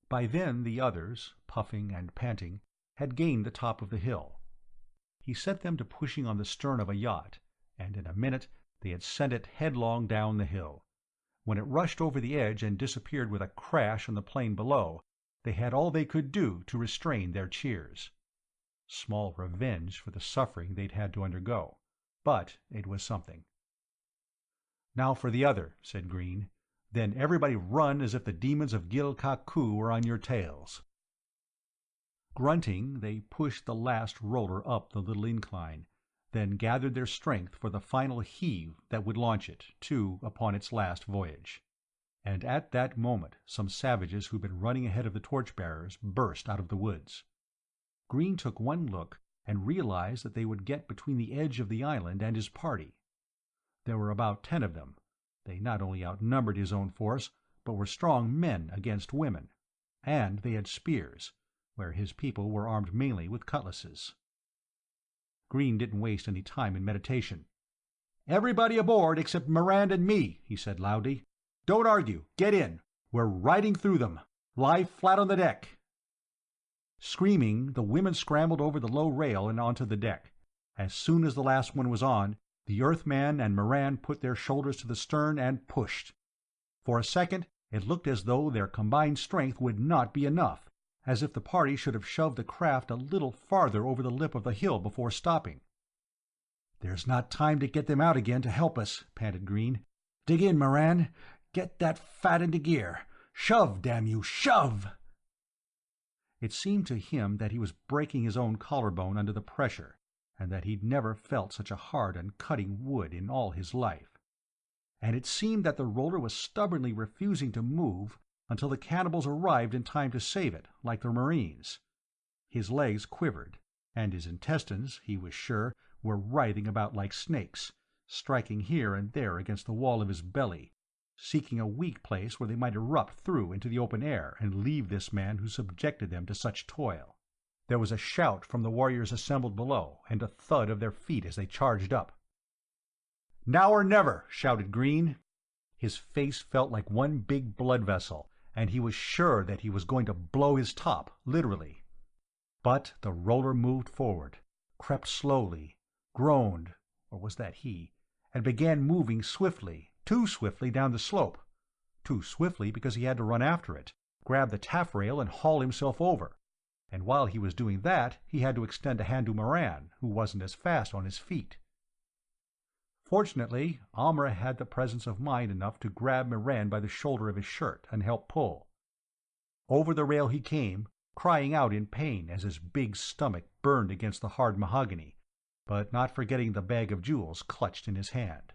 By then the others, puffing and panting, had gained the top of the hill. He set them to pushing on the stern of a yacht, and in a minute they had sent it headlong down the hill. When it rushed over the edge and disappeared with a crash on the plain below, they had all they could do to restrain their cheers. Small revenge for the suffering they'd had to undergo, but it was something. "Now for the other," said Green. "Then everybody run as if the demons of Gil-Ka-Ku were on your tails." Grunting, they pushed the last roller up the little incline, then gathered their strength for the final heave that would launch it, too, upon its last voyage. And at that moment some savages who'd been running ahead of the torch-bearers burst out of the woods. Green took one look and realized that they would get between the edge of the island and his party. There were about 10 of them. They not only outnumbered his own force, but were strong men against women. And they had spears, where his people were armed mainly with cutlasses. Green didn't waste any time in meditation. "Everybody aboard except Miranda and me," he said loudly. "Don't argue. Get in. We're riding through them. Lie flat on the deck." Screaming, the women scrambled over the low rail and onto the deck. As soon as the last one was on, the Earthman and Moran put their shoulders to the stern and pushed. For a second, it looked as though their combined strength would not be enough, as if the party should have shoved the craft a little farther over the lip of the hill before stopping. "There's not time to get them out again to help us," panted Green. "Dig in, Moran. Get that fat into gear. Shove, damn you, shove!" It seemed to him that he was breaking his own collarbone under the pressure, and that he'd never felt such a hard and cutting wood in all his life. And it seemed that the roller was stubbornly refusing to move until the cannibals arrived in time to save it, like the Marines. His legs quivered, and his intestines, he was sure, were writhing about like snakes, striking here and there against the wall of his belly, seeking a weak place where they might erupt through into the open air and leave this man who subjected them to such toil. There was a shout from the warriors assembled below, and a thud of their feet as they charged up. "Now or never!" shouted Green. His face felt like one big blood vessel, and he was sure that he was going to blow his top, literally. But the roller moved forward, crept slowly, groaned, or was that he, and began moving swiftly, too swiftly down the slope. too swiftly because he had to run after it, grab the taffrail and haul himself over. And while he was doing that, he had to extend a hand to Moran, who wasn't as fast on his feet. Fortunately, Amra had the presence of mind enough to grab Moran by the shoulder of his shirt and help pull. Over the rail he came, crying out in pain as his big stomach burned against the hard mahogany, but not forgetting the bag of jewels clutched in his hand.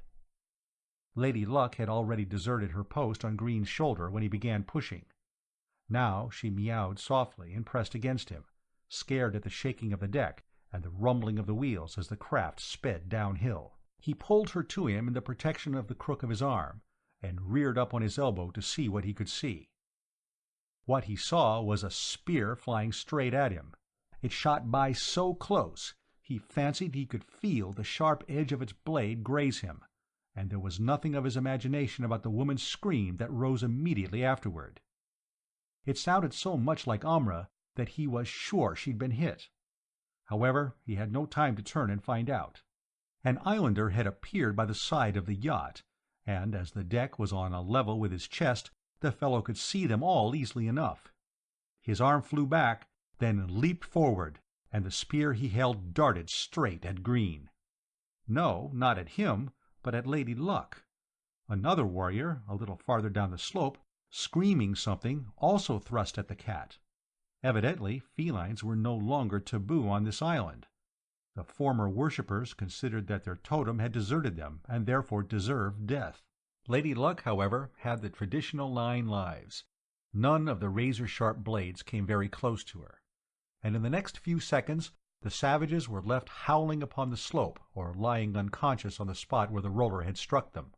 Lady Luck had already deserted her post on Green's shoulder when he began pushing. Now she meowed softly and pressed against him, scared at the shaking of the deck and the rumbling of the wheels as the craft sped downhill. He pulled her to him in the protection of the crook of his arm, and reared up on his elbow to see what he could see. What he saw was a spear flying straight at him. It shot by so close, he fancied he could feel the sharp edge of its blade graze him, and there was nothing of his imagination about the woman's scream that rose immediately afterward. It sounded so much like Amra that he was sure she'd been hit. However, he had no time to turn and find out. An islander had appeared by the side of the yacht, and as the deck was on a level with his chest, the fellow could see them all easily enough. His arm flew back, then leaped forward, and the spear he held darted straight at Green. No, not at him, but at Lady Luck. Another warrior, a little farther down the slope, screaming something, also thrust at the cat. Evidently, felines were no longer taboo on this island. The former worshippers considered that their totem had deserted them, and therefore deserved death. Lady Luck, however, had the traditional 9 lives. None of the razor-sharp blades came very close to her. And in the next few seconds, the savages were left howling upon the slope, or lying unconscious on the spot where the roller had struck them.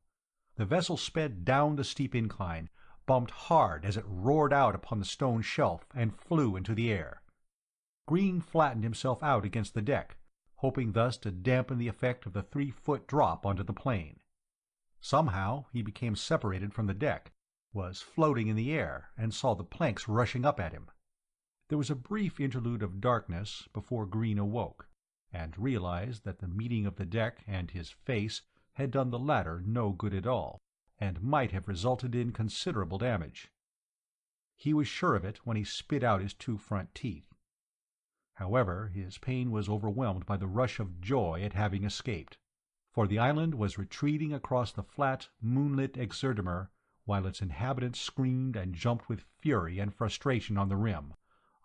The vessel sped down the steep incline, bumped hard as it roared out upon the stone shelf, and flew into the air. Green flattened himself out against the deck, hoping thus to dampen the effect of the 3-foot drop onto the plane. Somehow he became separated from the deck, was floating in the air, and saw the planks rushing up at him. There was a brief interlude of darkness before Green awoke, and realized that the meeting of the deck and his face had done the latter no good at all, and might have resulted in considerable damage. He was sure of it when he spit out his 2 front teeth. However, his pain was overwhelmed by the rush of joy at having escaped, for the island was retreating across the flat, moonlit Exerdemer, while its inhabitants screamed and jumped with fury and frustration on the rim,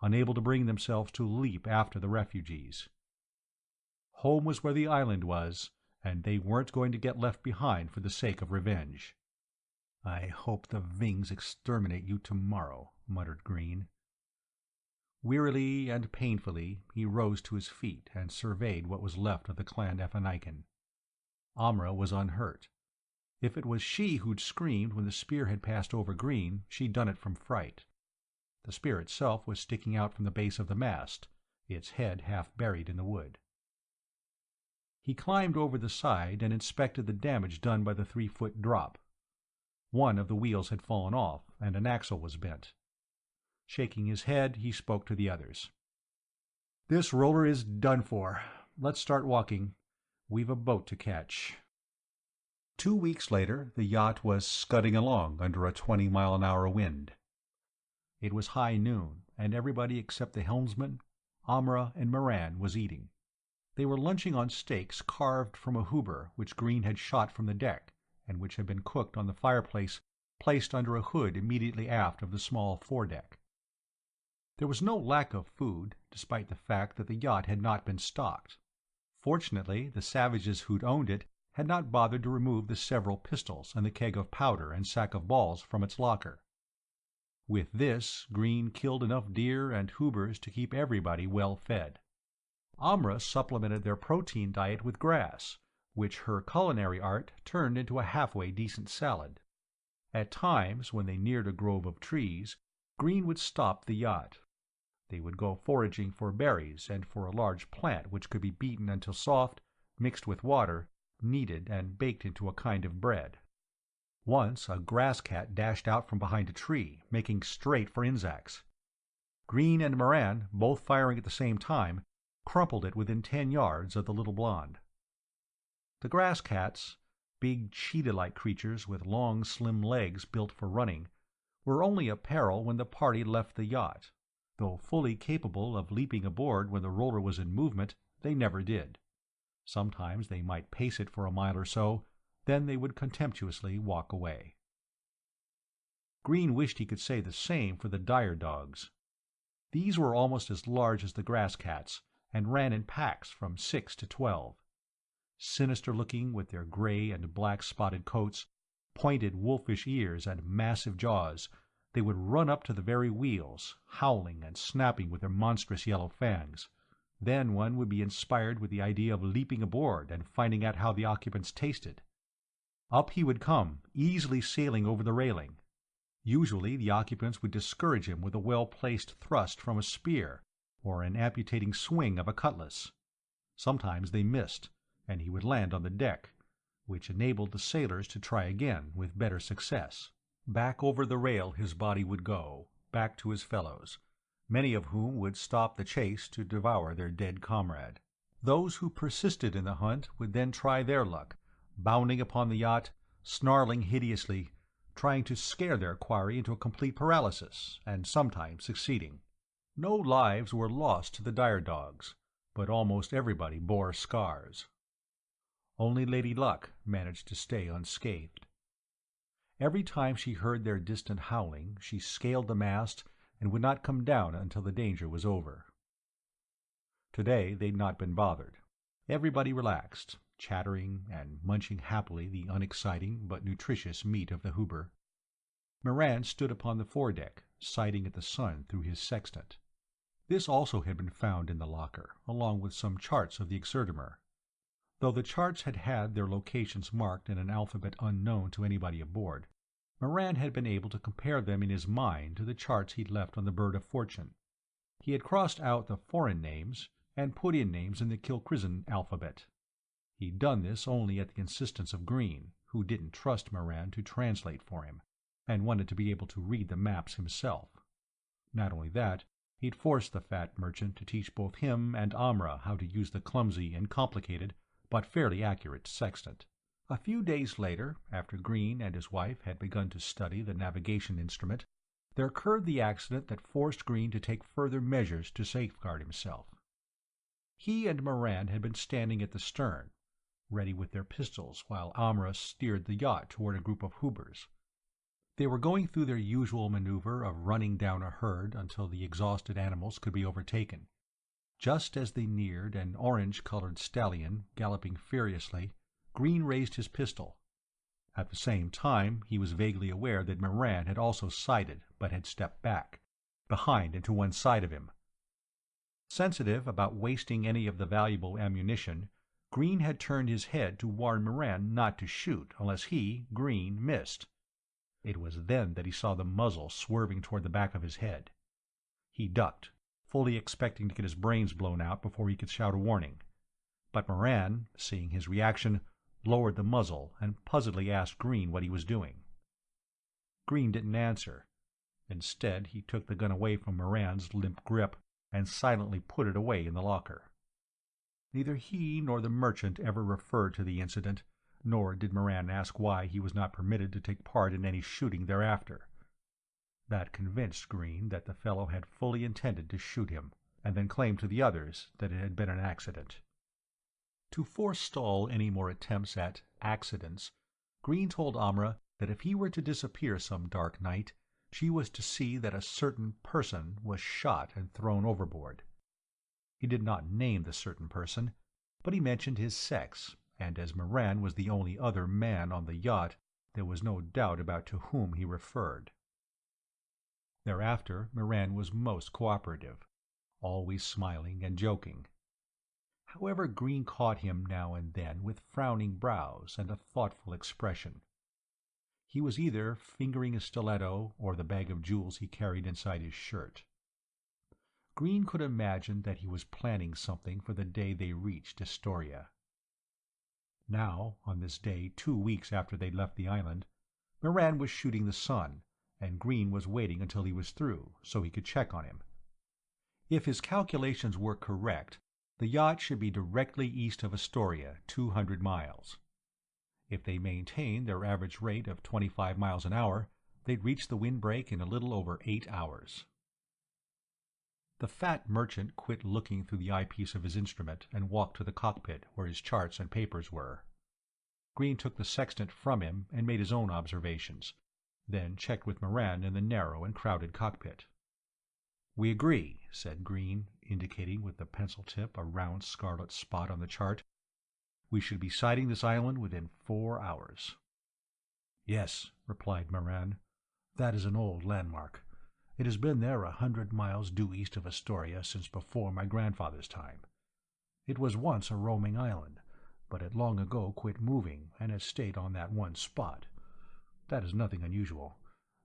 unable to bring themselves to leap after the refugees. Home was where the island was, and they weren't going to get left behind for the sake of revenge. "I hope the Vings exterminate you tomorrow," muttered Green. Wearily and painfully he rose to his feet and surveyed what was left of the clan Ephaneikin. Amra was unhurt. If it was she who'd screamed when the spear had passed over Green, she'd done it from fright. The spear itself was sticking out from the base of the mast, its head half buried in the wood. He climbed over the side and inspected the damage done by the 3-foot drop. One of the wheels had fallen off, and an axle was bent. Shaking his head, he spoke to the others. "This roller is done for. Let's start walking. We've a boat to catch." 2 weeks later, the yacht was scudding along under a 20-mile-an-hour wind. It was high noon, and everybody except the helmsman, Amra, and Moran was eating. They were lunching on steaks carved from a hoober which Green had shot from the deck, and which had been cooked on the fireplace placed under a hood immediately aft of the small foredeck. There was no lack of food, despite the fact that the yacht had not been stocked. Fortunately, the savages who'd owned it had not bothered to remove the several pistols and the keg of powder and sack of balls from its locker. With this, Green killed enough deer and hoobers to keep everybody well fed. Amra supplemented their protein diet with grass, which her culinary art turned into a halfway decent salad. At times, when they neared a grove of trees, Green would stop the yacht. They would go foraging for berries and for a large plant which could be beaten until soft, mixed with water, kneaded and baked into a kind of bread. Once a grass cat dashed out from behind a tree, making straight for Inzax. Green and Moran, both firing at the same time, crumpled it within 10 yards of the little blonde. The grass cats, big cheetah-like creatures with long, slim legs built for running, were only a peril when the party left the yacht. Though fully capable of leaping aboard when the roller was in movement, they never did. Sometimes they might pace it for a mile or so, then they would contemptuously walk away. Green wished he could say the same for the dire dogs. These were almost as large as the grass cats, and ran in packs from 6 to 12. Sinister-looking with their gray and black spotted coats, pointed wolfish ears, and massive jaws, they would run up to the very wheels, howling and snapping with their monstrous yellow fangs. Then one would be inspired with the idea of leaping aboard and finding out how the occupants tasted. Up he would come, easily sailing over the railing. Usually the occupants would discourage him with a well-placed thrust from a spear, or an amputating swing of a cutlass. Sometimes they missed, and he would land on the deck, which enabled the sailors to try again with better success. Back over the rail his body would go, back to his fellows, many of whom would stop the chase to devour their dead comrade. Those who persisted in the hunt would then try their luck, bounding upon the yacht, snarling hideously, trying to scare their quarry into a complete paralysis, and sometimes succeeding. No lives were lost to the dire dogs, but almost everybody bore scars. Only Lady Luck managed to stay unscathed. Every time she heard their distant howling, she scaled the mast and would not come down until the danger was over. Today they'd not been bothered. Everybody relaxed, chattering and munching happily the unexciting but nutritious meat of the hoober. Moran stood upon the foredeck, sighting at the sun through his sextant. This also had been found in the locker, along with some charts of the Exerdimer. Though the charts had had their locations marked in an alphabet unknown to anybody aboard, Moran had been able to compare them in his mind to the charts he'd left on the Bird of Fortune. He had crossed out the foreign names and put in names in the Kilchristen alphabet. He'd done this only at the insistence of Green, who didn't trust Moran to translate for him, and wanted to be able to read the maps himself. Not only that, he'd forced the fat merchant to teach both him and Amra how to use the clumsy and complicated, but fairly accurate sextant. A few days later, after Green and his wife had begun to study the navigation instrument, there occurred the accident that forced Green to take further measures to safeguard himself. He and Moran had been standing at the stern, ready with their pistols, while Amra steered the yacht toward a group of hoobers. They were going through their usual maneuver of running down a herd until the exhausted animals could be overtaken. Just as they neared an orange-colored stallion galloping furiously, Green raised his pistol. At the same time, he was vaguely aware that Moran had also sighted, but had stepped back, behind and to one side of him. Sensitive about wasting any of the valuable ammunition, Green had turned his head to warn Moran not to shoot unless he, Green, missed. It was then that he saw the muzzle swerving toward the back of his head. He ducked, fully expecting to get his brains blown out before he could shout a warning. But Moran, seeing his reaction, lowered the muzzle and puzzledly asked Green what he was doing. Green didn't answer. Instead, he took the gun away from Moran's limp grip and silently put it away in the locker. Neither he nor the merchant ever referred to the incident, nor did Moran ask why he was not permitted to take part in any shooting thereafter. That convinced Green that the fellow had fully intended to shoot him, and then claimed to the others that it had been an accident. To forestall any more attempts at accidents, Green told Amra that if he were to disappear some dark night, she was to see that a certain person was shot and thrown overboard. He did not name the certain person, but he mentioned his sex, and as Moran was the only other man on the yacht, there was no doubt about to whom he referred. Thereafter Moran was most cooperative, always smiling and joking. However, Green caught him now and then with frowning brows and a thoughtful expression. He was either fingering a stiletto or the bag of jewels he carried inside his shirt. Green could imagine that he was planning something for the day they reached Astoria. Now, on this day 2 weeks after they'd left the island, Moran was shooting the sun, and Green was waiting until he was through, so he could check on him. If his calculations were correct, the yacht should be directly east of Astoria, 200 miles. If they maintained their average rate of 25 miles an hour, they'd reach the windbreak in a little over 8 hours. The fat merchant quit looking through the eyepiece of his instrument and walked to the cockpit where his charts and papers were. Green took the sextant from him and made his own observations, then checked with Moran in the narrow and crowded cockpit. "We agree," said Green, indicating with the pencil tip a round scarlet spot on the chart. "We should be sighting this island within 4 hours." "Yes," replied Moran. "That is an old landmark. It has been there 100 miles due east of Astoria since before my grandfather's time. It was once a roaming island, but it long ago quit moving and has stayed on that one spot. That is nothing unusual.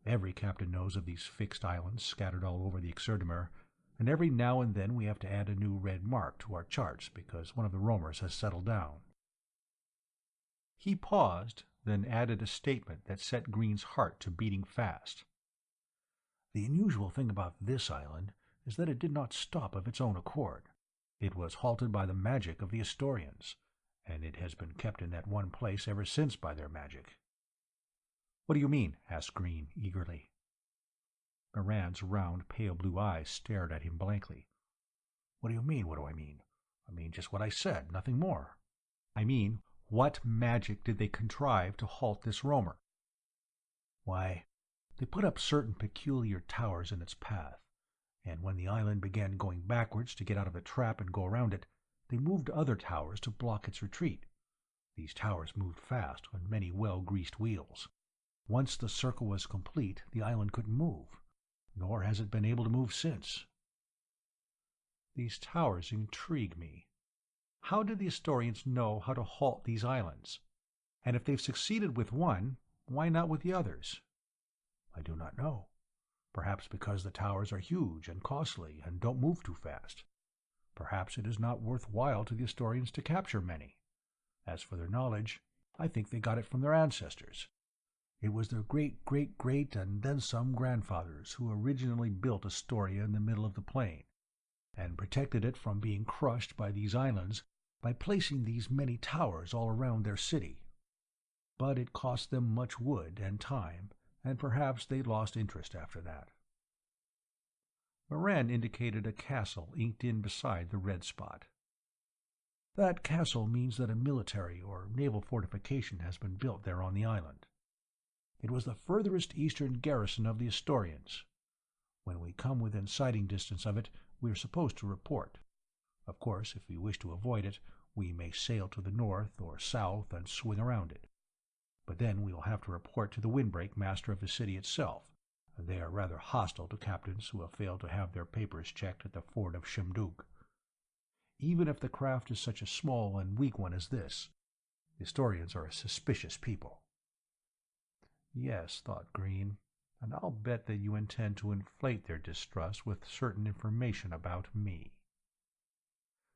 Every captain knows of these fixed islands scattered all over the Exerdemer, and every now and then we have to add a new red mark to our charts because one of the roamers has settled down." He paused, then added a statement that set Green's heart to beating fast. "The unusual thing about this island is that it did not stop of its own accord. It was halted by the magic of the Astorians, and it has been kept in that one place ever since by their magic." "What do you mean?" asked Green eagerly. Moran's round, pale blue eyes stared at him blankly. "What do you mean? What do I mean? I mean just what I said, nothing more." "I mean, what magic did they contrive to halt this roamer?" "Why, they put up certain peculiar towers in its path, and when the island began going backwards to get out of the trap and go around it, they moved other towers to block its retreat. These towers moved fast on many well-greased wheels. Once the circle was complete, the island couldn't move, nor has it been able to move since." "These towers intrigue me. How did the Astorians know how to halt these islands? And if they've succeeded with one, why not with the others?" "I do not know. Perhaps because the towers are huge and costly and don't move too fast. Perhaps it is not worth while to the Astorians to capture many. As for their knowledge, I think they got it from their ancestors. It was their great-great-great and then some grandfathers who originally built Astoria in the middle of the plain, and protected it from being crushed by these islands by placing these many towers all around their city. But it cost them much wood and time, and perhaps they lost interest after that." Moran indicated a castle inked in beside the red spot. "That castle means that a military or naval fortification has been built there on the island. It was the furthest eastern garrison of the Astorians. When we come within sighting distance of it, we are supposed to report. Of course, if we wish to avoid it, we may sail to the north or south and swing around it. But then we will have to report to the windbreak master of the city itself. They are rather hostile to captains who have failed to have their papers checked at the fort of Shimdug. Even if the craft is such a small and weak one as this, the Astorians are a suspicious people." "Yes," thought Green, "and I'll bet that you intend to inflate their distrust with certain information about me."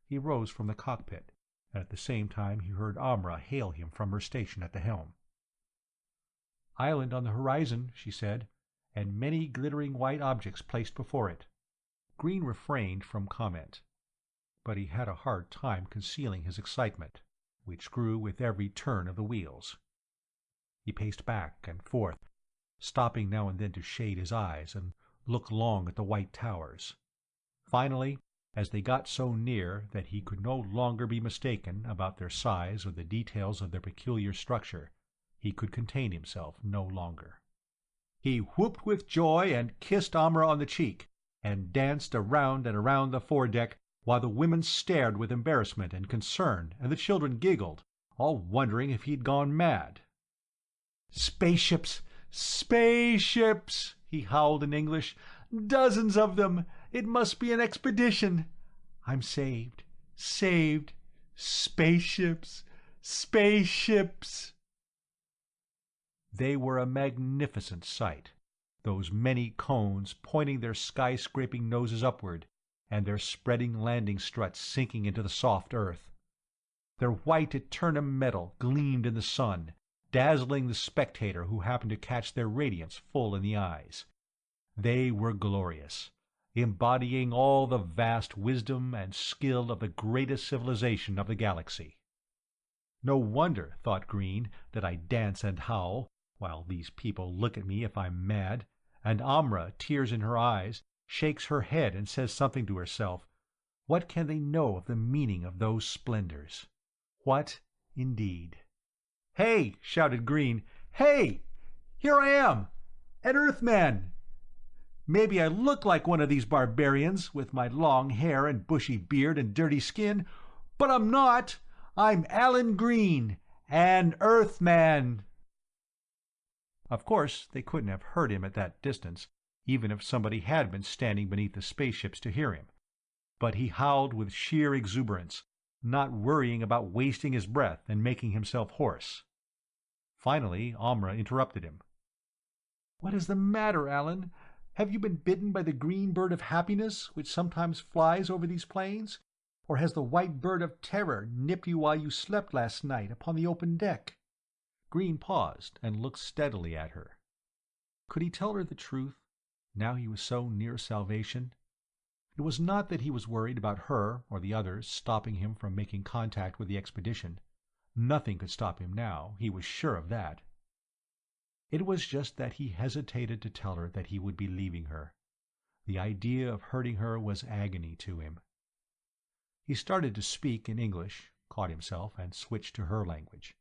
He rose from the cockpit, and at the same time he heard Amra hail him from her station at the helm. "Island on the horizon," she said, "and many glittering white objects placed before it." Green refrained from comment, but he had a hard time concealing his excitement, which grew with every turn of the wheels. He paced back and forth, stopping now and then to shade his eyes and look long at the white towers. Finally, as they got so near that he could no longer be mistaken about their size or the details of their peculiar structure, he could contain himself no longer. He whooped with joy and kissed Amra on the cheek, and danced around and around the foredeck, while the women stared with embarrassment and concern, and the children giggled, all wondering if he'd gone mad. "Spaceships! Spaceships!" he howled in English. "Dozens of them! It must be an expedition! I'm saved! Saved! Spaceships! Spaceships!" They were a magnificent sight, those many cones pointing their skyscraping noses upward, and their spreading landing struts sinking into the soft earth. Their white eternum metal gleamed in the sun, dazzling the spectator who happened to catch their radiance full in the eyes. They were glorious, embodying all the vast wisdom and skill of the greatest civilization of the galaxy. No wonder, thought Green, that I dance and howl, while these people look at me if I'm mad, and Amra, tears in her eyes, shakes her head and says something to herself. What can they know of the meaning of those splendors? What, indeed? "Hey!" shouted Green. "Hey! Here I am! An Earthman! Maybe I look like one of these barbarians, with my long hair and bushy beard and dirty skin, but I'm not! I'm Alan Green, an Earthman!" Of course, they couldn't have heard him at that distance, even if somebody had been standing beneath the spaceships to hear him. But he howled with sheer exuberance, not worrying about wasting his breath and making himself hoarse. Finally, Amra interrupted him. "What is the matter, Alan? Have you been bitten by the green bird of happiness, which sometimes flies over these plains? Or has the white bird of terror nipped you while you slept last night upon the open deck?" Green paused and looked steadily at her. Could he tell her the truth, now he was so near salvation? It was not that he was worried about her or the others stopping him from making contact with the expedition. Nothing could stop him now, he was sure of that. It was just that he hesitated to tell her that he would be leaving her. The idea of hurting her was agony to him. He started to speak in English, caught himself, and switched to her language.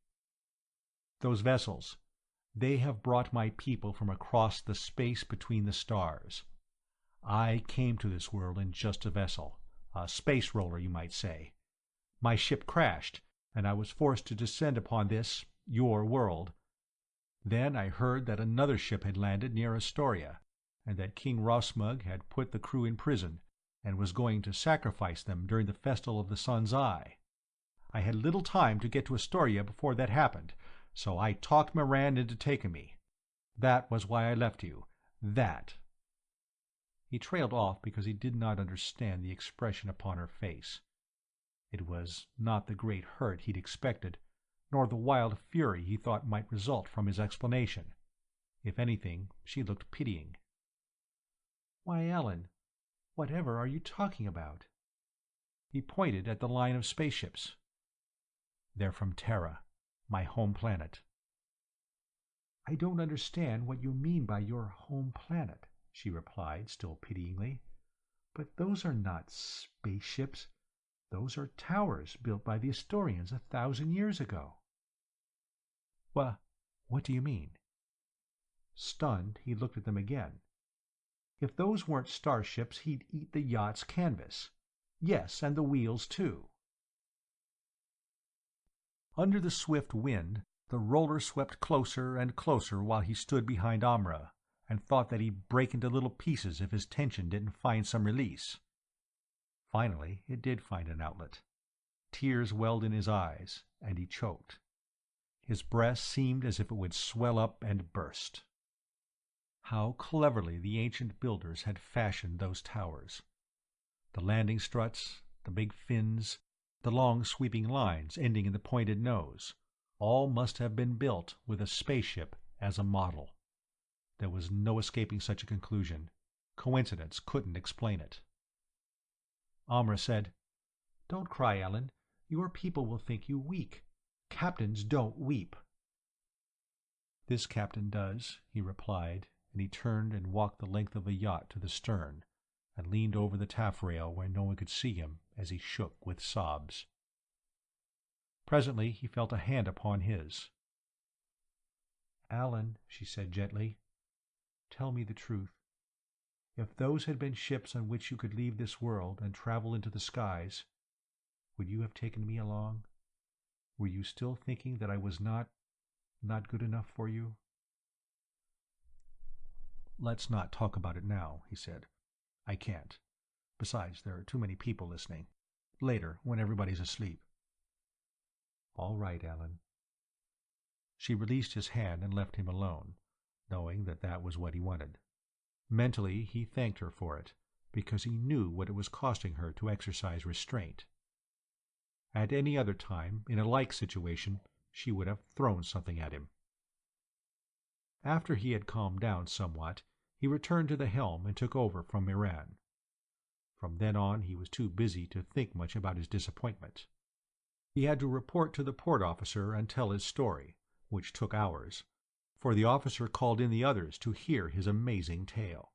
"Those vessels, they have brought my people from across the space between the stars. I came to this world in just a vessel, a space roller, you might say. My ship crashed, and I was forced to descend upon this, your world. Then I heard that another ship had landed near Astoria, and that King Rosmug had put the crew in prison, and was going to sacrifice them during the Festival of the Sun's Eye. I had little time to get to Astoria before that happened, so I talked Moran into taking me. That was why I left you. That." He trailed off because he did not understand the expression upon her face. It was not the great hurt he'd expected, nor the wild fury he thought might result from his explanation. If anything, she looked pitying. "Why, Alan, whatever are you talking about?" He pointed at the line of spaceships. "They're from Terra, my home planet." "I don't understand what you mean by your home planet," she replied, still pityingly. "But those are not spaceships. Those are towers built by the Astorians 1,000 years ago." What do you mean?" Stunned, he looked at them again. If those weren't starships, he'd eat the yacht's canvas. Yes, and the wheels, too. Under the swift wind, the roller swept closer and closer while he stood behind Amra, and thought that he'd break into little pieces if his tension didn't find some release. Finally, it did find an outlet. Tears welled in his eyes, and he choked. His breast seemed as if it would swell up and burst. How cleverly the ancient builders had fashioned those towers. The landing struts, the big fins, the long sweeping lines ending in the pointed nose, all must have been built with a spaceship as a model. There was no escaping such a conclusion. Coincidence couldn't explain it. Amra said, "Don't cry, Alan. Your people will think you weak. Captains don't weep." "This captain does," he replied, and he turned and walked the length of the yacht to the stern, and leaned over the taffrail where no one could see him as he shook with sobs. Presently he felt a hand upon his. "Alan," she said gently, "tell me the truth. If those had been ships on which you could leave this world and travel into the skies, would you have taken me along? Were you still thinking that I was not good enough for you?" "Let's not talk about it now," he said. "I can't. Besides, there are too many people listening. Later, when everybody's asleep." "All right, Alan." She released his hand and left him alone, knowing that that was what he wanted. Mentally, he thanked her for it, because he knew what it was costing her to exercise restraint. At any other time, in a like situation, she would have thrown something at him. After he had calmed down somewhat, he returned to the helm and took over from Moran. From then on he was too busy to think much about his disappointment. He had to report to the port officer and tell his story, which took hours, for the officer called in the others to hear his amazing tale.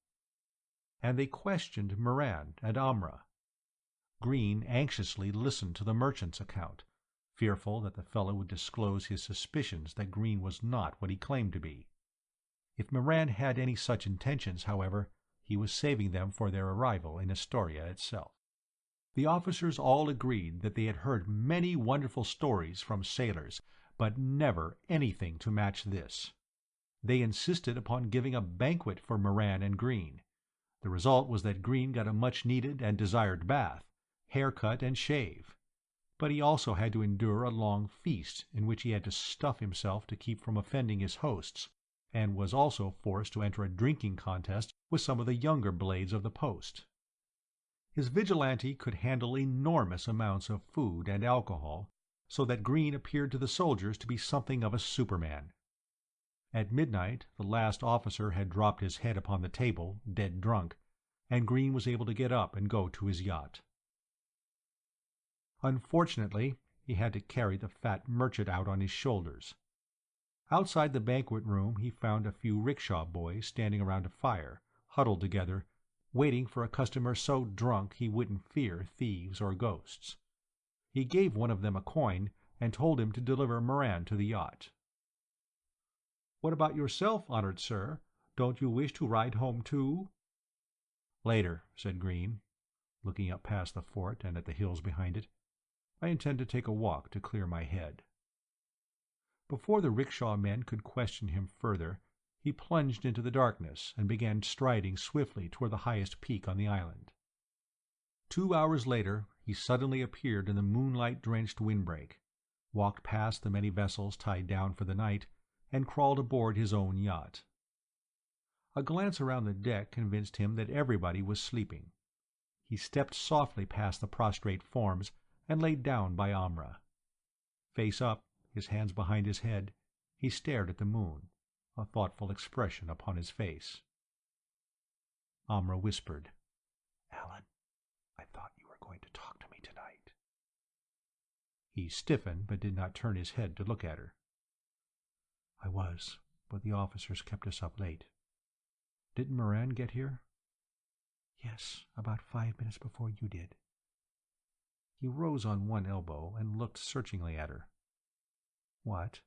And they questioned Moran and Amra. Green anxiously listened to the merchant's account, fearful that the fellow would disclose his suspicions that Green was not what he claimed to be. If Moran had any such intentions, however, he was saving them for their arrival in Astoria itself. The officers all agreed that they had heard many wonderful stories from sailors, but never anything to match this. They insisted upon giving a banquet for Moran and Green. The result was that Green got a much-needed and desired bath, haircut and shave. But he also had to endure a long feast in which he had to stuff himself to keep from offending his hosts, and was also forced to enter a drinking contest with some of the younger blades of the post. His vigilante could handle enormous amounts of food and alcohol, so that Green appeared to the soldiers to be something of a Superman. At midnight the last officer had dropped his head upon the table, dead drunk, and Green was able to get up and go to his yacht. Unfortunately, he had to carry the fat merchant out on his shoulders. Outside the banquet room he found a few rickshaw boys standing around a fire, huddled together, waiting for a customer so drunk he wouldn't fear thieves or ghosts. He gave one of them a coin and told him to deliver Moran to the yacht. "What about yourself, honored sir? Don't you wish to ride home too?" "Later," said Green, looking up past the fort and at the hills behind it. "I intend to take a walk to clear my head." Before the rickshaw men could question him further, he plunged into the darkness and began striding swiftly toward the highest peak on the island. 2 hours later he suddenly appeared in the moonlight-drenched windbreak, walked past the many vessels tied down for the night, and crawled aboard his own yacht. A glance around the deck convinced him that everybody was sleeping. He stepped softly past the prostrate forms and lay down by Amra. Face up, his hands behind his head, he stared at the moon, a thoughtful expression upon his face. Amra whispered, "Alan, I thought you were going to talk to me tonight." He stiffened but did not turn his head to look at her. "I was, but the officers kept us up late. Didn't Moran get here?" "Yes, about 5 minutes before you did." He rose on one elbow and looked searchingly at her. "What?"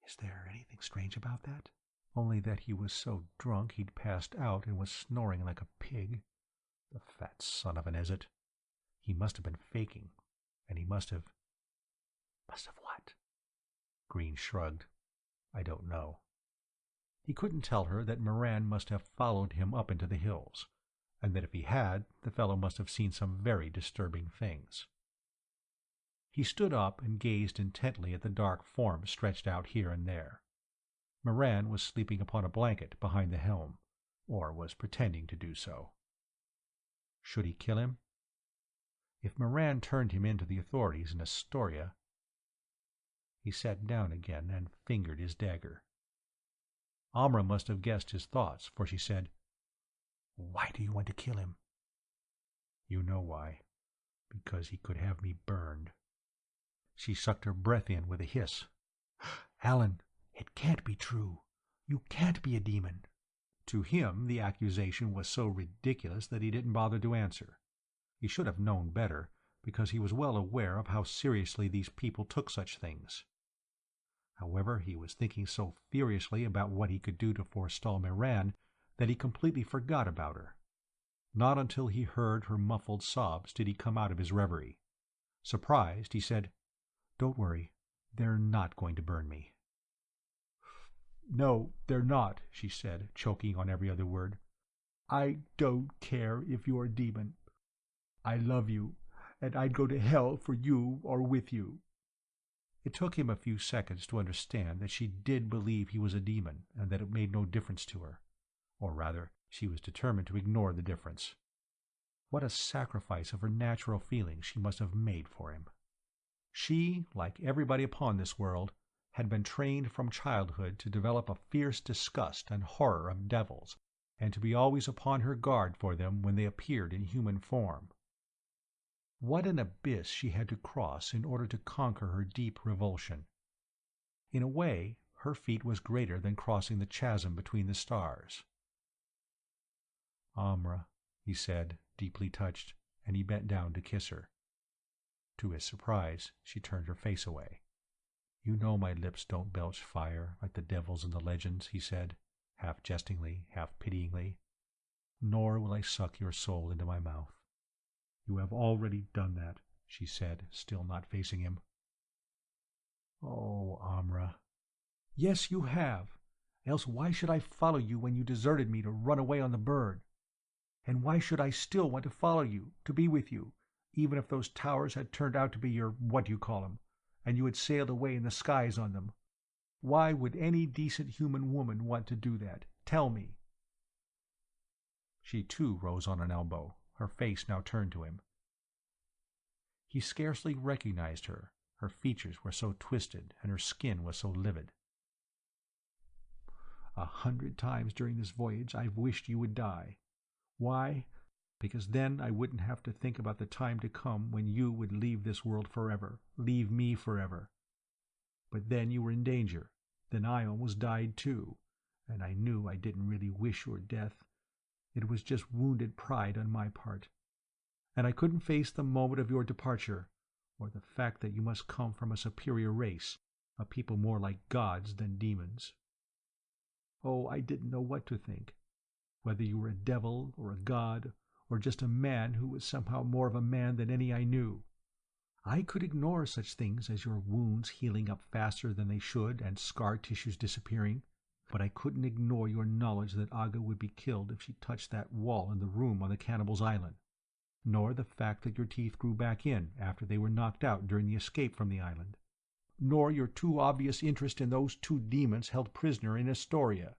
"Is there anything strange about that?" "Only that he was so drunk he'd passed out and was snoring like a pig. The fat son of an Ezzet. He must have been faking, and he must have—" "Must have what?" Green shrugged. "I don't know." He couldn't tell her that Moran must have followed him up into the hills, and that if he had, the fellow must have seen some very disturbing things. He stood up and gazed intently at the dark forms stretched out here and there. Moran was sleeping upon a blanket behind the helm, or was pretending to do so. Should he kill him? If Moran turned him in to the authorities in Astoria— He sat down again and fingered his dagger. Amra must have guessed his thoughts, for she said, "Why do you want to kill him?" "You know why. Because he could have me burned." She sucked her breath in with a hiss. "Alan, it can't be true. You can't be a demon." To him the accusation was so ridiculous that he didn't bother to answer. He should have known better, because he was well aware of how seriously these people took such things. However, he was thinking so furiously about what he could do to forestall Moran that he completely forgot about her. Not until he heard her muffled sobs did he come out of his reverie. Surprised, he said, "Don't worry. They're not going to burn me." "No, they're not," she said, choking on every other word. "I don't care if you're a demon. I love you, and I'd go to hell for you or with you." It took him a few seconds to understand that she did believe he was a demon and that it made no difference to her. Or rather, she was determined to ignore the difference. What a sacrifice of her natural feelings she must have made for him. She, like everybody upon this world, had been trained from childhood to develop a fierce disgust and horror of devils, and to be always upon her guard for them when they appeared in human form. What an abyss she had to cross in order to conquer her deep revulsion. In a way, her feat was greater than crossing the chasm between the stars. "Amra," he said, deeply touched, and he bent down to kiss her. To his surprise, she turned her face away. "You know my lips don't belch fire like the devils in the legends," he said, half jestingly, half pityingly. "Nor will I suck your soul into my mouth." "You have already done that," she said, still not facing him. "Oh, Amra." "Yes, you have. Else why should I follow you when you deserted me to run away on the bird? And why should I still want to follow you, to be with you, even if those towers had turned out to be your what-do-you-call-'em, and you had sailed away in the skies on them? Why would any decent human woman want to do that? Tell me." She too rose on an elbow, her face now turned to him. He scarcely recognized her. Her features were so twisted, and her skin was so livid. "100 times during this voyage I've wished you would die. Why? Because then I wouldn't have to think about the time to come when you would leave this world forever, leave me forever. But then you were in danger. Then I almost died too, and I knew I didn't really wish your death. It was just wounded pride on my part. And I couldn't face the moment of your departure, or the fact that you must come from a superior race, a people more like gods than demons. Oh, I didn't know what to think, whether you were a devil or a god, or just a man who was somehow more of a man than any I knew. I could ignore such things as your wounds healing up faster than they should and scar tissues disappearing, but I couldn't ignore your knowledge that Aga would be killed if she touched that wall in the room on the Cannibal's Island, nor the fact that your teeth grew back in after they were knocked out during the escape from the island, nor your too obvious interest in those 2 demons held prisoner in Astoria.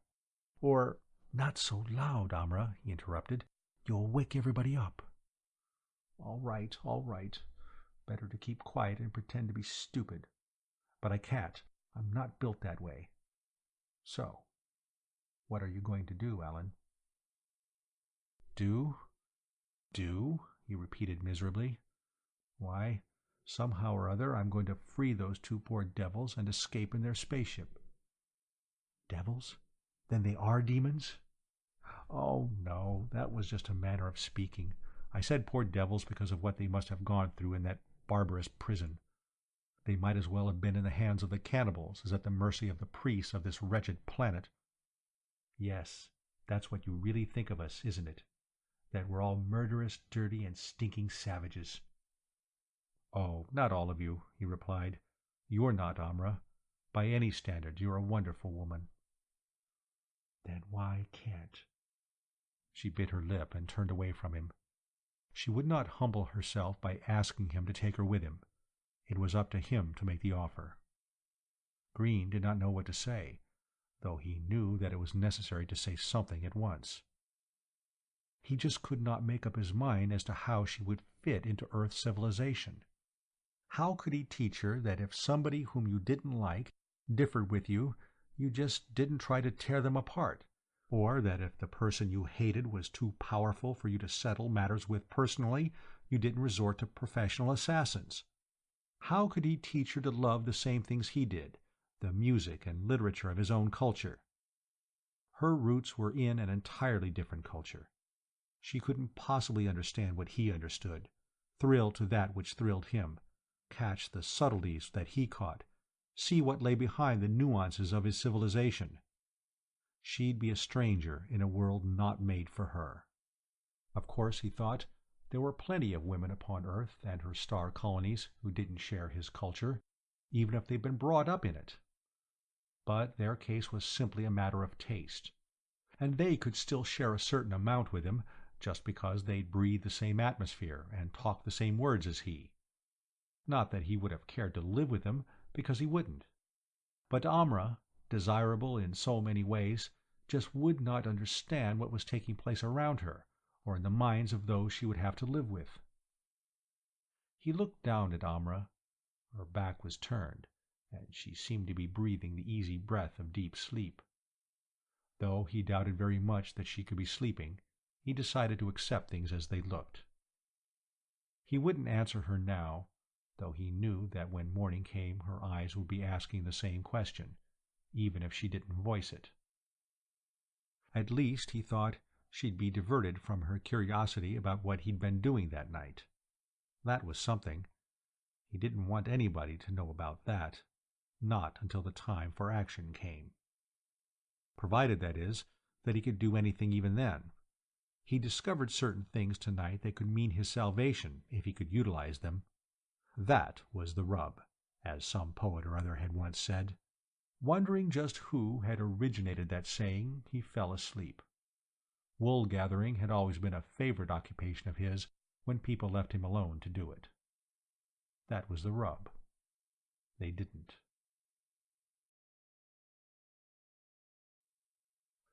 Or—" "Not so loud, Amra," he interrupted. "You'll wake everybody up." All right, all right. Better to keep quiet and pretend to be stupid. But I can't. I'm not built that way. So, what are you going to do, Alan?" "Do? Do?" he repeated miserably. "Why, somehow or other I'm going to free those 2 poor devils and escape in their spaceship." "Devils? Then they are demons?" "Oh, no, that was just a manner of speaking. I said poor devils because of what they must have gone through in that barbarous prison. They might as well have been in the hands of the cannibals as at the mercy of the priests of this wretched planet. Yes, that's what you really think of us, isn't it? That we're all murderous, dirty, and stinking savages." "Oh, not all of you," he replied. "You're not, Amra. By any standard, you're a wonderful woman." "Then why can't—" She bit her lip and turned away from him. She would not humble herself by asking him to take her with him. It was up to him to make the offer. Green did not know what to say, though he knew that it was necessary to say something at once. He just could not make up his mind as to how she would fit into Earth civilization. How could he teach her that if somebody whom you didn't like differed with you, you just didn't try to tear them apart, or that if the person you hated was too powerful for you to settle matters with personally, you didn't resort to professional assassins? How could he teach her to love the same things he did, the music and literature of his own culture? Her roots were in an entirely different culture. She couldn't possibly understand what he understood, thrill to that which thrilled him, catch the subtleties that he caught, see what lay behind the nuances of his civilization. She'd be a stranger in a world not made for her. Of course, he thought, there were plenty of women upon Earth and her star colonies who didn't share his culture, even if they'd been brought up in it. But their case was simply a matter of taste, and they could still share a certain amount with him just because they'd breathed the same atmosphere and talked the same words as he. Not that he would have cared to live with him, because he wouldn't. But Amra, desirable in so many ways, just would not understand what was taking place around her, or in the minds of those she would have to live with. He looked down at Amra. Her back was turned, and she seemed to be breathing the easy breath of deep sleep. Though he doubted very much that she could be sleeping, he decided to accept things as they looked. He wouldn't answer her now, though he knew that when morning came her eyes would be asking the same question, even if she didn't voice it. At least, he thought, she'd be diverted from her curiosity about what he'd been doing that night. That was something. He didn't want anybody to know about that, not until the time for action came. Provided, that is, that he could do anything even then. He discovered certain things tonight that could mean his salvation if he could utilize them. That was the rub, as some poet or other had once said. Wondering just who had originated that saying, he fell asleep. Wool gathering had always been a favorite occupation of his when people left him alone to do it. That was the rub. They didn't.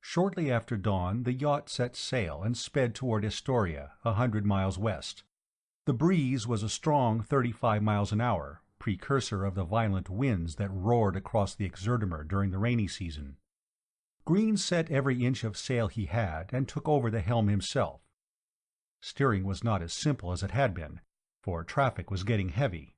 Shortly after dawn, the yacht set sail and sped toward Astoria, 100 miles west. The breeze was a strong 35 miles an hour, precursor of the violent winds that roared across the Exertimer during the rainy season. Green set every inch of sail he had and took over the helm himself. Steering was not as simple as it had been, for traffic was getting heavy.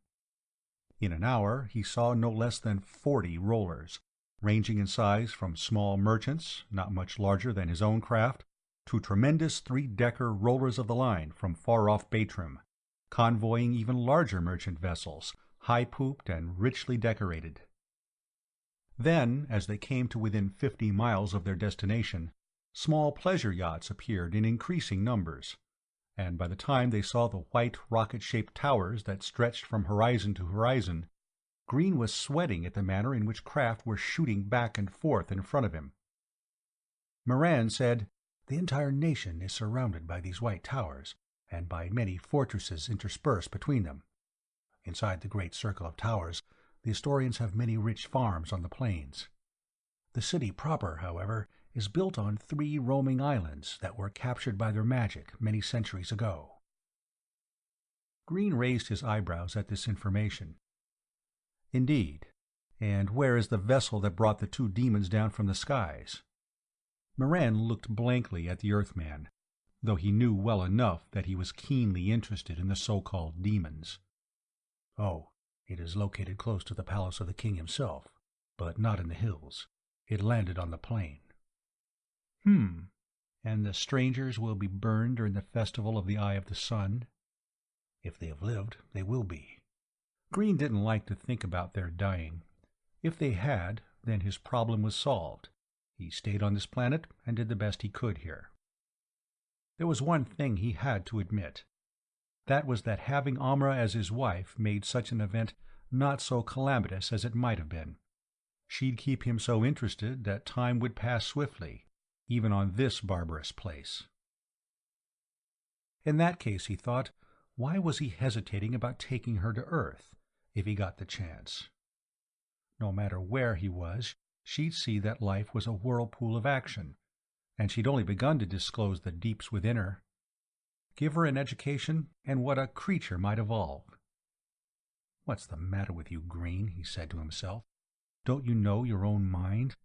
In an hour he saw no less than 40 rollers, ranging in size from small merchants, not much larger than his own craft, to tremendous three-decker rollers of the line from far-off Bartram, convoying even larger merchant vessels, high-pooped and richly decorated. Then, as they came to within 50 miles of their destination, small pleasure yachts appeared in increasing numbers, and by the time they saw the white rocket-shaped towers that stretched from horizon to horizon, Green was sweating at the manner in which craft were shooting back and forth in front of him. Moran said, "The entire nation is surrounded by these white towers, and by many fortresses interspersed between them. Inside the great circle of towers, the Astorians have many rich farms on the plains. The city proper, however, is built on 3 roaming islands that were captured by their magic many centuries ago." Green raised his eyebrows at this information. "Indeed. And where is the vessel that brought the 2 demons down from the skies?" Moran looked blankly at the Earthman, though he knew well enough that he was keenly interested in the so-called demons. "Oh, it is located close to the palace of the king himself, but not in the hills. It landed on the plain." And the strangers will be burned during the festival of the Eye of the Sun?" "If they have lived, they will be." Green didn't like to think about their dying. If they had, then his problem was solved. He stayed on this planet and did the best he could here. There was one thing he had to admit. That was that having Amra as his wife made such an event not so calamitous as it might have been. She'd keep him so interested that time would pass swiftly, even on this barbarous place. In that case, he thought, why was he hesitating about taking her to Earth, if he got the chance? No matter where he was, she'd see that life was a whirlpool of action, and she'd only begun to disclose the deeps within her. Give her an education, and what a creature might evolve. "What's the matter with you, Green?" he said to himself. "Don't you know your own mind?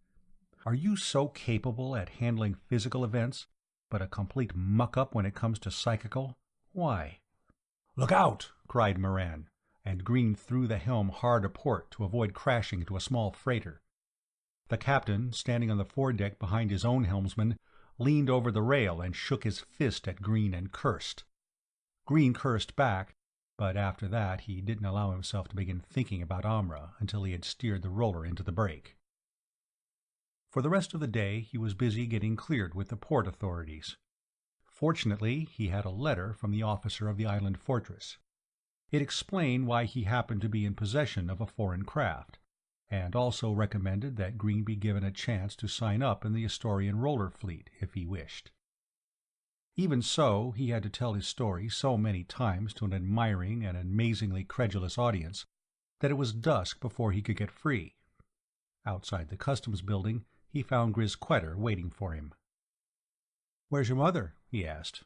Are you so capable at handling physical events, but a complete muck-up when it comes to psychical? Why?" "Look out!" cried Moran, and Green threw the helm hard aport to avoid crashing into a small freighter. The captain, standing on the foredeck behind his own helmsman, leaned over the rail and shook his fist at Green and cursed. Green cursed back, but after that he didn't allow himself to begin thinking about Amra until he had steered the roller into the break. For the rest of the day he was busy getting cleared with the port authorities. Fortunately, he had a letter from the officer of the island fortress. It explained why he happened to be in possession of a foreign craft, and also recommended that Green be given a chance to sign up in the Astorian roller fleet if he wished. Even so, he had to tell his story so many times to an admiring and amazingly credulous audience that it was dusk before he could get free. Outside the customs building, he found Grizz Quetter waiting for him. "Where's your mother?" he asked.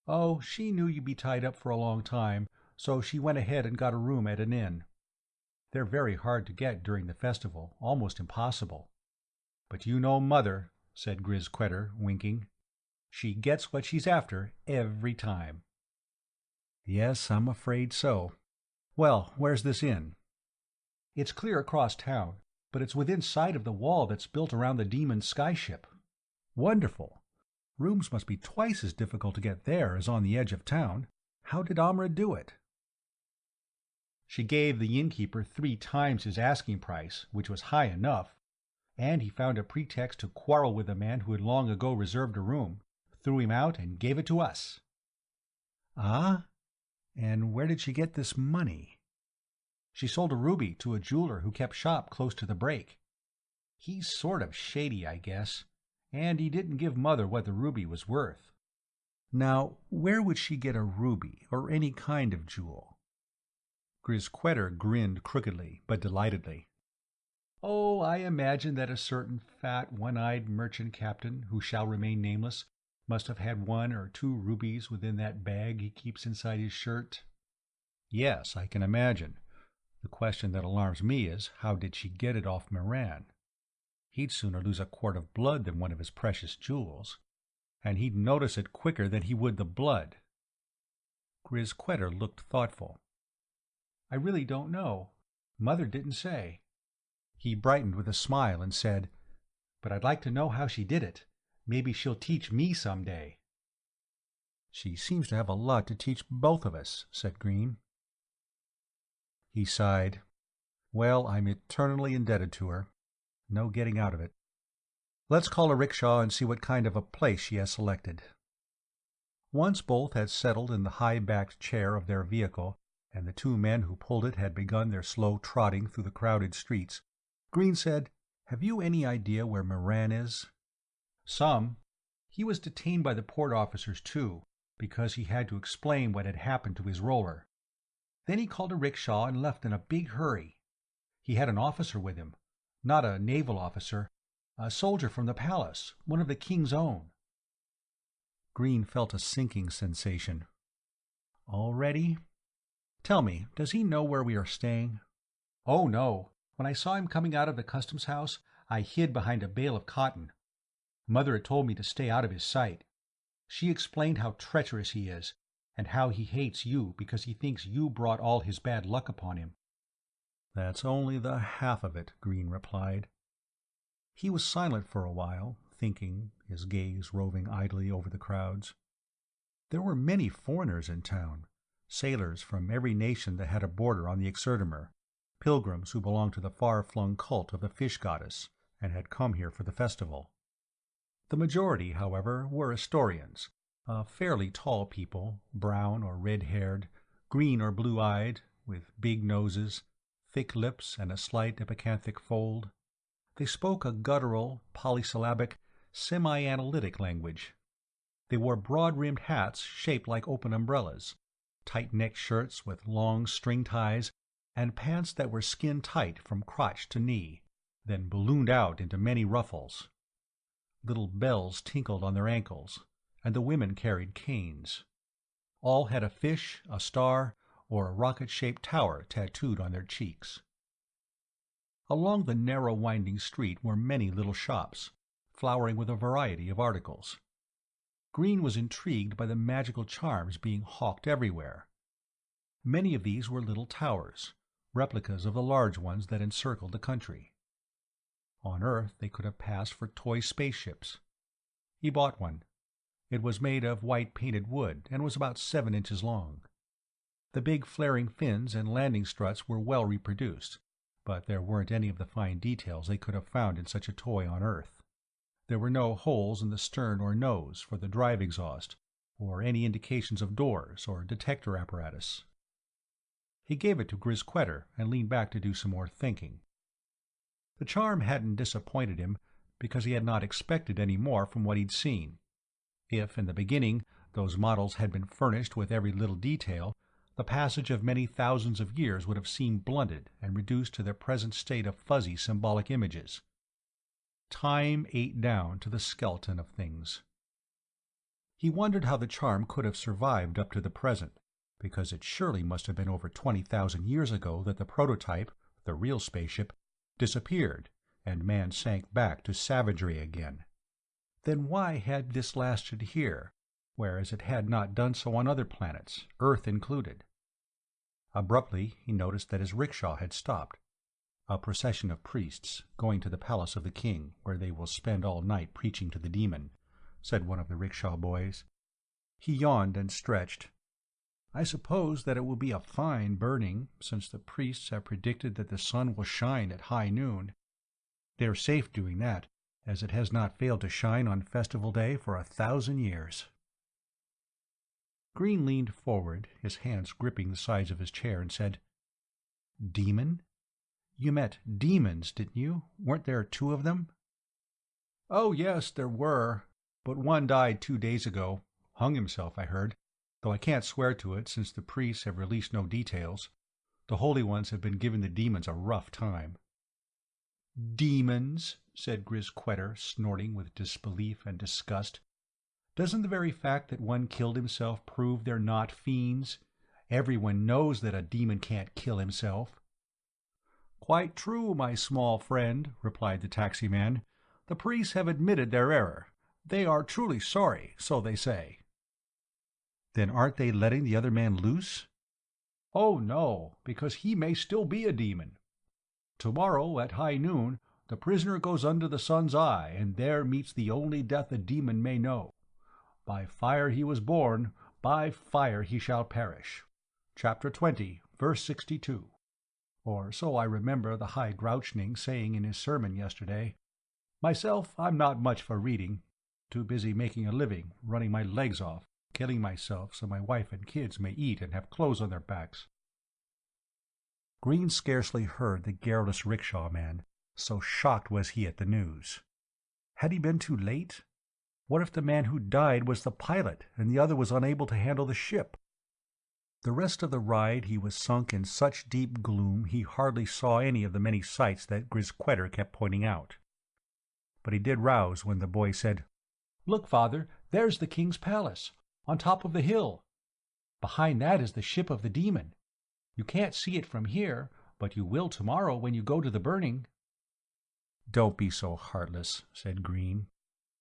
"Oh, she knew you'd be tied up for a long time, so she went ahead and got a room at an inn. They're very hard to get during the festival, almost impossible. But you know Mother," said Grizz Quetter, winking. "She gets what she's after every time." Yes, I'm afraid so. Well, where's this inn? It's clear across town, but it's within sight of the wall that's built around the demon skyship. Wonderful. Rooms must be twice as difficult to get there as on the edge of town. How did Amra do it? She gave the innkeeper 3 times his asking price, which was high enough, and he found a pretext to quarrel with the man who had long ago reserved a room, threw him out, and gave it to us. Ah? And where did she get this money? She sold a ruby to a jeweler who kept shop close to the break. He's sort of shady, I guess, and he didn't give Mother what the ruby was worth. Now, where would she get a ruby, or any kind of jewel? Grisquetter grinned crookedly, but delightedly. Oh, I imagine that a certain fat, one-eyed merchant captain, who shall remain nameless, must have had 1 or 2 rubies within that bag he keeps inside his shirt. Yes, I can imagine. The question that alarms me is, how did she get it off Moran? He'd sooner lose a quart of blood than one of his precious jewels, and he'd notice it quicker than he would the blood. Grisquetter looked thoughtful. I really don't know. Mother didn't say. He brightened with a smile and said, But I'd like to know how she did it. Maybe she'll teach me some day. She seems to have a lot to teach both of us, said Green. He sighed. Well, I'm eternally indebted to her. No getting out of it. Let's call a rickshaw and see what kind of a place she has selected. Once both had settled in the high-backed chair of their vehicle, and the 2 men who pulled it had begun their slow trotting through the crowded streets, Green said, Have you any idea where Moran is? Some. He was detained by the port officers, too, because he had to explain what had happened to his roller. Then he called a rickshaw and left in a big hurry. He had an officer with him, not a naval officer, a soldier from the palace, one of the king's own. Green felt a sinking sensation. All ready? Tell me, does he know where we are staying? Oh, no. When I saw him coming out of the customs house, I hid behind a bale of cotton. Mother had told me to stay out of his sight. She explained how treacherous he is, and how he hates you because he thinks you brought all his bad luck upon him. That's only the half of it, Green replied. He was silent for a while, thinking, his gaze roving idly over the crowds. There were many foreigners in town, sailors from every nation that had a border on the Exerdimer, pilgrims who belonged to the far-flung cult of the fish goddess and had come here for the festival. The majority, however, were Astorians, a fairly tall people, brown or red-haired, green or blue-eyed, with big noses, thick lips, and a slight epicanthic fold. They spoke a guttural, polysyllabic, semi-analytic language. They wore broad-rimmed hats shaped like open umbrellas, tight-necked shirts with long string ties, and pants that were skin-tight from crotch to knee, then ballooned out into many ruffles. Little bells tinkled on their ankles, and the women carried canes. All had a fish, a star, or a rocket-shaped tower tattooed on their cheeks. Along the narrow winding street were many little shops, flowering with a variety of articles. Green was intrigued by the magical charms being hawked everywhere. Many of these were little towers, replicas of the large ones that encircled the country. On Earth they could have passed for toy spaceships. He bought one. It was made of white painted wood and was about 7 inches long. The big flaring fins and landing struts were well reproduced, but there weren't any of the fine details they could have found in such a toy on Earth. There were no holes in the stern or nose for the drive exhaust, or any indications of doors or detector apparatus. He gave it to Grisquetter and leaned back to do some more thinking. The charm hadn't disappointed him because he had not expected any more from what he'd seen. If, in the beginning, those models had been furnished with every little detail, the passage of many thousands of years would have seemed blunted and reduced to their present state of fuzzy symbolic images. Time ate down to the skeleton of things. He wondered how the charm could have survived up to the present, because it surely must have been over 20,000 years ago that the prototype, the real spaceship, disappeared, and man sank back to savagery again. Then why had this lasted here, whereas it had not done so on other planets, Earth included. Abruptly, he noticed that his rickshaw had stopped. A procession of priests, going to the palace of the king, where they will spend all night preaching to the demon, said one of the rickshaw boys. He yawned and stretched. I suppose that it will be a fine burning, since the priests have predicted that the sun will shine at high noon. They are safe doing that, as it has not failed to shine on Festival Day for 1,000 years. Green leaned forward, his hands gripping the sides of his chair, and said, Demon? You met demons, didn't you? Weren't there 2 of them? Oh, yes, there were, but one died 2 days ago. Hung himself, I heard, though I can't swear to it since the priests have released no details. The holy ones have been giving the demons a rough time. Demons, said Grisquetter, snorting with disbelief and disgust. Doesn't the very fact that one killed himself prove they're not fiends? Everyone knows that a demon can't kill himself. Quite true, my small friend, replied the taxi-man. The priests have admitted their error. They are truly sorry, so they say. Then aren't they letting the other man loose? Oh, no, because he may still be a demon. Tomorrow, at high noon, the prisoner goes under the sun's eye, and there meets the only death a demon may know. By fire he was born, by fire he shall perish. Chapter 20, verse 62. Or so I remember the High Grouchning saying in his sermon yesterday. Myself, I'm not much for reading. Too busy making a living, running my legs off, killing myself so my wife and kids may eat and have clothes on their backs. Green scarcely heard the garrulous rickshaw man, so shocked was he at the news. Had he been too late? What if the man who died was the pilot, and the other was unable to handle the ship? The rest of the ride he was sunk in such deep gloom he hardly saw any of the many sights that Grisquetter kept pointing out. But he did rouse when the boy said, Look, Father, there's the king's palace, on top of the hill. Behind that is the ship of the demon. You can't see it from here, but you will tomorrow when you go to the burning. Don't be so heartless, said Green,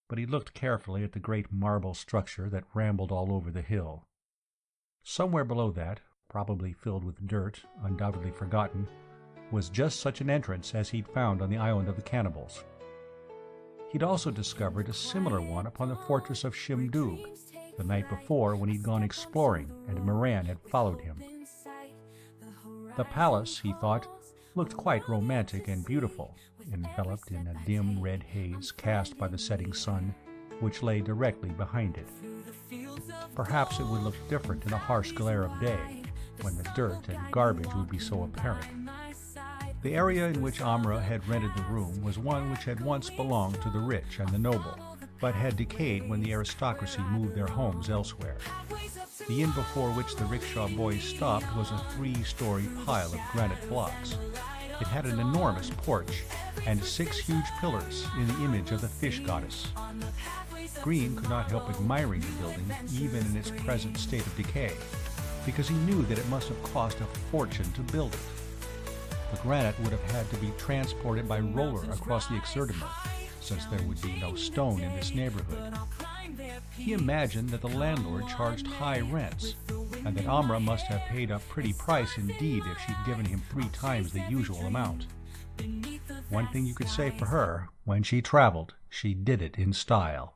but he looked carefully at the great marble structure that rambled all over the hill. Somewhere below that, probably filled with dirt, undoubtedly forgotten, was just such an entrance as he'd found on the island of the cannibals. He'd also discovered a similar one upon the fortress of Shimdug, the night before when he'd gone exploring and Moran had followed him. The palace, he thought, looked quite romantic and beautiful, enveloped in a dim red haze cast by the setting sun, which lay directly behind it. Perhaps it would look different in the harsh glare of day, when the dirt and garbage would be so apparent. The area in which Amra had rented the room was one which had once belonged to the rich and the noble, but had decayed when the aristocracy moved their homes elsewhere. The inn before which the rickshaw boys stopped was a 3-story pile of granite blocks. It had an enormous porch and 6 huge pillars in the image of the fish goddess. Green could not help admiring the building, even in its present state of decay, because he knew that it must have cost a fortune to build it. The granite would have had to be transported by roller across the Exerdimer, since there would be no stone in this neighborhood. He imagined that the landlord charged high rents, and that Amra must have paid a pretty price indeed if she'd given him 3 times the usual amount. One thing you could say for her, when she traveled, she did it in style.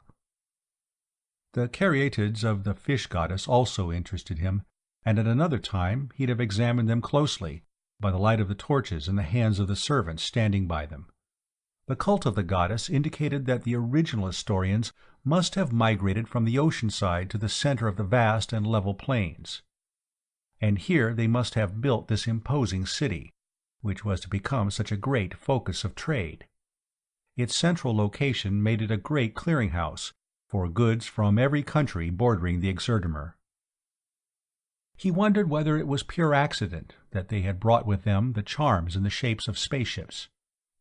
The caryatids of the fish goddess also interested him, and at another time he'd have examined them closely, by the light of the torches in the hands of the servants standing by them. The cult of the goddess indicated that the original historians must have migrated from the ocean side to the center of the vast and level plains. And here they must have built this imposing city, which was to become such a great focus of trade. Its central location made it a great clearinghouse for goods from every country bordering the Exerdimer. He wondered whether it was pure accident that they had brought with them the charms in the shapes of spaceships,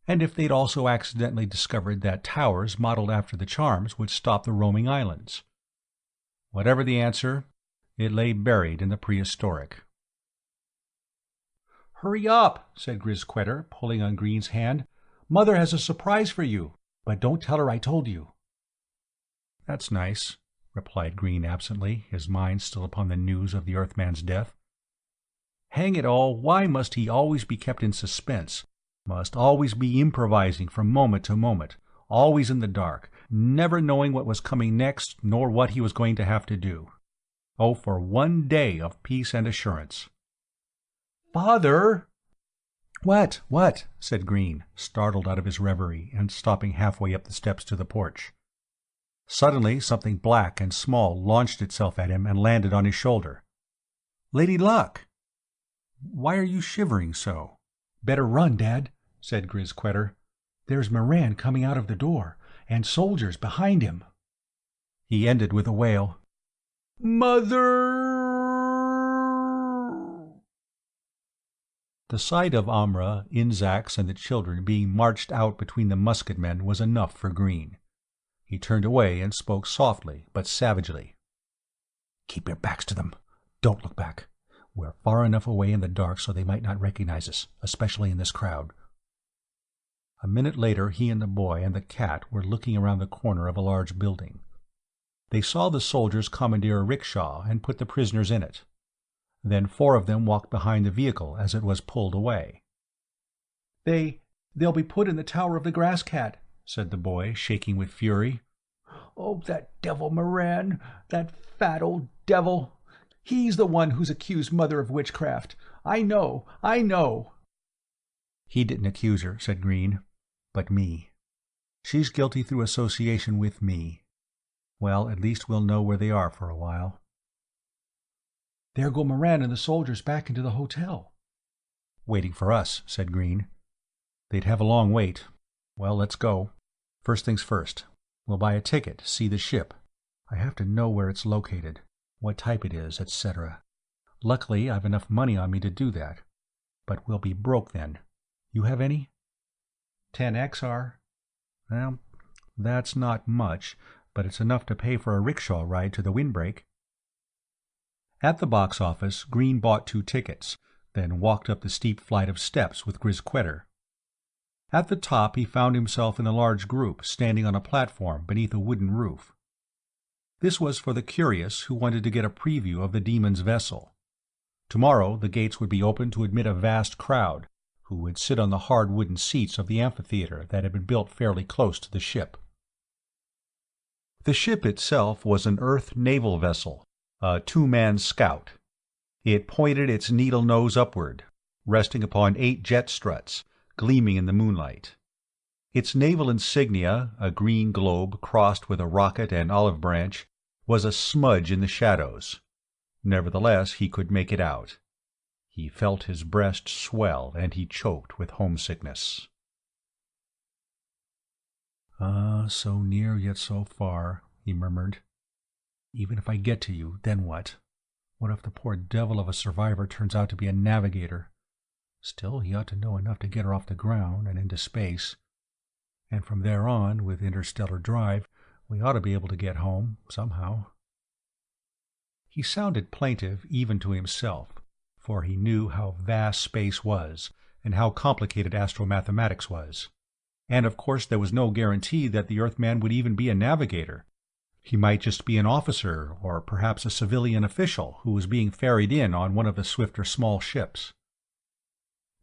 and if they'd also accidentally discovered that towers modeled after the charms would stop the roaming islands. Whatever the answer, it lay buried in the prehistoric. "Hurry up," said Grisquetter, pulling on Green's hand. "Mother has a surprise for you, but don't tell her I told you." "That's nice," replied Green absently, his mind still upon the news of the Earthman's death. Hang it all, why must he always be kept in suspense? Must always be improvising from moment to moment, always in the dark, never knowing what was coming next nor what he was going to have to do. Oh, for one day of peace and assurance. "Father!" What?" said Green, startled out of his reverie and stopping halfway up the steps to the porch. Suddenly something black and small launched itself at him and landed on his shoulder. "Lady Luck!" "Why are you shivering so?" "Better run, Dad," said Grizz-Quetter. "There's Moran coming out of the door, and soldiers behind him." He ended with a wail. "Mother!" The sight of Amra, Inzax, and the children being marched out between the musketmen was enough for Green. He turned away and spoke softly but savagely. "Keep your backs to them. Don't look back. We're far enough away in the dark so they might not recognize us, especially in this crowd." A minute later he and the boy and the cat were looking around the corner of a large building. They saw the soldiers commandeer a rickshaw and put the prisoners in it. Then 4 of them walked behind the vehicle as it was pulled away. They'll be put in the Tower of the Grass Cat," said the boy, shaking with fury. "Oh, that devil Moran, that fat old devil! He's the one who's accused Mother of witchcraft. I know! "He didn't accuse her," said Green, "but me. She's guilty through association with me. Well, at least we'll know where they are for a while." "There go Moran and the soldiers back into the hotel." "Waiting for us," said Green. "They'd have a long wait. Well, let's go. First things first. We'll buy a ticket, see the ship. I have to know where it's located, what type it is, etc. Luckily, I've enough money on me to do that. But we'll be broke then. You have any?" 10 XR. Well, that's not much, but it's enough to pay for a rickshaw ride to the windbreak. At the box office, Green bought 2 tickets, then walked up the steep flight of steps with Grizz-Quetter. At the top he found himself in a large group standing on a platform beneath a wooden roof. This was for the curious who wanted to get a preview of the demon's vessel. Tomorrow the gates would be open to admit a vast crowd, who would sit on the hard wooden seats of the amphitheater that had been built fairly close to the ship. The ship itself was an Earth naval vessel, a 2-man scout. It pointed its needle nose upward, resting upon 8 jet struts, gleaming in the moonlight. Its naval insignia, a green globe crossed with a rocket and olive branch, was a smudge in the shadows. Nevertheless, he could make it out. He felt his breast swell, and he choked with homesickness. So near yet so far," he murmured. "Even if I get to you, then what? What if the poor devil of a survivor turns out to be a navigator? Still, he ought to know enough to get her off the ground and into space. And from there on, with interstellar drive, we ought to be able to get home, somehow." He sounded plaintive even to himself, for he knew how vast space was, and how complicated astromathematics was. And of course there was no guarantee that the Earthman would even be a navigator. He might just be an officer, or perhaps a civilian official who was being ferried in on one of the swifter small ships.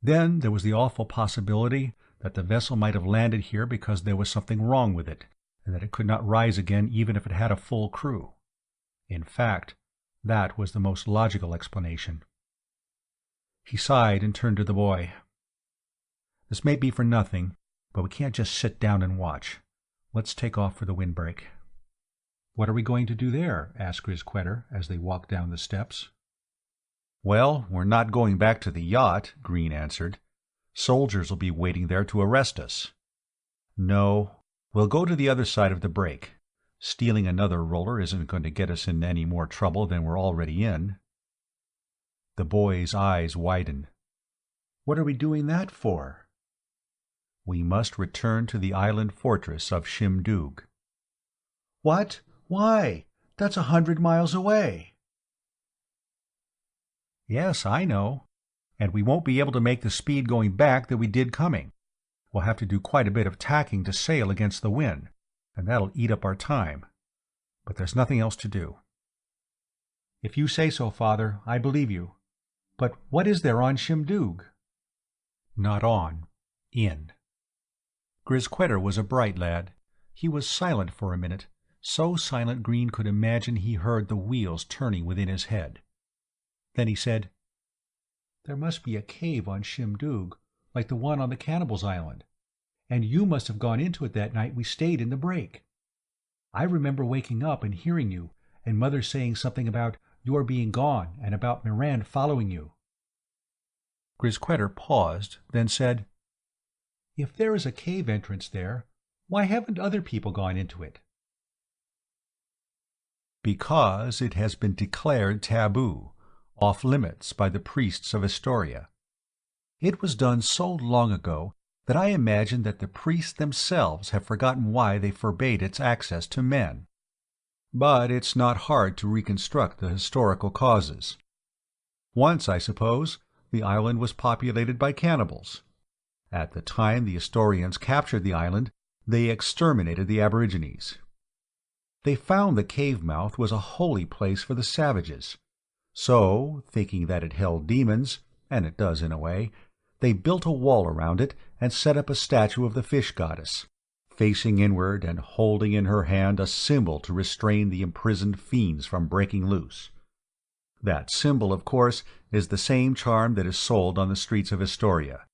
Then there was the awful possibility that the vessel might have landed here because there was something wrong with it, and that it could not rise again even if it had a full crew. In fact, that was the most logical explanation. He sighed and turned to the boy. "This may be for nothing, but we can't just sit down and watch. Let's take off for the windbreak." "What are we going to do there?" asked Grizz-Quetter as they walked down the steps. "Well, we're not going back to the yacht," Green answered. "Soldiers will be waiting there to arrest us. No, we'll go to the other side of the break. Stealing another roller isn't going to get us in any more trouble than we're already in." The boy's eyes widened. "What are we doing that for?" "We must return to the island fortress of Shimdoog." "What? Why? That's 100 miles away." "Yes, I know. And we won't be able to make the speed going back that we did coming. We'll have to do quite a bit of tacking to sail against the wind, and that'll eat up our time. but there's nothing else to do." "If you say so, Father, I believe you. But what is there on Shimdoog?" "Not on. In." Grisquetter was a bright lad. He was silent for a minute, so silent Green could imagine he heard the wheels turning within his head. Then he said, "There must be a cave on Shimdoog, like the one on the Cannibals' Island, and you must have gone into it that night we stayed in the break. I remember waking up and hearing you, and Mother saying something about your being gone and about Mirand following you." Grisquetter paused, then said, "If there is a cave entrance there, why haven't other people gone into it?" "Because it has been declared taboo, off-limits by the priests of Astoria. It was done so long ago that I imagine that the priests themselves have forgotten why they forbade its access to men. But it's not hard to reconstruct the historical causes. Once, I suppose, the island was populated by cannibals. At the time the Astorians captured the island, they exterminated the Aborigines. They found the cave mouth was a holy place for the savages. So, thinking that it held demons, and it does in a way, they built a wall around it and set up a statue of the fish goddess, facing inward and holding in her hand a symbol to restrain the imprisoned fiends from breaking loose. That symbol, of course, is the same charm that is sold on the streets of Astoria,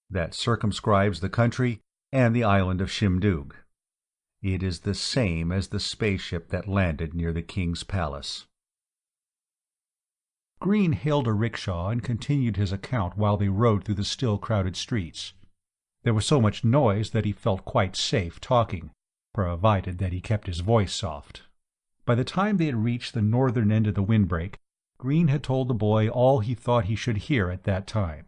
that circumscribes the country and the island of Shimdoog. It is the same as the spaceship that landed near the king's palace." Green hailed a rickshaw and continued his account while they rode through the still crowded streets. There was so much noise that he felt quite safe talking, provided that he kept his voice soft. By the time they had reached the northern end of the windbreak, Green had told the boy all he thought he should hear at that time.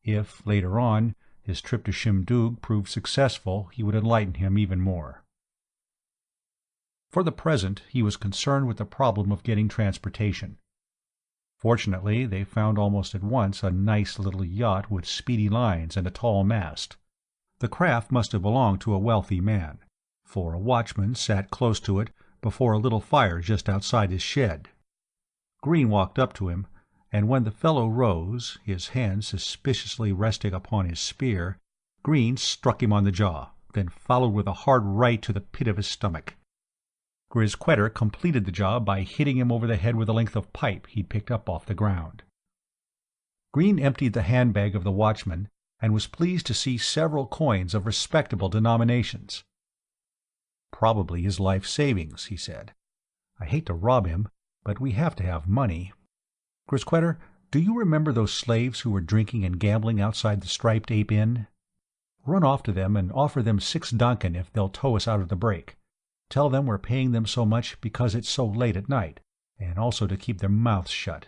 If, later on, his trip to Shimdoog proved successful, he would enlighten him even more. For the present, he was concerned with the problem of getting transportation. Fortunately, they found almost at once a nice little yacht with speedy lines and a tall mast. The craft must have belonged to a wealthy man, for a watchman sat close to it before a little fire just outside his shed. Green walked up to him, and when the fellow rose, his hand suspiciously resting upon his spear, Green struck him on the jaw, then followed with a hard right to the pit of his stomach. Grisquetter completed the job by hitting him over the head with a length of pipe he'd picked up off the ground. Green emptied the handbag of the watchman and was pleased to see several coins of respectable denominations. "Probably his life savings," he said. "I hate to rob him, but we have to have money. Grisquetter, do you remember those slaves who were drinking and gambling outside the Striped Ape Inn? Run off to them and offer them 6 Duncan if they'll tow us out of the break. Tell them we're paying them so much because it's so late at night, and also to keep their mouths shut."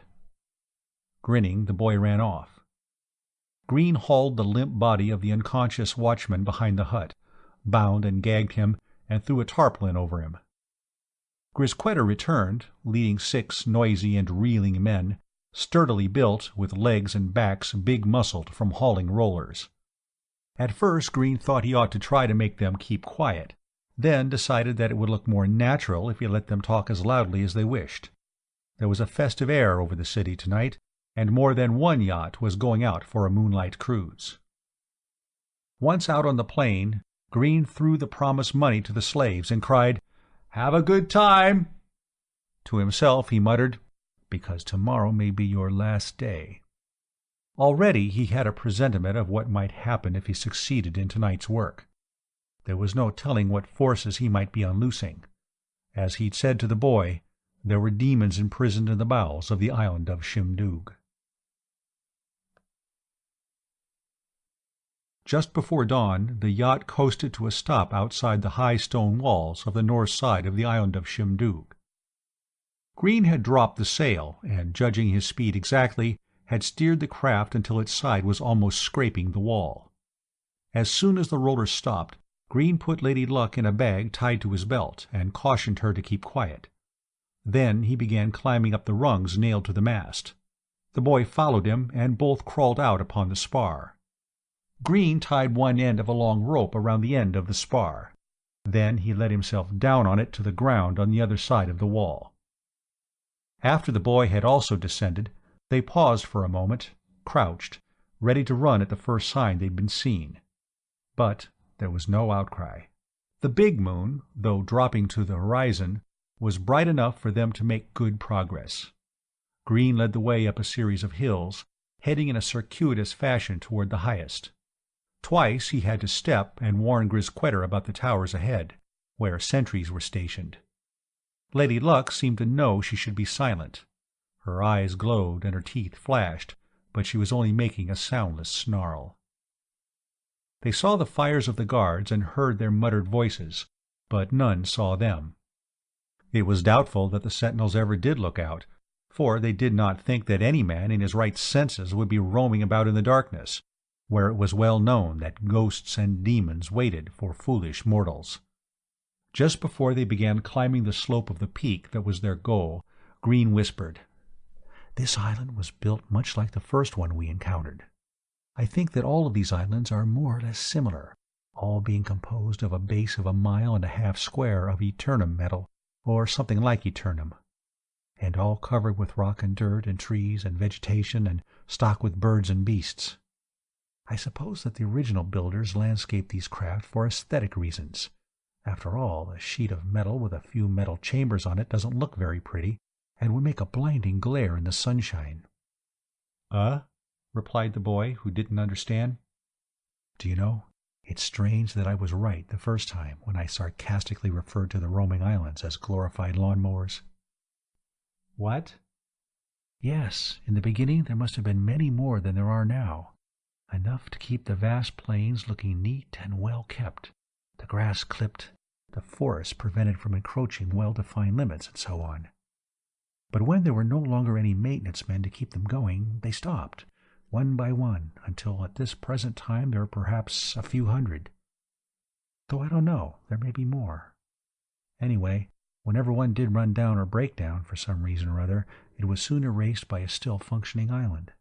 Grinning, the boy ran off. Green hauled the limp body of the unconscious watchman behind the hut, bound and gagged him, and threw a tarpaulin over him. Grisquetter returned, leading 6 noisy and reeling men, sturdily built, with legs and backs big-muscled from hauling rollers. At first Green thought he ought to try to make them keep quiet, then decided that it would look more natural if he let them talk as loudly as they wished. There was a festive air over the city tonight, and more than one yacht was going out for a moonlight cruise. Once out on the plain, Green threw the promised money to the slaves and cried, "Have a good time!" To himself he muttered, "Because tomorrow may be your last day." Already he had a presentiment of what might happen if he succeeded in tonight's work. There was no telling what forces he might be unloosing. As he'd said to the boy, there were demons imprisoned in the bowels of the island of Shimdoog. Just before dawn, the yacht coasted to a stop outside the high stone walls of the north side of the island of Shimdoog. Green had dropped the sail, and, judging his speed exactly, had steered the craft until its side was almost scraping the wall. As soon as the roller stopped, Green put Lady Luck in a bag tied to his belt and cautioned her to keep quiet. Then he began climbing up the rungs nailed to the mast. The boy followed him, and both crawled out upon the spar. Green tied one end of a long rope around the end of the spar. Then he let himself down on it to the ground on the other side of the wall. After the boy had also descended, they paused for a moment, crouched, ready to run at the first sign they'd been seen. But there was no outcry. The big moon, though dropping to the horizon, was bright enough for them to make good progress. Green led the way up a series of hills, heading in a circuitous fashion toward the highest. Twice he had to step and warn Grisquetter about the towers ahead, where sentries were stationed. Lady Luck seemed to know she should be silent. Her eyes glowed and her teeth flashed, but she was only making a soundless snarl. They saw the fires of the guards and heard their muttered voices, but none saw them. It was doubtful that the sentinels ever did look out, for they did not think that any man in his right senses would be roaming about in the darkness, where it was well known that ghosts and demons waited for foolish mortals. Just before they began climbing the slope of the peak that was their goal, Green whispered, "This island was built much like the first one we encountered. I think that all of these islands are more or less similar, all being composed of a base of 1.5 miles square of eternum metal, or something like eternum, and all covered with rock and dirt and trees and vegetation and stocked with birds and beasts. I suppose that the original builders landscaped these craft for aesthetic reasons. After all, a sheet of metal with a few metal chambers on it doesn't look very pretty, and would make a blinding glare in the sunshine." Replied the boy, who didn't understand. "Do you know, it's strange that I was right the first time when I sarcastically referred to the roaming islands as glorified lawnmowers." "What?" "Yes, in the beginning there must have been many more than there are now. Enough to keep the vast plains looking neat and well kept, the grass clipped, the forests prevented from encroaching well-defined limits, and so on. But when there were no longer any maintenance men to keep them going, they stopped, one by one, until at this present time there are perhaps a few hundred. Though I don't know, there may be more. Anyway, whenever one did run down or break down for some reason or other, it was soon erased by a still functioning island."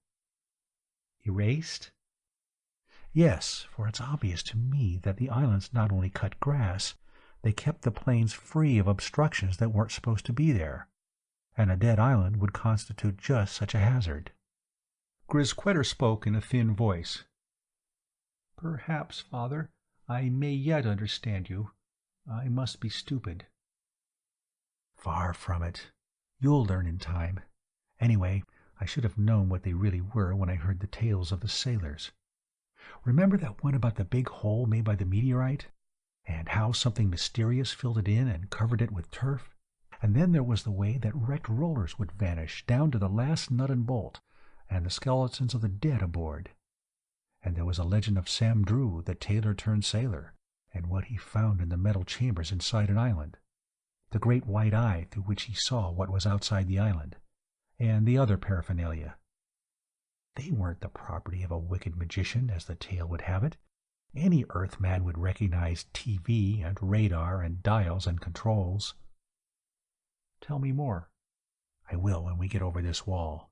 "Erased?" "Yes, for it's obvious to me that the islands not only cut grass, they kept the plains free of obstructions that weren't supposed to be there, and a dead island would constitute just such a hazard." Grisquetter spoke in a thin voice. "Perhaps, Father, I may yet understand you. I must be stupid." "Far from it. You'll learn in time. Anyway, I should have known what they really were when I heard the tales of the sailors. Remember that one about the big hole made by the meteorite, and how something mysterious filled it in and covered it with turf? And then there was the way that wrecked rollers would vanish down to the last nut and bolt, and the skeletons of the dead aboard. And there was a legend of Sam Drew, the tailor turned sailor, and what he found in the metal chambers inside an island, the great white eye through which he saw what was outside the island, and the other paraphernalia. They weren't the property of a wicked magician, as the tale would have it. Any Earthman would recognize TV and radar and dials and controls." "Tell me more." "I will when we get over this wall."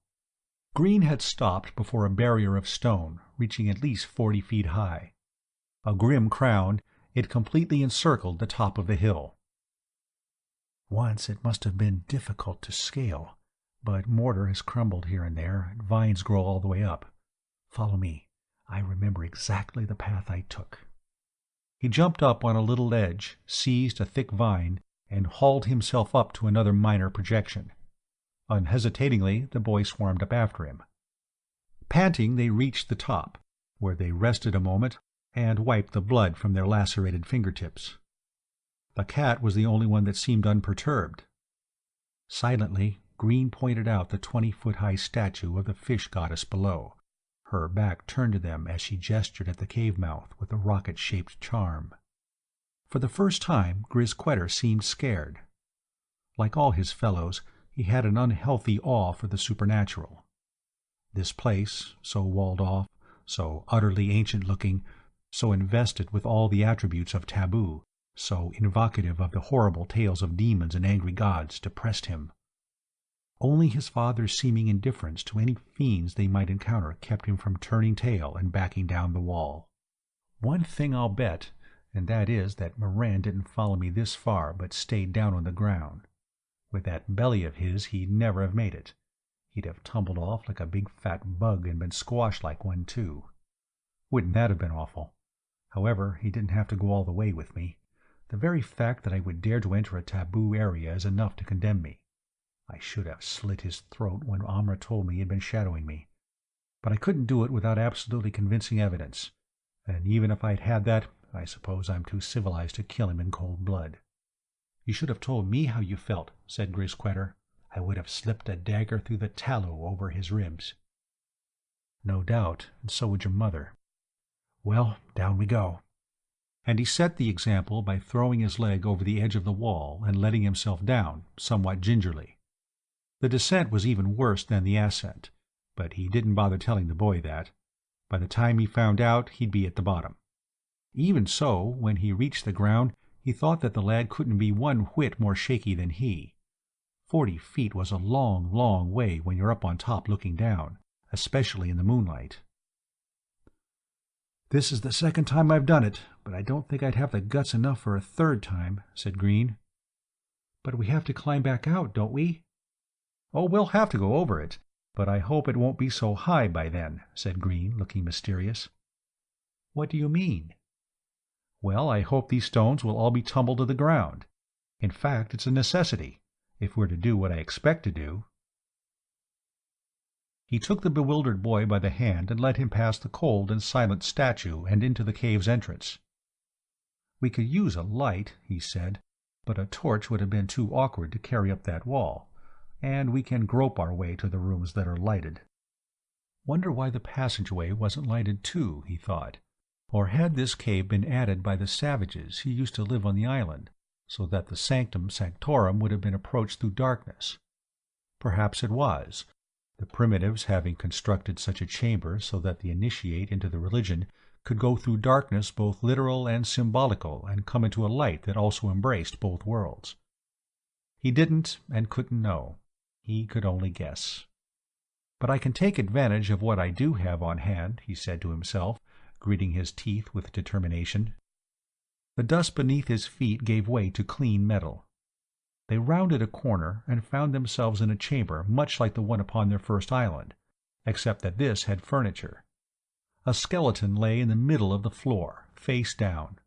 Green had stopped before a barrier of stone, reaching at least 40 feet high. A grim crown, it completely encircled the top of the hill. "Once it must have been difficult to scale, but mortar has crumbled here and there, and vines grow all the way up. Follow me. I remember exactly the path I took." He jumped up on a little ledge, seized a thick vine, and hauled himself up to another minor projection. Unhesitatingly, the boy swarmed up after him. Panting, they reached the top, where they rested a moment and wiped the blood from their lacerated fingertips. The cat was the only one that seemed unperturbed. Silently, Green pointed out the 20-foot-high statue of the fish goddess below, her back turned to them as she gestured at the cave mouth with the rocket-shaped charm. For the first time, Grisquetter seemed scared. Like all his fellows, he had an unhealthy awe for the supernatural. This place, so walled off, so utterly ancient-looking, so invested with all the attributes of taboo, so invocative of the horrible tales of demons and angry gods, depressed him. Only his father's seeming indifference to any fiends they might encounter kept him from turning tail and backing down the wall. "One thing I'll bet, and that is that Moran didn't follow me this far but stayed down on the ground. With that belly of his, he'd never have made it. He'd have tumbled off like a big fat bug and been squashed like one, too. Wouldn't that have been awful? However, he didn't have to go all the way with me. The very fact that I would dare to enter a taboo area is enough to condemn me. I should have slit his throat when Amra told me he had been shadowing me. But I couldn't do it without absolutely convincing evidence. And even if I'd had that, I suppose I'm too civilized to kill him in cold blood. You should have told me how you felt, said Grisquetter. I would have slipped a dagger through the tallow over his ribs. No doubt, and so would your mother. Well, down we go. And he set the example by throwing his leg over the edge of the wall and letting himself down, somewhat gingerly. The descent was even worse than the ascent, but he didn't bother telling the boy that. By the time he found out, he'd be at the bottom. Even so, when he reached the ground, he thought that the lad couldn't be one whit more shaky than he. 40 feet was a long, long way when you're up on top looking down, especially in the moonlight. "This is the second time I've done it, but I don't think I'd have the guts enough for a third time," said Green. "But we have to climb back out, don't we?" "Oh, we'll have to go over it, but I hope it won't be so high by then," said Green, looking mysterious. "What do you mean?" "Well, I hope these stones will all be tumbled to the ground. In fact, it's a necessity, if we're to do what I expect to do." He took the bewildered boy by the hand and led him past the cold and silent statue and into the cave's entrance. "We could use a light," he said, "but a torch would have been too awkward to carry up that wall, and we can grope our way to the rooms that are lighted." Wonder why the passageway wasn't lighted too, he thought. Or had this cave been added by the savages who used to live on the island, so that the sanctum sanctorum would have been approached through darkness? Perhaps it was, the primitives having constructed such a chamber so that the initiate into the religion could go through darkness both literal and symbolical and come into a light that also embraced both worlds. He didn't and couldn't know. He could only guess. "But I can take advantage of what I do have on hand," he said to himself, gritting his teeth with determination. The dust beneath his feet gave way to clean metal. They rounded a corner and found themselves in a chamber much like the one upon their first island, except that this had furniture. A skeleton lay in the middle of the floor, face down.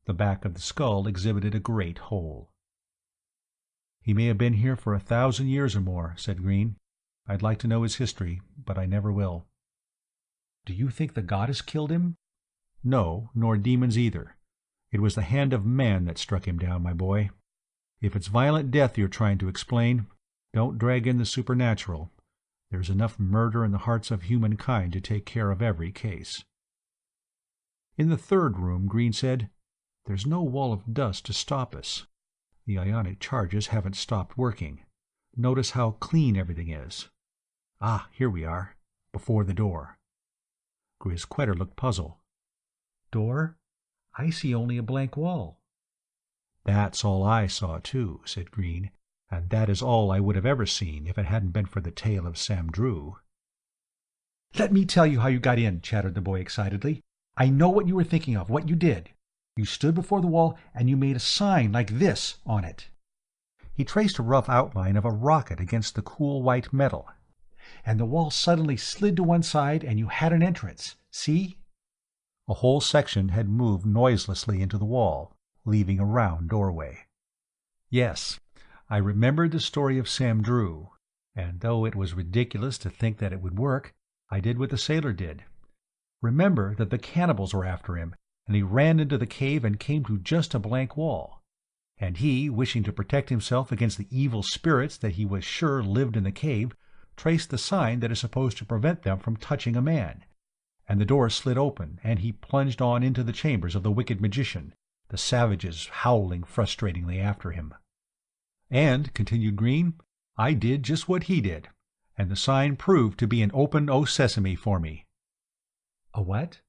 The back of the skull exhibited a great hole. "He may have been here for 1,000 years or more," said Green. "I'd like to know his history, but I never will." "Do you think the goddess killed him?" "No, nor demons either. It was the hand of man that struck him down, my boy. If it's violent death you're trying to explain, don't drag in the supernatural. There's enough murder in the hearts of humankind to take care of every case." In the third room, Green said, "There's no wall of dust to stop us. The ionic charges haven't stopped working. Notice how clean everything is. Ah, here we are, before the door." Grisquetter looked puzzled. "Door? I see only a blank wall." "That's all I saw, too," said Green, "and that is all I would have ever seen if it hadn't been for the tale of Sam Drew." "Let me tell you how you got in," chattered the boy excitedly. "I know what you were thinking of, what you did. You stood before the wall and you made a sign like this on it." He traced a rough outline of a rocket against the cool white metal. "And the wall suddenly slid to one side and you had an entrance. See?" A whole section had moved noiselessly into the wall, leaving a round doorway. Yes, I remembered the story of Sam Drew, and though it was ridiculous to think that it would work, I did what the sailor did. Remember that the cannibals were after him, and he ran into the cave and came to just a blank wall. And he, wishing to protect himself against the evil spirits that he was sure lived in the cave, traced the sign that is supposed to prevent them from touching a man. And the door slid open, and he plunged on into the chambers of the wicked magician, the savages howling frustratingly after him. And, continued Green, I did just what he did, and the sign proved to be an open O Sesame for me. A what?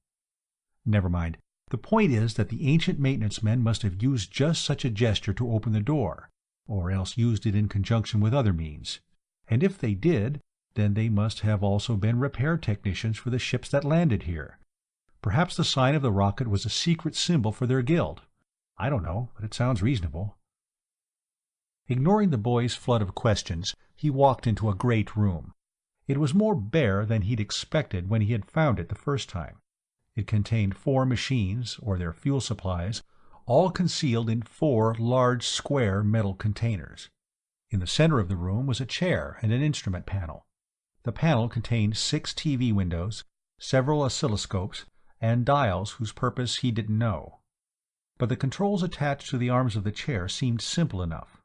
Never mind. The point is that the ancient maintenance men must have used just such a gesture to open the door, or else used it in conjunction with other means. And if they did, then they must have also been repair technicians for the ships that landed here. Perhaps the sign of the rocket was a secret symbol for their guild, I don't know, but it sounds reasonable. Ignoring the boy's flood of questions, he walked into a great room. It was more bare than he'd expected when he had found it the first time. It contained 4 machines, or their fuel supplies, all concealed in 4 large square metal containers. In the center of the room was a chair and an instrument panel. The panel contained 6 TV windows, several oscilloscopes, and dials whose purpose he didn't know. But the controls attached to the arms of the chair seemed simple enough.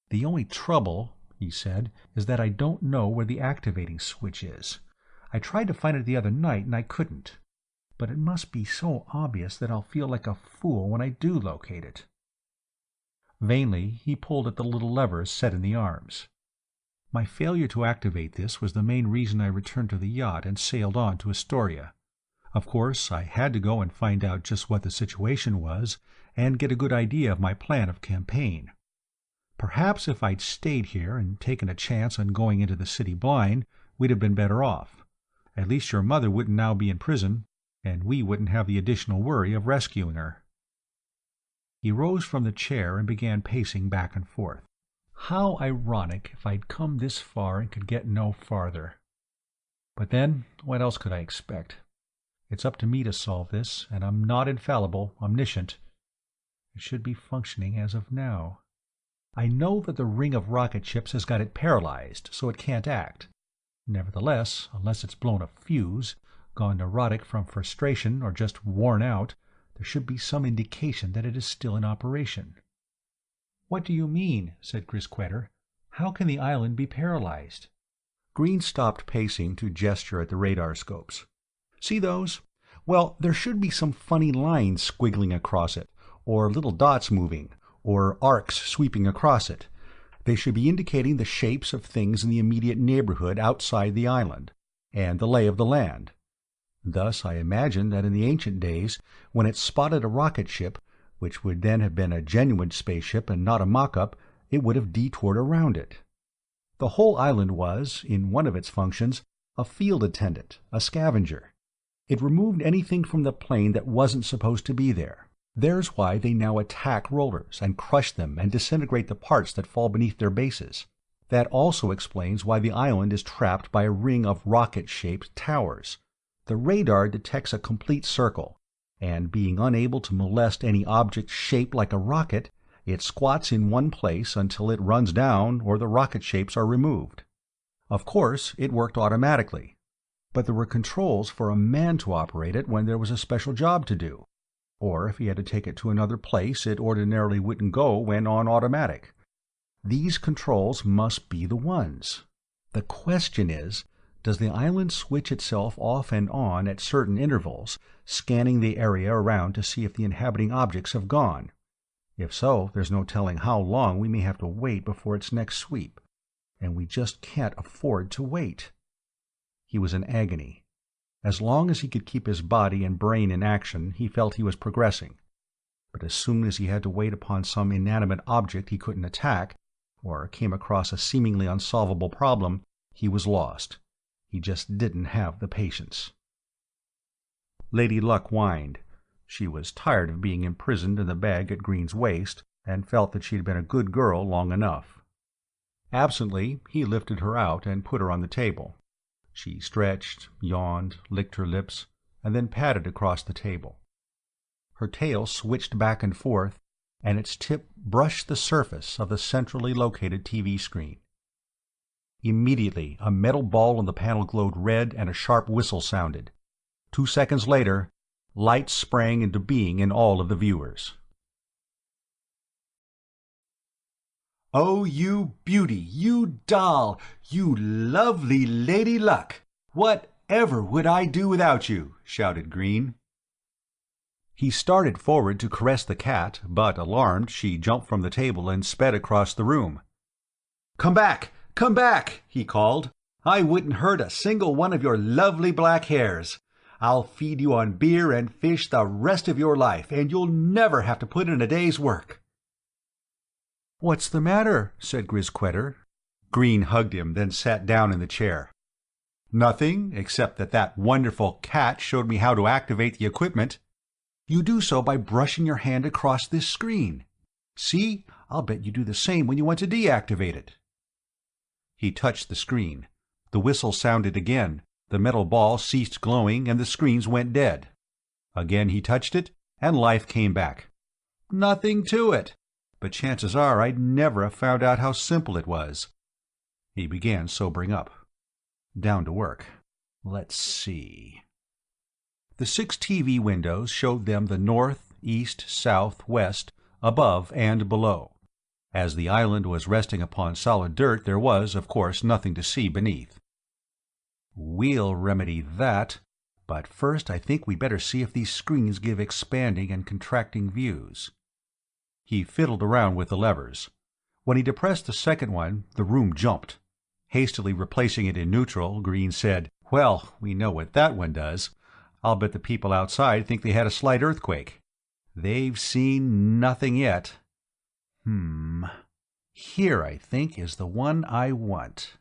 "The only trouble," he said, "is that I don't know where the activating switch is. I tried to find it the other night and I couldn't. But it must be so obvious that I'll feel like a fool when I do locate it." Vainly, he pulled at the little levers set in the arms. "My failure to activate this was the main reason I returned to the yacht and sailed on to Astoria. Of course, I had to go and find out just what the situation was and get a good idea of my plan of campaign. Perhaps if I'd stayed here and taken a chance on going into the city blind, we'd have been better off. At least your mother wouldn't now be in prison, and we wouldn't have the additional worry of rescuing her." He rose from the chair and began pacing back and forth. How ironic if I'd come this far and could get no farther. But then, what else could I expect? It's up to me to solve this, and I'm not infallible, omniscient. It should be functioning as of now. I know that the ring of rocket ships has got it paralyzed, so it can't act. Nevertheless, unless it's blown a fuse, gone neurotic from frustration, or just worn out, there should be some indication that it is still in operation. "What do you mean?" said Grisquetter. "How can the island be paralyzed?" Green stopped pacing to gesture at the radar scopes. "See those? Well, there should be some funny lines squiggling across it, or little dots moving, or arcs sweeping across it. They should be indicating the shapes of things in the immediate neighborhood outside the island, and the lay of the land. Thus I imagine that in the ancient days, when it spotted a rocket ship, which would then have been a genuine spaceship and not a mock-up, it would have detoured around it. The whole island was, in one of its functions, a field attendant, a scavenger. It removed anything from the plane that wasn't supposed to be there. There's why they now attack rollers and crush them and disintegrate the parts that fall beneath their bases. That also explains why the island is trapped by a ring of rocket-shaped towers. The radar detects a complete circle, and being unable to molest any object shaped like a rocket, it squats in one place until it runs down or the rocket shapes are removed. Of course, it worked automatically, but there were controls for a man to operate it when there was a special job to do. Or if he had to take it to another place, it ordinarily wouldn't go when on automatic. These controls must be the ones. The question is, does the island switch itself off and on at certain intervals, scanning the area around to see if the inhabiting objects have gone? If so, there's no telling how long we may have to wait before its next sweep, and we just can't afford to wait. He was in agony. As long as he could keep his body and brain in action, he felt he was progressing. But as soon as he had to wait upon some inanimate object he couldn't attack, or came across a seemingly unsolvable problem, he was lost. He just didn't have the patience. Lady Luck whined. She was tired of being imprisoned in the bag at Green's waist, and felt that she had been a good girl long enough. Absently, he lifted her out and put her on the table. She stretched, yawned, licked her lips, and then padded across the table. Her tail switched back and forth, and its tip brushed the surface of the centrally located TV screen. Immediately, a metal ball on the panel glowed red and a sharp whistle sounded. 2 seconds later, lights sprang into being in all of the viewers. "Oh, you beauty, you doll, you lovely Lady Luck! Whatever would I do without you?" shouted Green. He started forward to caress the cat, but, alarmed, she jumped from the table and sped across the room. "Come back! Come back!" he called. "I wouldn't hurt a single one of your lovely black hairs. I'll feed you on beer and fish the rest of your life, and you'll never have to put in a day's work." "What's the matter?" said Grisquetter. Green hugged him, then sat down in the chair. "Nothing, except that wonderful cat showed me how to activate the equipment." You do so by brushing your hand across this screen. See? I'll bet you do the same when you want to deactivate it." He touched the screen. The whistle sounded again, the metal ball ceased glowing, and the screens went dead. Again he touched it, and life came back. Nothing to it, but chances are I'd never have found out how simple it was. He began sobering up. Down to work. Let's see. The 6 TV windows showed them the north, east, south, west, above and below. As the island was resting upon solid dirt, there was, of course, nothing to see beneath. "We'll remedy that, but first I think we better see if these screens give expanding and contracting views." He fiddled around with the levers. When he depressed the second one, the room jumped. Hastily replacing it in neutral, Green said, "Well, we know what that one does. I'll bet the people outside think they had a slight earthquake. They've seen nothing yet. Here, I think, is the one I want."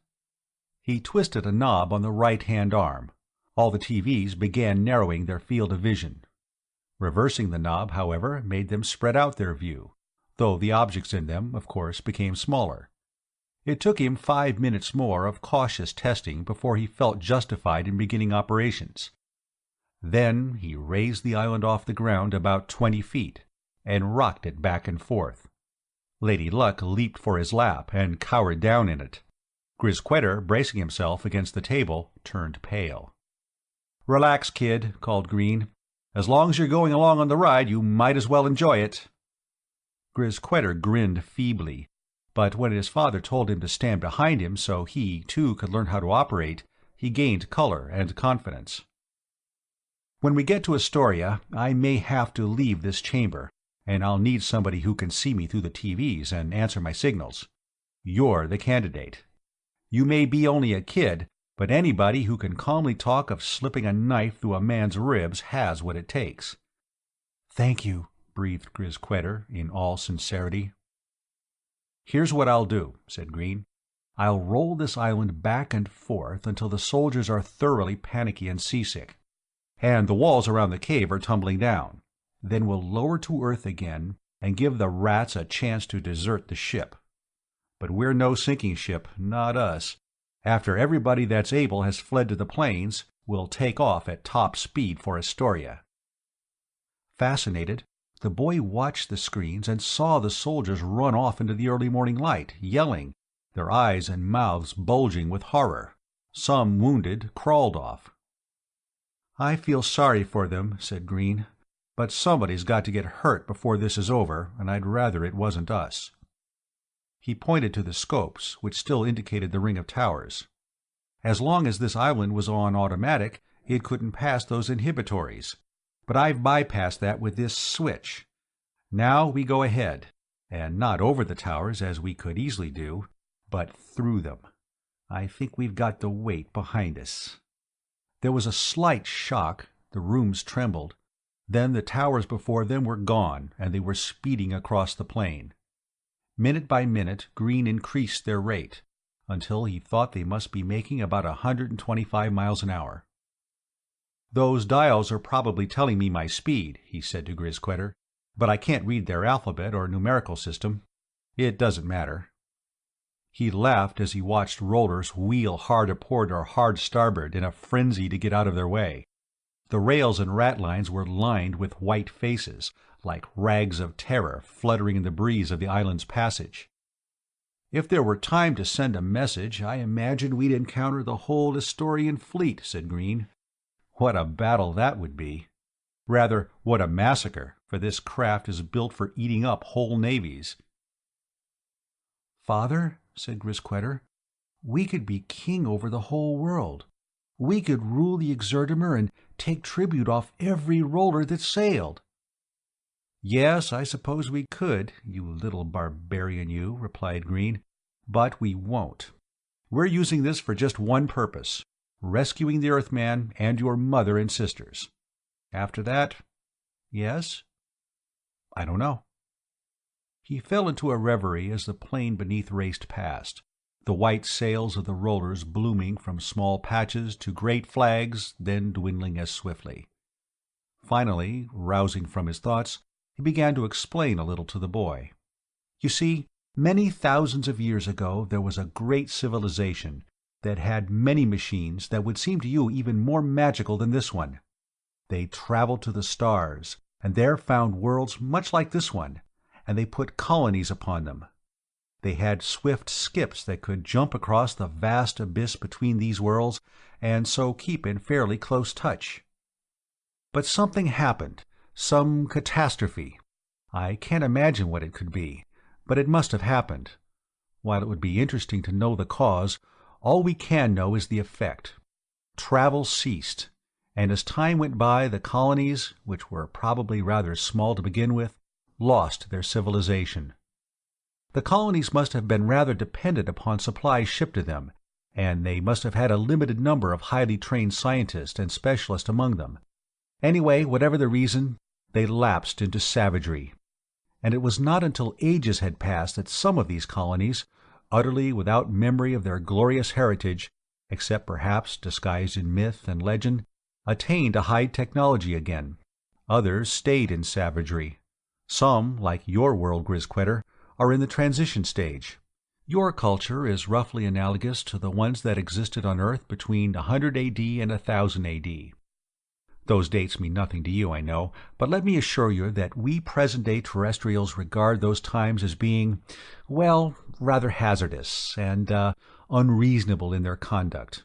He twisted a knob on the right-hand arm. All the TVs began narrowing their field of vision. Reversing the knob, however, made them spread out their view, though the objects in them, of course, became smaller. It took him 5 minutes more of cautious testing before he felt justified in beginning operations. Then he raised the island off the ground about 20 feet, and rocked it back and forth. Lady Luck leaped for his lap and cowered down in it. Grisquetter, bracing himself against the table, turned pale. "Relax, kid," called Green. "As long as you're going along on the ride, you might as well enjoy it." Grisquetter grinned feebly, but when his father told him to stand behind him so he, too, could learn how to operate, he gained color and confidence. "When we get to Astoria, I may have to leave this chamber, and I'll need somebody who can see me through the TVs and answer my signals. You're the candidate. You may be only a kid, but anybody who can calmly talk of slipping a knife through a man's ribs has what it takes." "Thank you," breathed Grisquetter in all sincerity. "Here's what I'll do," said Green. "I'll roll this island back and forth until the soldiers are thoroughly panicky and seasick, and the walls around the cave are tumbling down. Then we'll lower to earth again and give the rats a chance to desert the ship. But we're no sinking ship, not us. After everybody that's able has fled to the plains, we'll take off at top speed for Astoria." Fascinated, the boy watched the screens and saw the soldiers run off into the early morning light, yelling, their eyes and mouths bulging with horror. Some, wounded, crawled off. "I feel sorry for them," said Green, "but somebody's got to get hurt before this is over, and I'd rather it wasn't us." He pointed to the scopes, which still indicated the ring of towers. "As long as this island was on automatic, it couldn't pass those inhibitories. But I've bypassed that with this switch. Now we go ahead, and not over the towers as we could easily do, but through them. I think we've got the weight behind us." There was a slight shock, the rooms trembled. Then the towers before them were gone, and they were speeding across the plain. Minute by minute, Green increased their rate, until he thought they must be making about 125 miles an hour. "Those dials are probably telling me my speed," he said to Grisquetter, "but I can't read their alphabet or numerical system. It doesn't matter." He laughed as he watched rollers wheel hard a port or hard starboard in a frenzy to get out of their way. The rails and ratlines were lined with white faces, like rags of terror fluttering in the breeze of the island's passage. "If there were time to send a message, I imagine we'd encounter the whole Astorian fleet," said Green. "What a battle that would be! Rather, what a massacre, for this craft is built for eating up whole navies." "Father," said Grisquetter, "we could be king over the whole world. We could rule the Exerdimer and take tribute off every roller that sailed." "Yes, I suppose we could, you little barbarian you," replied Green. "But we won't. We're using this for just one purpose, rescuing the Earthman and your mother and sisters. After that, yes? I don't know." He fell into a reverie as the plane beneath raced past, the white sails of the rollers blooming from small patches to great flags, then dwindling as swiftly. Finally, rousing from his thoughts, he began to explain a little to the boy. You see, many thousands of years ago there was a great civilization that had many machines that would seem to you even more magical than this one. They traveled to the stars, and there found worlds much like this one, and they put colonies upon them. They had swift skips that could jump across the vast abyss between these worlds, and so keep in fairly close touch. But something happened, some catastrophe. I can't imagine what it could be, but it must have happened. While it would be interesting to know the cause, all we can know is the effect. Travel ceased, and as time went by, the colonies, which were probably rather small to begin with, lost their civilization. The colonies must have been rather dependent upon supplies shipped to them, and they must have had a limited number of highly trained scientists and specialists among them. Anyway, whatever the reason, they lapsed into savagery. And it was not until ages had passed that some of these colonies, utterly without memory of their glorious heritage, except perhaps disguised in myth and legend, attained a high technology again. Others stayed in savagery. Some, like your world, Grisquetter, are in the transition stage. Your culture is roughly analogous to the ones that existed on Earth between 100 AD and 1000 AD. Those dates mean nothing to you, I know, but let me assure you that we present-day terrestrials regard those times as being, well, rather hazardous and unreasonable in their conduct.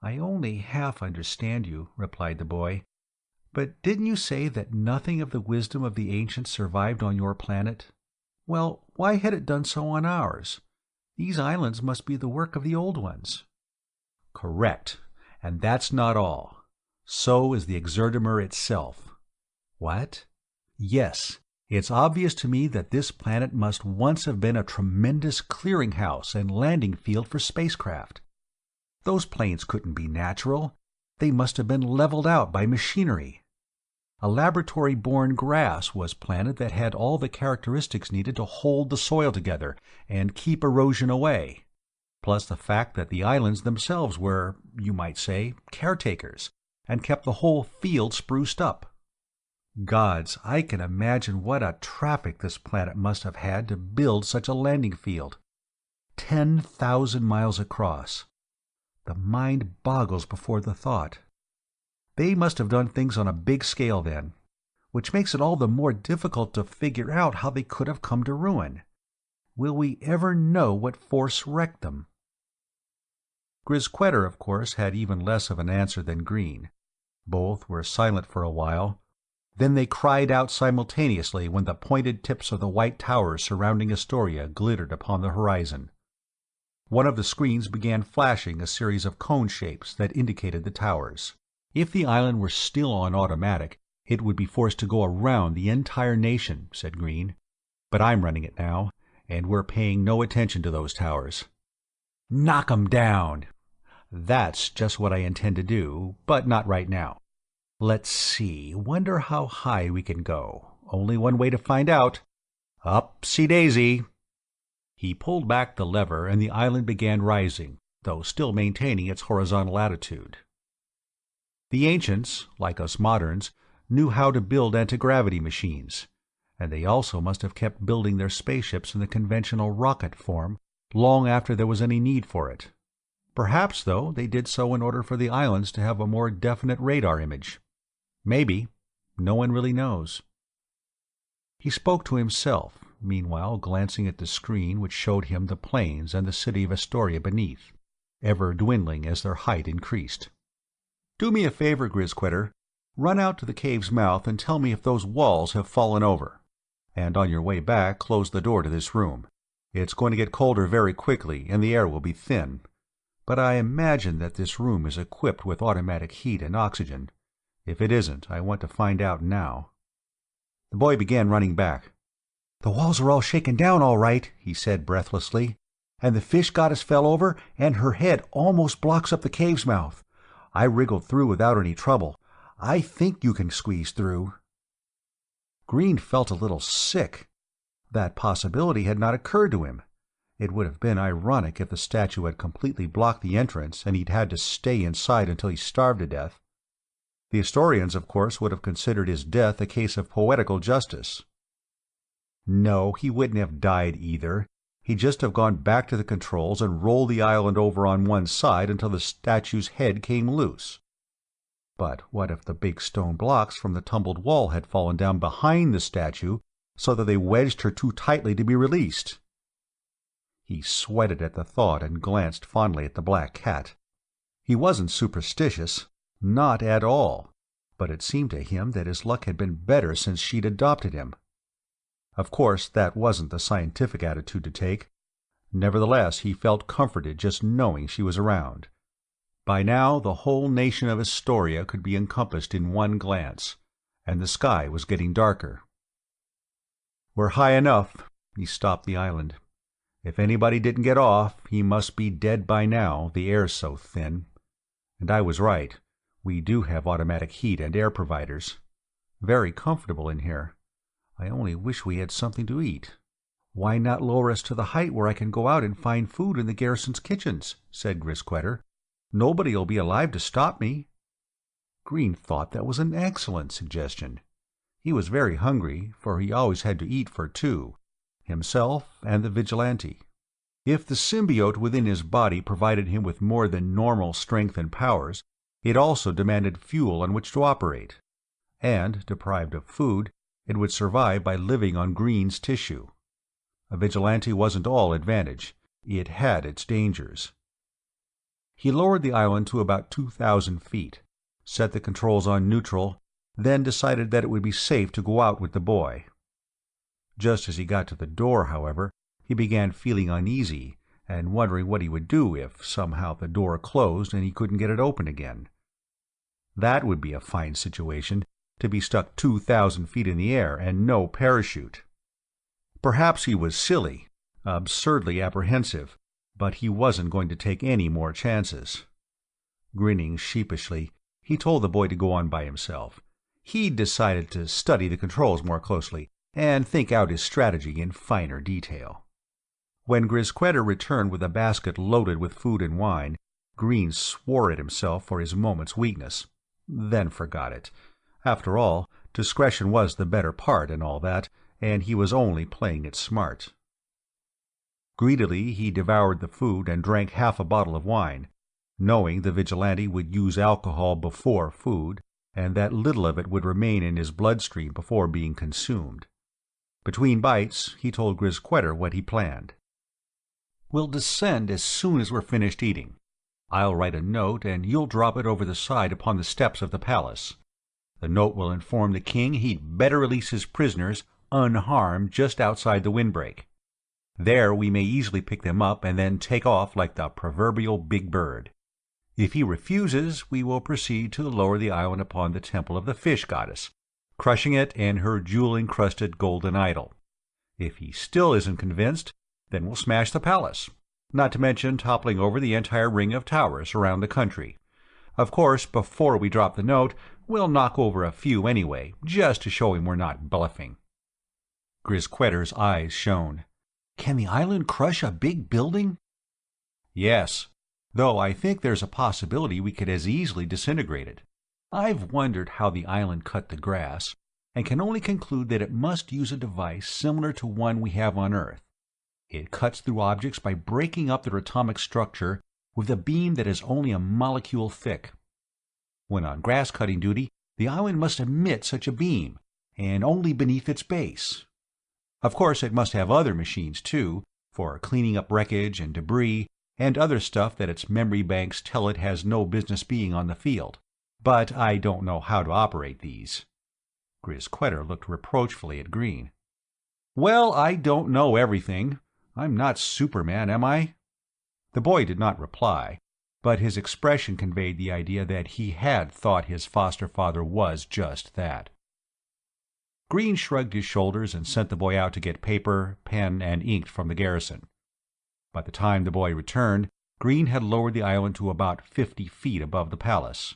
I only half understand you, replied the boy. But didn't you say that nothing of the wisdom of the ancients survived on your planet? Well, why had it done so on ours? These islands must be the work of the old ones. Correct, and that's not all. So is the Exerdimer itself. What? Yes, it's obvious to me that this planet must once have been a tremendous clearinghouse and landing field for spacecraft. Those plains couldn't be natural. They must have been leveled out by machinery. A laboratory-born grass was planted that had all the characteristics needed to hold the soil together and keep erosion away, plus the fact that the islands themselves were, you might say, caretakers, and kept the whole field spruced up. Gods, I can imagine what a traffic this planet must have had to build such a landing field. 10,000 miles across. The mind boggles before the thought. They must have done things on a big scale then, which makes it all the more difficult to figure out how they could have come to ruin. Will we ever know what force wrecked them? Grisquetter, of course, had even less of an answer than Green. Both were silent for a while. Then they cried out simultaneously when the pointed tips of the white towers surrounding Astoria glittered upon the horizon. One of the screens began flashing a series of cone shapes that indicated the towers. If the island were still on automatic, it would be forced to go around the entire nation, said Green. But I'm running it now, and we're paying no attention to those towers. Knock 'em down! That's just what I intend to do, but not right now. Let's see, wonder how high we can go. Only one way to find out. Upsy-daisy! He pulled back the lever and the island began rising, though still maintaining its horizontal attitude. The ancients, like us moderns, knew how to build anti-gravity machines, and they also must have kept building their spaceships in the conventional rocket form long after there was any need for it. Perhaps, though, they did so in order for the islands to have a more definite radar image. Maybe. No one really knows. He spoke to himself, meanwhile glancing at the screen which showed him the plains and the city of Astoria beneath, ever dwindling as their height increased. Do me a favor, Grisquetter. Run out to the cave's mouth and tell me if those walls have fallen over. And on your way back, close the door to this room. It's going to get colder very quickly, and the air will be thin. But I imagine that this room is equipped with automatic heat and oxygen. If it isn't, I want to find out now. The boy began running back. The walls are all shaken down all right, he said breathlessly. And the fish goddess fell over, and her head almost blocks up the cave's mouth. I wriggled through without any trouble. I think you can squeeze through. Green felt a little sick. That possibility had not occurred to him. It would have been ironic if the statue had completely blocked the entrance and he'd had to stay inside until he starved to death. The historians, of course, would have considered his death a case of poetical justice. No, he wouldn't have died either. He'd just have gone back to the controls and rolled the island over on one side until the statue's head came loose. But what if the big stone blocks from the tumbled wall had fallen down behind the statue so that they wedged her too tightly to be released? He sweated at the thought and glanced fondly at the black cat. He wasn't superstitious, not at all, but it seemed to him that his luck had been better since she'd adopted him. Of course, that wasn't the scientific attitude to take. Nevertheless, he felt comforted just knowing she was around. By now, the whole nation of Astoria could be encompassed in one glance, and the sky was getting darker. "We're high enough." He stopped the island. "If anybody didn't get off, he must be dead by now, the air's so thin. And I was right. We do have automatic heat and air providers. Very comfortable in here. I only wish we had something to eat." "Why not lower us to the height where I can go out and find food in the garrison's kitchens?" said Grisquetter. "Nobody'll be alive to stop me." Green thought that was an excellent suggestion. He was very hungry, for he always had to eat for two, himself and the vigilante. If the symbiote within his body provided him with more than normal strength and powers, it also demanded fuel on which to operate. And, deprived of food, it would survive by living on Green's tissue. A vigilante wasn't all advantage. It had its dangers. He lowered the island to about 2,000 feet, set the controls on neutral, then decided that it would be safe to go out with the boy. Just as he got to the door, however, he began feeling uneasy and wondering what he would do if somehow the door closed and he couldn't get it open again. That would be a fine situation, to be stuck 2,000 feet in the air and no parachute. Perhaps he was silly, absurdly apprehensive, but he wasn't going to take any more chances. Grinning sheepishly, he told the boy to go on by himself. He'd decided to study the controls more closely and think out his strategy in finer detail. When Grisquetter returned with a basket loaded with food and wine, Green swore at himself for his moment's weakness, then forgot it. After all, discretion was the better part and all that, and he was only playing it smart. Greedily he devoured the food and drank half a bottle of wine, knowing the vigilante would use alcohol before food, and that little of it would remain in his bloodstream before being consumed. Between bites, he told Grisquetter what he planned. "We'll descend as soon as we're finished eating. I'll write a note, and you'll drop it over the side upon the steps of the palace. The note will inform the king he'd better release his prisoners unharmed just outside the windbreak. There we may easily pick them up and then take off like the proverbial big bird. If he refuses, we will proceed to lower the island upon the temple of the fish goddess, crushing it and her jewel-encrusted golden idol. If he still isn't convinced, then we'll smash the palace, not to mention toppling over the entire ring of towers around the country. Of course, before we drop the note, we'll knock over a few anyway, just to show him we're not bluffing." Grisquetter's eyes shone. "Can the island crush a big building?" "Yes, though I think there's a possibility we could as easily disintegrate it. I've wondered how the island cut the grass, and can only conclude that it must use a device similar to one we have on Earth. It cuts through objects by breaking up their atomic structure with a beam that is only a molecule thick. When on grass-cutting duty, the island must emit such a beam, and only beneath its base. Of course, it must have other machines, too, for cleaning up wreckage and debris, and other stuff that its memory banks tell it has no business being on the field. But I don't know how to operate these." Grisquetter looked reproachfully at Green. "Well, I don't know everything. I'm not Superman, am I?" The boy did not reply, but his expression conveyed the idea that he had thought his foster father was just that. Green shrugged his shoulders and sent the boy out to get paper, pen, and ink from the garrison. By the time the boy returned, Green had lowered the island to about 50 feet above the palace.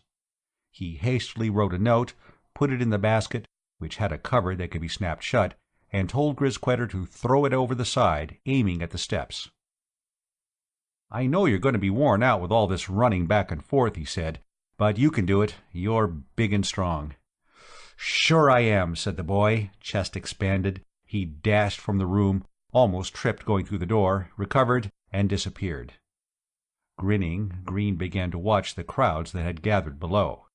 He hastily wrote a note, put it in the basket, which had a cover that could be snapped shut, and told Grisquetter to throw it over the side, aiming at the steps. "I know you're going to be worn out with all this running back and forth," he said, But you can do it. You're big and strong." "Sure I am," said the boy, chest expanded. He dashed from the room, almost tripped going through the door, recovered, and disappeared. Grinning, Green began to watch the crowds that had gathered below.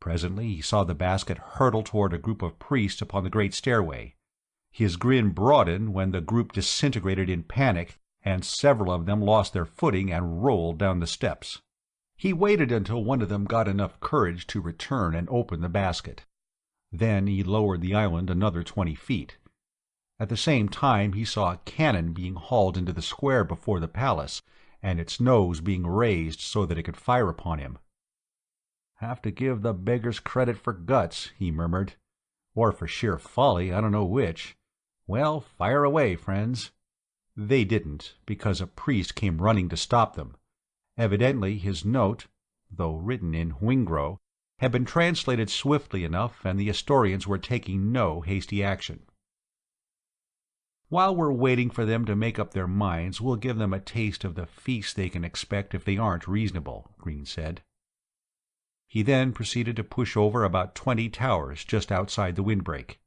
Presently he saw the basket hurtle toward a group of priests upon the great stairway. His grin broadened when the group disintegrated in panic, and several of them lost their footing and rolled down the steps. He waited until one of them got enough courage to return and open the basket. Then he lowered the island another 20 feet. At the same time he saw a cannon being hauled into the square before the palace, and its nose being raised so that it could fire upon him. "Have to give the beggars credit for guts," he murmured. "Or for sheer folly, I don't know which. Well, fire away, friends." They didn't, because a priest came running to stop them. Evidently his note, though written in Huingro, had been translated swiftly enough, and the Astorians were taking no hasty action. "While we're waiting for them to make up their minds, we'll give them a taste of the feast they can expect if they aren't reasonable," Green said. He then proceeded to push over about 20 towers just outside the windbreak.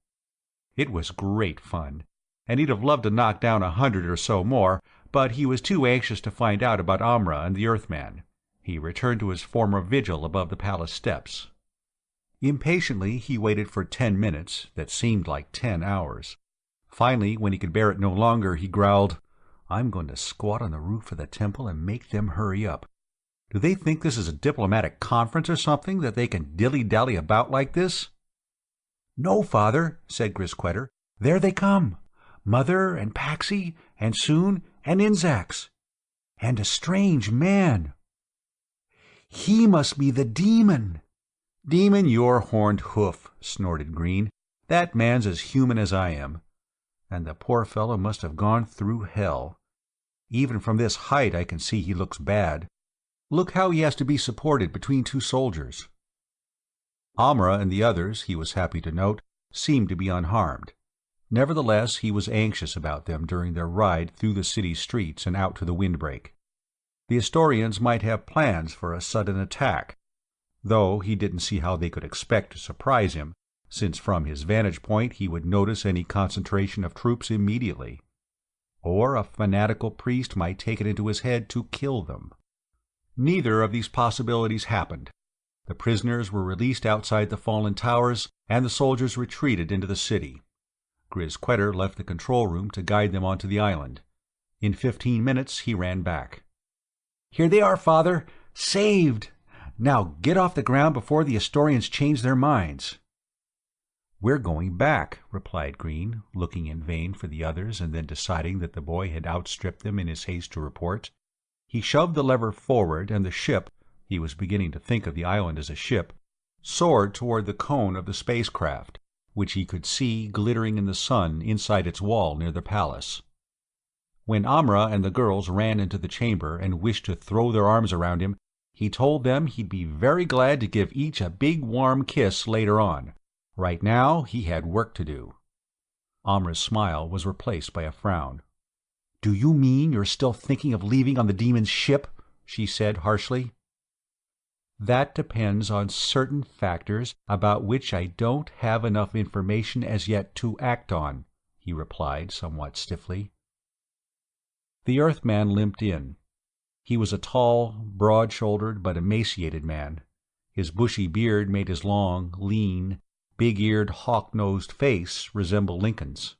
It was great fun, and he'd have loved to knock down 100 or so more, but he was too anxious to find out about Amra and the Earthman. He returned to his former vigil above the palace steps. Impatiently he waited for 10 minutes that seemed like 10 hours. Finally, when he could bear it no longer, he growled, "I'm going to squat on the roof of the temple and make them hurry up. Do they think this is a diplomatic conference or something, that they can dilly-dally about like this?" "No, Father," said Grisquetter. "There they come. Mother and Paxi, and soon and Inzax. And a strange man. He must be the demon." "Demon your horned hoof," snorted Green. "That man's as human as I am. And the poor fellow must have gone through hell. Even from this height I can see he looks bad. Look how he has to be supported between 2 soldiers." Amra and the others, he was happy to note, seemed to be unharmed. Nevertheless, he was anxious about them during their ride through the city streets and out to the windbreak. The Astorians might have plans for a sudden attack, though he didn't see how they could expect to surprise him, since from his vantage point he would notice any concentration of troops immediately. Or a fanatical priest might take it into his head to kill them. Neither of these possibilities happened. The prisoners were released outside the fallen towers, and the soldiers retreated into the city. Grisquetter left the control room to guide them onto the island. In 15 minutes he ran back. "Here they are, Father! Saved! Now get off the ground before the Astorians change their minds." "We're going back," replied Green, looking in vain for the others and then deciding that the boy had outstripped them in his haste to report. He shoved the lever forward, and the ship, he was beginning to think of the island as a ship, soared toward the cone of the spacecraft, which he could see glittering in the sun inside its wall near the palace. When Amra and the girls ran into the chamber and wished to throw their arms around him, he told them he'd be very glad to give each a big warm kiss later on. Right now he had work to do. Amra's smile was replaced by a frown. "Do you mean you're still thinking of leaving on the demon's ship?" she said harshly. "That depends on certain factors about which I don't have enough information as yet to act on," he replied somewhat stiffly. The Earthman limped in. He was a tall, broad-shouldered but emaciated man. His bushy beard made his long, lean, big-eared, hawk-nosed face resemble Lincoln's.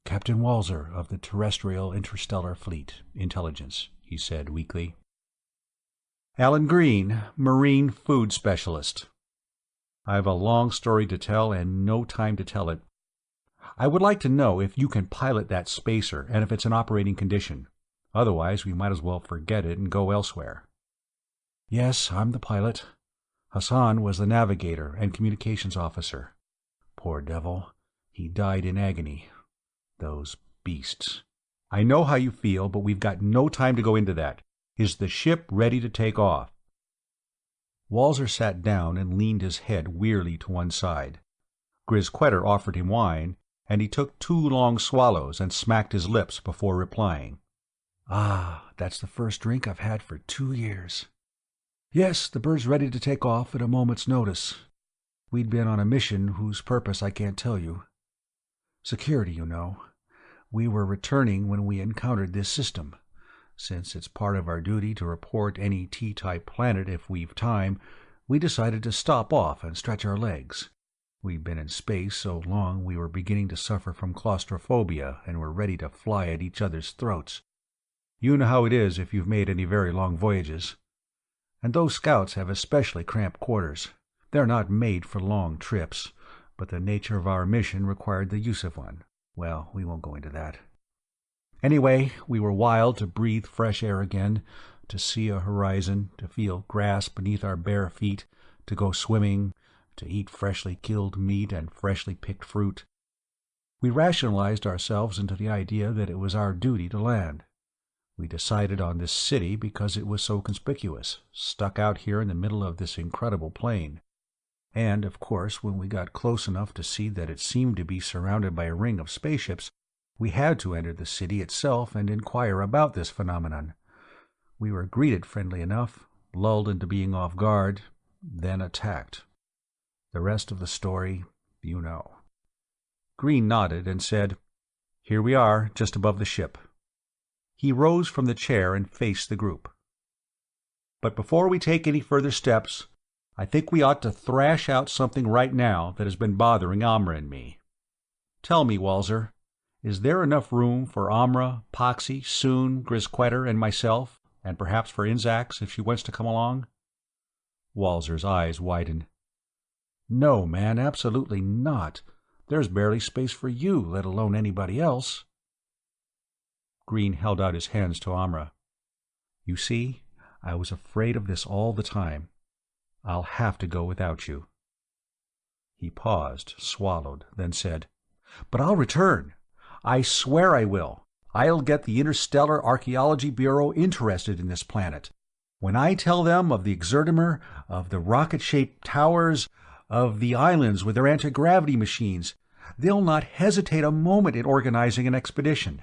"Captain Walzer of the Terrestrial Interstellar Fleet, Intelligence," he said weakly. "Alan Green, Marine Food Specialist. I've a long story to tell and no time to tell it. I would like to know if you can pilot that spacer and if it's in operating condition. Otherwise, we might as well forget it and go elsewhere." "Yes, I'm the pilot. Hassan was the navigator and communications officer. Poor devil. He died in agony. Those beasts. I know how you feel, but we've got no time to go into that. Is the ship ready to take off?" Walzer sat down and leaned his head wearily to one side. Grisquetter offered him wine, and he took 2 long swallows and smacked his lips before replying. "Ah, that's the first drink I've had for 2 years." Yes, the bird's ready to take off at a moment's notice. We'd been on a mission whose purpose I can't tell you. Security, you know. We were returning when we encountered this system. Since it's part of our duty to report any T-type planet if we've time, we decided to stop off and stretch our legs. We'd been in space so long we were beginning to suffer from claustrophobia and were ready to fly at each other's throats. You know how it is if you've made any very long voyages. And those scouts have especially cramped quarters. They're not made for long trips, but the nature of our mission required the use of one. Well, we won't go into that. Anyway, we were wild to breathe fresh air again, to see a horizon, to feel grass beneath our bare feet, to go swimming, to eat freshly killed meat and freshly picked fruit. We rationalized ourselves into the idea that it was our duty to land. We decided on this city because it was so conspicuous, stuck out here in the middle of this incredible plain. And, of course, when we got close enough to see that it seemed to be surrounded by a ring of spaceships, we had to enter the city itself and inquire about this phenomenon. We were greeted friendly enough, lulled into being off guard, then attacked. The rest of the story, you know. Green nodded and said, "Here we are, just above the ship." He rose from the chair and faced the group. "But before we take any further steps, I think we ought to thrash out something right now that has been bothering Amra and me. Tell me, Walzer, is there enough room for Amra, Poxy, Soon, Grisquetter, and myself, and perhaps for Inzax if she wants to come along?" Walzer's eyes widened. "No, man, absolutely not. There's barely space for you, let alone anybody else." Green held out his hands to Amra. "You see, I was afraid of this all the time. I'll have to go without you." He paused, swallowed, then said, "But I'll return. I swear I will. I'll get the Interstellar Archaeology Bureau interested in this planet. When I tell them of the Exerdimer, of the rocket-shaped towers, of the islands with their anti-gravity machines, they'll not hesitate a moment in organizing an expedition.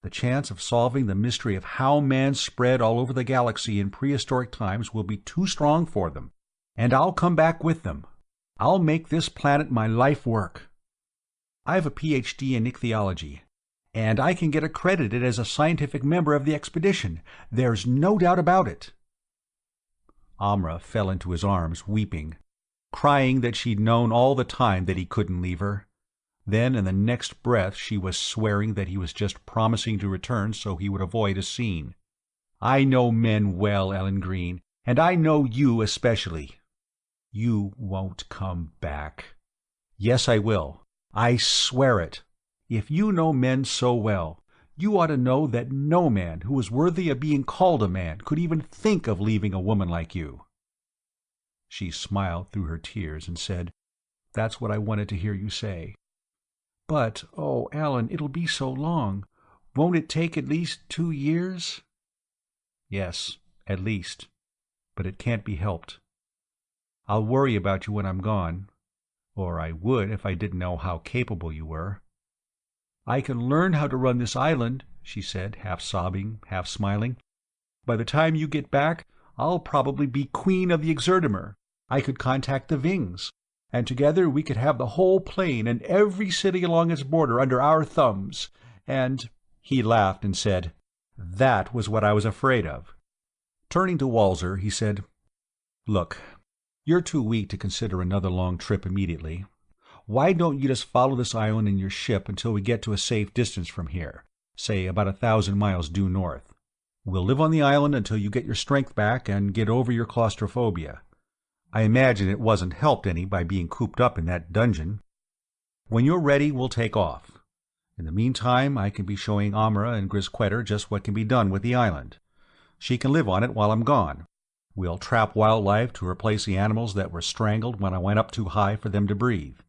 The chance of solving the mystery of how man spread all over the galaxy in prehistoric times will be too strong for them, and I'll come back with them. I'll make this planet my life work. I have a Ph.D. in ichthyology, and I can get accredited as a scientific member of the expedition. There's no doubt about it." Amra fell into his arms, weeping, crying that she'd known all the time that he couldn't leave her. Then in the next breath she was swearing that he was just promising to return so he would avoid a scene. "I know men well, Ellen Green, and I know you especially. You won't come back." "Yes, I will. I swear it. If you know men so well, you ought to know that no man who is worthy of being called a man could even think of leaving a woman like you." She smiled through her tears and said, "That's what I wanted to hear you say." "But, oh, Alan, it'll be so long. Won't it take at least 2 years? "Yes, at least. But it can't be helped. I'll worry about you when I'm gone. Or I would if I didn't know how capable you were." "I can learn how to run this island," she said, half sobbing, half smiling. "By the time you get back, I'll probably be queen of the Exerdimer. I could contact the Vings, and together we could have the whole plane and every city along its border under our thumbs. And—" He laughed and said, "That was what I was afraid of." Turning to Walzer, he said, "Look, you're too weak to consider another long trip immediately. Why don't you just follow this island in your ship until we get to a safe distance from here, say about 1,000 miles due north? We'll live on the island until you get your strength back and get over your claustrophobia. I imagine it wasn't helped any by being cooped up in that dungeon. When you're ready, we'll take off. In the meantime, I can be showing Amra and Grisquetter just what can be done with the island. She can live on it while I'm gone. We'll trap wildlife to replace the animals that were strangled when I went up too high for them to breathe.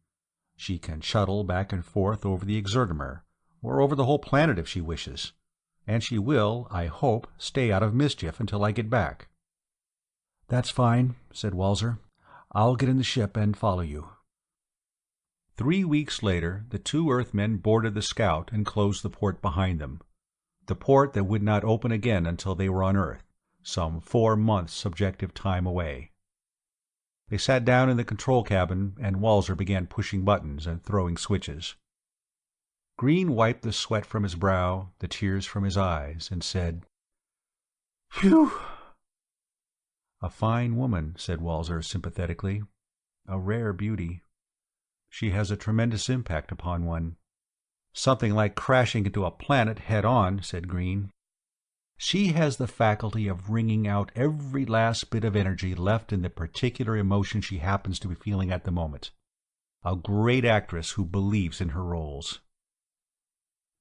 She can shuttle back and forth over the Exerdimer, or over the whole planet if she wishes. And she will, I hope, stay out of mischief until I get back." "That's fine," said Walzer. "I'll get in the ship and follow you." 3 weeks later, the 2 Earthmen boarded the Scout and closed the port behind them. The port that would not open again until they were on Earth, some 4 months subjective time away. They sat down in the control cabin, and Walzer began pushing buttons and throwing switches. Green wiped the sweat from his brow, the tears from his eyes, and said, "Phew!" "A fine woman," said Walzer sympathetically. "A rare beauty. She has a tremendous impact upon one." "Something like crashing into a planet head-on," said Green. "She has the faculty of wringing out every last bit of energy left in the particular emotion she happens to be feeling at the moment. A great actress who believes in her roles."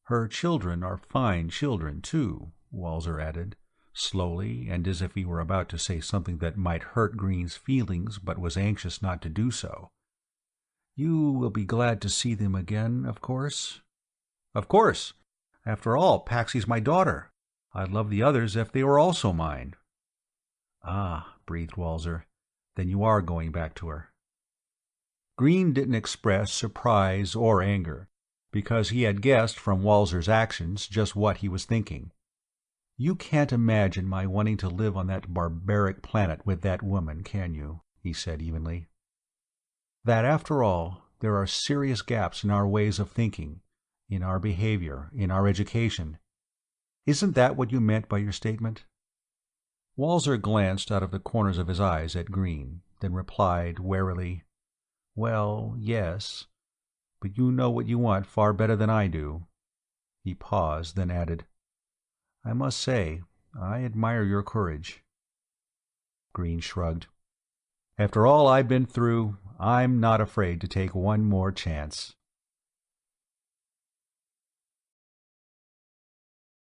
"Her children are fine children, too," Walzer added, slowly, and as if he were about to say something that might hurt Green's feelings but was anxious not to do so. "You will be glad to see them again, of course?" "Of course. After all, Paxie's my daughter. I'd love the others if they were also mine." "Ah," breathed Walzer, "then you are going back to her." Green didn't express surprise or anger, because he had guessed from Walzer's actions just what he was thinking. "You can't imagine my wanting to live on that barbaric planet with that woman, can you?" he said evenly. "That, after all, there are serious gaps in our ways of thinking, in our behavior, in our education. Isn't that what you meant by your statement?" Walzer glanced out of the corners of his eyes at Green, then replied warily, "Well, yes, but you know what you want far better than I do." He paused, then added, "I must say, I admire your courage." Green shrugged. "After all I've been through, I'm not afraid to take one more chance."